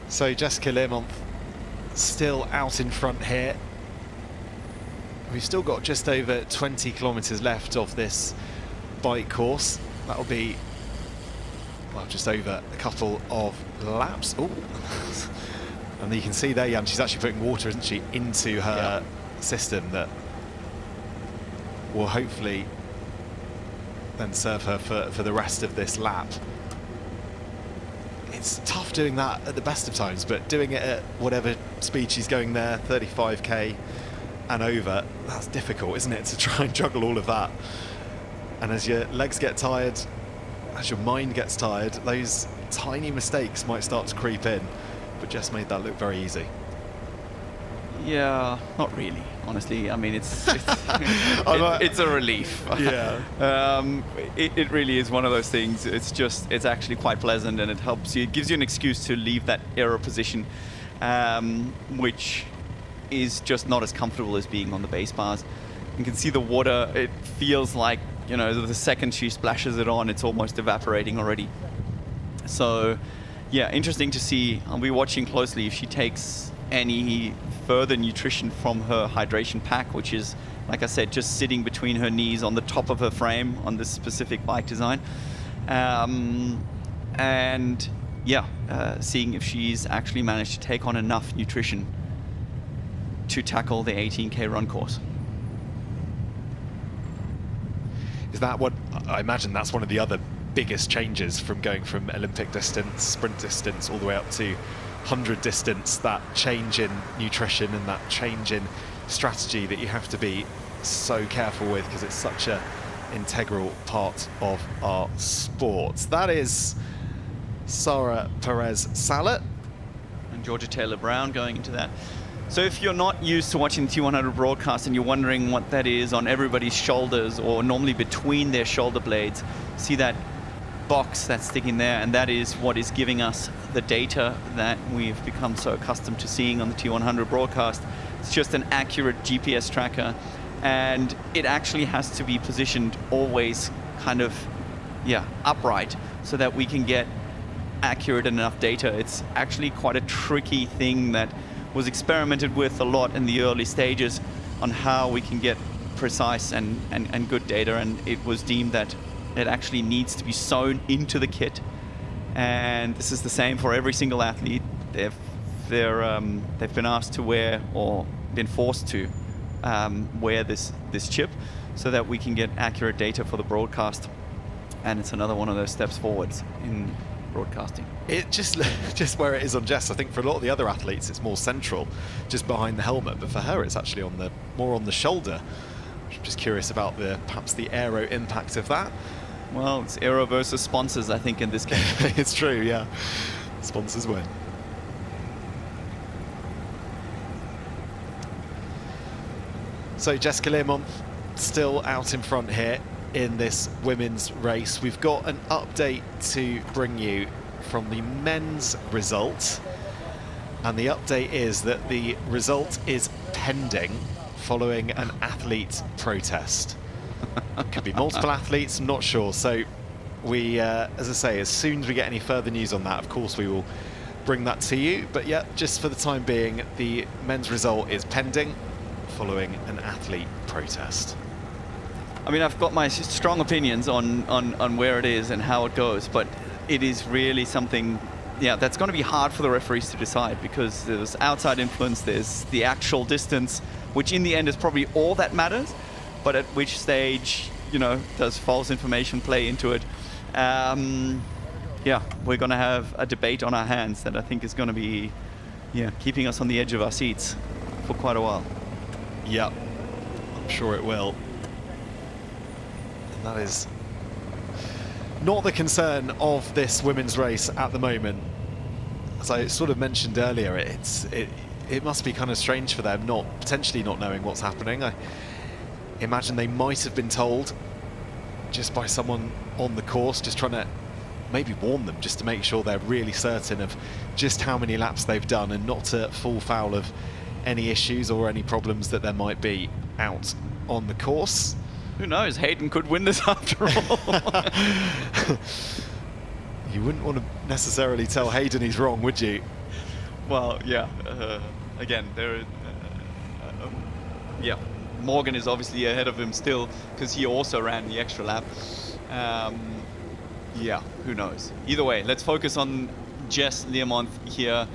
So Jessica Learmonth still out in front here. We've still got just over 20 kilometers left of this bike course. That'll be, well, just over a couple of laps. Oh, and you can see there, Jan, she's actually putting water, isn't she, into her system that will hopefully then serve her for the rest of this lap. It's tough doing that at the best of times, but doing it at whatever speed she's going there, 35k and over, that's difficult, isn't it, to try and juggle all of that. And as your legs get tired, as your mind gets tired, those tiny mistakes might start to creep in. But Jess made that look very easy. Yeah, not really, honestly. I mean, it's a relief. Yeah. It really is one of those things. It's actually quite pleasant, and it helps you. It gives you an excuse to leave that aero position, which is just not as comfortable as being on the base bars. You can see the water. It feels like, you know, the second she splashes it on, it's almost evaporating already. So, yeah, interesting to see. I'll be watching closely if she takes any further nutrition from her hydration pack, which is, like I said, just sitting between her knees on the top of her frame on this specific bike design. And yeah, seeing if she's actually managed to take on enough nutrition to tackle the 18k run course. Is that what, I imagine that's one of the other biggest changes from going from Olympic distance, sprint distance, all the way up to 100 distance, that change in nutrition and that change in strategy that you have to be so careful with because it's such an integral part of our sport. That is Sarah Perez-Salet and Georgia Taylor-Brown going into that. So if you're not used to watching the T100 broadcast and you're wondering what that is on everybody's shoulders or normally between their shoulder blades, see that box that's sticking there, and that is what is giving us the data that we've become so accustomed to seeing on the T100 broadcast. It's just an accurate GPS tracker, and it actually has to be positioned always kind of, yeah, upright so that we can get accurate enough data. It's actually quite a tricky thing that was experimented with a lot in the early stages on how we can get precise and good data, and it was deemed that it actually needs to be sewn into the kit. And this is the same for every single athlete. They've been asked to wear, or been forced to wear this chip so that we can get accurate data for the broadcast. And it's another one of those steps forwards in broadcasting. It just where it is on Jess. I think for a lot of the other athletes, it's more central, just behind the helmet. But for her, it's actually more on the shoulder. I'm just curious about perhaps the aero impact of that. Well, it's aero versus sponsors, I think, in this case. It's true, yeah. Sponsors win. So Jessica Learmonth still out in front here in this women's race. We've got an update to bring you from the men's result. And the update is that the result is pending following an athlete protest. Could be multiple athletes, I'm not sure. So we, as I say, as soon as we get any further news on that, of course, we will bring that to you. But yeah, just for the time being, the men's result is pending following an athlete protest. I mean, I've got my strong opinions on where it is and how it goes, but it is really something, yeah, that's going to be hard for the referees to decide, because there's outside influence, there's the actual distance, which in the end is probably all that matters, but at which stage, you know, does false information play into it? Yeah, we're going to have a debate on our hands that I think is going to be, yeah, keeping us on the edge of our seats for quite a while. Yeah, I'm sure it will. And that is not the concern of this women's race at the moment. As I sort of mentioned earlier, it must be kind of strange for them potentially not knowing what's happening. I imagine they might have been told just by someone on the course, just trying to maybe warn them, just to make sure they're really certain of just how many laps they've done and not to fall foul of any issues or any problems that there might be out on the course. Who knows? Hayden could win this after all. You wouldn't want to necessarily tell Hayden he's wrong, would you? Well, yeah. Again, yeah. Morgan is obviously ahead of him still, because he also ran the extra lap. Yeah, who knows? Either way, let's focus on Jess Learmonth here,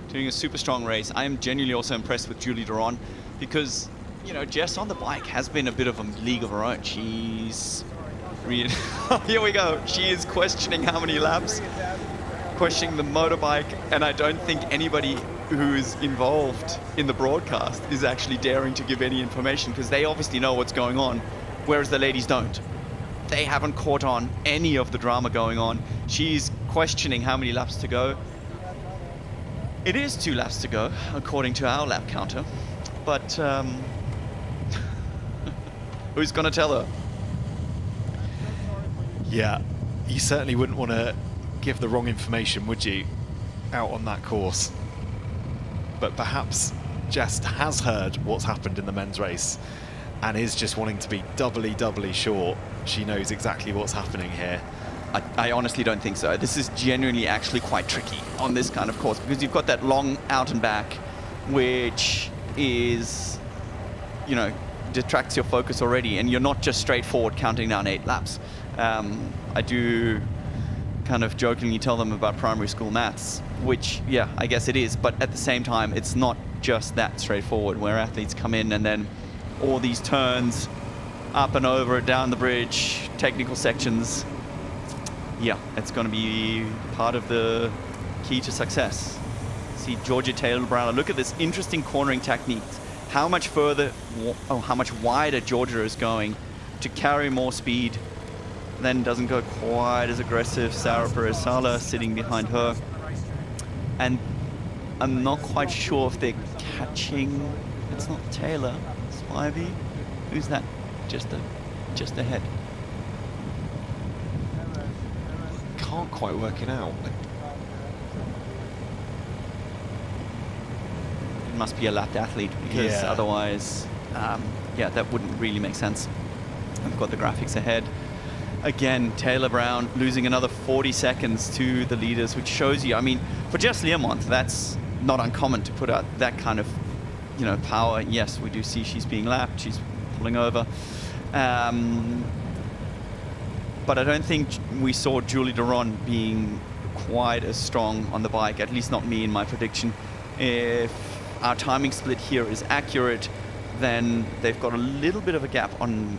doing a super strong race. I am genuinely also impressed with Julie Derron, because, you know, Jess on the bike has been a bit of a league of her own. She's really here we go. She is questioning how many laps, questioning the motorbike, and I don't think anybody who is involved in the broadcast is actually daring to give any information, because they obviously know what's going on, whereas the ladies don't. They haven't caught on any of the drama going on. She's questioning how many laps to go. It is 2 laps to go, according to our lap counter. But who's going to tell her? Yeah, you certainly wouldn't want to give the wrong information, would you, out on that course? But perhaps Jess has heard what's happened in the men's race and is just wanting to be doubly sure she knows exactly what's happening here. I honestly don't think so. This is genuinely actually quite tricky on this kind of course, because you've got that long out and back, which is, you know, detracts your focus already, and you're not just straightforward counting down 8 laps. I do kind of jokingly tell them about primary school maths, which, yeah, I guess it is, but at the same time, it's not just that straightforward, where athletes come in and then all these turns up and over, down the bridge, technical sections. Yeah, it's going to be part of the key to success. See Georgia Taylor-Brown. Look at this interesting cornering technique. How much further, how much wider Georgia is going to carry more speed, then doesn't go quite as aggressive. Sarah Perez-Sala sitting behind her. And I'm not quite sure if they're catching. It's not Taylor, Spivey. Who's that? Just ahead. Can't quite work it out. It must be a lapped athlete, because otherwise, yeah, that wouldn't really make sense. I've got the graphics ahead. Again, Taylor-Brown losing another 40 seconds to the leaders, which shows you, I mean, for Jess Learmonth, that's not uncommon to put out that kind of, you know, power. Yes, we do see she's being lapped, she's pulling over. But I don't think we saw Julie Derron being quite as strong on the bike, at least not me in my prediction. If our timing split here is accurate, then they've got a little bit of a gap on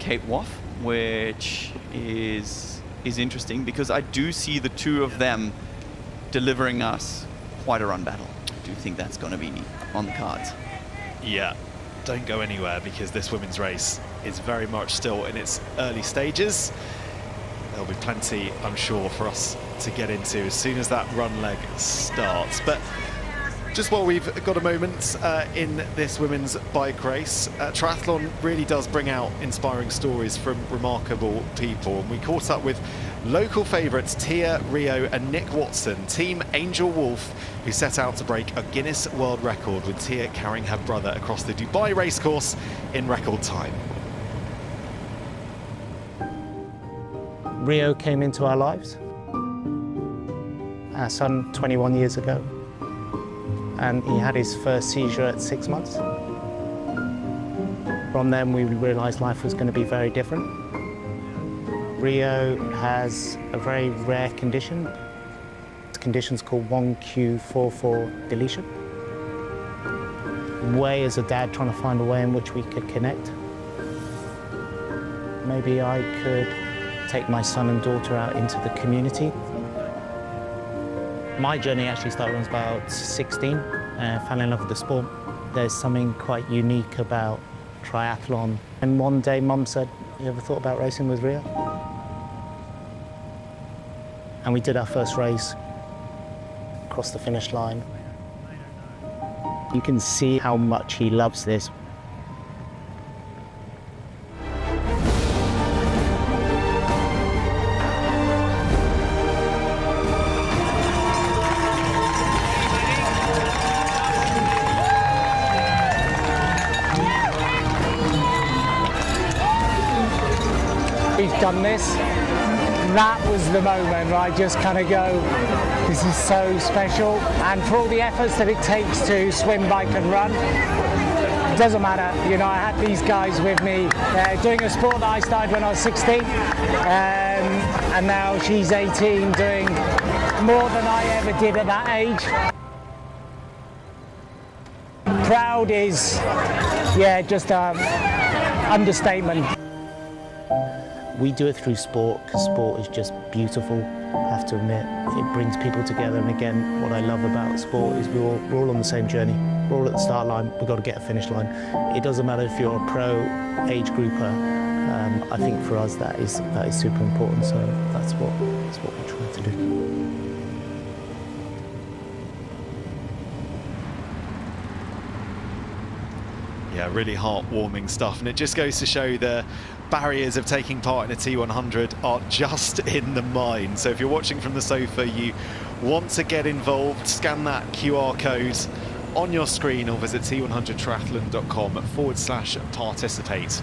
Kate Waugh, which is is interesting because I do see the two of them delivering us quite a run battle. I do think that's going to be on the cards. Yeah, don't go anywhere because this women's race is very much still in its early stages. There'll be plenty, I'm sure, for us to get into as soon as that run leg starts. But just while we've got a moment in this women's bike race, triathlon really does bring out inspiring stories from remarkable people. And we caught up with local favourites Tia, Rio and Nick Watson, Team Angel Wolf, who set out to break a Guinness World Record with Tia carrying her brother across the Dubai racecourse in record time. Rio came into our lives. Our son, 21 years ago. And he had his first seizure at 6 months. From then we realised life was going to be very different. Rio has a very rare condition. The condition's called 1q44 deletion. Way as a dad trying to find a way in which we could connect. Maybe I could take my son and daughter out into the community. My journey actually started when I was about 16, fell in love with the sport. There's something quite unique about triathlon. And one day Mum said, "You ever thought about racing with Rio?" And we did our first race, across the finish line. You can see how much he loves this. He's done this. That was the moment where I just kind of go, this is so special. And for all the efforts that it takes to swim, bike and run, it doesn't matter. You know, I had these guys with me doing a sport that I started when I was 16. And now she's 18 doing more than I ever did at that age. Proud is, yeah, just an understatement. We do it through sport because sport is just beautiful, I have to admit. It brings people together, and again, what I love about sport is we're all on the same journey. We're all at the start line, we've got to get a finish line. It doesn't matter if you're a pro age grouper. I think for us that is super important, so that's what we try to do. Yeah, really heartwarming stuff, and it just goes to show the barriers of taking part in a T100 are just in the mind. So if you're watching from the sofa, you want to get involved, scan that QR code on your screen or visit t100triathlon.com/participate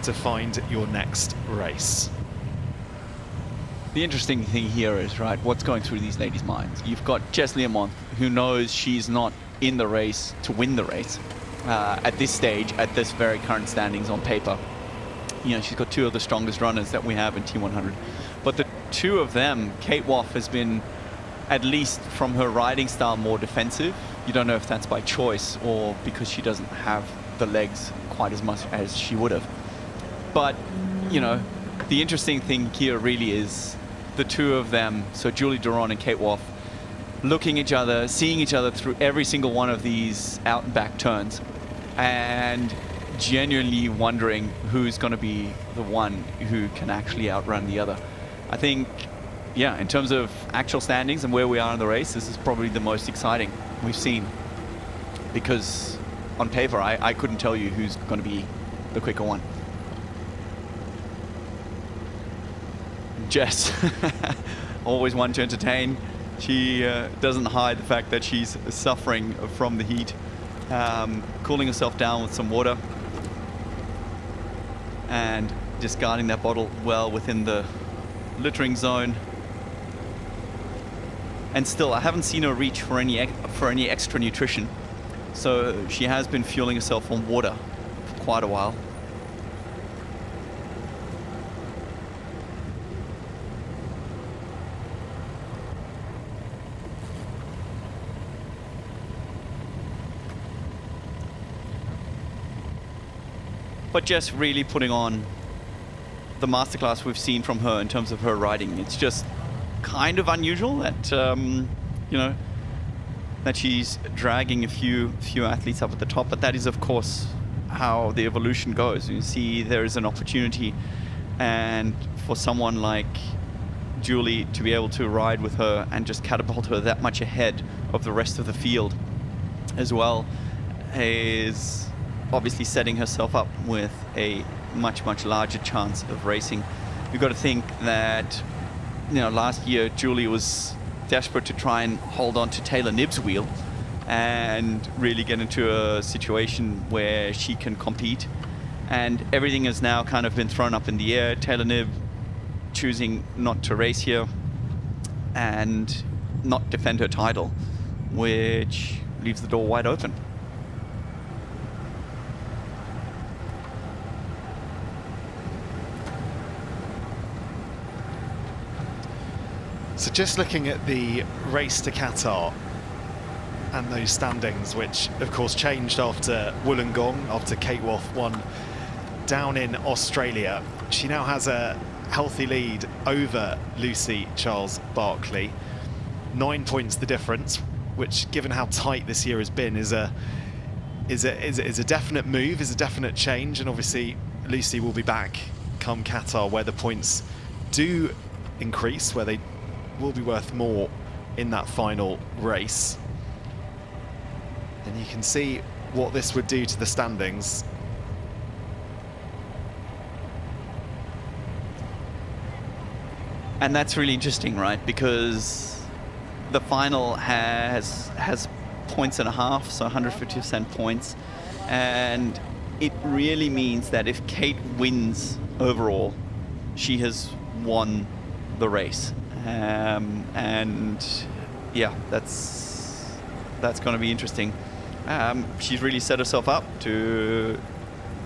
to find your next race. The interesting thing here is, right, what's going through these ladies' minds. You've got Jess Learmonth, who knows she's not in the race to win the race. At this stage, at this very current standings on paper. You know, she's got two of the strongest runners that we have in T100. But the two of them, Kate Waugh has been, at least from her riding style, more defensive. You don't know if that's by choice or because she doesn't have the legs quite as much as she would have. But, you know, the interesting thing here really is the two of them, so Julie Derron and Kate Waugh, looking at each other, seeing each other through every single one of these out and back turns, and genuinely wondering who's going to be the one who can actually outrun the other. I think, yeah, in terms of actual standings and where we are in the race, this is probably the most exciting we've seen, because on paper I couldn't tell you who's going to be the quicker one. Jess, always one to entertain. She doesn't hide the fact that she's suffering from the heat, cooling herself down with some water and just guarding that bottle well within the littering zone. And still, I haven't seen her reach for any extra nutrition, so she has been fueling herself on water for quite a while. But just really putting on the masterclass we've seen from her in terms of her riding. It's just kind of unusual that, you know, that she's dragging a few athletes up at the top, but that is, of course, how the evolution goes. You see there is an opportunity, and for someone like Julie to be able to ride with her and just catapult her that much ahead of the rest of the field as well is obviously setting herself up with a much larger chance of racing. You've got to think that, you know, last year Julie was desperate to try and hold on to Taylor Knibb's wheel and really get into a situation where she can compete, and everything has now kind of been thrown up in the air. Taylor Knibb choosing not to race here and not defend her title, which leaves the door wide open. So just looking at the race to Qatar and those standings, which of course changed after Wollongong, after Kate Waugh won down in Australia. She now has a healthy lead over Lucy Charles-Barclay. 9 points the difference, which, given how tight this year has been, is a definite move, is a definite change. And obviously Lucy will be back come Qatar, where the points do increase, where they will be worth more in that final race. And you can see what this would do to the standings. And that's really interesting, right? Because the final has points and a half, so 150% points. And it really means that if Kate wins overall, she has won the race. And yeah, that's going to be interesting. She's really set herself up to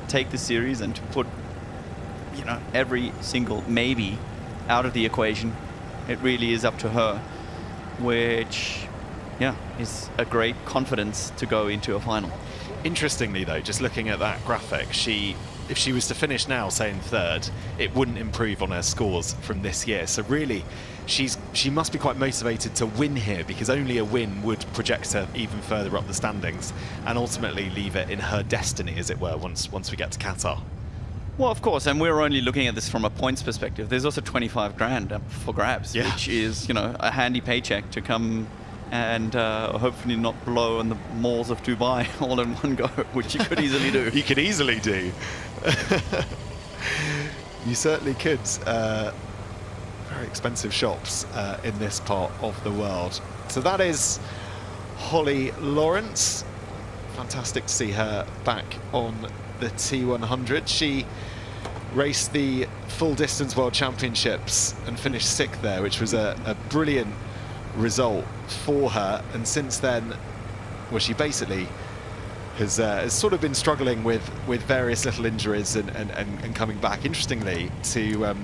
take the series and to put, you know, every single maybe out of the equation. It really is up to her, which, yeah, is a great confidence to go into a final. Interestingly, though, just looking at that graphic, if she was to finish now, say in third, it wouldn't improve on her scores from this year. So really, she must be quite motivated to win here, because only a win would project her even further up the standings and ultimately leave it in her destiny, as it were, once we get to Qatar. Well, of course, and we're only looking at this from a points perspective. There's also 25 grand up for grabs, yeah, which is, you know, a handy paycheck to come and hopefully not blow in the malls of Dubai all in one go, which you could easily do. You could easily do. You certainly could. Very expensive shops in this part of the world. So that is Holly Lawrence. Fantastic to see her back on the T100. She raced the full distance world championships and finished 6th there, which was a brilliant result for her. And since then, well, she basically has sort of been struggling with various little injuries and coming back. Interestingly, to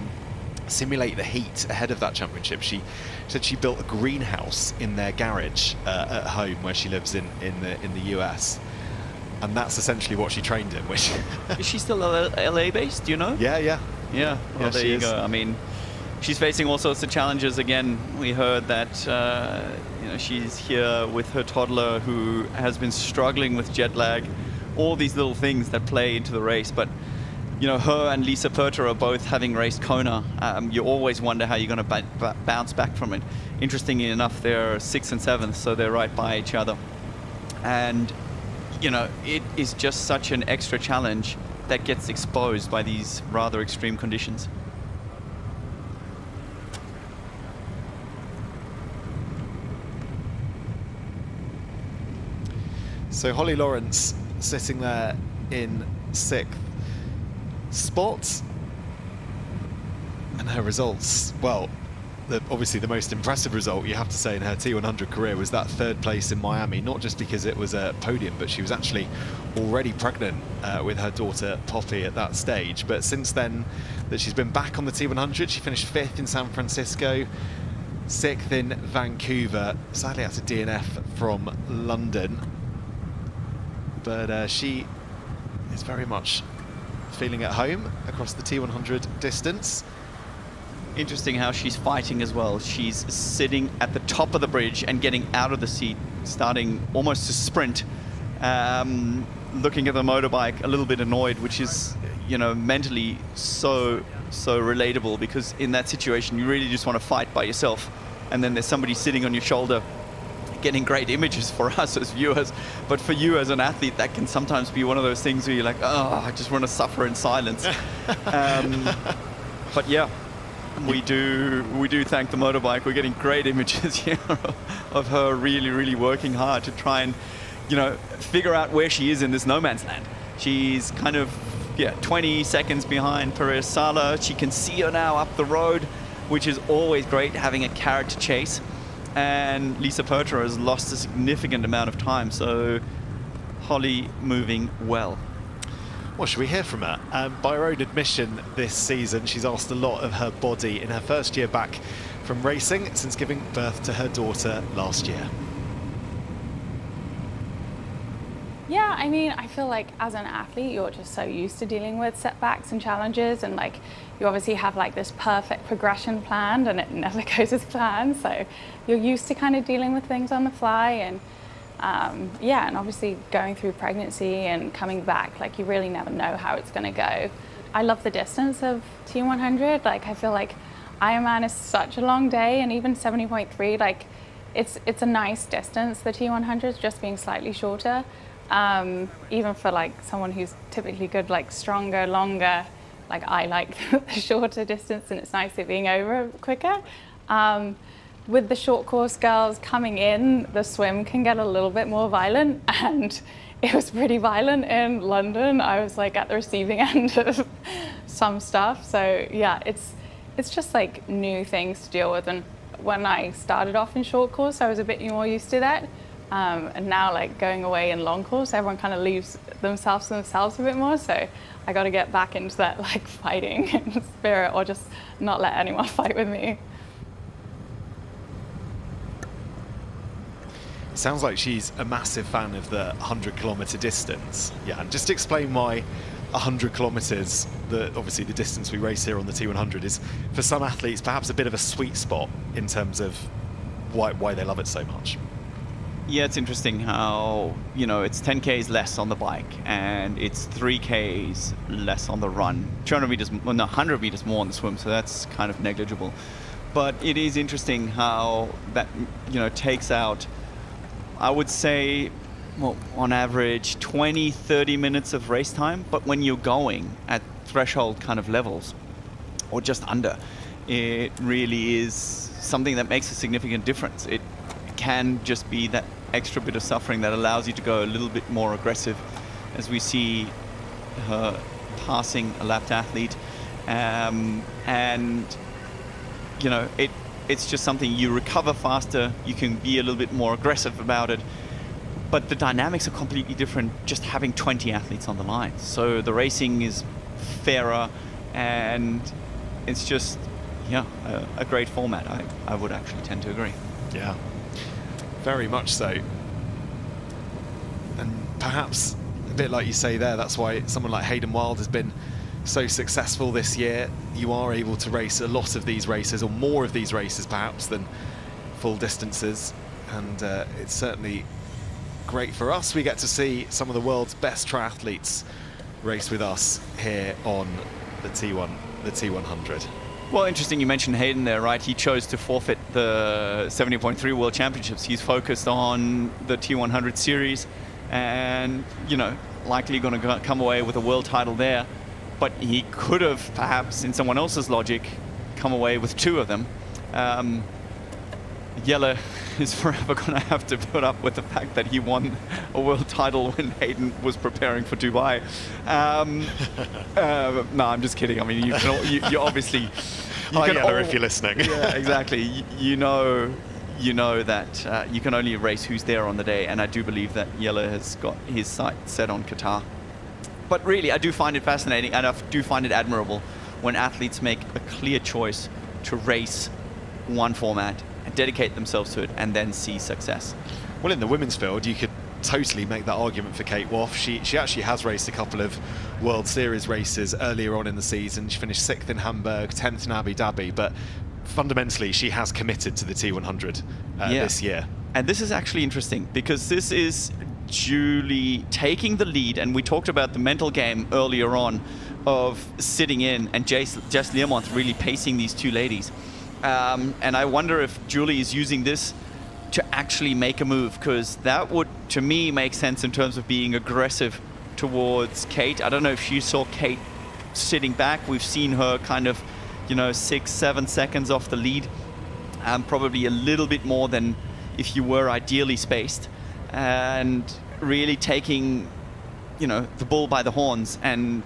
simulate the heat ahead of that championship, she said she built a greenhouse in their garage at home where she lives in the US. And that's essentially what she trained in. Which is she still LA based? Do you know? Yeah. Well, there you go. I mean, she's facing all sorts of challenges. Again, we heard that you know, she's here with her toddler who has been struggling with jet lag. All these little things that play into the race. But you know, her and Lisa Perter are both having raced Kona. You always wonder how you're going to bounce back from it. Interestingly enough, they're 6th and 7th, so they're right by each other. And you know, it is just such an extra challenge that gets exposed by these rather extreme conditions. So Holly Lawrence sitting there in 6th spot, and her results, well, obviously the most impressive result, you have to say, in her T100 career was that 3rd place in Miami, not just because it was a podium, but she was actually already pregnant with her daughter Poppy at that stage. But since then, that she's been back on the T100, she finished 5th in San Francisco, 6th in Vancouver, sadly had to DNF from London. But she is very much feeling at home across the T100 distance. Interesting how she's fighting as well. She's sitting at the top of the bridge and getting out of the seat, starting almost to sprint, looking at the motorbike a little bit annoyed, which is, you know, mentally so relatable, because in that situation you really just want to fight by yourself, and then there's somebody sitting on your shoulder getting great images for us as viewers, but for you as an athlete that can sometimes be one of those things where you're like, oh, I just want to suffer in silence. But yeah, we do thank the motorbike. We're getting great images here of her really working hard to try and, you know, figure out where she is in this no man's land. She's kind of 20 seconds behind Perez Sala. She can see her now up the road, which is always great, having a carrot to chase. And Lisa Pertra has lost a significant amount of time, so Holly moving well. Well, should we hear from her? By her own admission this season, she's asked a lot of her body in her first year back from racing since giving birth to her daughter last year. Yeah, I mean, I feel like as an athlete, you're just so used to dealing with setbacks and challenges, and like you obviously have like this perfect progression planned and it never goes as planned. So you're used to kind of dealing with things on the fly, and yeah, and obviously going through pregnancy and coming back, like you really never know how it's going to go. I love the distance of T100. Like I feel like Ironman is such a long day, and even 70.3, like it's a nice distance. The T100 is just being slightly shorter. Even for like someone who's typically good, like stronger, longer, like I like the shorter distance, and it's nice it being over quicker. With the short course girls coming in, the swim can get a little bit more violent, and it was pretty violent in London. I was like at the receiving end of some stuff. So yeah, it's just like new things to deal with. And when I started off in short course, I was a bit more used to that. And now, like going away in long course, everyone kind of leaves themselves to themselves a bit more. So I got to get back into that like fighting spirit, or just not let anyone fight with me. Sounds like she's a massive fan of the 100-kilometer distance. Yeah, and just explain why 100 kilometers, obviously the distance we race here on the T100, is for some athletes perhaps a bit of a sweet spot in terms of why they love it so much. Yeah, it's interesting how, you know, it's 10Ks less on the bike and it's 3Ks less on the run. 200 meters, well, no, 100 meters more on the swim, so that's kind of negligible. But it is interesting how that, you know, takes out, I would say, well, on average, 20, 30 minutes of race time. But when you're going at threshold kind of levels, or just under, it really is something that makes a significant difference. It can just be that extra bit of suffering that allows you to go a little bit more aggressive, as we see her passing a lapped athlete. And, you know, it's just something you recover faster, you can be a little bit more aggressive about it, but the dynamics are completely different just having 20 athletes on the line. So the racing is fairer, and it's just, yeah, a great format. I would actually tend to agree. Yeah, very much so. And perhaps a bit like you say there, that's why someone like Hayden Wilde has been so successful this year. You are able to race a lot of these races, or more of these races perhaps, than full distances, and it's certainly great for us. We get to see some of the world's best triathletes race with us here on the T100. Well, interesting you mentioned Hayden there, right? He chose to forfeit the 70.3 World Championships. He's focused on the T100 series, and, you know, likely going to come away with a world title there. But he could have, perhaps, in someone else's logic, come away with 2 of them. Jelle is forever going to have to put up with the fact that he won a world title when Hayden was preparing for Dubai. No, I'm just kidding. I mean, you obviously... Hi, Jelle, if you're listening. Yeah, exactly. You know that you can only race who's there on the day, and I do believe that Jelle has got his sight set on Qatar. But really, I do find it fascinating, and I do find it admirable when athletes make a clear choice to race one format and dedicate themselves to it, and then see success. Well, in the women's field, you could totally make that argument for Kate Waugh. She actually has raced a couple of World Series races earlier on in the season. She finished 6th in Hamburg, 10th in Abu Dhabi, but fundamentally she has committed to the T100 this year. And this is actually interesting because this is Julie taking the lead, and we talked about the mental game earlier on of sitting in and Jess Learmonth really pacing these two ladies. And I wonder if Julie is using this to actually make a move, because that would, to me, make sense in terms of being aggressive towards Kate. I don't know if she saw Kate sitting back. We've seen her kind of, 6-7 seconds off the lead, probably a little bit more than if you were ideally spaced, and really taking, the bull by the horns and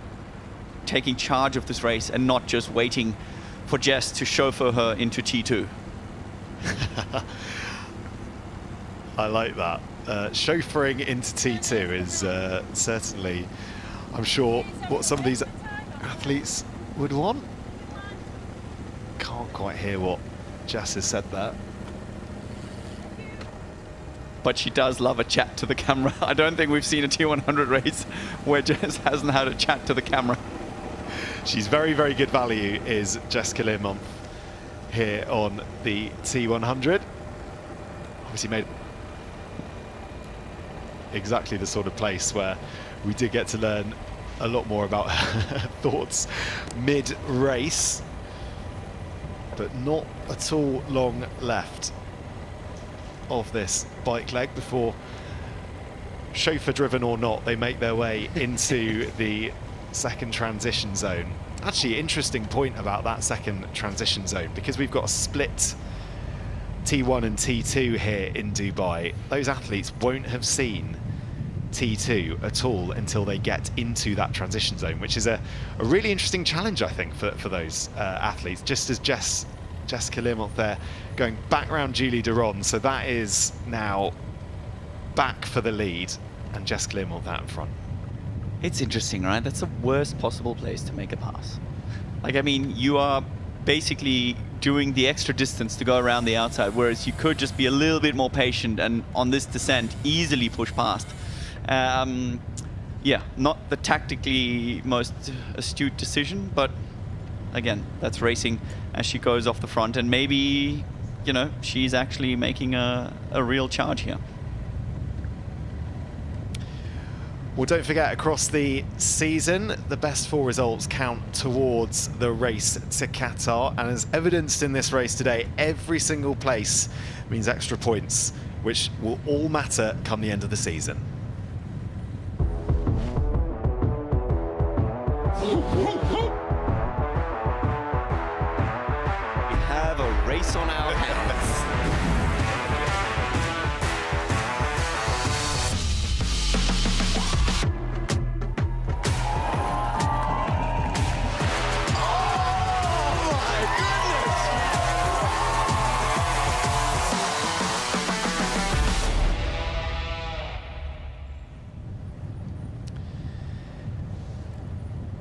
taking charge of this race and not just waiting for Jess to chauffeur her into T2. I like that. Chauffeuring into T2 is certainly, I'm sure, what some of these athletes would want. Can't quite hear what Jess has said there. But she does love a chat to the camera. I don't think we've seen a T100 race where Jess hasn't had a chat to the camera. She's very, very good value, is Jessica Learmonth here on the T100. Obviously made exactly the sort of place where we did get to learn a lot more about her thoughts mid-race, but not at all long left of this bike leg before, chauffeur driven or not, they make their way into the second transition zone. Actually, interesting point about that second transition zone, because we've got a split T1 and T2 here in Dubai. Those athletes won't have seen T2 at all until they get into that transition zone, which is a really interesting challenge, I think, for those athletes. Just as Jessica Learmonth there going back round Julie Derron, so that is now back for the lead, and Jessica Learmonth out in front. It's interesting, right? That's the worst possible place to make a pass. Like, I mean, you are basically doing the extra distance to go around the outside, whereas you could just be a little bit more patient and on this descent easily push past. Yeah, not the tactically most astute decision, but again, that's racing as she goes off the front, and maybe, she's actually making a real charge here. Well, don't forget, across the season, the best 4 results count towards the race to Qatar. And as evidenced in this race today, every single place means extra points, which will all matter come the end of the season. We have a race on our hands.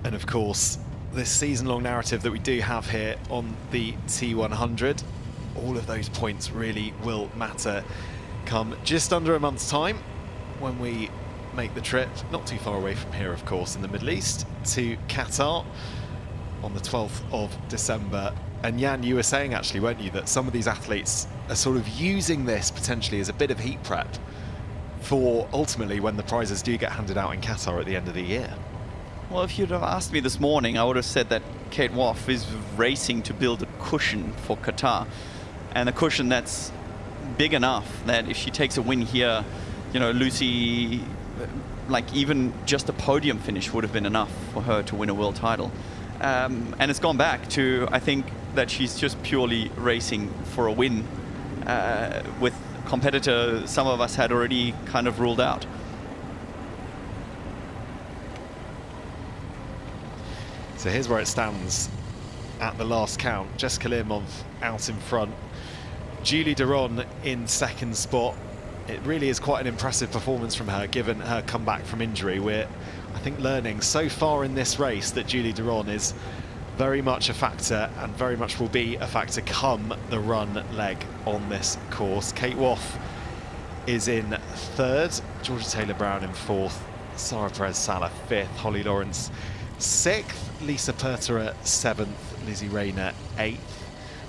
And of course, this season-long narrative that we do have here on the T100, all of those points really will matter come just under a month's time when we make the trip, not too far away from here, of course, in the Middle East, to Qatar on the 12th of December. And Jan, you were saying actually, weren't you, that some of these athletes are sort of using this potentially as a bit of heat prep for ultimately when the prizes do get handed out in Qatar at the end of the year. Well, if you'd have asked me this morning, I would have said that Kate Waugh is racing to build a cushion for Qatar, and a cushion that's big enough that if she takes a win here, Lucy, like even just a podium finish would have been enough for her to win a world title. And it's gone back to, I think, that she's just purely racing for a win with a competitor some of us had already kind of ruled out. So here's where it stands at the last count. Jessica Learmonth out in front. Julie Derron in second spot. It really is quite an impressive performance from her, given her comeback from injury. We're, I think, learning so far in this race that Julie Derron is very much a factor, and very much will be a factor come the run leg on this course. Kate Waugh is in third, Georgia Taylor-Brown in fourth, Sarah Perez-Sala fifth, Holly Lawrence sixth, Lisa Pertera seventh, Lizzie Rayner eighth,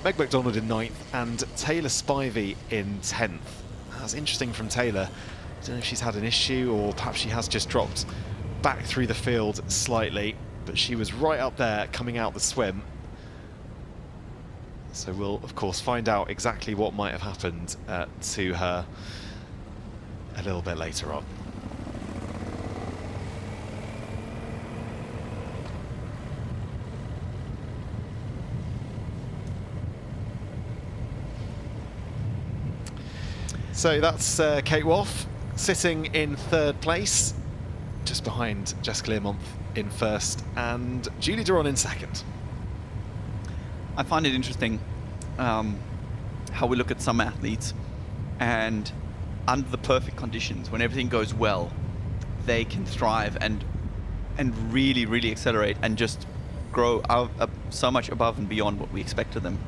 Meg McDonald in ninth, and Taylor Spivey in 10th. That's interesting from Taylor. I don't know if she's had an issue or perhaps she has just dropped back through the field slightly, but she was right up there coming out the swim. So we'll, of course, find out exactly what might have happened to her a little bit later on. So that's Kate Waugh sitting in third place, just behind Jessica Learmonth in first and Julie Derron in second. I find it interesting how we look at some athletes, and under the perfect conditions, when everything goes well, they can thrive and really, really accelerate and just grow out so much above and beyond what we expect of them,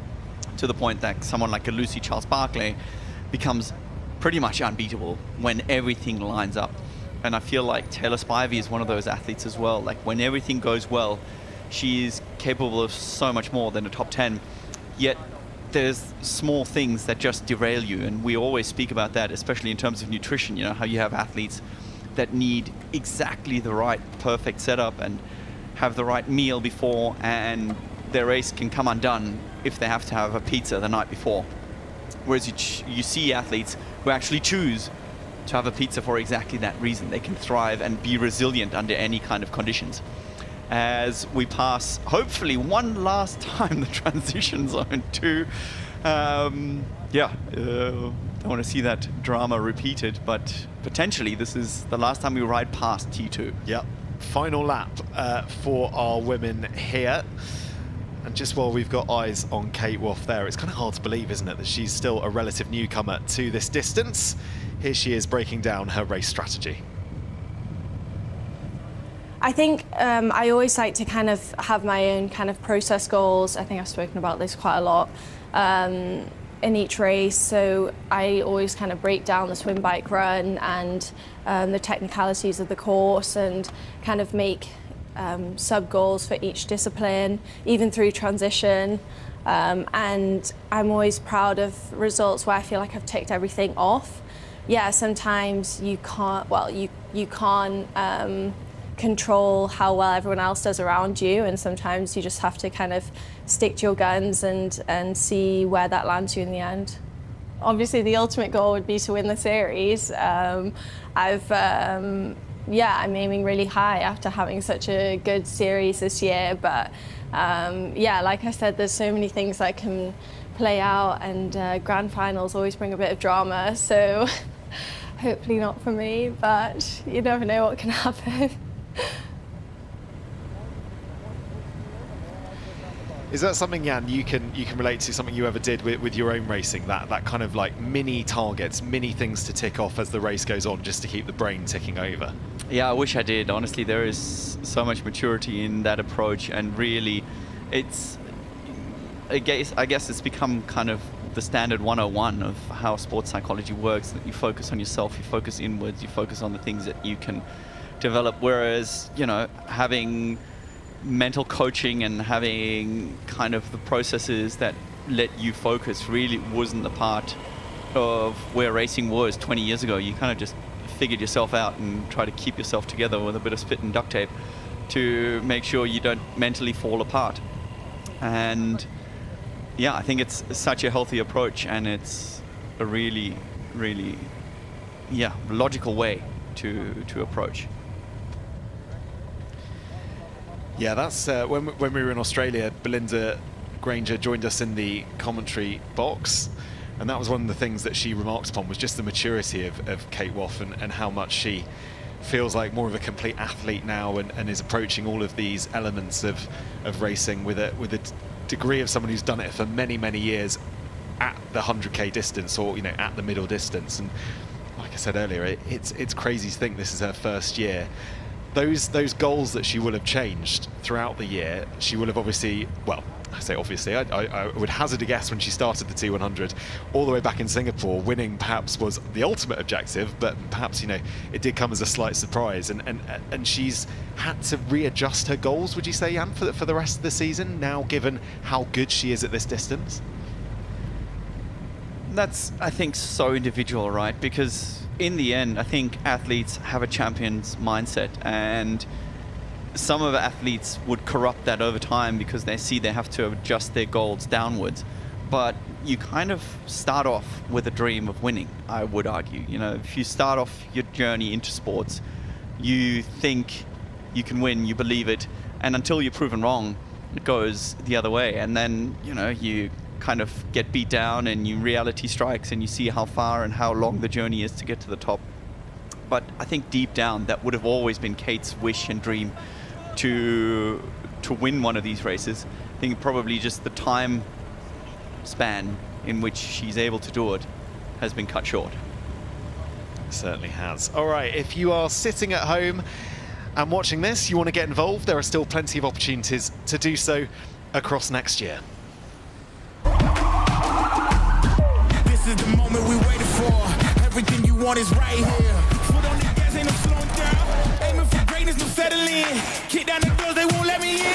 to the point that someone like a Lucy Charles-Barclay becomes pretty much unbeatable when everything lines up. And I feel like Taylor Spivey is one of those athletes as well. Like, when everything goes well, she is capable of so much more than a top 10. Yet there's small things that just derail you, and we always speak about that, especially in terms of nutrition. You know, how you have athletes that need exactly the right perfect setup and have the right meal before, and their race can come undone if they have to have a pizza the night before. Whereas you see athletes who actually choose to have a pizza for exactly that reason. They can thrive and be resilient under any kind of conditions. As we pass, hopefully one last time, the transition zone to, don't want to see that drama repeated, but potentially this is the last time we ride past T2. Yep, final lap for our women here. And just while we've got eyes on Kate Waugh there, it's kind of hard to believe, isn't it, that she's still a relative newcomer to this distance. Here she is breaking down her race strategy. I think I always like to kind of have my own kind of process goals. I think I've spoken about this quite a lot in each race. So I always kind of break down the swim, bike, run and the technicalities of the course, and kind of make sub goals for each discipline, even through transition. And I'm always proud of results where I feel like I've ticked everything off. Yeah, sometimes you can't, well, you can't control how well everyone else does around you, and sometimes you just have to kind of stick to your guns and see where that lands you in the end. Obviously the ultimate goal would be to win the series. I'm aiming really high after having such a good series this year, but like I said, there's so many things that can play out, and grand finals always bring a bit of drama, so hopefully not for me, but you never know what can happen. Is that something, Jan, you can relate to, something you ever did with your own racing, that kind of like mini targets, mini things to tick off as the race goes on, just to keep the brain ticking over? Yeah, I wish I did. Honestly, there is so much maturity in that approach, and really I guess it's become kind of the standard 101 of how sports psychology works, that you focus on yourself, you focus inwards, you focus on the things that you can develop, whereas, you know, having mental coaching and having kind of the processes that let you focus really wasn't the part of where racing was 20 years ago. You kind of just figured yourself out and try to keep yourself together with a bit of spit and duct tape to make sure you don't mentally fall apart. And yeah, I think it's such a healthy approach, and it's a really, really, logical way to approach. Yeah, that's when we were in Australia, Belinda Granger joined us in the commentary box, and that was one of the things that she remarked upon, was just the maturity of Kate Waugh and how much she feels like more of a complete athlete now, and is approaching all of these elements of racing with a degree of someone who's done it for many, many years at the 100k distance, or, you know, at the middle distance. And like I said earlier, it's crazy to think this is her first year. those goals that she will have changed throughout the year, she will have obviously, well, I say obviously, I would hazard a guess when she started the T100 all the way back in Singapore, winning perhaps was the ultimate objective, but perhaps, you know, it did come as a slight surprise, and she's had to readjust her goals, would you say, Jan, for the rest of the season, now given how good she is at this distance? That's, I think, so individual, right? Because in the end, I think athletes have a champion's mindset, and some of the athletes would corrupt that over time because they see they have to adjust their goals downwards. But you kind of start off with a dream of winning, I would argue. You know, if you start off your journey into sports, you think you can win, you believe it, and until you're proven wrong, it goes the other way. And then, you know, you kind of get beat down and reality strikes and you see how far and how long the journey is to get to the top. But I think deep down, that would have always been Kate's wish and dream, to win one of these races. I think probably just the time span in which she's able to do it has been cut short. It certainly has. All right, if you are sitting at home and watching this, you want to get involved, there are still plenty of opportunities to do so across next year. This is the moment we waited for. Everything you want is right here. Foot on the gas, ain't no slowing down. Aiming for greatness, no settling in. Kick down the doors, they won't let me in.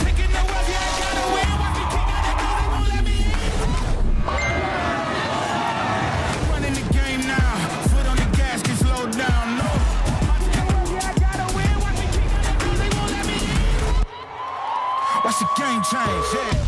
Taking no else, yeah, I gotta win. Watch me kick down the doors, they won't let me in. Running the game now. Foot on the gas, can slow down. No. Yeah, I gotta win. Watch me kick down the doors, they won't let me in. Watch the game change, yeah.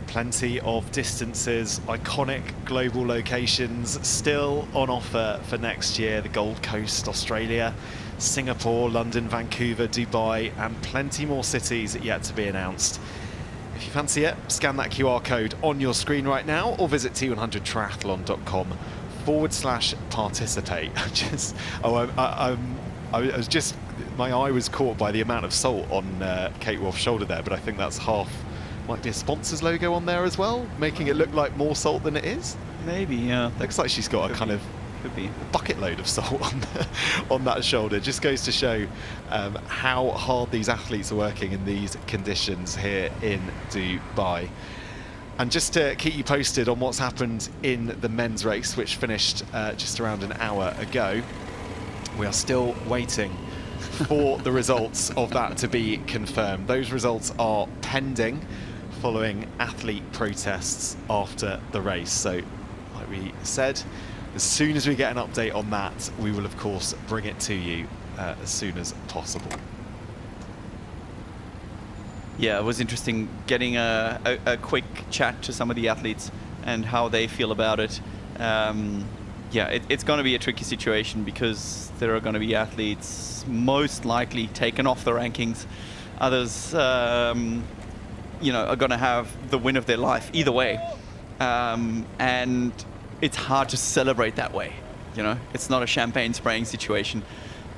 Plenty of distances, iconic global locations still on offer for next year. The Gold Coast, Australia, Singapore, London, Vancouver, Dubai, and plenty more cities yet to be announced. If you fancy it, scan that QR code on your screen right now or visit T100triathlon.com/participate. I was just, my eye was caught by the amount of salt on Kate Wolf's shoulder there, but I think that's half. Might be a sponsor's logo on there as well, making it look like more salt than it is. Maybe, yeah. Looks like she's got a kind of bucket load of salt on that shoulder. Just goes to show how hard these athletes are working in these conditions here in Dubai. And just to keep you posted on what's happened in the men's race, which finished just around an hour ago, we are still waiting for the results of that to be confirmed. Those results are pending following athlete protests after the race. So, like we said, as soon as we get an update on that, we will of course bring it to you as soon as possible. Yeah, it was interesting getting a quick chat to some of the athletes and how they feel about it. Yeah, it's going to be a tricky situation because there are going to be athletes most likely taken off the rankings. Others, you know, are going to have the win of their life either way. And it's hard to celebrate that way. You know, it's not a champagne spraying situation.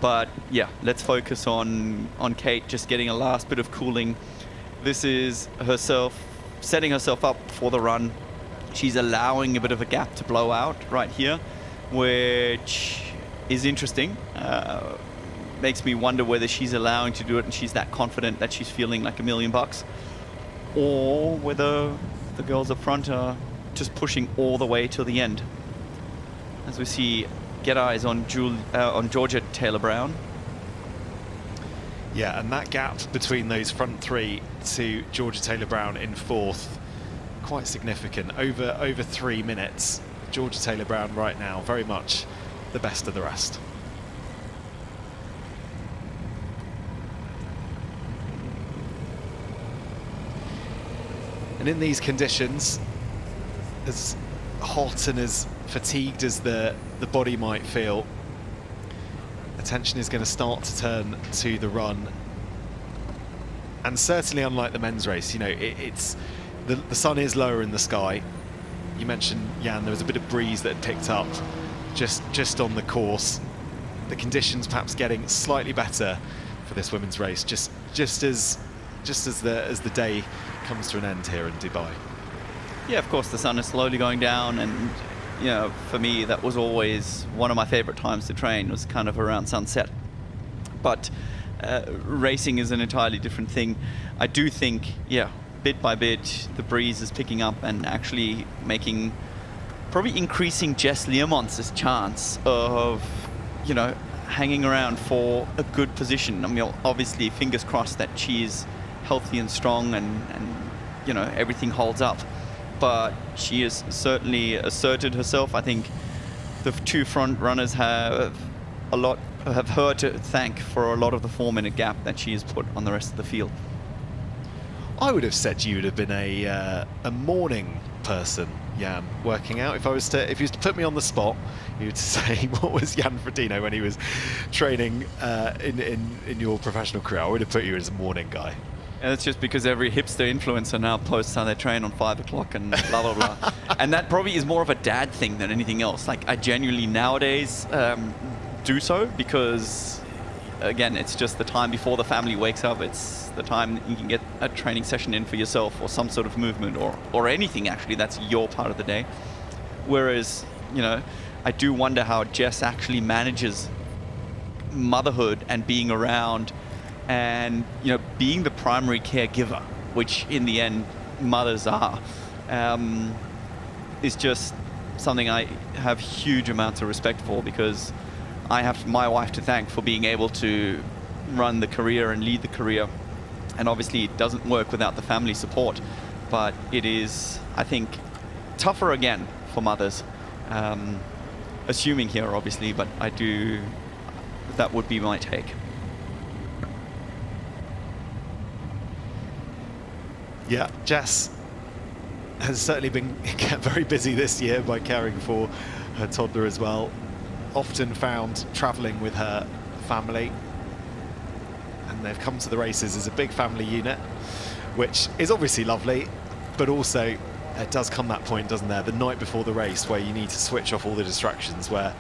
But yeah, let's focus on Kate just getting a last bit of cooling. This is herself setting herself up for the run. She's allowing a bit of a gap to blow out right here, which is interesting. Makes me wonder whether she's allowing to do it and she's that confident that she's feeling like $1 million, or whether the girls up front are just pushing all the way till the end. As we see, get eyes on Georgia Taylor-Brown. Yeah, and that gap between those front three to Georgia Taylor-Brown in fourth, quite significant. Over 3 minutes. Georgia Taylor-Brown right now very much the best of the rest. And in these conditions, as hot and as fatigued as the body might feel, attention is going to start to turn to the run. And certainly unlike the men's race, you know, it's the sun is lower in the sky. You mentioned, Jan, there was a bit of breeze that had picked up just on the course. The conditions perhaps getting slightly better for this women's race, just as the day comes to an end here in Dubai. Yeah, of course, the sun is slowly going down, and you know, for me, that was always one of my favorite times to train, was kind of around sunset. But racing is an entirely different thing. I do think, yeah, bit by bit, the breeze is picking up and actually probably increasing Jess Learmont's chance of, you know, hanging around for a good position. I mean, obviously, fingers crossed that she's healthy and strong and you know, everything holds up. But she has certainly asserted herself. I think the two front runners have her to thank for a lot of the 4-minute gap that she has put on the rest of the field. I would have said you would have been a morning person, Jan, working out. If you was to put me on the spot, you would say, what was Jan Frodeno when he was training in your professional career? I would have put you as a morning guy. And it's just because every hipster influencer now posts how they train on 5 o'clock and blah, blah, blah. And that probably is more of a dad thing than anything else. Like, I genuinely nowadays do so because, again, it's just the time before the family wakes up. It's the time that you can get a training session in for yourself or some sort of movement or anything, actually, that's your part of the day. Whereas, you know, I do wonder how Jess actually manages motherhood and being around and, you know, being the primary caregiver, which in the end mothers are, is just something I have huge amounts of respect for, because I have my wife to thank for being able to run the career and lead the career. And obviously it doesn't work without the family support, but it is, I think, tougher again for mothers. Assuming here, obviously, but that would be my take. Yeah, Jess has certainly been kept very busy this year by caring for her toddler as well. Often found travelling with her family, and they've come to the races as a big family unit, which is obviously lovely, but also it does come that point, doesn't there, the night before the race, where you need to switch off all the distractions, where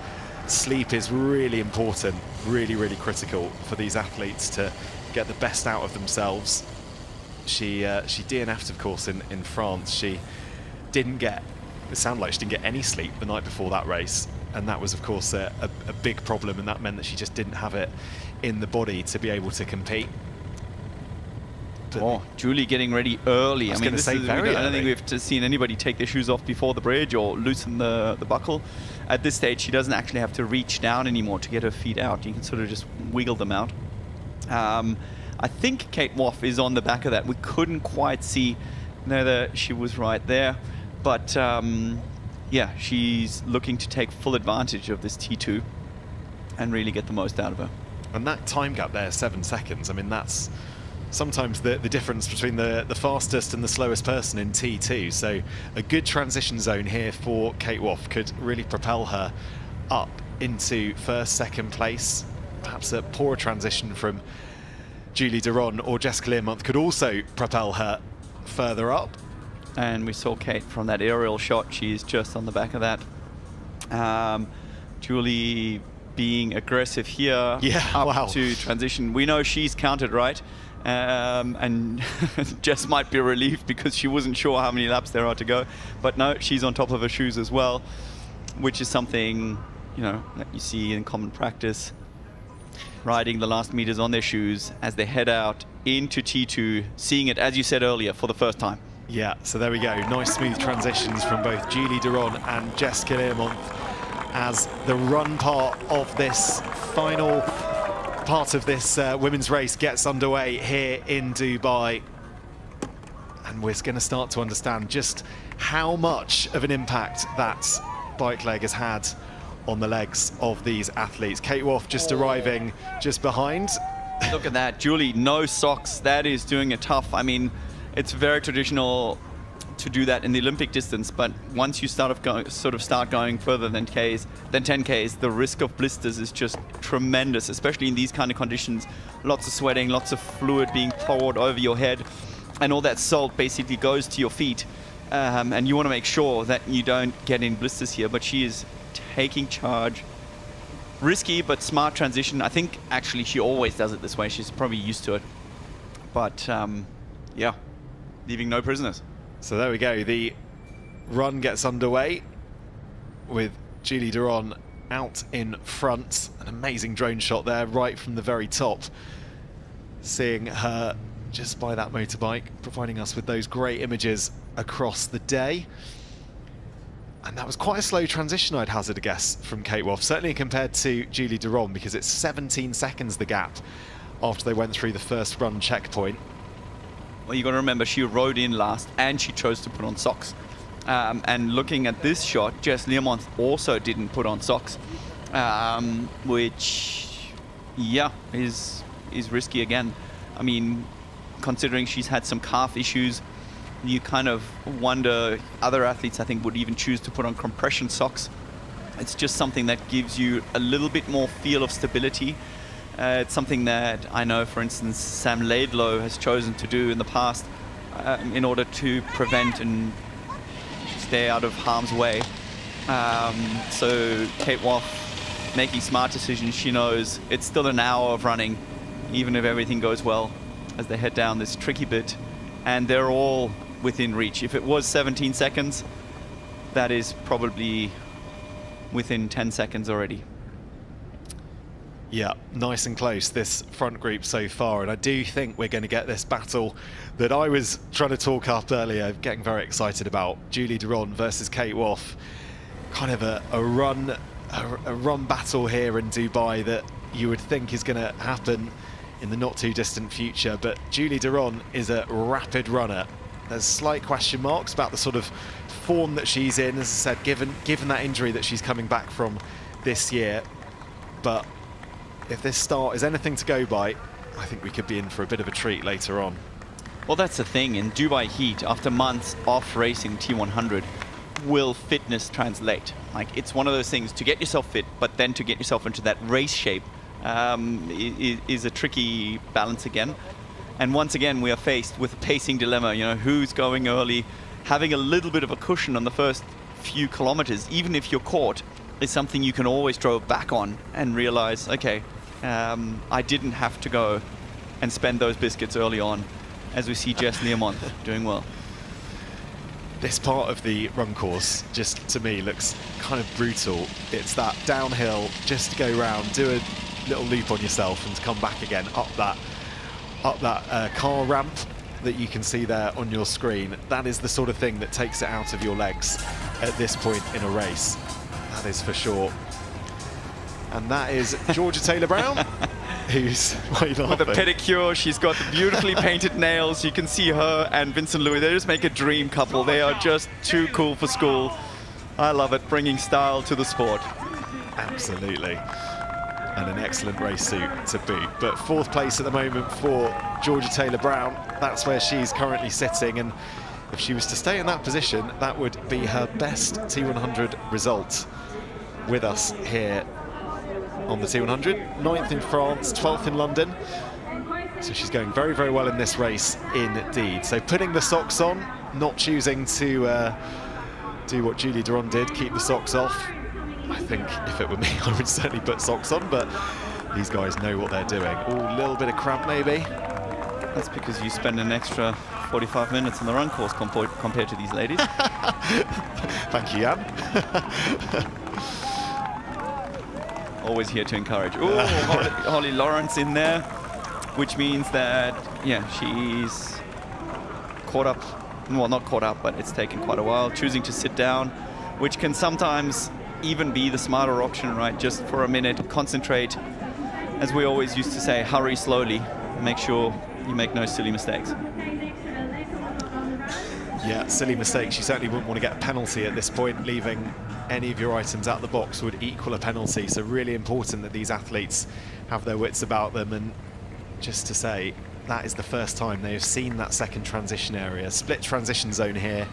sleep is really important, really, really critical for these athletes to get the best out of themselves. She DNF'd, of course, in France. She didn't get, it sounded like she didn't get any sleep the night before that race, and that was, of course, a big problem, and that meant that she just didn't have it in the body to be able to compete. Oh, Julie getting ready early. I don't think we've seen anybody take their shoes off before the bridge or loosen the buckle. At this stage, she doesn't actually have to reach down anymore to get her feet out. You can sort of just wiggle them out. I think Kate Waugh is on the back of that. We couldn't quite see whether she was right there, but yeah, she's looking to take full advantage of this T2 and really get the most out of her. And that time gap there, 7 seconds, I mean, that's sometimes the difference between the fastest and the slowest person in T2. So a good transition zone here for Kate Waugh could really propel her up into first, second place. Perhaps a poorer transition from Julie Derron or Jessica Learmont could also propel her further up. And we saw Kate from that aerial shot. She's just on the back of that. Julie being aggressive here, up to transition. We know she's counted, right? And Jess might be relieved because she wasn't sure how many laps there are to go. But no, she's on top of her shoes as well, which is something, you know, that you see in common practice. Riding the last meters on their shoes as they head out into T2, seeing it, as you said earlier, for the first time. Yeah, so there we go. Nice smooth transitions from both Julie Derron and Jessica Learmont as the run part of this final part of this women's race gets underway here in Dubai. And we're going to start to understand just how much of an impact that bike leg has had on the legs of these athletes. Kate Waugh just arriving just behind. Look at that, Julie, no socks. That is doing it tough. I mean, it's very traditional to do that in the Olympic distance, but once you start going further than 10Ks, the risk of blisters is just tremendous, especially in these kind of conditions. Lots of sweating, lots of fluid being poured over your head, and all that salt basically goes to your feet. And you want to make sure that you don't get in blisters here, but she is taking charge. Risky but smart transition. I think actually she always does it this way. She's probably used to it. But yeah, leaving no prisoners. So there we go. The run gets underway. with Julie Derron out in front. An amazing drone shot there right from the very top. Seeing her just by that motorbike, providing us with those great images across the day. And that was quite a slow transition, I'd hazard a guess, from Kate Waugh, certainly compared to Julie Derron, because it's 17 seconds the gap after they went through the first run checkpoint. Well, you got to remember, she rode in last and she chose to put on socks. And looking at this shot, Jess Learmonth also didn't put on socks, which, yeah, is risky again. I mean, considering she's had some calf issues, you kind of wonder, other athletes I think would even choose to put on compression socks. It's just something that gives you a little bit more feel of stability. It's something that I know, for instance, Sam Laidlow has chosen to do in the past in order to prevent and stay out of harm's way. So Kate Waugh making smart decisions. She knows it's still an hour of running, even if everything goes well, as they head down this tricky bit. And they're all within reach. If it was 17 seconds, that is probably within 10 seconds already. Yeah, nice and close, this front group so far, and I do think we're going to get this battle that I was trying to talk up earlier, getting very excited about. Julie Derron versus Kate Waugh. Kind of a run battle here in Dubai that you would think is going to happen in the not too distant future, but Julie Derron is a rapid runner. There's slight question marks about the sort of form that she's in, as I said, given that injury that she's coming back from this year. But if this start is anything to go by, I think we could be in for a bit of a treat later on. Well, that's the thing. In Dubai heat, after months off racing T100, will fitness translate? Like, it's one of those things to get yourself fit, but then to get yourself into that race shape is a tricky balance again. And once again, we are faced with a pacing dilemma. You know, who's going early? Having a little bit of a cushion on the first few kilometers, even if you're caught, is something you can always draw back on and realize, okay, I didn't have to go and spend those biscuits early on, as we see Jess Learmonth doing well. This part of the run course, just to me, looks kind of brutal. It's that downhill, just to go round, do a little loop on yourself and to come back again up that car ramp that you can see there on your screen. That is the sort of thing that takes it out of your legs at this point in a race. That is for sure. And that is Georgia Taylor-Brown, who's with a pedicure. She's got the beautifully painted nails. You can see her and Vincent Louis. They just make a dream couple. They are just too cool for school. I love it, bringing style to the sport. Absolutely. And an excellent race suit to boot. But fourth place at the moment for Georgia Taylor-Brown. That's where she's currently sitting, and if she was to stay in that position, that would be her best T100 result with us here on the T100. 9th in France, 12th in London. So she's going very, very well in this race indeed. So putting the socks on, not choosing to do what Julie Derron did, keep the socks off. I think if it were me, I would certainly put socks on, but these guys know what they're doing. Oh, a little bit of cramp maybe. That's because you spend an extra 45 minutes on the run course compared to these ladies. Thank you, Jan. Always here to encourage. Oh, Holly Lawrence in there, which means that, yeah, she's caught up. Well, not caught up, but it's taken quite a while, choosing to sit down, which can sometimes even be the smarter option, right? Just for a minute, concentrate. As we always used to say, hurry slowly. Make sure you make no silly mistakes. Yeah, silly mistakes. You certainly wouldn't want to get a penalty at this point. Leaving any of your items out the box would equal a penalty. So really important that these athletes have their wits about them. And just to say, that is the first time they have seen that second transition area, split transition zone here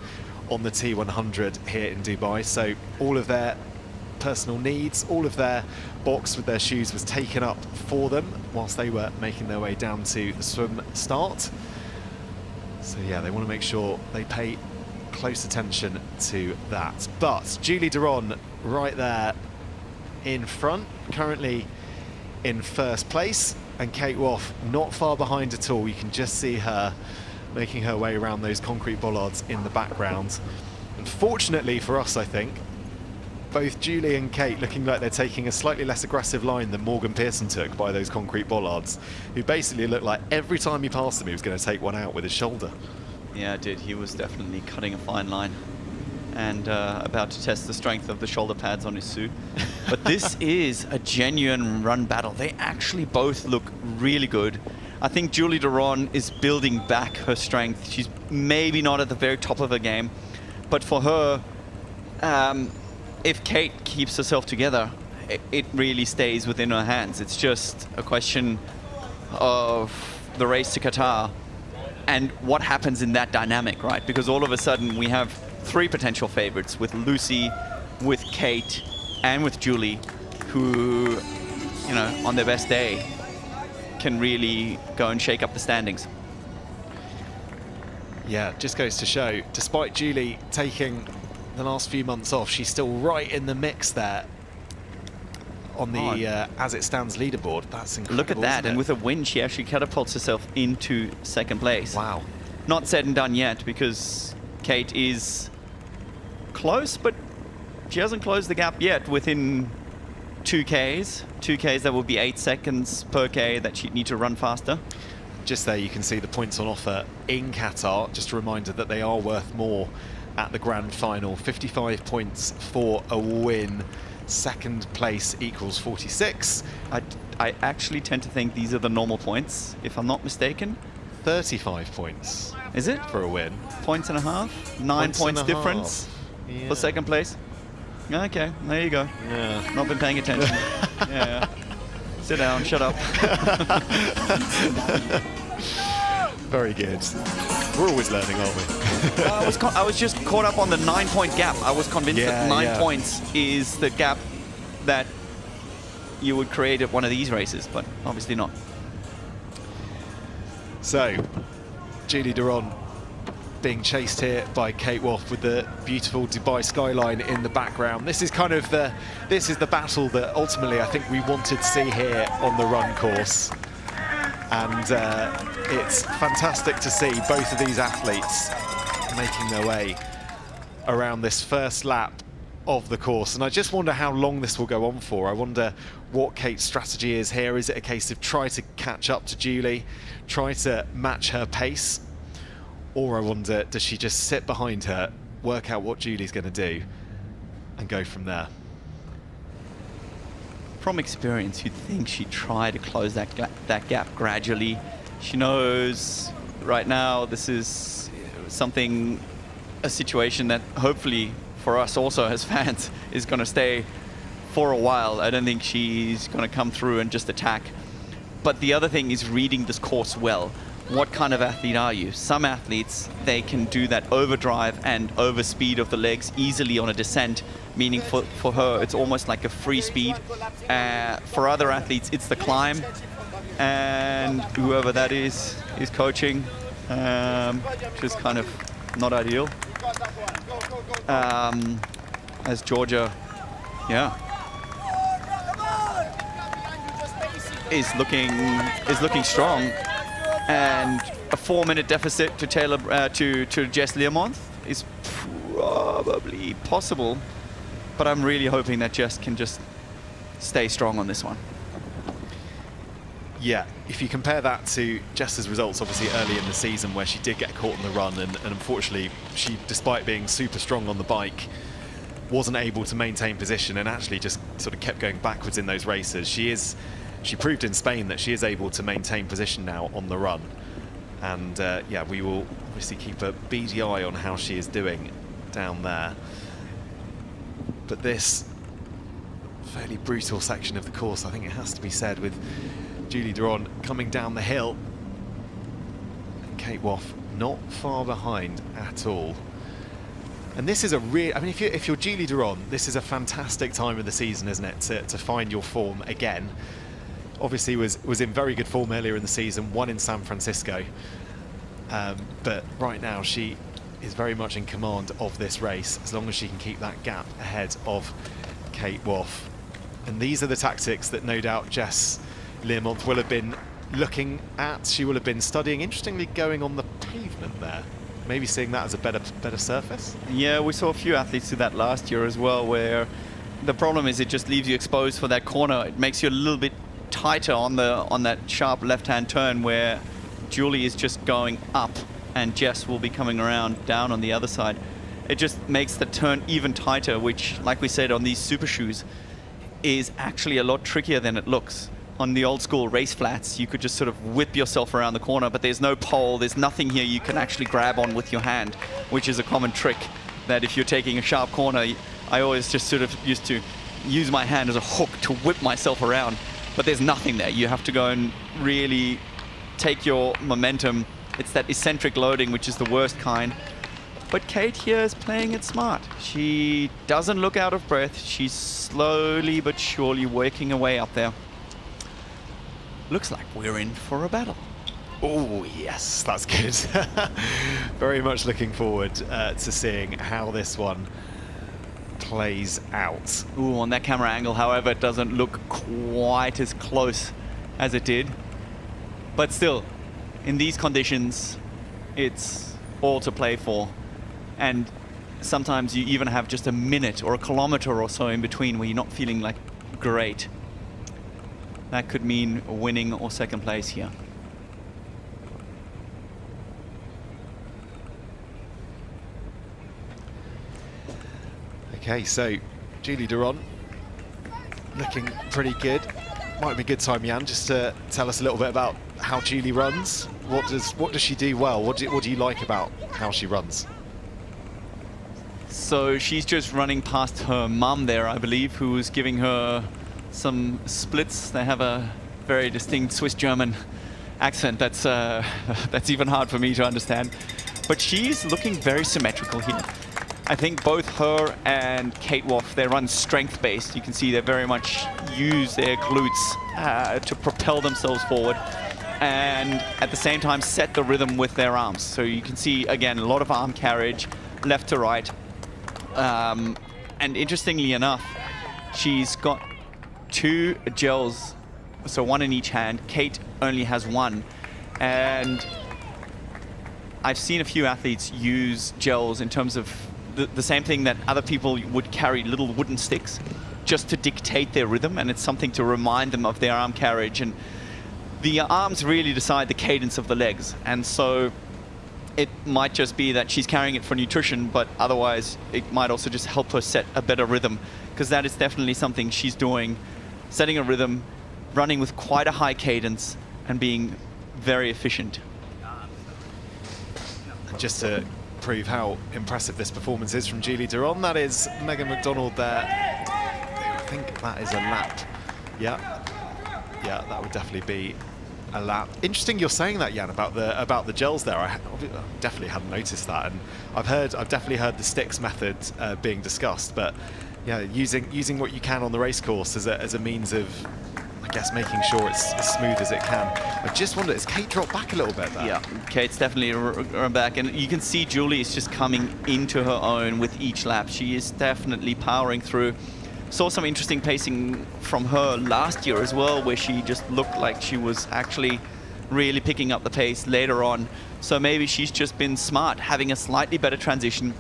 on the T100 here in Dubai. So all of their personal needs, all of their box with their shoes was taken up for them whilst they were making their way down to the swim start. So yeah, they want to make sure they pay close attention to that. But Julie Derron right there in front, currently in first place, and Kate Waugh not far behind at all. You can just see her making her way around those concrete bollards in the background. Unfortunately for us, I think, both Julie and Kate looking like they're taking a slightly less aggressive line than Morgan Pearson took by those concrete bollards, who basically looked like every time he passed them he was going to take one out with his shoulder. Yeah, it did. He was definitely cutting a fine line and about to test the strength of the shoulder pads on his suit. But this is a genuine run battle. They actually both look really good. I think Julie Derron is building back her strength. She's maybe not at the very top of her game, but for her, if Kate keeps herself together, it really stays within her hands. It's just a question of the race to Qatar and what happens in that dynamic, right? Because all of a sudden we have 3 potential favorites with Lucy, with Kate, and with Julie, who, you know, on their best day can really go and shake up the standings. Yeah, just goes to show, despite Julie taking the last few months off, she's still right in the mix there on the as it stands leaderboard. That's incredible. Look at that, and with a win, she actually catapults herself into 2nd place. Wow. Not said and done yet, because Kate is close, but she hasn't closed the gap yet within 2Ks. 2Ks, that will be 8 seconds per K that she'd need to run faster. Just there you can see the points on offer in Qatar. Just a reminder that they are worth more at the grand final. 55 points for a win. 2nd place equals 46. I actually tend to think these are the normal points, if I'm not mistaken. 35 points. Is it? For a win. Points and a half? 9 points difference for 2nd place. Okay, there you go. Yeah. Not been paying attention. Yeah. Sit down, shut up. Very good. We're always learning, aren't we? I was just caught up on the 9-point gap. I was convinced that 9 points is the gap that you would create at one of these races, but obviously not. So, Julie Derron being chased here by Kate Waugh with the beautiful Dubai skyline in the background. This is kind of the battle that ultimately I think we wanted to see here on the run course. And it's fantastic to see both of these athletes making their way around this first lap of the course. And I just wonder how long this will go on for. I wonder what Kate's strategy is here. Is it a case of try to catch up to Julie, try to match her pace? Or I wonder, does she just sit behind her, work out what Julie's going to do, and go from there? From experience, you'd think she'd try to close that gap gradually. She knows right now this is a situation that hopefully for us also as fans is going to stay for a while. I don't think she's going to come through and just attack. But the other thing is reading this course well. What kind of athlete are you? Some athletes, they can do that overdrive and overspeed of the legs easily on a descent, meaning for her, it's almost like a free speed. For other athletes, it's the climb, and whoever that is coaching, which is kind of not ideal. As Georgia, is looking strong. And a 4-minute deficit to to Jess Learmonth is probably possible, but I'm really hoping that Jess can just stay strong on this one. Yeah, if you compare that to Jess's results, obviously early in the season where she did get caught in the run, and unfortunately she, despite being super strong on the bike, wasn't able to maintain position and actually just sort of kept going backwards in those races. She proved in Spain that she is able to maintain position now on the run. And yeah, we will obviously keep a beady eye on how she is doing down there. But this fairly brutal section of the course, I think it has to be said, with Julie Derron coming down the hill and Kate Waugh not far behind at all. And this is a real, I mean, if you're Julie Derron, this is a fantastic time of the season, isn't it, to find your form again. Obviously was in very good form earlier in the season, won in San Francisco. But right now she is very much in command of this race, as long as she can keep that gap ahead of Kate Waugh. And these are the tactics that no doubt Jess Learmonth will have been looking at. She will have been studying, interestingly, going on the pavement there. Maybe seeing that as a better surface. Yeah, we saw a few athletes do that last year as well, where the problem is it just leaves you exposed for that corner. It makes you a little bit tighter on that sharp left-hand turn where Julie is just going up and Jess will be coming around down on the other side. It just makes the turn even tighter, which, like we said, on these super shoes is actually a lot trickier than it looks. On the old school race flats, you could just sort of whip yourself around the corner, but there's no pole, there's nothing here you can actually grab on with your hand, which is a common trick that if you're taking a sharp corner, I always just sort of used to use my hand as a hook to whip myself around, but there's nothing there. You have to go and really take your momentum. It's that eccentric loading, which is the worst kind. But Kate here is playing it smart. She doesn't look out of breath. She's slowly but surely working her way up there. Looks like we're in for a battle. Oh, yes, that's good. Very much looking forward to seeing how this one plays out. Ooh, on that camera angle, however, it doesn't look quite as close as it did. But still, in these conditions, it's all to play for. And sometimes you even have just a minute or a kilometer or so in between where you're not feeling like great. That could mean winning or second place here. Okay, so Julie Derron looking pretty good. Might be a good time, Jan, just to tell us a little bit about how Julie runs. What does she do well? What do you like about how she runs? So she's just running past her mum there, I believe, who's giving her some splits. They have a very distinct Swiss-German accent that's even hard for me to understand. But she's looking very symmetrical here. I think both her and Kate Waugh, they run strength-based. You can see they very much use their glutes to propel themselves forward and at the same time set the rhythm with their arms. So you can see, again, a lot of arm carriage, left to right. And interestingly enough, she's got 2 gels, so 1 in each hand. Kate only has 1. And I've seen a few athletes use gels in terms of the same thing that other people would carry, little wooden sticks, just to dictate their rhythm, and it's something to remind them of their arm carriage. And the arms really decide the cadence of the legs, and so it might just be that she's carrying it for nutrition, but otherwise it might also just help her set a better rhythm, because that is definitely something she's doing, setting a rhythm, running with quite a high cadence, and being very efficient. Just to prove how impressive this performance is from Julie Derron, that is Megan McDonald there. I think that is a lap. Yeah, that would definitely be a lap. Interesting you're saying that, Jan, about the gels there. I definitely hadn't noticed that, and I've definitely heard the sticks method being discussed, but yeah, using what you can on the race course as a means of, I guess, making sure it's as smooth as it can. I just wonder, has Kate dropped back a little bit there? Yeah, Kate's definitely run back, and you can see Julie is just coming into her own with each lap. She is definitely powering through. Saw some interesting pacing from her last year as well, where she just looked like she was actually really picking up the pace later on. So maybe she's just been smart, having a slightly better transition.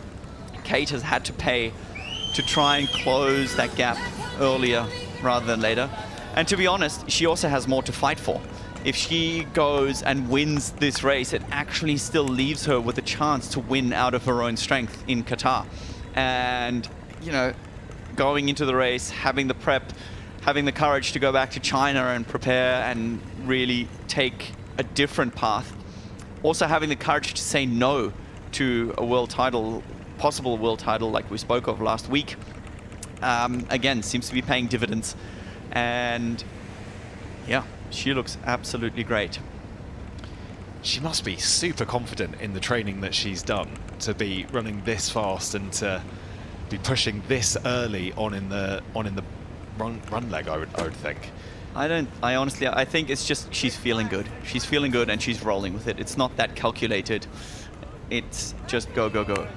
Kate has had to pay to try and close that gap earlier rather than later. And to be honest, she also has more to fight for. If she goes and wins this race, it actually still leaves her with a chance to win out of her own strength in Qatar. And, you know, going into the race, having the prep, having the courage to go back to China and prepare and really take a different path. Also having the courage to say no to a world title, possible world title like we spoke of last week. Again, seems to be paying dividends. And yeah, she looks absolutely great. She must be super confident in the training that she's done to be running this fast and to be pushing this early on in the run leg. I would think. I honestly think it's just she's feeling good. She's feeling good and she's rolling with it. It's not that calculated. It's just go, go, go.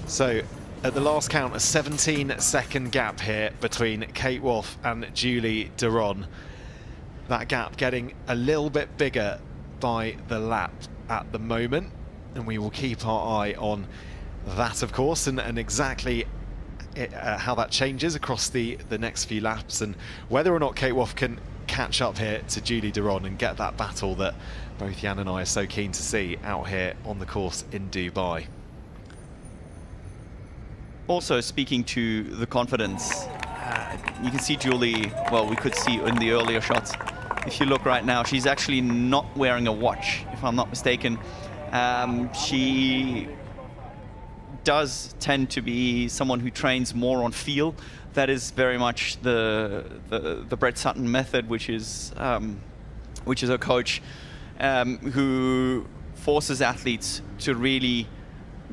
So at the last count, a 17-second gap here between Kate Waugh and Julie Derron. That gap getting a little bit bigger by the lap at the moment. And we will keep our eye on that, of course, and exactly how that changes across the next few laps, and whether or not Kate Waugh can catch up here to Julie Derron and get that battle that both Jan and I are so keen to see out here on the course in Dubai. Also, speaking to the confidence, you can see Julie, well, we could see in the earlier shots. If you look right now, she's actually not wearing a watch, if I'm not mistaken. She does tend to be someone who trains more on feel. That is very much the Brett Sutton method, which is her coach, who forces athletes to really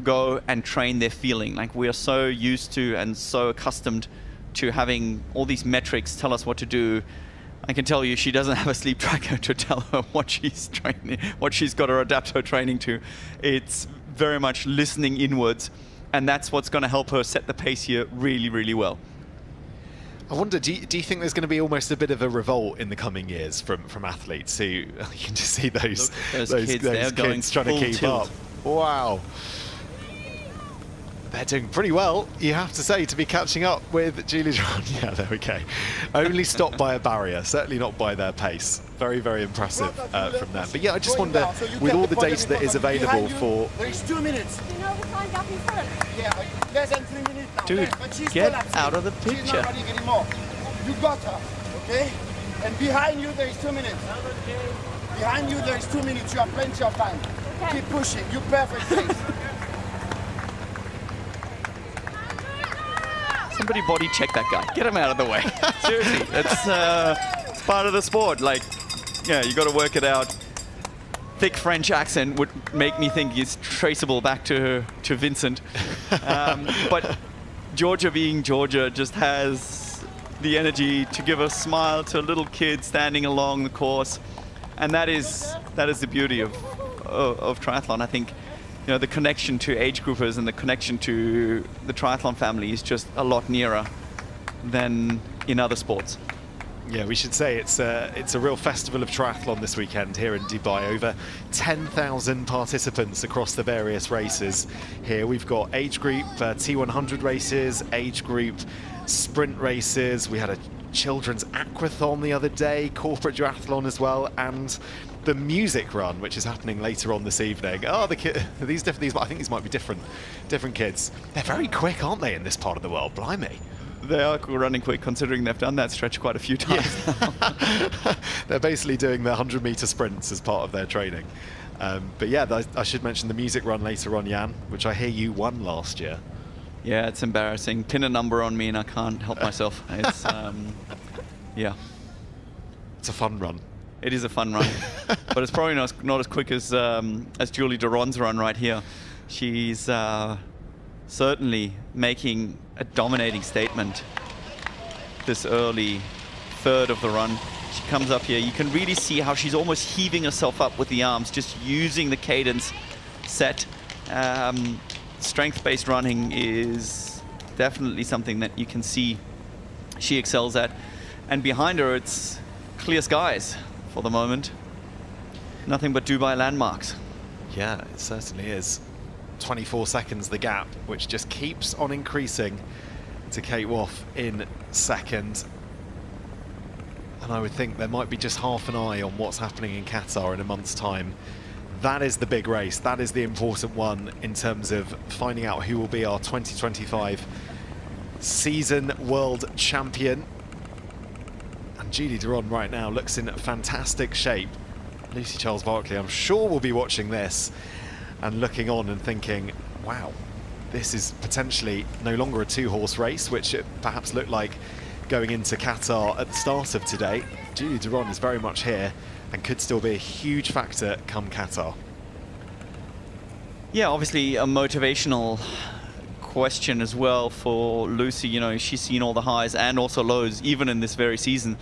go and train their feeling. Like, we are so used to and so accustomed to having all these metrics tell us what to do. I can tell you she doesn't have a sleep tracker to tell her what she's training, what she's got to adapt her training to. It's very much listening inwards, and that's what's going to help her set the pace here really, really well. I wonder, do you think there's going to be almost a bit of a revolt in the coming years from athletes who, you can just see those kids trying to keep up. Wow. They're doing pretty well, you have to say, to be catching up with Julie Derron. Yeah, there we go. Only stopped by a barrier, certainly not by their pace. Very, very impressive from them. But yeah, I just wonder, with all the data that is available for... There's 2 minutes. You know the time gap in front? Yeah, less than 3 minutes now. Dude, get out of the picture. She's not running anymore. You got her, okay? And behind you, there is 2 minutes. Behind you, there is 2 minutes. You have plenty of time. Okay. Keep pushing. You perfect pace. Somebody body check that guy. Get him out of the way. Seriously, it's part of the sport. Like, yeah, you got to work it out. Thick French accent would make me think it's traceable back to Vincent. But Georgia, being Georgia, just has the energy to give a smile to a little kid standing along the course, and that is the beauty of triathlon. I think, you know, the connection to age groupers and the connection to the triathlon family is just a lot nearer than in other sports. Yeah, we should say it's a real festival of triathlon this weekend here in Dubai. Over 10,000 participants across the various races here. We've got age group T100 races, age group sprint races. We had a children's aquathon the other day, corporate duathlon as well, and the music run, which is happening later on this evening. Oh, these I think these might be different kids. They're very quick, aren't they, in this part of the world? Blimey. They are running quick, considering they've done that stretch quite a few times. Yeah. They're basically doing their 100-meter sprints as part of their training. But yeah, I should mention the music run later on, Jan, which I hear you won last year. Yeah, it's embarrassing. Pin a number on me and I can't help myself. It's, yeah. It's a fun run. It is a fun run, but it's probably not as quick as Julie Derron's run right here. She's certainly making a dominating statement this early third of the run. She comes up here. You can really see how she's almost heaving herself up with the arms, just using the cadence set. Strength-based running is definitely something that you can see she excels at. And behind her, it's clear skies for the moment. Nothing but Dubai landmarks. Yeah, it certainly is. 24 seconds the gap, which just keeps on increasing to Kate Waugh in second. And I would think there might be just half an eye on what's happening in Qatar in a month's time. That is the big race. That is the important one in terms of finding out who will be our 2025 season world champion. And Julie Derron right now looks in fantastic shape. Lucy Charles-Barclay, I'm sure, will be watching this and looking on and thinking, wow, this is potentially no longer a two-horse race, which it perhaps looked like going into Qatar at the start of today. Julie Derron is very much here and could still be a huge factor come Qatar. Yeah, obviously a motivational question as well for Lucy. You know, she's seen all the highs and also lows, even in this very season.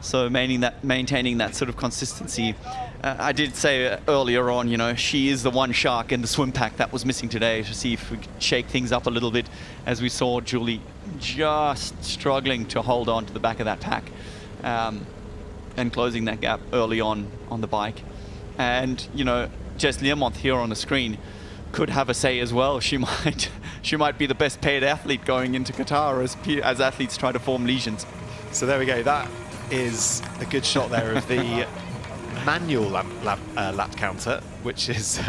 So maintaining that sort of consistency. I did say earlier on, you know, she is the one shark in the swim pack that was missing today, to see if we could shake things up a little bit, as we saw Julie just struggling to hold on to the back of that pack and closing that gap early on the bike. And, you know, Jess Learmonth here on the screen, could have a say as well. She might be the best paid athlete going into Qatar as athletes try to form legions. So there we go. That is a good shot there of the manual lap counter, which is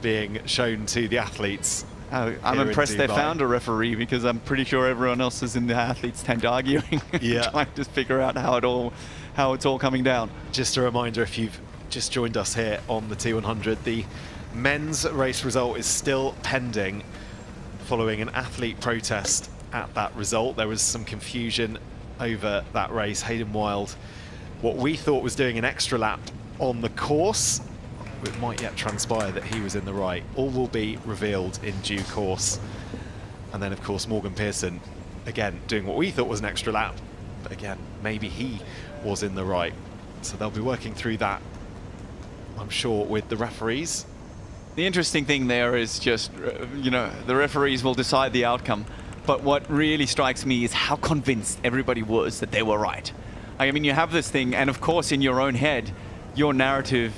being shown to the athletes. I'm impressed they found a referee, because I'm pretty sure everyone else is in the athletes tent arguing, trying to figure out how it's all coming down. Just a reminder, if you've just joined us here on the T100, the men's race result is still pending following an athlete protest at that result. There was some confusion over that race. Hayden Wilde, what we thought was doing an extra lap on the course, it might yet transpire that he was in the right. All will be revealed in due course. And then, of course, Morgan Pearson, again, doing what we thought was an extra lap, but again, maybe he was in the right. So they'll be working through that, I'm sure, with the referees. The interesting thing there is just, the referees will decide the outcome. But what really strikes me is how convinced everybody was that they were right. I mean, you have this thing, and of course, in your own head, your narrative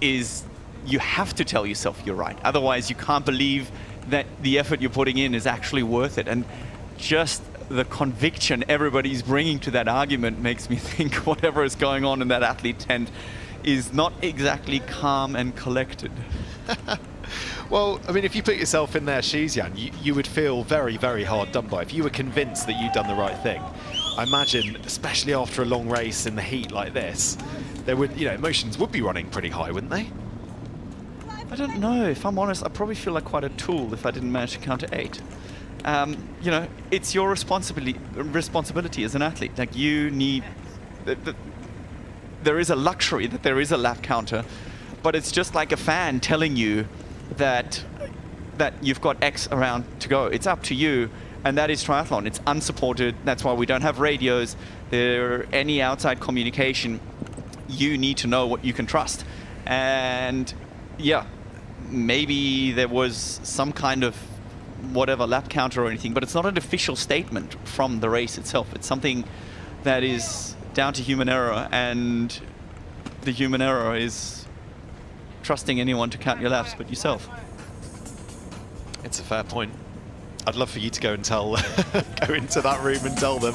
is you have to tell yourself you're right. Otherwise, you can't believe that the effort you're putting in is actually worth it. And just the conviction everybody's bringing to that argument makes me think whatever is going on in that athlete tent is not exactly calm and collected. Well, I mean, if you put yourself in their shoes, Jan, you would feel very, very hard done by. If you were convinced that you'd done the right thing, I imagine, especially after a long race in the heat like this, there would, emotions would be running pretty high, wouldn't they? I don't know. If I'm honest, I probably feel like quite a tool if I didn't manage to counter 8. It's your responsibility as an athlete. Like, you need... There is a luxury that there is a lap counter, but it's just like a fan telling you that you've got X around to go. It's up to you, and that is triathlon. It's unsupported. That's why we don't have radios. Any outside communication, you need to know what you can trust. And yeah, maybe there was some kind of whatever lap counter or anything, but it's not an official statement from the race itself. It's something that is down to human error, and the human error is trusting anyone to count your laps but yourself. It's a fair point. I'd love for you to go and tell, go into that room and tell them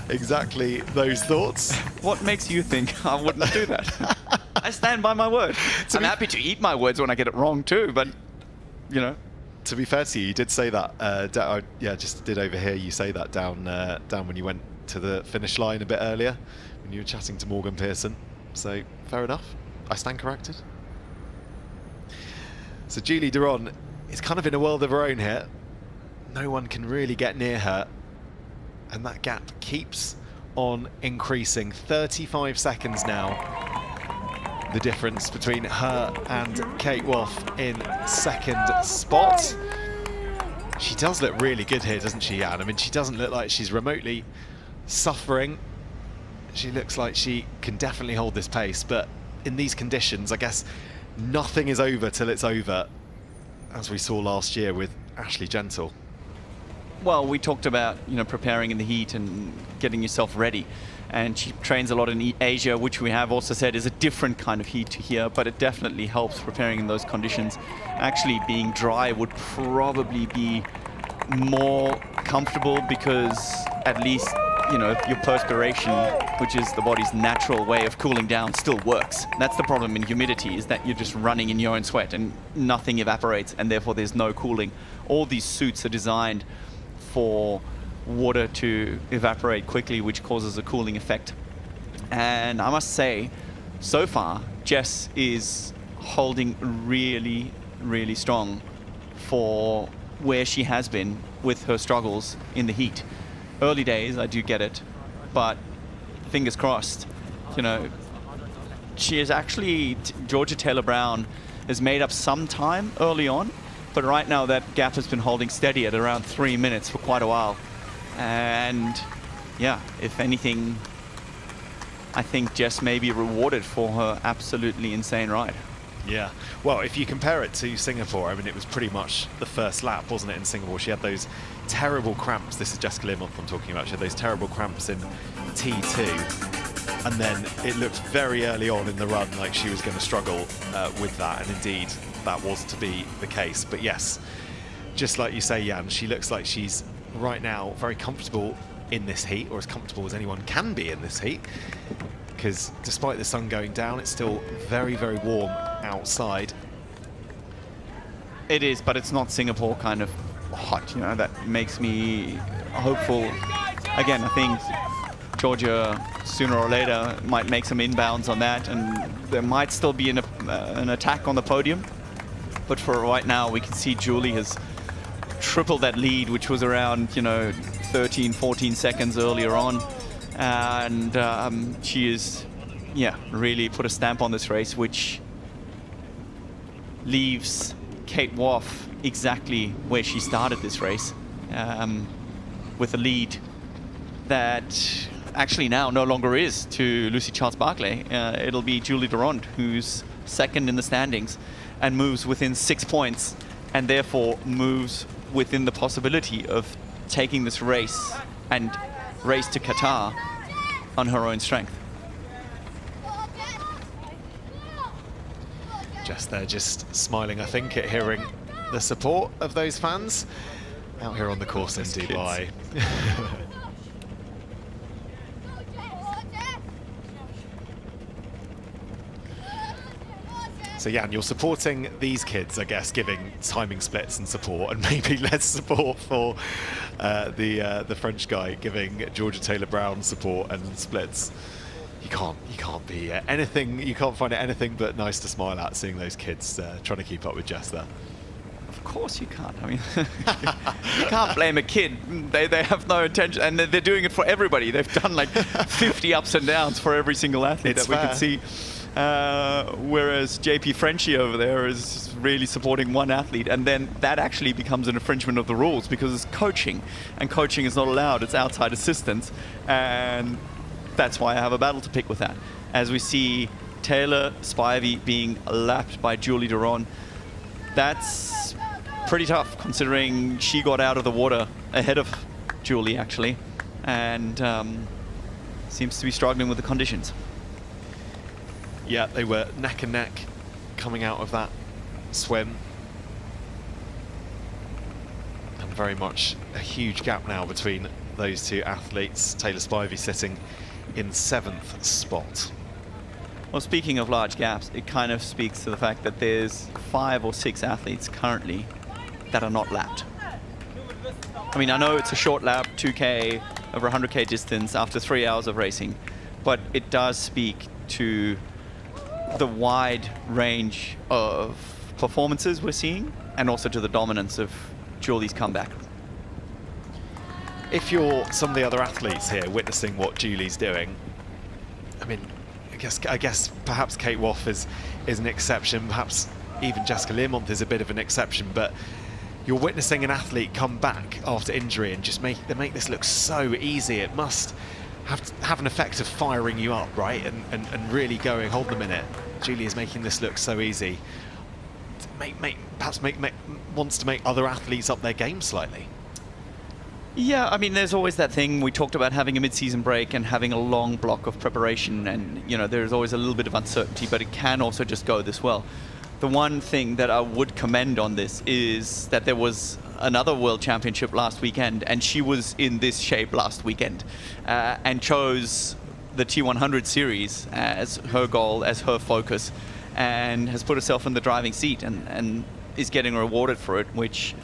exactly those thoughts. What makes you think I wouldn't do that? I stand by my word. I'm happy to eat my words when I get it wrong too, but To be fair to you, you did say that. Just did overhear you say that down when you went to the finish line a bit earlier when you were chatting to Morgan Pearson. So fair enough. I stand corrected. So Julie Derron is kind of in a world of her own here. No one can really get near her, and that gap keeps on increasing. 35 seconds now, the difference between her and Kate Waugh in second spot. She does look really good here, doesn't she, Jan? I mean, she doesn't look like she's remotely suffering. She looks like she can definitely hold this pace, but in these conditions, I guess nothing is over till it's over, as we saw last year with Ashley Gentle. Well, we talked about, preparing in the heat and getting yourself ready. And she trains a lot in Asia, which we have also said is a different kind of heat to here, but it definitely helps preparing in those conditions. Actually, being dry would probably be more comfortable, because at least, your perspiration, which is the body's natural way of cooling down, still works. That's the problem in humidity, is that you're just running in your own sweat and nothing evaporates, and therefore there's no cooling. All these suits are designed for water to evaporate quickly, which causes a cooling effect. And I must say, so far, Jess is holding really, really strong for where she has been with her struggles in the heat. Early days, I do get it, but fingers crossed. She is actually, Georgia Taylor-Brown has made up some time early on, but right now that gap has been holding steady at around 3 minutes for quite a while. And yeah, if anything, I think Jess may be rewarded for her absolutely insane ride. Yeah, well, if you compare it to Singapore, I mean, it was pretty much the first lap, wasn't it, in Singapore? She had those terrible cramps. This is Jessica Learmonth I'm talking about. She had those terrible cramps in T2. And then it looked very early on in the run like she was going to struggle with that. And indeed, that was to be the case. But yes, just like you say, Jan, she looks like she's right now very comfortable in this heat, or as comfortable as anyone can be in this heat, because despite the sun going down, it's still very, very warm outside. It is, but it's not Singapore kind of hot, you know, that makes me hopeful. Again, I think Georgia sooner or later might make some inbounds on that, and there might still be an attack on the podium. But for right now, we can see Julie has tripled that lead, which was around, 13, 14 seconds earlier on. And she is, really put a stamp on this race, which leaves Kate Waugh exactly where she started this race, with a lead that actually now no longer is to Lucy Charles-Barclay. It'll be Julie Derron, who's second in the standings and moves within 6 points, and therefore moves within the possibility of taking this race and race to Qatar on her own strength. Just smiling, I think, at hearing the support of those fans out here on the course in Dubai. So Jan, you're supporting these kids, I guess, giving timing splits and support, and maybe less support for the French guy giving Georgia Taylor-Brown support and splits. You can't be anything. You can't find it anything but nice to smile at, seeing those kids trying to keep up with Jess there. Of course you can't. I mean, you can't blame a kid. They have no intention, and they're doing it for everybody. They've done like 50 ups and downs for every single athlete that we can see. Whereas JP Frenchie over there is really supporting one athlete, and then that actually becomes an infringement of the rules because it's coaching, and coaching is not allowed. It's outside assistance, and that's why I have a battle to pick with that. As we see Taylor Spivey being lapped by Julie Derron, that's pretty tough considering she got out of the water ahead of Julie actually, and seems to be struggling with the conditions. Yeah, they were neck and neck coming out of that swim. And very much a huge gap now between those two athletes. Taylor Spivey sitting in 7th spot. Well, speaking of large gaps, it kind of speaks to the fact that there's 5 or 6 athletes currently that are not lapped. I mean, I know it's a short lap, 2K, over 100K distance after 3 hours of racing, but it does speak to the wide range of performances we're seeing, and also to the dominance of Julie's comeback. If you're some of the other athletes here witnessing what Julie's doing, I mean, I guess perhaps Kate Waugh is an exception, perhaps even Jessica Learmonth is a bit of an exception, but you're witnessing an athlete come back after injury and just make this look so easy. It must have an effect of firing you up, right? And really going, hold the minute. Julie is making this look so easy. Perhaps wants to make other athletes up their game slightly. Yeah, I mean, there's always that thing. We talked about having a mid-season break and having a long block of preparation, and there's always a little bit of uncertainty, but it can also just go this well. The one thing that I would commend on this is that there was another World Championship last weekend, and she was in this shape last weekend, and chose the T100 series as her goal, as her focus, and has put herself in the driving seat and is getting rewarded for it, which,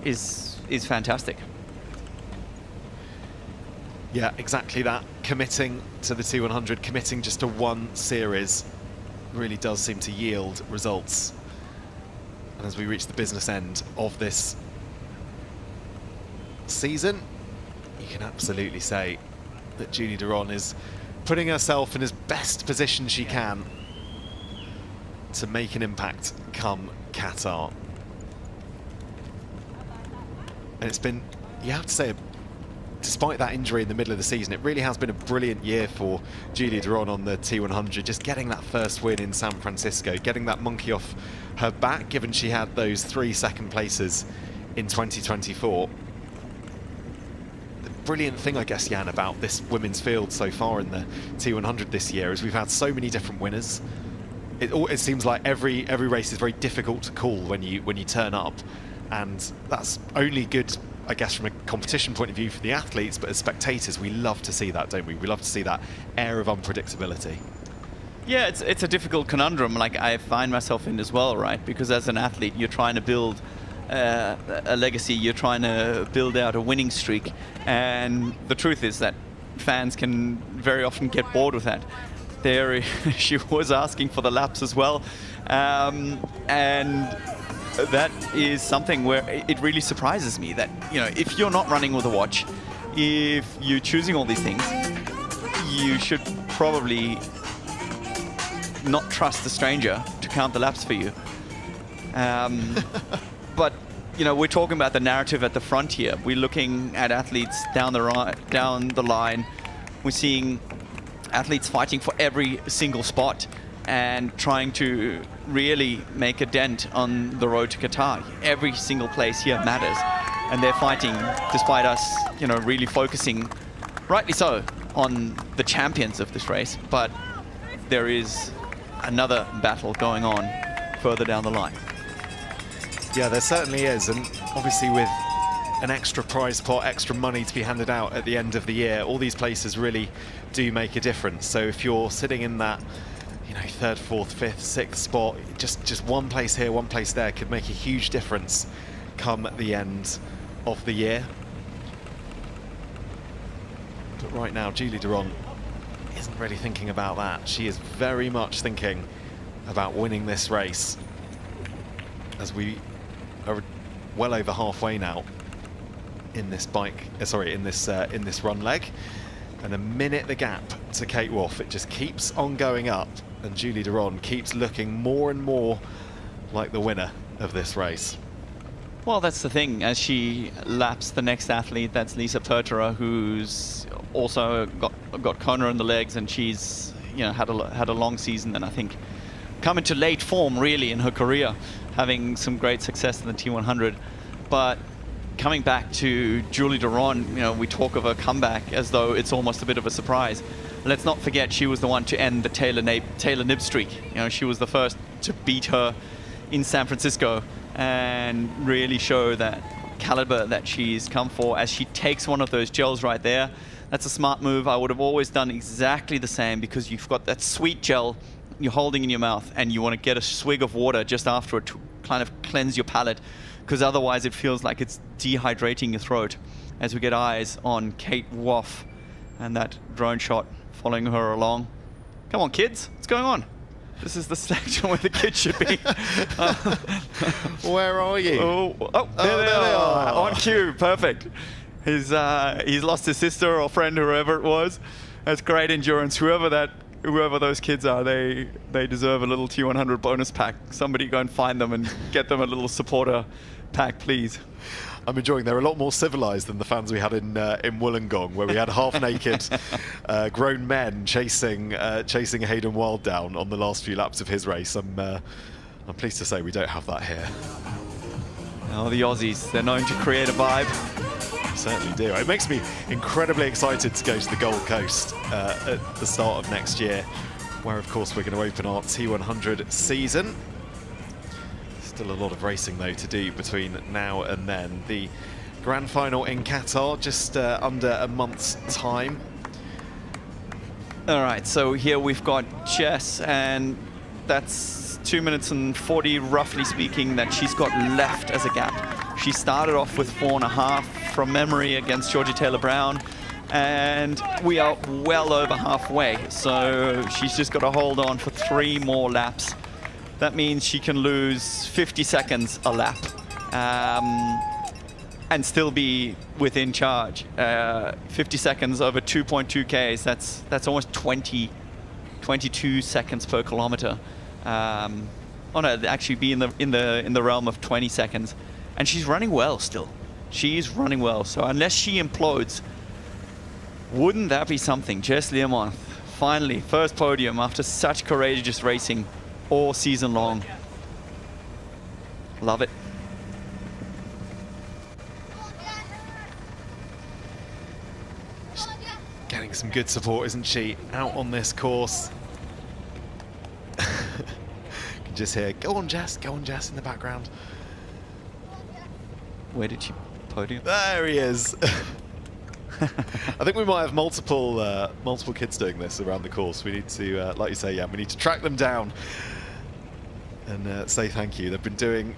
is fantastic. Yeah, exactly that. Committing to the T100, committing just to one series really does seem to yield results. And as we reach the business end of this season, you can absolutely say that Julie Derron is putting herself in as best position she can to make an impact come Qatar. And it's been, you have to say, despite that injury in the middle of the season, it really has been a brilliant year for Julie Derron on the T100, just getting that first win in San Francisco, getting that monkey off her back, given she had those 3 second places in 2024. The brilliant thing, I guess, Jan, about this women's field so far in the T100 this year is we've had so many different winners. it seems like every race is very difficult to call when you turn up, and that's only good, I guess, from a competition point of view for the athletes, but as spectators we love to see that, don't we? We love to see that air of unpredictability. Yeah, it's a difficult conundrum, like I find myself in as well, right? Because as an athlete, you're trying to build a legacy, you're trying to build out a winning streak, and the truth is that fans can very often get bored with that. There, she was asking for the laps as well, and that is something where it really surprises me that, you know, if you're not running with a watch, if you're choosing all these things, you should probably not trust a stranger to count the laps for you. But, you know, we're talking about the narrative at the front here. We're looking at athletes down the line. We're seeing athletes fighting for every single spot and trying to really make a dent on the road to Qatar. Every single place here matters, and they're fighting despite us, you know, really focusing, rightly so, on the champions of this race. But there is another battle going on further down the line. Yeah, there certainly is, and obviously with an extra prize pot, extra money to be handed out at the end of the year, all these places really do make a difference. So if you're sitting in that, you know, 3rd, 4th, 5th, 6th spot, just one place here, one place there could make a huge difference come the end of the year. But right now, Julie Derron isn't really thinking about that. She is very much thinking about winning this race, as we are well over halfway now in this in this run leg, and the minute the gap to Kate Waugh, it just keeps on going up, and Julie Derron keeps looking more and more like the winner of this race. Well, that's the thing. As she laps the next athlete, that's Lisa Pertera, who's also got Kona in the legs, and she's, you know, had a long season, and I think come into late form really in her career, having some great success in the T100. But coming back to Julie Derron, you know, we talk of her comeback as though it's almost a bit of a surprise. Let's not forget she was the one to end the Taylor Nib streak. You know, she was the first to beat her in San Francisco and really show that caliber that she's come for as she takes one of those gels right there. That's a smart move. I would have always done exactly the same, because you've got that sweet gel you're holding in your mouth and you want to get a swig of water just after it to kind of cleanse your palate, because otherwise it feels like it's dehydrating your throat. As we get eyes on Kate Waugh and that drone shot following her along. Come on, kids, what's going on? This is the section where the kids should be. Where are you? Oh, there they are. On cue, perfect. He's lost his sister or friend, whoever it was. That's great endurance. Whoever those kids are, they deserve a little T100 bonus pack. Somebody go and find them and get them a little supporter pack, please. I'm enjoying. They're a lot more civilized than the fans we had in Wollongong, where we had half-naked grown men chasing Hayden Wilde down on the last few laps of his race. I'm pleased to say we don't have that here. Oh, the Aussies, they're known to create a vibe. Certainly do. It makes me incredibly excited to go to the Gold Coast at the start of next year, where of course we're going to open our T100 season. Still a lot of racing though to do between now and then. The grand final in Qatar just under a month's time. All right, so here we've got Jess, and that's 2 minutes and 40, roughly speaking, that she's got left as a gap. She started off with 4.5 from memory against Georgia Taylor-Brown, and we are well over halfway. So she's just got to hold on for 3 more laps. That means she can lose 50 seconds a lap and still be within charge. 50 seconds over 2.2 Ks, that's almost 22 seconds per kilometer. Oh no, actually be in the realm of 20 seconds. And she's running well still. She's running well. So unless she implodes, wouldn't that be something? Jess Learmonth, finally, first podium after such courageous racing all season long. Love it. Getting some good support, isn't she, out on this course? Just hear, go on, Jess in the background. Where did she podium? There he is. I think we might have multiple kids doing this around the course. We need to, like you say, we need to track them down and say thank you. They've been doing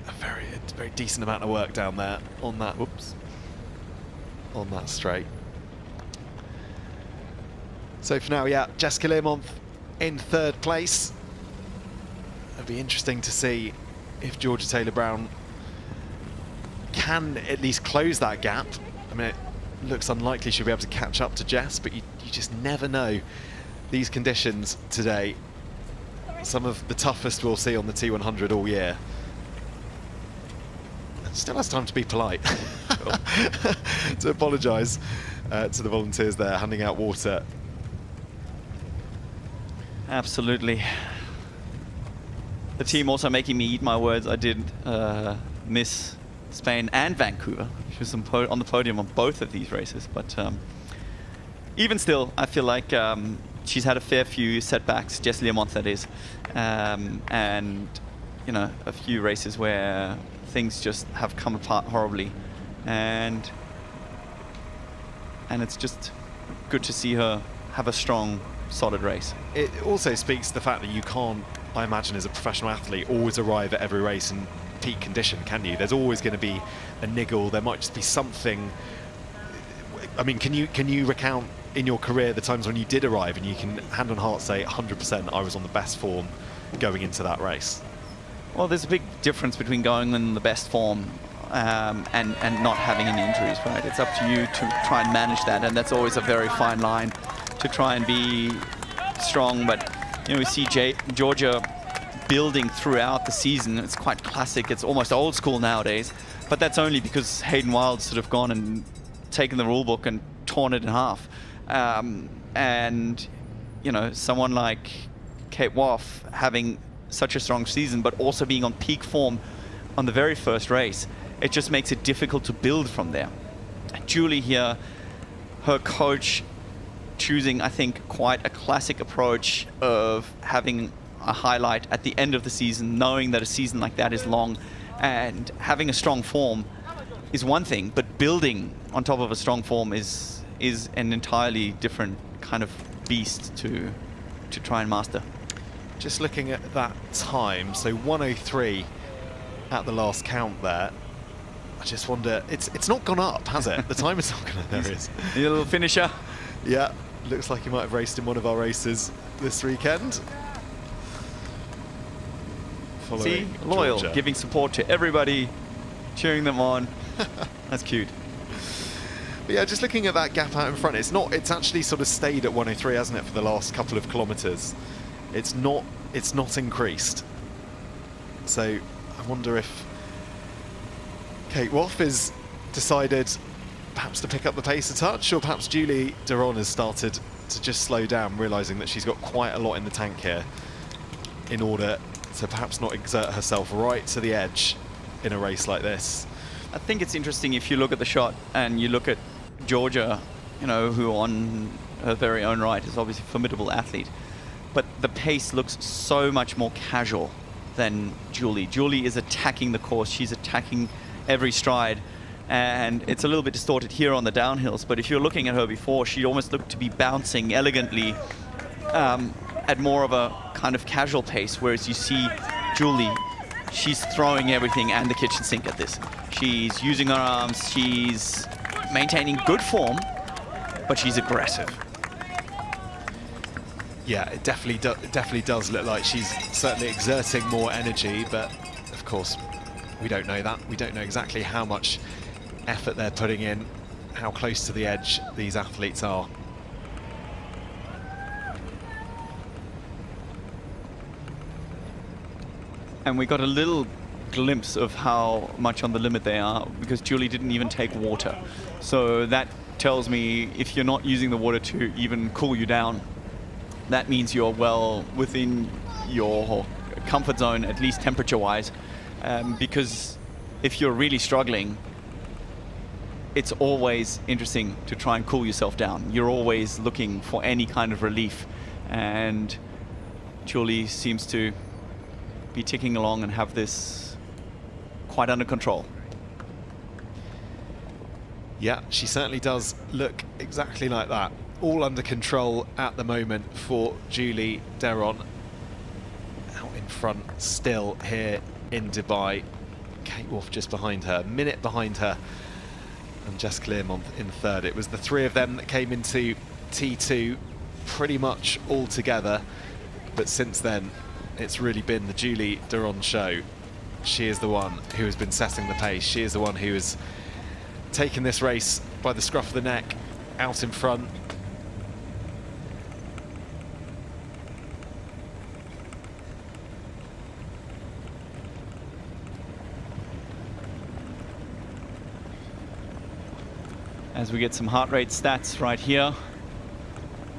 a very decent amount of work down there on that. Whoops. On that straight. So for now, Jessica Learmonth in 3rd place. It'll be interesting to see if Georgia Taylor-Brown can at least close that gap. I mean, it looks unlikely she'll be able to catch up to Jess, but you just never know. These conditions today, some of the toughest we'll see on the T100 all year. And still has time to be polite. To apologise to the volunteers there, handing out water. Absolutely. The team also making me eat my words. I did miss Spain and Vancouver. She was on the podium on both of these races, but even still, I feel like she's had a fair few setbacks, Jess Learmonth that is, and you know, a few races where things just have come apart horribly, and it's just good to see her have a strong, solid race. It also speaks to the fact that you can't, I imagine, as a professional athlete, always arrive at every race in peak condition, can you? There's always going to be a niggle. There might just be something. I mean, can you recount in your career the times when you did arrive and you can hand on heart say 100% I was on the best form going into that race? Well, there's a big difference between going in the best form and not having any injuries, right? It's up to you to try and manage that, and that's always a very fine line to try and be strong. But you know, we see Georgia building throughout the season. It's quite classic. It's almost old school nowadays. But that's only because Hayden Wilde sort of gone and taken the rule book and torn it in half. And you know, someone like Kate Waugh having such a strong season, but also being on peak form on the very first race, it just makes it difficult to build from there. Julie here, her coach choosing, I think, quite a classic approach of having a highlight at the end of the season, knowing that a season like that is long, and having a strong form is one thing, but building on top of a strong form is an entirely different kind of beast to try and master. Just looking at that time, so 1:03 at the last count there. I just wonder, it's not gone up, has it? The time is not gone up. There it is. A little finisher. Yeah, looks like he might have raced in one of our races this weekend. See, loyal, Georgia. giving support to everybody, cheering them on. That's cute. But yeah, just looking at that gap out in front, it's actually sort of stayed at 1:03, hasn't it, for the last couple of kilometres? It's not increased. So I wonder if Kate Waugh has decided perhaps to pick up the pace a touch, or perhaps Julie Derron has started to just slow down, realising that she's got quite a lot in the tank here in order to perhaps not exert herself right to the edge in a race like this. I think it's interesting if you look at the shot and you look at Georgia, you know, who on her very own right is obviously a formidable athlete, but the pace looks so much more casual than Julie. Julie is attacking the course, she's attacking every stride, and it's a little bit distorted here on the downhills, but if you're looking at her before, she almost looked to be bouncing elegantly at more of a kind of casual pace, whereas you see Julie, she's throwing everything and the kitchen sink at this. She's using her arms, she's maintaining good form, but she's aggressive. Yeah, it definitely does look like she's certainly exerting more energy, but of course we don't know that. We don't know exactly how much effort they're putting in, how close to the edge these athletes are. And we got a little glimpse of how much on the limit they are, because Julie didn't even take water. So that tells me if you're not using the water to even cool you down, that means you're well within your comfort zone, at least temperature-wise. Because if you're really struggling, it's always interesting to try and cool yourself down. You're always looking for any kind of relief. And Julie seems to be ticking along and have this quite under control. Yeah, she certainly does look exactly like that. All under control at the moment for Julie Derron. Out in front still here in Dubai. Kate Waugh just behind her, a minute behind her, and Jess Clearmont in third. It was the three of them that came into T2 pretty much all together, but since then it's really been the Julie Derron show. She is the one who has been setting the pace. She is the one who has taken this race by the scruff of the neck, out in front. As we get some heart rate stats right here.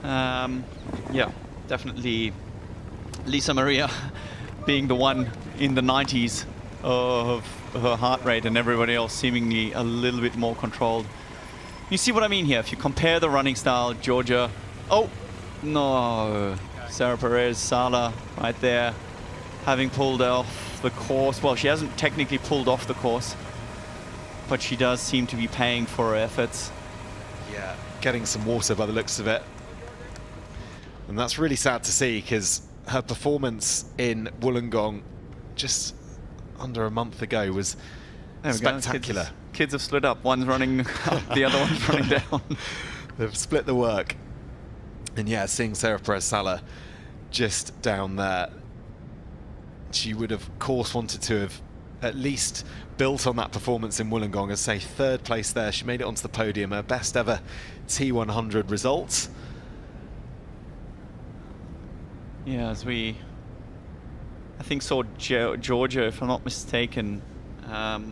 Yeah, definitely Lisa Maria being the one in the 90s of her heart rate, and everybody else seemingly a little bit more controlled. You see what I mean here? If you compare the running style, Georgia, oh no, Sarah Perez Sala right there, having pulled off the course. Well, she hasn't technically pulled off the course, but she does seem to be paying for her efforts. Yeah, getting some water by the looks of it. And that's really sad to see, because her performance in Wollongong just under a month ago was spectacular. Kids have split up. One's running up, the other one's running down. They've split the work. And yeah, seeing Sarah Perez Sala just down there, she would have, of course, wanted to have at least built on that performance in Wollongong. As say, third place there. She made it onto the podium, her best ever T100 results. Yeah, as we, I think, saw Georgia, if I'm not mistaken,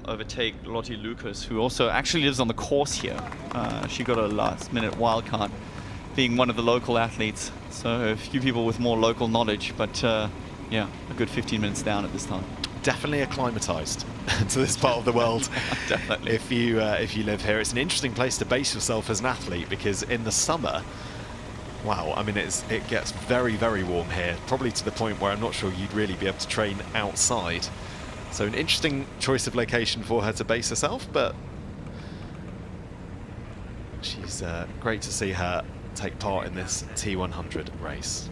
overtake Lottie Lucas, who also actually lives on the course here. She got a last-minute wildcard, being one of the local athletes. So a few people with more local knowledge, but yeah, a good 15 minutes down at this time. Definitely acclimatized to this part of the world. Definitely. If you live here, it's an interesting place to base yourself as an athlete, because in the summer, wow, I mean, it gets very, very warm here, probably to the point where I'm not sure you'd really be able to train outside. So an interesting choice of location for her to base herself, but she's great to see her take part in this T100 race.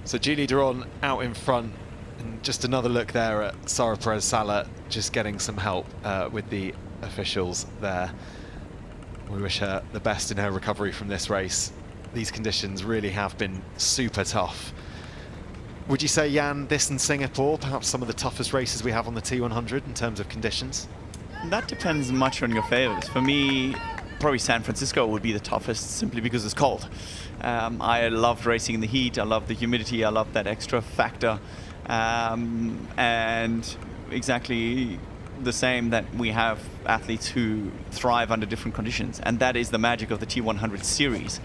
So Julie Derron out in front, and just another look there at Sarah Perez Sala, just getting some help with the officials there. We wish her the best in her recovery from this race. These conditions really have been super tough. Would you say, Jan, this and Singapore, perhaps some of the toughest races we have on the T100 in terms of conditions? That depends much on your favors. For me, probably San Francisco would be the toughest, simply because it's cold. I loved racing in the heat, I love the humidity, I love that extra factor. And exactly the same, that we have athletes who thrive under different conditions. And that is the magic of the T100 series,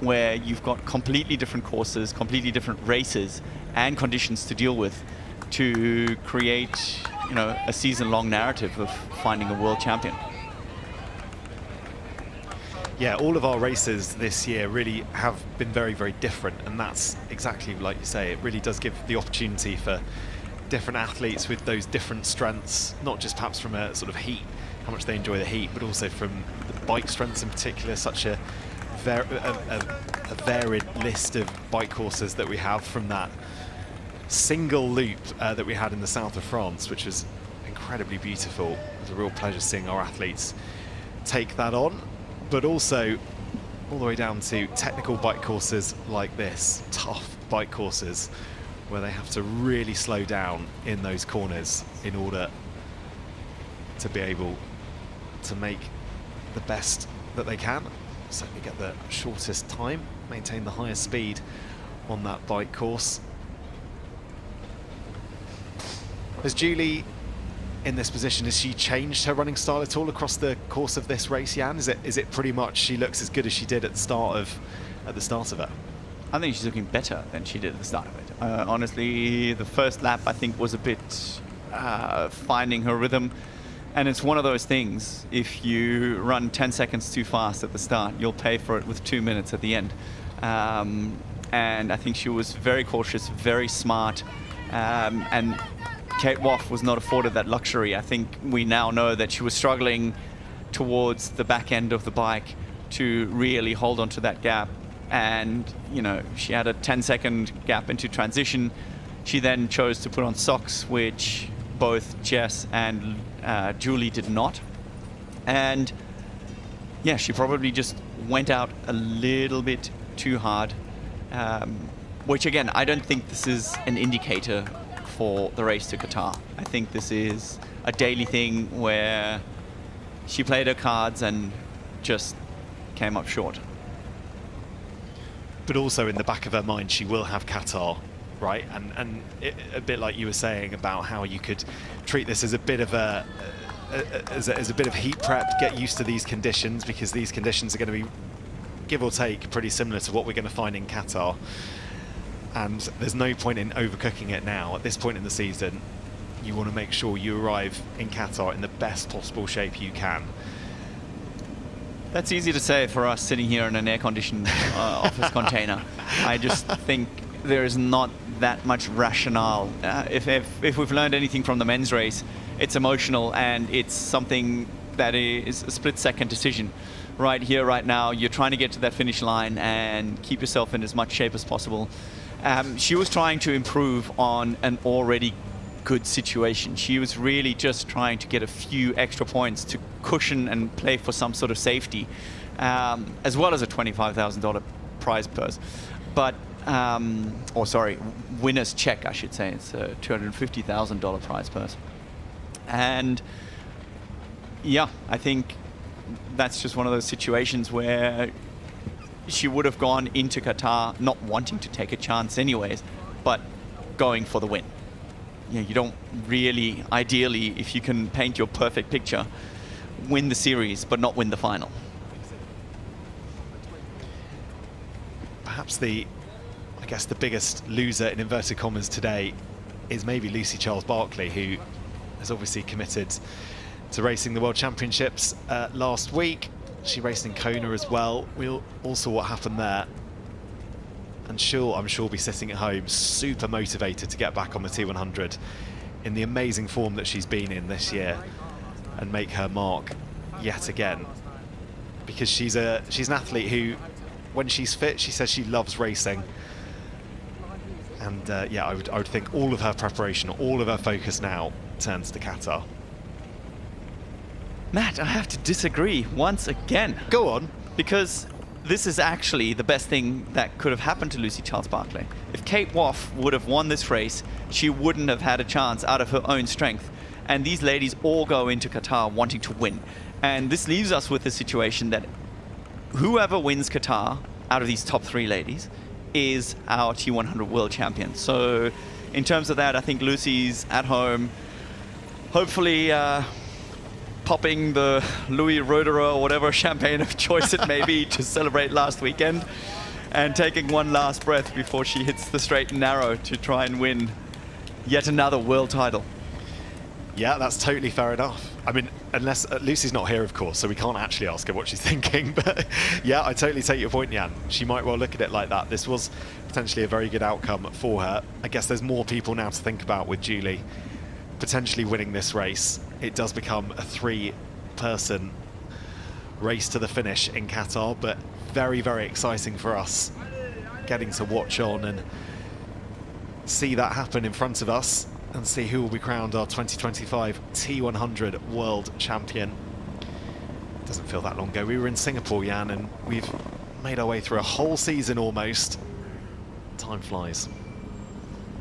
where you've got completely different courses, completely different races and conditions to deal with to create, you know, a season-long narrative of finding a world champion. Yeah, all of our races this year really have been very, very different, and that's exactly like you say. It really does give the opportunity for different athletes with those different strengths, not just perhaps from a sort of heat, how much they enjoy the heat, but also from the bike strengths in particular. Such a varied list of bike courses that we have, from that single loop that we had in the south of France, which was incredibly beautiful. It was a real pleasure seeing our athletes take that on, but also all the way down to technical bike courses like this, tough bike courses, where they have to really slow down in those corners in order to be able to make the best that they can, certainly get the shortest time, maintain the highest speed on that bike course. Has Julie, in this position, has she changed her running style at all across the course of this race, Jan? Is it pretty much she looks as good as she did at the start of it? I think she's looking better than she did at the start of it. Honestly, the first lap I think was a bit finding her rhythm. And it's one of those things, if you run 10 seconds too fast at the start, you'll pay for it with 2 minutes at the end. And I think she was very cautious, very smart, and Kate Waugh was not afforded that luxury. I think we now know that she was struggling towards the back end of the bike to really hold on to that gap. And, you know, she had a 10-second gap into transition. She then chose to put on socks, which both Jess and Julie did not. And yeah, she probably just went out a little bit too hard, which again, I don't think this is an indicator for the race to Qatar. I think this is a daily thing where she played her cards and just came up short. But also in the back of her mind, she will have Qatar, right? And a bit like you were saying about how you could treat this as a bit of as a bit of heat prep, get used to these conditions, because these conditions are going to be, give or take, pretty similar to what we're going to find in Qatar. And there's no point in overcooking it now. At this point in the season, you want to make sure you arrive in Qatar in the best possible shape you can. That's easy to say for us sitting here in an air-conditioned office container. I just think there is not that much rationale. If we've learned anything from the men's race, it's emotional, and it's something that is a split-second decision. Right here, right now, you're trying to get to that finish line and keep yourself in as much shape as possible. She was trying to improve on an already good situation. She was really just trying to get a few extra points to cushion and play for some sort of safety, as well as a $25,000 prize purse. But, or sorry, winner's check, I should say. It's a $250,000 prize purse. And yeah, I think that's just one of those situations where she would have gone into Qatar not wanting to take a chance anyways, but going for the win. You know, you don't really, ideally, if you can paint your perfect picture, win the series, but not win the final. Perhaps I guess the biggest loser in inverted commas today is maybe Lucy Charles-Barclay, who has obviously committed to racing the World Championships last week. She raced in Kona as well. We all saw what happened there. And I'm sure be sitting at home super motivated to get back on the T100 in the amazing form that she's been in this year and make her mark yet again. Because she's an athlete who, when she's fit, she says she loves racing. And yeah, I would think all of her preparation, all of her focus now turns to Qatar. Matt, I have to disagree once again. Go on. Because this is actually the best thing that could have happened to Lucy Charles-Barclay. If Kate Waugh would have won this race, she wouldn't have had a chance out of her own strength. And these ladies all go into Qatar wanting to win. And this leaves us with the situation that whoever wins Qatar out of these top three ladies is our T100 World Champion. So in terms of that, I think Lucy's at home, hopefully popping the Louis Roederer or whatever champagne of choice it may be to celebrate last weekend, and taking one last breath before she hits the straight and narrow to try and win yet another world title. Yeah, that's totally fair enough. I mean, unless Lucy's not here, of course, so we can't actually ask her what she's thinking. But yeah, I totally take your point, Jan. She might well look at it like that. This was potentially a very good outcome for her. I guess there's more people now to think about with Julie potentially winning this race. It does become a three-person race to the finish in Qatar, but very, very exciting for us getting to watch on and see that happen in front of us and see who will be crowned our 2025 T100 World Champion. Doesn't feel that long ago. We were in Singapore, Jan, and we've made our way through a whole season almost. Time flies.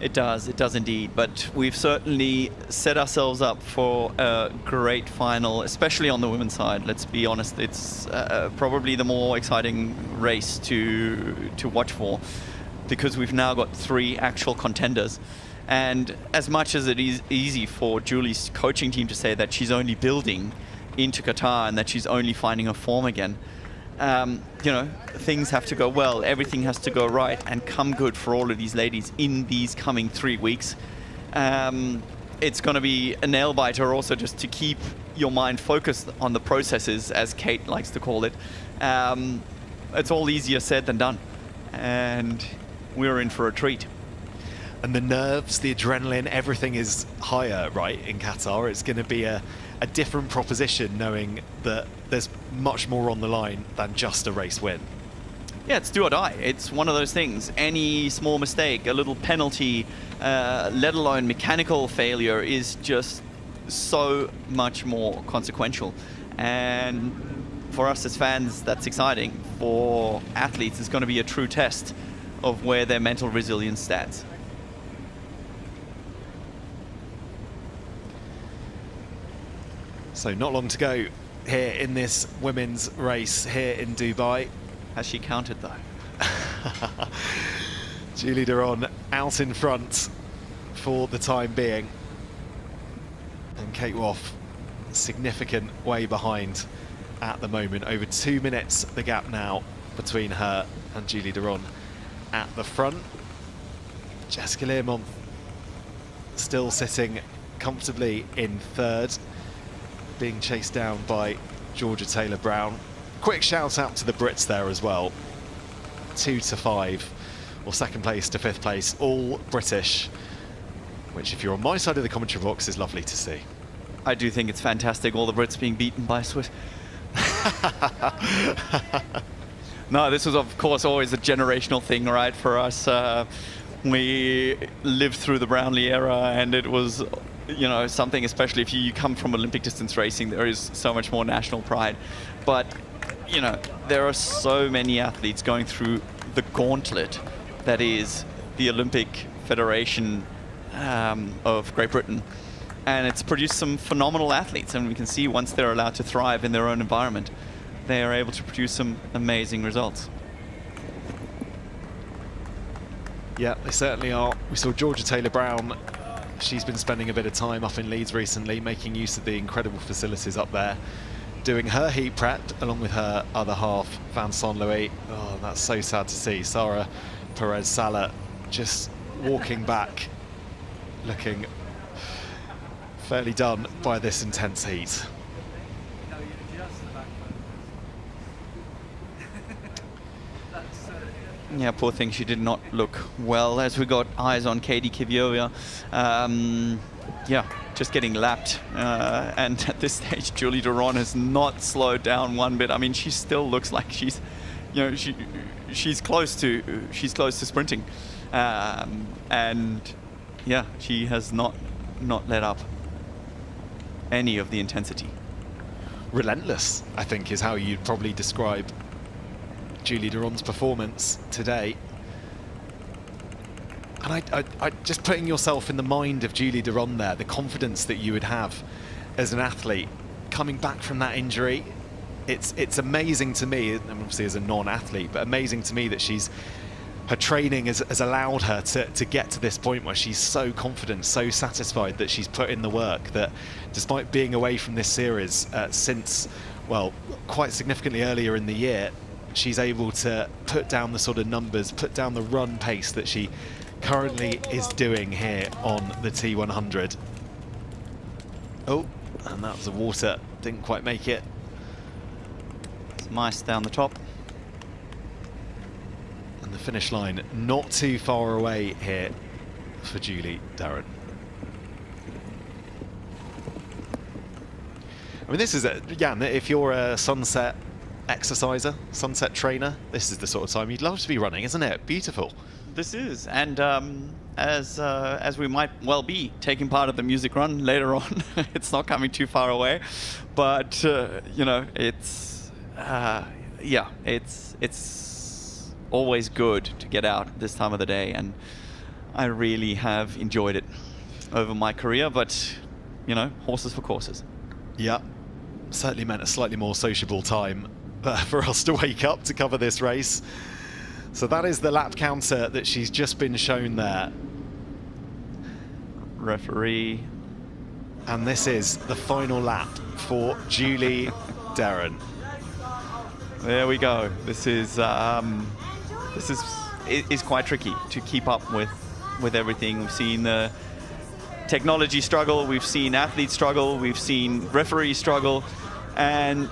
It does indeed, but we've certainly set ourselves up for a great final, especially on the women's side. Let's be honest, it's probably the more exciting race to watch for, because we've now got three actual contenders. And as much as it is easy for Julie's coaching team to say that she's only building into Qatar and that she's only finding her form again, you know, things have to go well, everything has to go right and come good for all of these ladies in these coming 3 weeks. It's going to be a nail biter also just to keep your mind focused on the processes, as Kate likes to call it, it's all easier said than done. And we're in for a treat. And the nerves, the adrenaline, everything is higher, right, in Qatar. It's going to be a different proposition knowing that there's much more on the line than just a race win. Yeah, it's do or die. It's one of those things. Any small mistake, a little penalty, let alone mechanical failure, is just so much more consequential. And for us as fans, that's exciting. For athletes, it's going to be a true test of where their mental resilience stands. So not long to go here in this women's race here in Dubai. Has she counted though? Julie Derron out in front for the time being. And Kate Waugh significant way behind at the moment. Over 2 minutes the gap now between her and Julie Derron at the front. Jessica Learmonth still sitting comfortably in third, being chased down by Georgia Taylor-Brown. Quick shout out to the Brits there as well. 2 to 5, or second place to fifth place, all British, which if you're on my side of the commentary box is lovely to see. I do think it's fantastic, all the Brits being beaten by Swiss. No, this was of course always a generational thing, right, for us. We lived through the Brownlee era, and it was, you know, something, especially if you come from Olympic distance racing, there is so much more national pride. But, you know, there are so many athletes going through the gauntlet that is the Olympic Federation of Great Britain. And it's produced some phenomenal athletes, and we can see once they're allowed to thrive in their own environment, they are able to produce some amazing results. Yeah, they certainly are. We saw Georgia Taylor-Brown. She's been spending a bit of time up in Leeds recently, making use of the incredible facilities up there, doing her heat prep along with her other half, Van Saint-Louis. Oh, that's so sad to see. Sarah Perez-Sala just walking back, looking fairly done by this intense heat. Yeah, poor thing, she did not look well as we got eyes on Katie Kiviova. Yeah, just getting lapped. And at this stage, Julie Derron has not slowed down one bit. I mean, she still looks like she's, you know, she's close to sprinting. And yeah, she has not let up any of the intensity. Relentless, I think, is how you'd probably describe Julie Derron's performance today. And I just putting yourself in the mind of Julie Derron there, the confidence that you would have as an athlete coming back from that injury, it's amazing to me, and obviously as a non-athlete, but amazing to me that her training has allowed her to get to this point where she's so confident, so satisfied that she's put in the work, that despite being away from this series since, well, quite significantly earlier in the year, she's able to put down the sort of numbers, put down the run pace that she currently is doing here on the T100. Oh, and that was the water, didn't quite make it. It's mice down the top. And the finish line not too far away here for Julie Derron. I mean, this is, Jan, if you're a sunset exerciser, sunset trainer, this is the sort of time you'd love to be running, isn't it? Beautiful. This is, and as we might well be taking part of the music run later on, it's not coming too far away, but you know, it's yeah, it's always good to get out this time of the day, and I really have enjoyed it over my career. But you know, horses for courses. Yeah, certainly meant a slightly more sociable time for us to wake up to cover this race. So that is the lap counter that she's just been shown there. Referee. And this is the final lap for Julie Derron. There we go. This is quite tricky to keep up with everything. We've seen the technology struggle, we've seen athletes struggle, we've seen referees struggle, and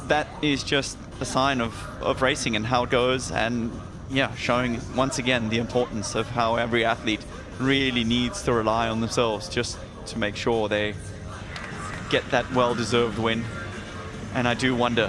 that is just a sign of racing and how it goes, and yeah, showing once again the importance of how every athlete really needs to rely on themselves just to make sure they get that well-deserved win. And I do wonder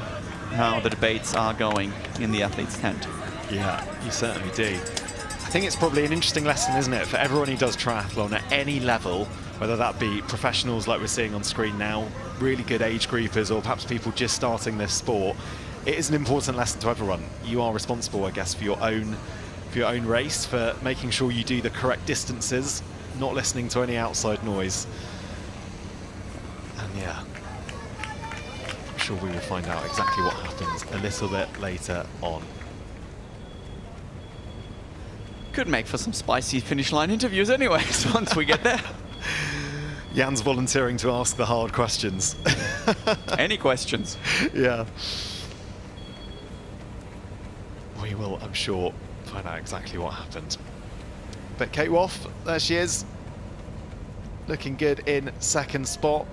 how the debates are going in the athletes' tent. Yeah, you certainly do. I think it's probably an interesting lesson, isn't it, for everyone who does triathlon at any level, whether that be professionals like we're seeing on screen now, really good age groupers, or perhaps people just starting this sport. It is an important lesson to everyone. You are responsible, I guess, for your own race, for making sure you do the correct distances, not listening to any outside noise. And yeah, I'm sure we will find out exactly what happens a little bit later on. Could make for some spicy finish line interviews anyways, once we get there. Jan's volunteering to ask the hard questions. Any questions? Yeah. We will, I'm sure, find out exactly what happened. But Kate Waugh, there she is, looking good in second spot.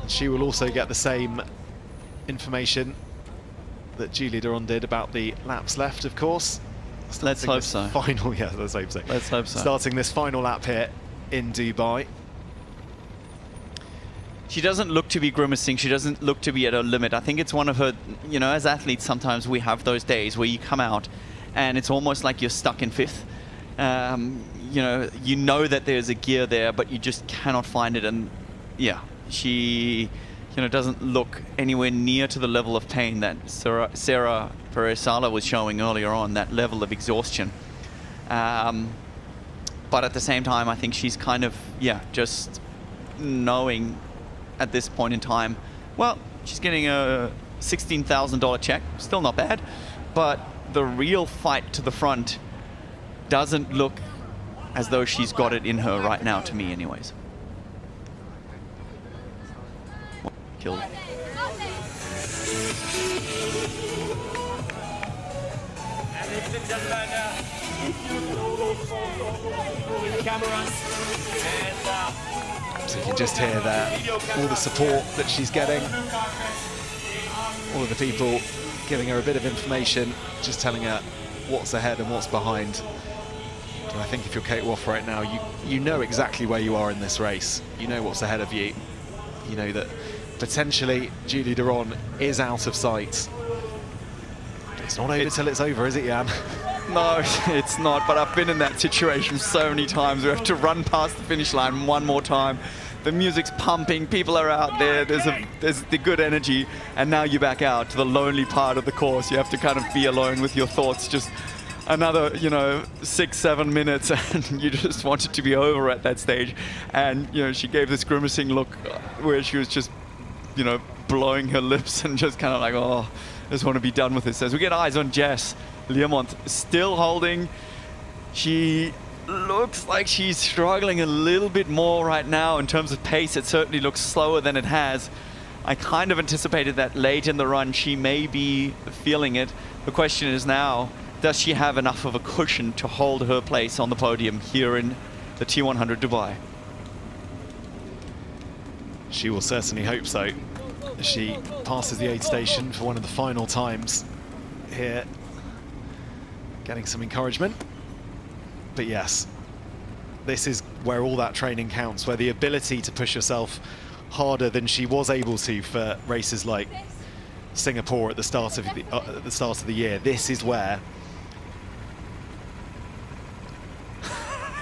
And she will also get the same information that Julie Derron did about the laps left, of course. Let's hope so. Final, yeah, let's hope so. Let's hope so. Starting this final lap here in Dubai. She doesn't look to be grimacing. She doesn't look to be at her limit. I think it's one of her, you know, as athletes, sometimes we have those days where you come out and it's almost like you're stuck in fifth. You know that there's a gear there, but you just cannot find it. And yeah, she, doesn't look anywhere near to the level of pain that Sarah Perez-Sala was showing earlier on, that level of exhaustion. But at the same time, I think she's kind of, just knowing at this point in time, well, she's getting a $16,000 check, still not bad, but the real fight to the front doesn't look as though she's got it in her right now, to me anyways. Killed. So you can just hear there all the support that she's getting, all of the people giving her a bit of information, just telling her what's ahead and what's behind. And I think if you're Kate Waugh right now, you know exactly where you are in this race. You know what's ahead of you. You know that potentially Julie Derron is out of sight. It's not over till it's over, is it, Jan? No, it's not, but I've been in that situation so many times. We have to run past the finish line one more time. The music's pumping, people are out there, there's the good energy, and now you're back out to the lonely part of the course. You have to kind of be alone with your thoughts, just another, 6-7 minutes, and you just want it to be over at that stage. And, she gave this grimacing look where she was just, blowing her lips and just kind of like, oh, I just want to be done with this. As we get eyes on Jess Learmont, still holding. She looks like she's struggling a little bit more right now in terms of pace. It certainly looks slower than it has. I kind of anticipated that late in the run she may be feeling it. The question is now, does she have enough of a cushion to hold her place on the podium here in the T100 Dubai? She will certainly hope so. She passes the aid station for one of the final times here, getting some encouragement. But yes, this is where all that training counts, where the ability to push yourself harder than she was able to for races like Singapore at the start of the year. This is where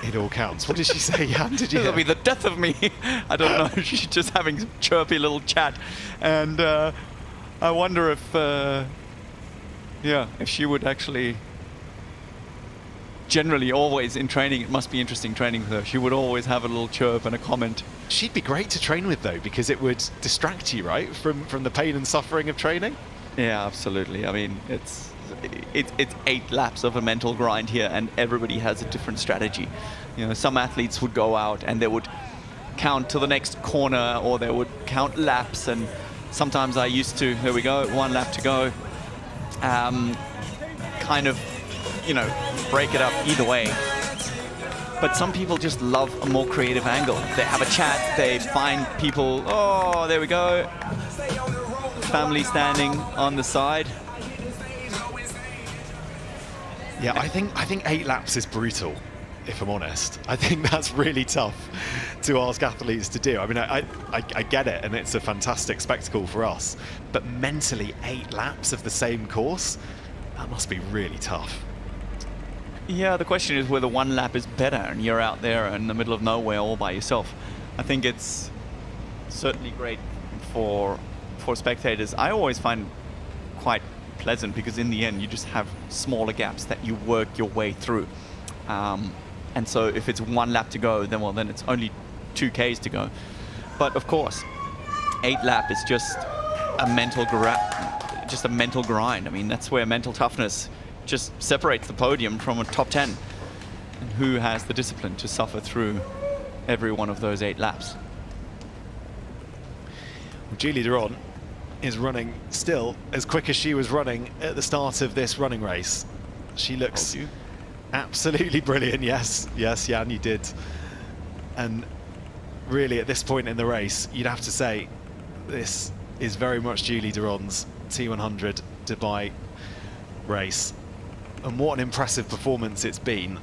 it all counts. What did she say, Jan? Did you It'll be the death of me. I don't know. She's just having some chirpy little chat, and I wonder if she would actually. Generally, always in training, it must be interesting training with her. She would always have a little chirp and a comment. She'd be great to train with, though, because it would distract you, right, from the pain and suffering of training. Yeah, absolutely. I mean, it's 8 laps of a mental grind here, and everybody has a different strategy. Some athletes would go out and they would count to the next corner, or they would count laps. And sometimes I used to, there we go, 1 lap to go, kind of, break it up either way. But some people just love a more creative angle. They have a chat, they find people, oh, there we go. Family standing on the side. Yeah, I think 8 laps is brutal, if I'm honest. I think that's really tough to ask athletes to do. I mean, I get it, and it's a fantastic spectacle for us. But mentally, 8 laps of the same course, that must be really tough. Yeah, the question is whether 1 lap is better and you're out there in the middle of nowhere all by yourself. I think it's certainly great for spectators. I always find quite pleasant because in the end you just have smaller gaps that you work your way through. And so if it's 1 lap to go, then it's only 2 Ks to go. But of course, 8 lap is just a mental grind. I mean, that's where mental toughness just separates the podium from a top 10. And who has the discipline to suffer through every one of those 8 laps? Well, Julie Derron is running still as quick as she was running at the start of this running race. She looks absolutely brilliant. Yes, Jan, you did. And really, at this point in the race, you'd have to say this is very much Julie Derron's T100 Dubai race. And what an impressive performance it's been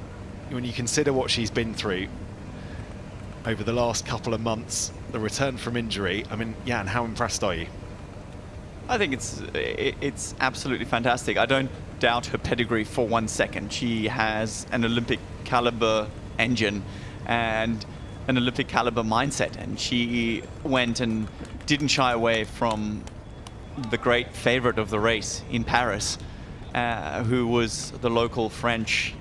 when you consider what she's been through over the last couple of months, the return from injury. I mean, Jan, how impressed are you? I think it's absolutely fantastic. I don't doubt her pedigree for 1 second. She has an Olympic caliber engine and an Olympic caliber mindset, and she went and didn't shy away from the great favorite of the race in Paris, who was the local French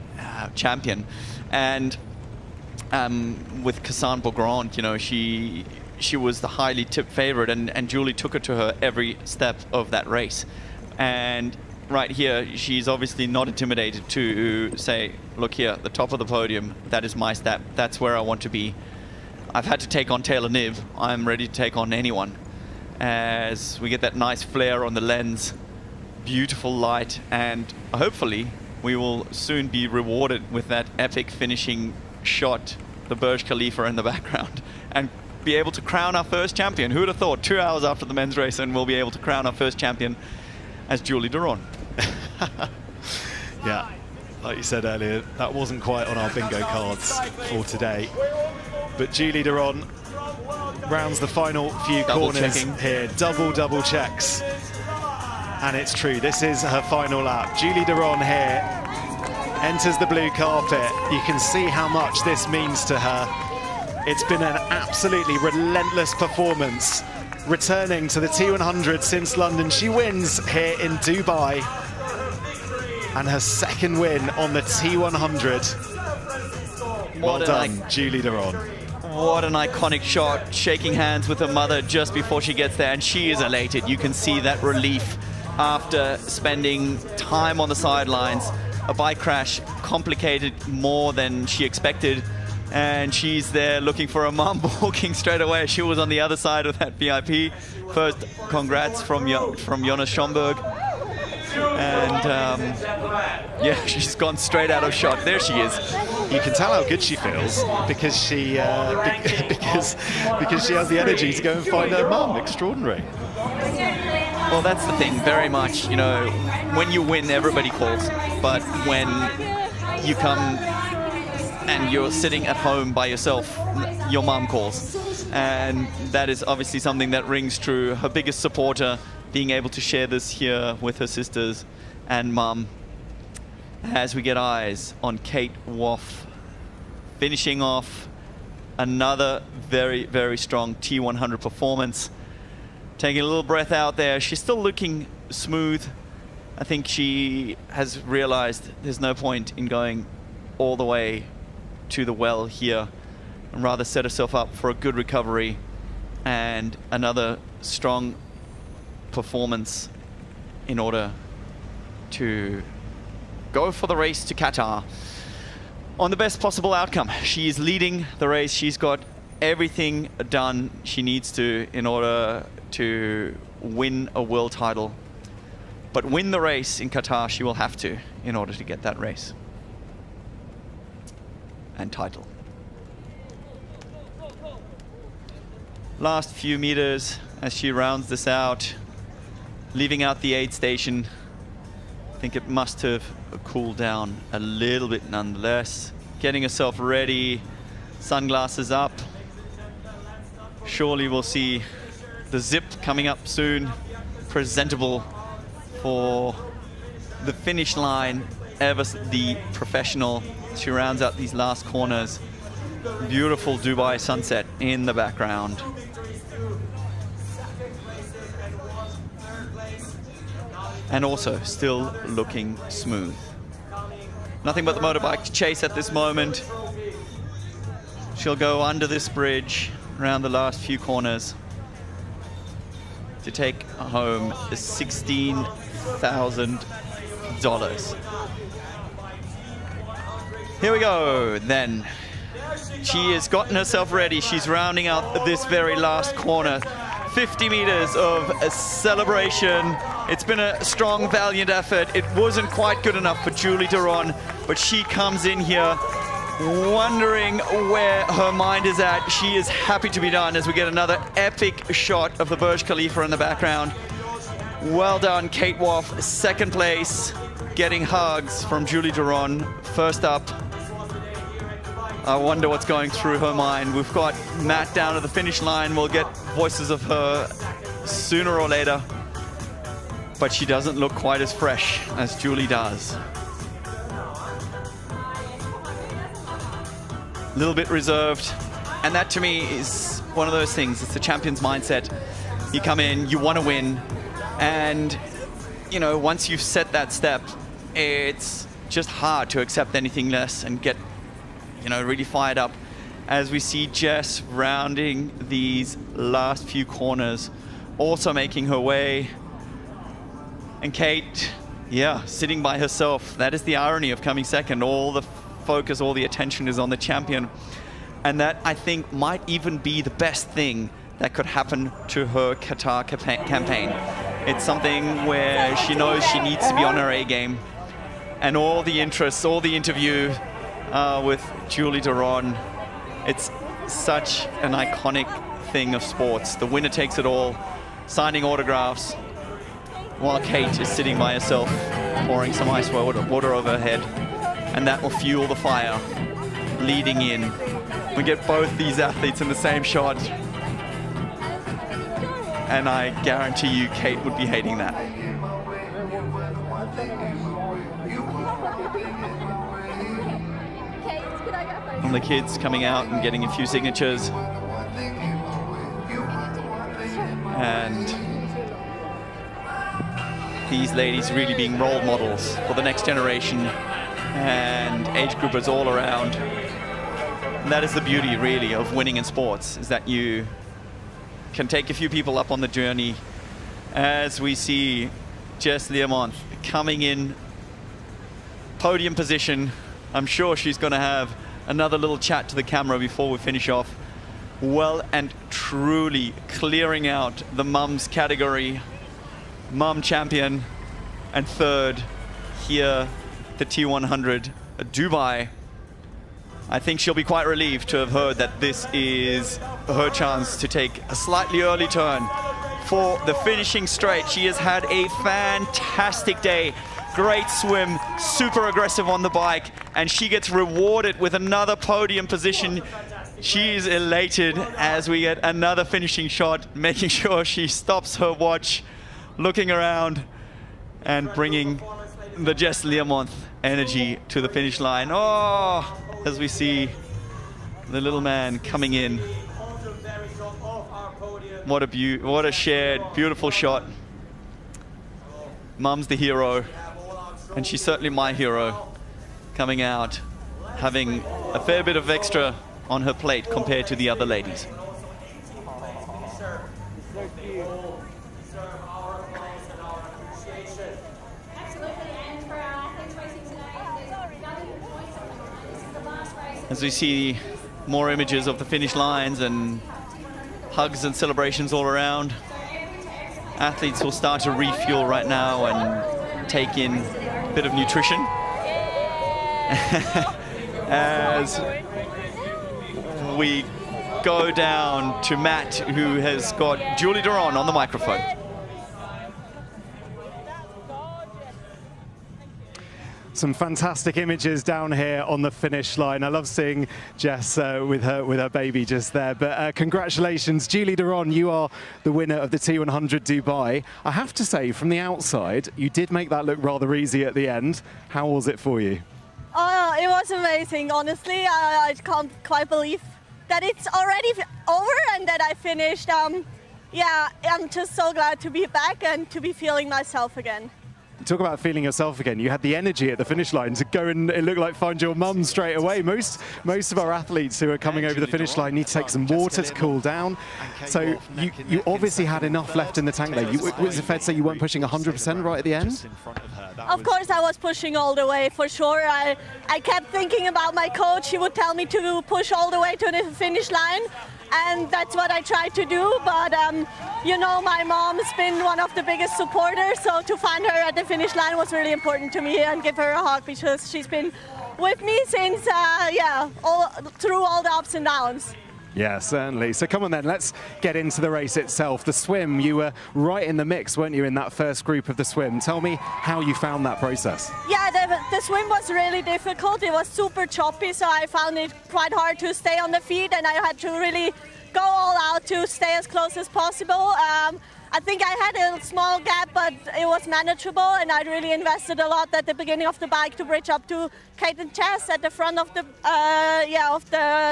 champion. And with Cassandre Beaugrand, you know, she was the highly tipped favorite, and Julie took her to her every step of that race. And right here, she's obviously not intimidated to say, look here, the top of the podium, that is my step, that's where I want to be. I've had to take on Taylor Niv, I'm ready to take on anyone. As we get that nice flare on the lens, beautiful light, and hopefully we will soon be rewarded with that epic finishing shot, the Burj Khalifa in the background, and be able to crown our first champion. Who would have thought 2 hours after the men's race and we'll be able to crown our first champion as Julie Derron. Yeah, like you said earlier, that wasn't quite on our bingo cards for today. But Julie Derron rounds the final few corners here. Double checks. And it's true, this is her final lap. Julie Derron here enters the blue carpet. You can see how much this means to her. It's been an absolutely relentless performance, returning to the T100 since London. She wins here in Dubai, and her second win on the T100. Well done, Julie Derron. What an iconic shot, shaking hands with her mother just before she gets there, and she is elated. You can see that relief after spending time on the sidelines. A bike crash complicated more than she expected, and she's there looking for her mum, walking straight away. She was on the other side of that VIP. First, congrats from Jonas Schomburg. And yeah, she's gone straight out of shot. There she is. You can tell how good she feels because she because she has the energy to go and find her mum. Extraordinary. Well, that's the thing, very much, you know, when you win, everybody calls. But when you come and you're sitting at home by yourself, your mum calls. And that is obviously something that rings true. Her biggest supporter, being able to share this here with her sisters and mum. As we get eyes on Kate Waugh, finishing off another very, very strong T100 performance. Taking a little breath out there. She's still looking smooth. I think she has realized there's no point in going all the way to the well here, and rather set herself up for a good recovery and another strong performance in order to go for the race to Qatar on the best possible outcome. She is leading the race. She's got everything done she needs to in order to win a world title. But win the race in Qatar she will have to in order to get that race. and title. Last few meters as she rounds this out, leaving out the aid station. I think it must have cooled down a little bit nonetheless. Getting herself ready, sunglasses up. Surely we'll see the zip coming up soon, presentable for the finish line. Ever the professional. She rounds out these last corners. Beautiful Dubai sunset in the background. And also still looking smooth. Nothing but the motorbike to chase at this moment. She'll go under this bridge around the last few corners to take home $16,000. Here we go then. She has gotten herself ready. She's rounding out this very last corner. 50 meters of a celebration. It's been a strong, valiant effort. It wasn't quite good enough for Julie Derron, but she comes in here wondering where her mind is at. She is happy to be done as we get another epic shot of the Burj Khalifa in the background. Well done, Kate Waugh, second place, getting hugs from Julie Derron. First up, I wonder what's going through her mind. We've got Matt down at the finish line. We'll get voices of her sooner or later, but she doesn't look quite as fresh as Julie does. A little bit reserved, and that to me is one of those things. It's the champion's mindset. You come in, you want to win, and you know, once you've set that step, it's just hard to accept anything less and get, you know, really fired up as we see Jess rounding these last few corners, also making her way. And Kate, yeah, sitting by herself. That is the irony of coming second. All the focus, all the attention is on the champion. And that, I think, might even be the best thing that could happen to her Qatar campaign. It's something where she knows she needs to be on her A game. And all the interest, all the interview with Julie Derron, it's such an iconic thing of sports. The winner takes it all, signing autographs, while Kate is sitting by herself, pouring some ice water over her head. And that will fuel the fire leading in. We get both these athletes in the same shot. And I guarantee you Kate would be hating that. And the kids coming out and getting a few signatures. And these ladies really being role models for the next generation and age groupers all around. And that is the beauty, really, of winning in sports, is that you can take a few people up on the journey, as we see Jess Learmonth coming in podium position. I'm sure she's going to have another little chat to the camera before we finish off. Well and truly clearing out the mums category. Mum champion, and third here, the T100 Dubai. I think she'll be quite relieved to have heard that this is her chance to take a slightly early turn for the finishing straight. She has had a fantastic day. Great swim, super aggressive on the bike, and she gets rewarded with another podium position. She is elated as we get another finishing shot, making sure she stops her watch, looking around and bringing the Jess Learmonth energy to the finish line. Oh, as we see the little man coming in. What a shared, beautiful shot. Mum's the hero, and she's certainly my hero, coming out, having a fair bit of extra on her plate compared to the other ladies. As we see more images of the finish lines and hugs and celebrations all around, athletes will start to refuel right now and take in a bit of nutrition. as we go down to Matt, who has got Julie Derron on the microphone. Some fantastic images down here on the finish line. I love seeing Jess with her baby just there. But congratulations, Julie Derron, you are the winner of the T100 Dubai. I have to say, from the outside, you did make that look rather easy at the end. How was it for you? Oh, it was amazing, honestly. I can't quite believe that it's already over and that I finished. Yeah, I'm just so glad to be back and to be feeling myself again. Talk about feeling yourself again. You had the energy at the finish line to go and it looked like find your mum straight away. Most of our athletes who are coming over the finish line need to take some water to cool down. So you obviously had enough left in the tank there. Was it fair to say you weren't pushing 100% right at the end? Of course I was pushing all the way, for sure. I kept thinking about my coach. He would tell me to push all the way to the finish line. And that's what I tried to do, but you know, my mom's been one of the biggest supporters, so to find her at the finish line was really important to me and give her a hug because she's been with me since, through all the ups and downs. Yeah, certainly. So come on then, let's get into the race itself. The swim, you were right in the mix, weren't you, in that first group of the swim? Tell me how you found that process. Yeah, the swim was really difficult. It was super choppy, so I found it quite hard to stay on the feet, and I had to really go all out to stay as close as possible. I think I had a small gap, but it was manageable, and I really invested a lot at the beginning of the bike to bridge up to Hayden's chest at the front of the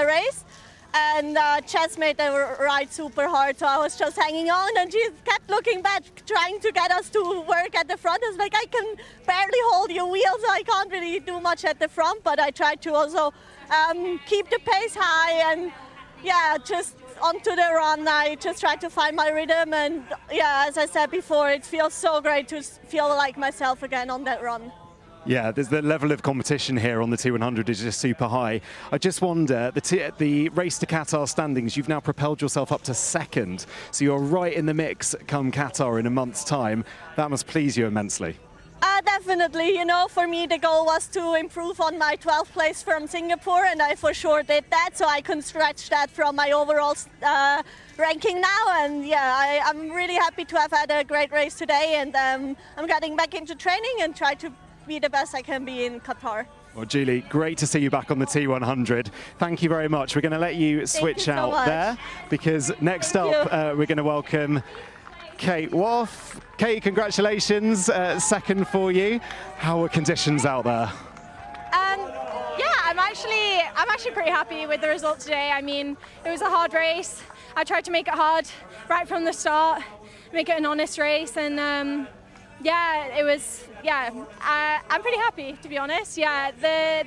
race. And Chess made the ride super hard, so I was just hanging on, and she kept looking back, trying to get us to work at the front. I was like, I can barely hold your wheel, so I can't really do much at the front, but I tried to also keep the pace high, and yeah, just onto the run, I just tried to find my rhythm, and yeah, as I said before, it feels so great to feel like myself again on that run. Yeah, there's the level of competition here on the T100 is just super high. I just wonder, the race to Qatar standings, you've now propelled yourself up to second, so you're right in the mix come Qatar in a month's time. That must please you immensely. Definitely, you know, for me the goal was to improve on my 12th place from Singapore, and I for sure did that, so I can stretch that from my overall ranking now. And yeah, I'm really happy to have had a great race today, and I'm getting back into training and try to be the best I can be in Qatar. Well, Julie, great to see you back on the T100. Thank you very much. We're going to let you switch out there, because next up we're going to welcome Kate Waugh. Kate, congratulations, second for you. How are conditions out there? Yeah, I'm actually pretty happy with the result today. I mean, it was a hard race. I tried to make it hard right from the start, make it an honest race, and yeah, it was. Yeah, I'm pretty happy, to be honest. Yeah,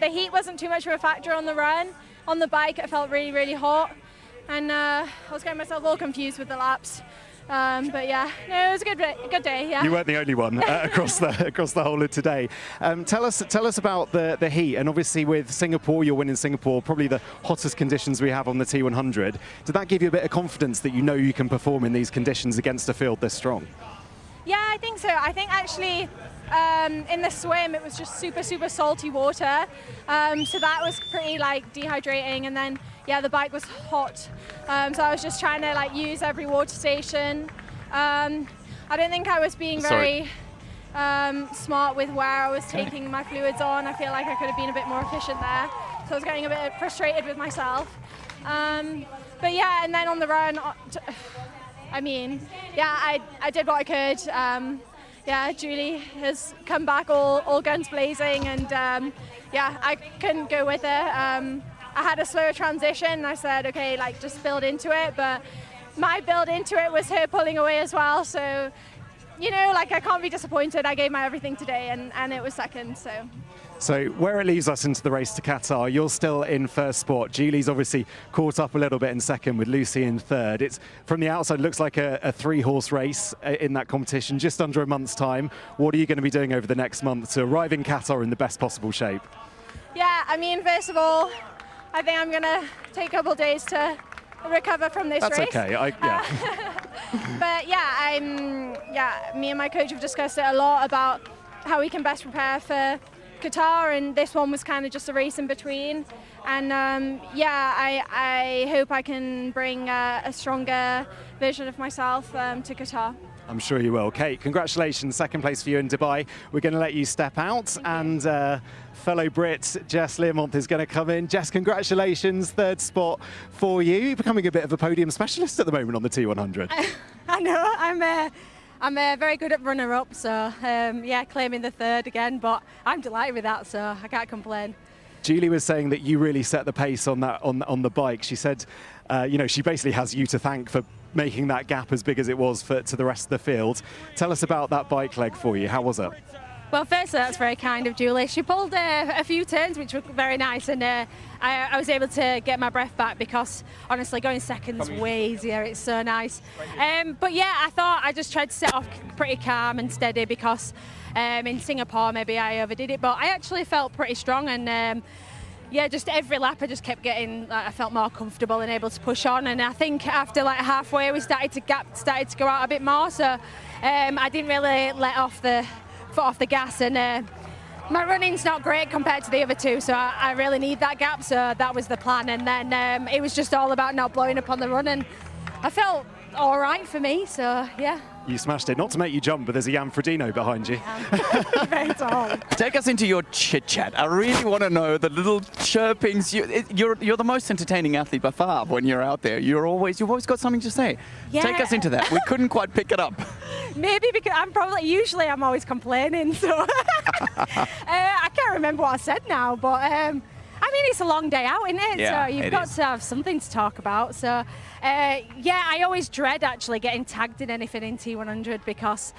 the heat wasn't too much of a factor on the run. On the bike, it felt really, really hot, and I was getting myself all confused with the laps. But yeah, no, it was a good day. Yeah. You weren't the only one across the whole of today. Tell us about the heat, and obviously with Singapore, you're winning Singapore, probably the hottest conditions we have on the T100. Did that give you a bit of confidence that you know you can perform in these conditions against a field this strong? Yeah, I think so. I think actually in the swim it was just super salty water, so that was pretty dehydrating, and then yeah, the bike was hot, so I was just trying to use every water station. I don't think I was being very smart with where I was taking my fluids on. I feel like I could have been a bit more efficient there, so I was getting a bit frustrated with myself. But yeah, and then on the run, I mean, yeah, I did what I could. Yeah, Julie has come back all guns blazing, and yeah, I couldn't go with it. I had a slower transition, and I said, okay, just build into it, but my build into it was her pulling away as well, so, you know, I can't be disappointed. I gave my everything today, and it was second, so. So where it leaves us into the race to Qatar, you're still in first spot. Julie's obviously caught up a little bit in second with Lucy in third. It's from the outside looks like a three-horse race in that competition, just under a month's time. What are you going to be doing over the next month to arrive in Qatar in the best possible shape? Yeah, I mean, first of all, I think I'm going to take a couple of days to recover from this race. That's okay. But yeah, me and my coach have discussed it a lot about how we can best prepare for Qatar, and this one was kind of just a race in between. And yeah, I hope I can bring a stronger version of myself to Qatar. I'm sure you will. Kate, congratulations, second place for you in Dubai. We're going to let you step out, and fellow Brit Jess Learmonth is going to come in. Jess, congratulations, third spot for you. You're becoming a bit of a podium specialist at the moment on the T100. I know, I'm very good at runner-up, so yeah, claiming the third again, but I'm delighted with that, so I can't complain. Julie was saying that you really set the pace on that on the bike. She said, you know, she basically has you to thank for making that gap as big as it was to the rest of the field. Tell us about that bike leg for you. How was it? Well, firstly, that's very kind of Julie. She pulled a few turns, which were very nice, and I was able to get my breath back because, honestly, going second's way easier. It's so nice. But yeah, I thought I just tried to set off pretty calm and steady because in Singapore maybe I overdid it, but I actually felt pretty strong, and yeah, just every lap I just kept getting, I felt more comfortable and able to push on, and I think after like halfway we started to go out a bit more, so I didn't really let off the foot off the gas, and my running's not great compared to the other two, so I really need that gap, so that was the plan, and then it was just all about not blowing up on the run, and I felt all right for me, so yeah. You smashed it. Not to make you jump, but there's a Jan Frodeno behind you. Very tall. Take us into your chit chat. I really want to know the little chirpings. You're the most entertaining athlete by far when you're out there. You've always got something to say. Yeah. Take us into that. We couldn't quite pick it up. Maybe because usually I'm always complaining, so I can't remember what I said now, but I mean, it's a long day out, isn't it? Yeah, so you've got to have something to talk about. So yeah, I always dread actually getting tagged in anything in T100 because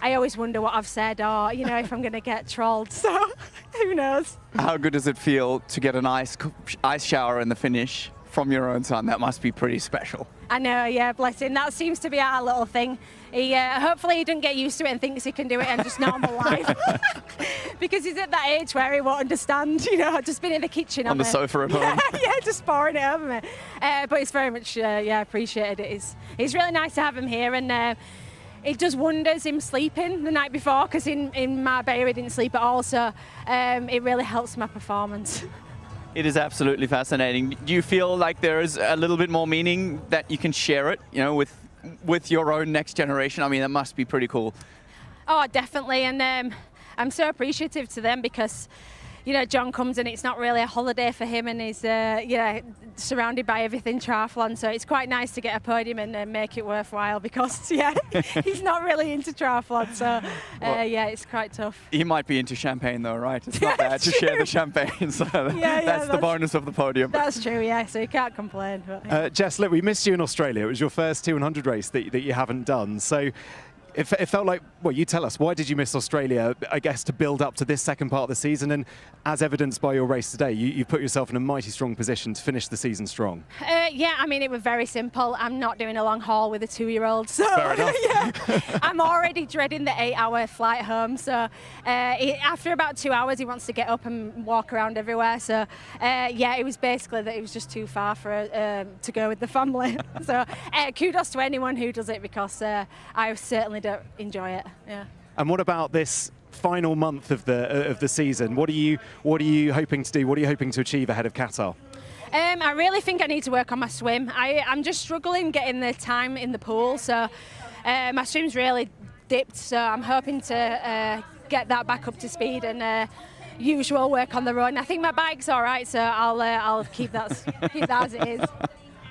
I always wonder what I've said, or you know, if I'm going to get trolled. So who knows? How good does it feel to get an ice shower in the finish from your own son? That must be pretty special. I know, yeah, bless him. That seems to be our little thing. Hopefully he doesn't get used to it and thinks he can do it and just normal life. Because he's at that age where he won't understand, you know, just been in the kitchen. On the sofa at home. Yeah, just pouring it over me. But it's very much, yeah, appreciated. It's really nice to have him here, and it does wonders him sleeping the night before, because in Marbella he didn't sleep at all, so it really helps my performance. It is absolutely fascinating. Do you feel like there is a little bit more meaning that you can share it, you know, with your own next generation? I mean, that must be pretty cool. Oh, definitely, and I'm so appreciative to them because, you know, John comes and it's not really a holiday for him, and he's yeah, surrounded by everything triathlon, so it's quite nice to get a podium and make it worthwhile because, yeah, he's not really into triathlon, so well, yeah, it's quite tough. He might be into champagne though, right? It's not bad to share the champagne, so that's the bonus of the podium. That's true, yeah, so you can't complain. But, yeah. Jess, look, we missed you in Australia. It was your first T100 race that you haven't done, so it felt like, well, you tell us, why did you miss Australia, I guess, to build up to this second part of the season? And as evidenced by your race today, you've put yourself in a mighty strong position to finish the season strong. Yeah, I mean, it was very simple. I'm not doing a long haul with a 2-year-old, so fair enough. Yeah, I'm already dreading the 8-hour flight home. So after about 2 hours, he wants to get up and walk around everywhere. So yeah, it was basically that it was just too far for to go with the family. So kudos to anyone who does it, because I certainly don't enjoy it. Yeah. And what about this final month of the season? What are you hoping to do? What are you hoping to achieve ahead of Qatar? I really think I need to work on my swim. I'm just struggling getting the time in the pool, so my swim's really dipped, so I'm hoping to get that back up to speed and usual work on the run. I think my bike's all right, so I'll keep that as it is.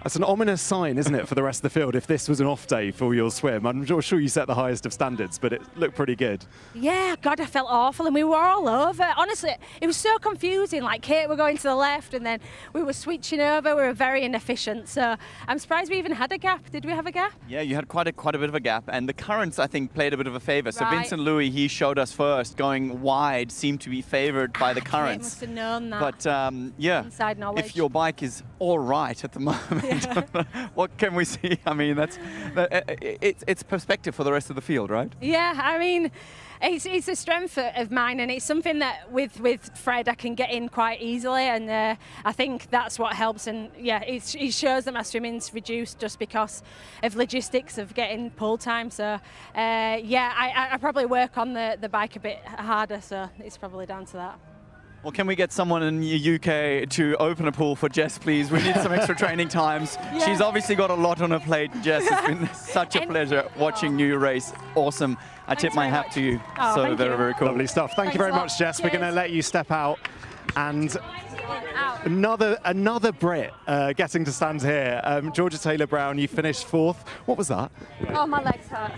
That's an ominous sign, isn't it, for the rest of the field, if this was an off day for your swim? I'm sure you set the highest of standards, but it looked pretty good. Yeah, God, I felt awful, and we were all over. Honestly, it was so confusing. Like, Kate were going to the left, and then we were switching over. We were very inefficient, so I'm surprised we even had a gap. Did we have a gap? Yeah, you had quite a bit of a gap, and the currents, I think, played a bit of a favour. So Right. Vincent Louis, he showed us first, going wide, seemed to be favoured by the Kate currents. must have known that. But yeah, Inside knowledge. if your bike is all right at the moment, what can we see? I mean, it's perspective for the rest of the field, right? Yeah, I mean, it's a strength of mine, and it's something that with Fred I can get in quite easily, and I think that's what helps. And yeah, it shows that my swimming's reduced just because of logistics of getting pull time. So yeah, I probably work on the bike a bit harder, so it's probably down to that. Well, can we get someone in the UK to open a pool for Jess, please? We need some extra training times. Yeah. She's obviously got a lot on her plate. Jess, it's been such a pleasure watching you race. Awesome. I tip my hat to you. Oh, So thank very, you. very cool. Lovely stuff. Thank you very much, Jess. We're going to let you step out. And another Brit getting to stand here. Georgia Taylor-Brown, you finished 4th. What was that? Oh, my legs hurt.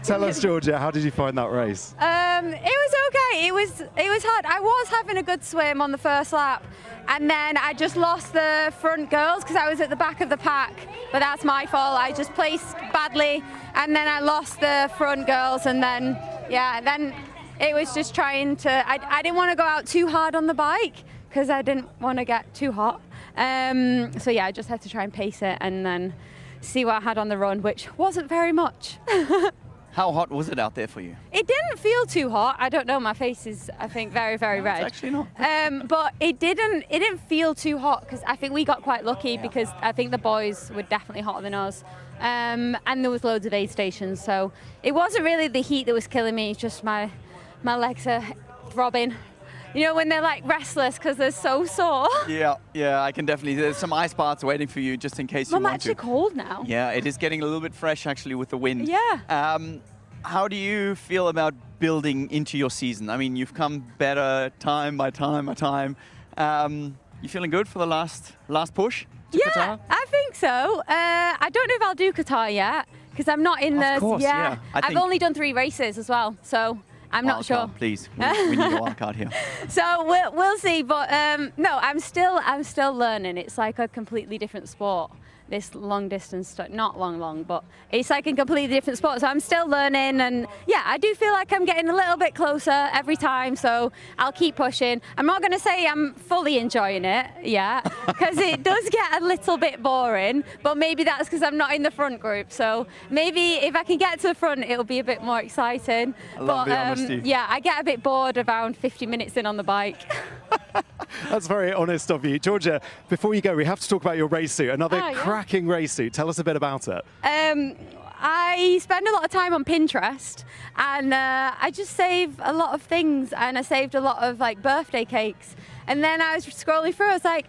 Tell us, Georgia, how did you find that race? It was okay. It was hard. I was having a good swim on the first lap, and then I just lost the front girls because I was at the back of the pack. But that's my fault. I just placed badly, and then I lost the front girls, and then it was just trying to. I didn't want to go out too hard on the bike because I didn't want to get too hot. So yeah, I just had to try and pace it and then see what I had on the run, which wasn't very much. How hot was it out there for you? It didn't feel too hot. I don't know. My face is, I think, very, very red. It's actually not. But it didn't feel too hot because I think we got quite lucky because I think the boys were definitely hotter than us. And there was loads of aid stations, so it wasn't really the heat that was killing me. It's just my legs are throbbing. You know, when they're like restless because they're so sore. Yeah, I can definitely. There's some ice baths waiting for you just in case you I'm want actually to. cold now. Yeah, it is getting a little bit fresh actually with the wind. Yeah. How do you feel about building into your season? I mean, you've come better time by time by time. You feeling good for the last push to Qatar? I think so. I don't know if I'll do Qatar yet because I'm not in the. Of course, yeah. I've only done 3 races as well, so I'm not sure. Wildcard, please, we need a wild card here. So we'll see, but no, I'm still learning. It's like a completely different sport. This long distance stuff, not long, but it's like a completely different sport. So I'm still learning, and yeah, I do feel like I'm getting a little bit closer every time. So I'll keep pushing. I'm not going to say I'm fully enjoying it, because it does get a little bit boring. But maybe that's because I'm not in the front group. So maybe if I can get to the front, it'll be a bit more exciting. I love the honesty. Yeah, I get a bit bored around 50 minutes in on the bike. That's very honest of you. Georgia, before you go, we have to talk about your race suit. Another cracking race suit. Tell us a bit about it. I spend a lot of time on Pinterest, and I just save a lot of things, and I saved a lot of like birthday cakes. And then I was scrolling through, I was like,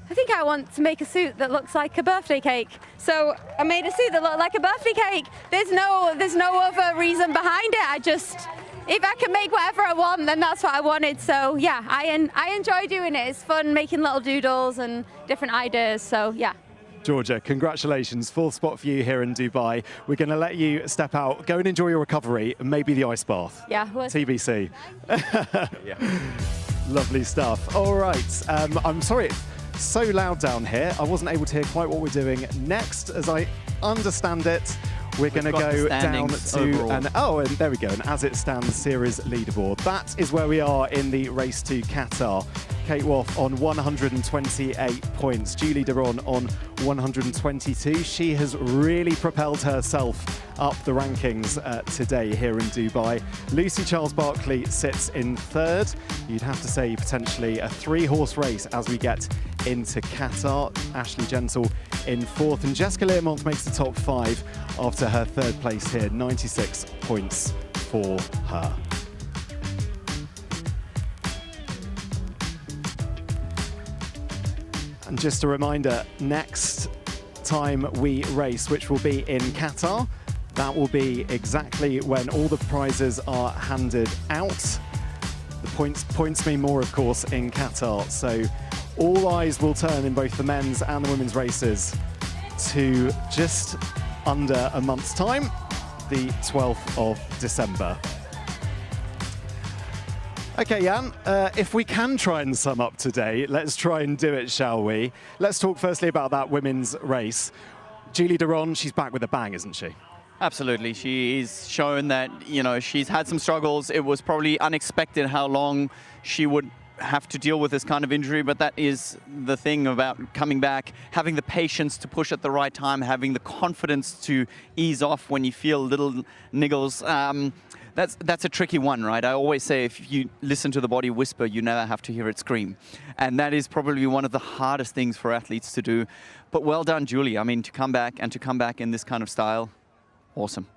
I think I want to make a suit that looks like a birthday cake. So I made a suit that looked like a birthday cake. There's no other reason behind it. If I can make whatever I want, then that's what I wanted. So yeah, I enjoy doing it. It's fun making little doodles and different ideas. So yeah. Georgia, congratulations. 4th spot for you here in Dubai. We're going to let you step out, go and enjoy your recovery, and maybe the ice bath. Yeah. TBC. Lovely stuff. All right. I'm sorry, it's so loud down here. I wasn't able to hear quite what we're doing next. As I understand it, we're going to go down to and there we go, an as it stands series leaderboard. That is where we are in the race to Qatar. Kate Waugh on 128 points, Julie Derron on 122. She has really propelled herself up the rankings today here in Dubai. Lucy Charles-Barkley sits in 3rd. You'd have to say potentially a 3-horse race as we get into Qatar. Ashley Gentle in 4th, and Jessica Learmonth makes the top 5 after her 3rd place here, 96 points for her. And just a reminder, next time we race, which will be in Qatar, that will be exactly when all the prizes are handed out. The points mean more, of course, in Qatar. So all eyes will turn in both the men's and the women's races to just under a month's time, the 12th of December. Okay, Jan, if we can try and sum up today, let's try and do it, shall we? Let's talk firstly about that women's race. Julie Derron, she's back with a bang, isn't she? Absolutely. She's shown that, she's had some struggles. It was probably unexpected how long she would have to deal with this kind of injury, but that is the thing about coming back, having the patience to push at the right time, having the confidence to ease off when you feel little niggles. That's a tricky one, right? I always say if you listen to the body whisper, you never have to hear it scream. And that is probably one of the hardest things for athletes to do. But well done, Julie. I mean, to come back in this kind of style, awesome.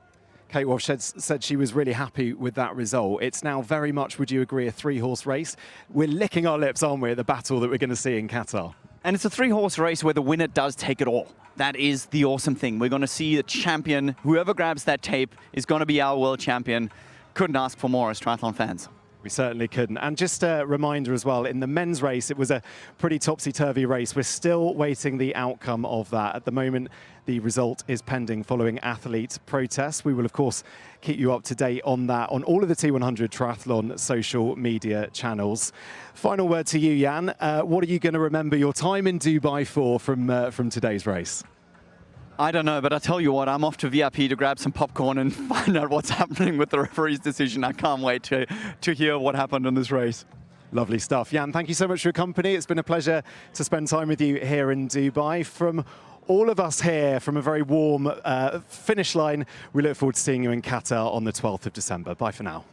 Kate Walsh said she was really happy with that result. It's now very much, would you agree, a 3-horse race? We're licking our lips, aren't we, at the battle that we're going to see in Qatar? And it's a 3-horse race where the winner does take it all. That is the awesome thing. We're going to see the champion. Whoever grabs that tape is going to be our world champion. Couldn't ask for more as triathlon fans. We certainly couldn't. And just a reminder as well, in the men's race, it was a pretty topsy-turvy race. We're still waiting the outcome of that. At the moment, the result is pending following athlete protests. We will, of course, keep you up to date on that on all of the T100 Triathlon social media channels. Final word to you, Jan. What are you going to remember your time in Dubai for from today's race? I don't know, but I tell you what, I'm off to VIP to grab some popcorn and find out what's happening with the referee's decision. I can't wait to hear what happened in this race. Lovely stuff. Jan, thank you so much for your company. It's been a pleasure to spend time with you here in Dubai. From all of us here, from a very warm finish line, we look forward to seeing you in Qatar on the 12th of December. Bye for now.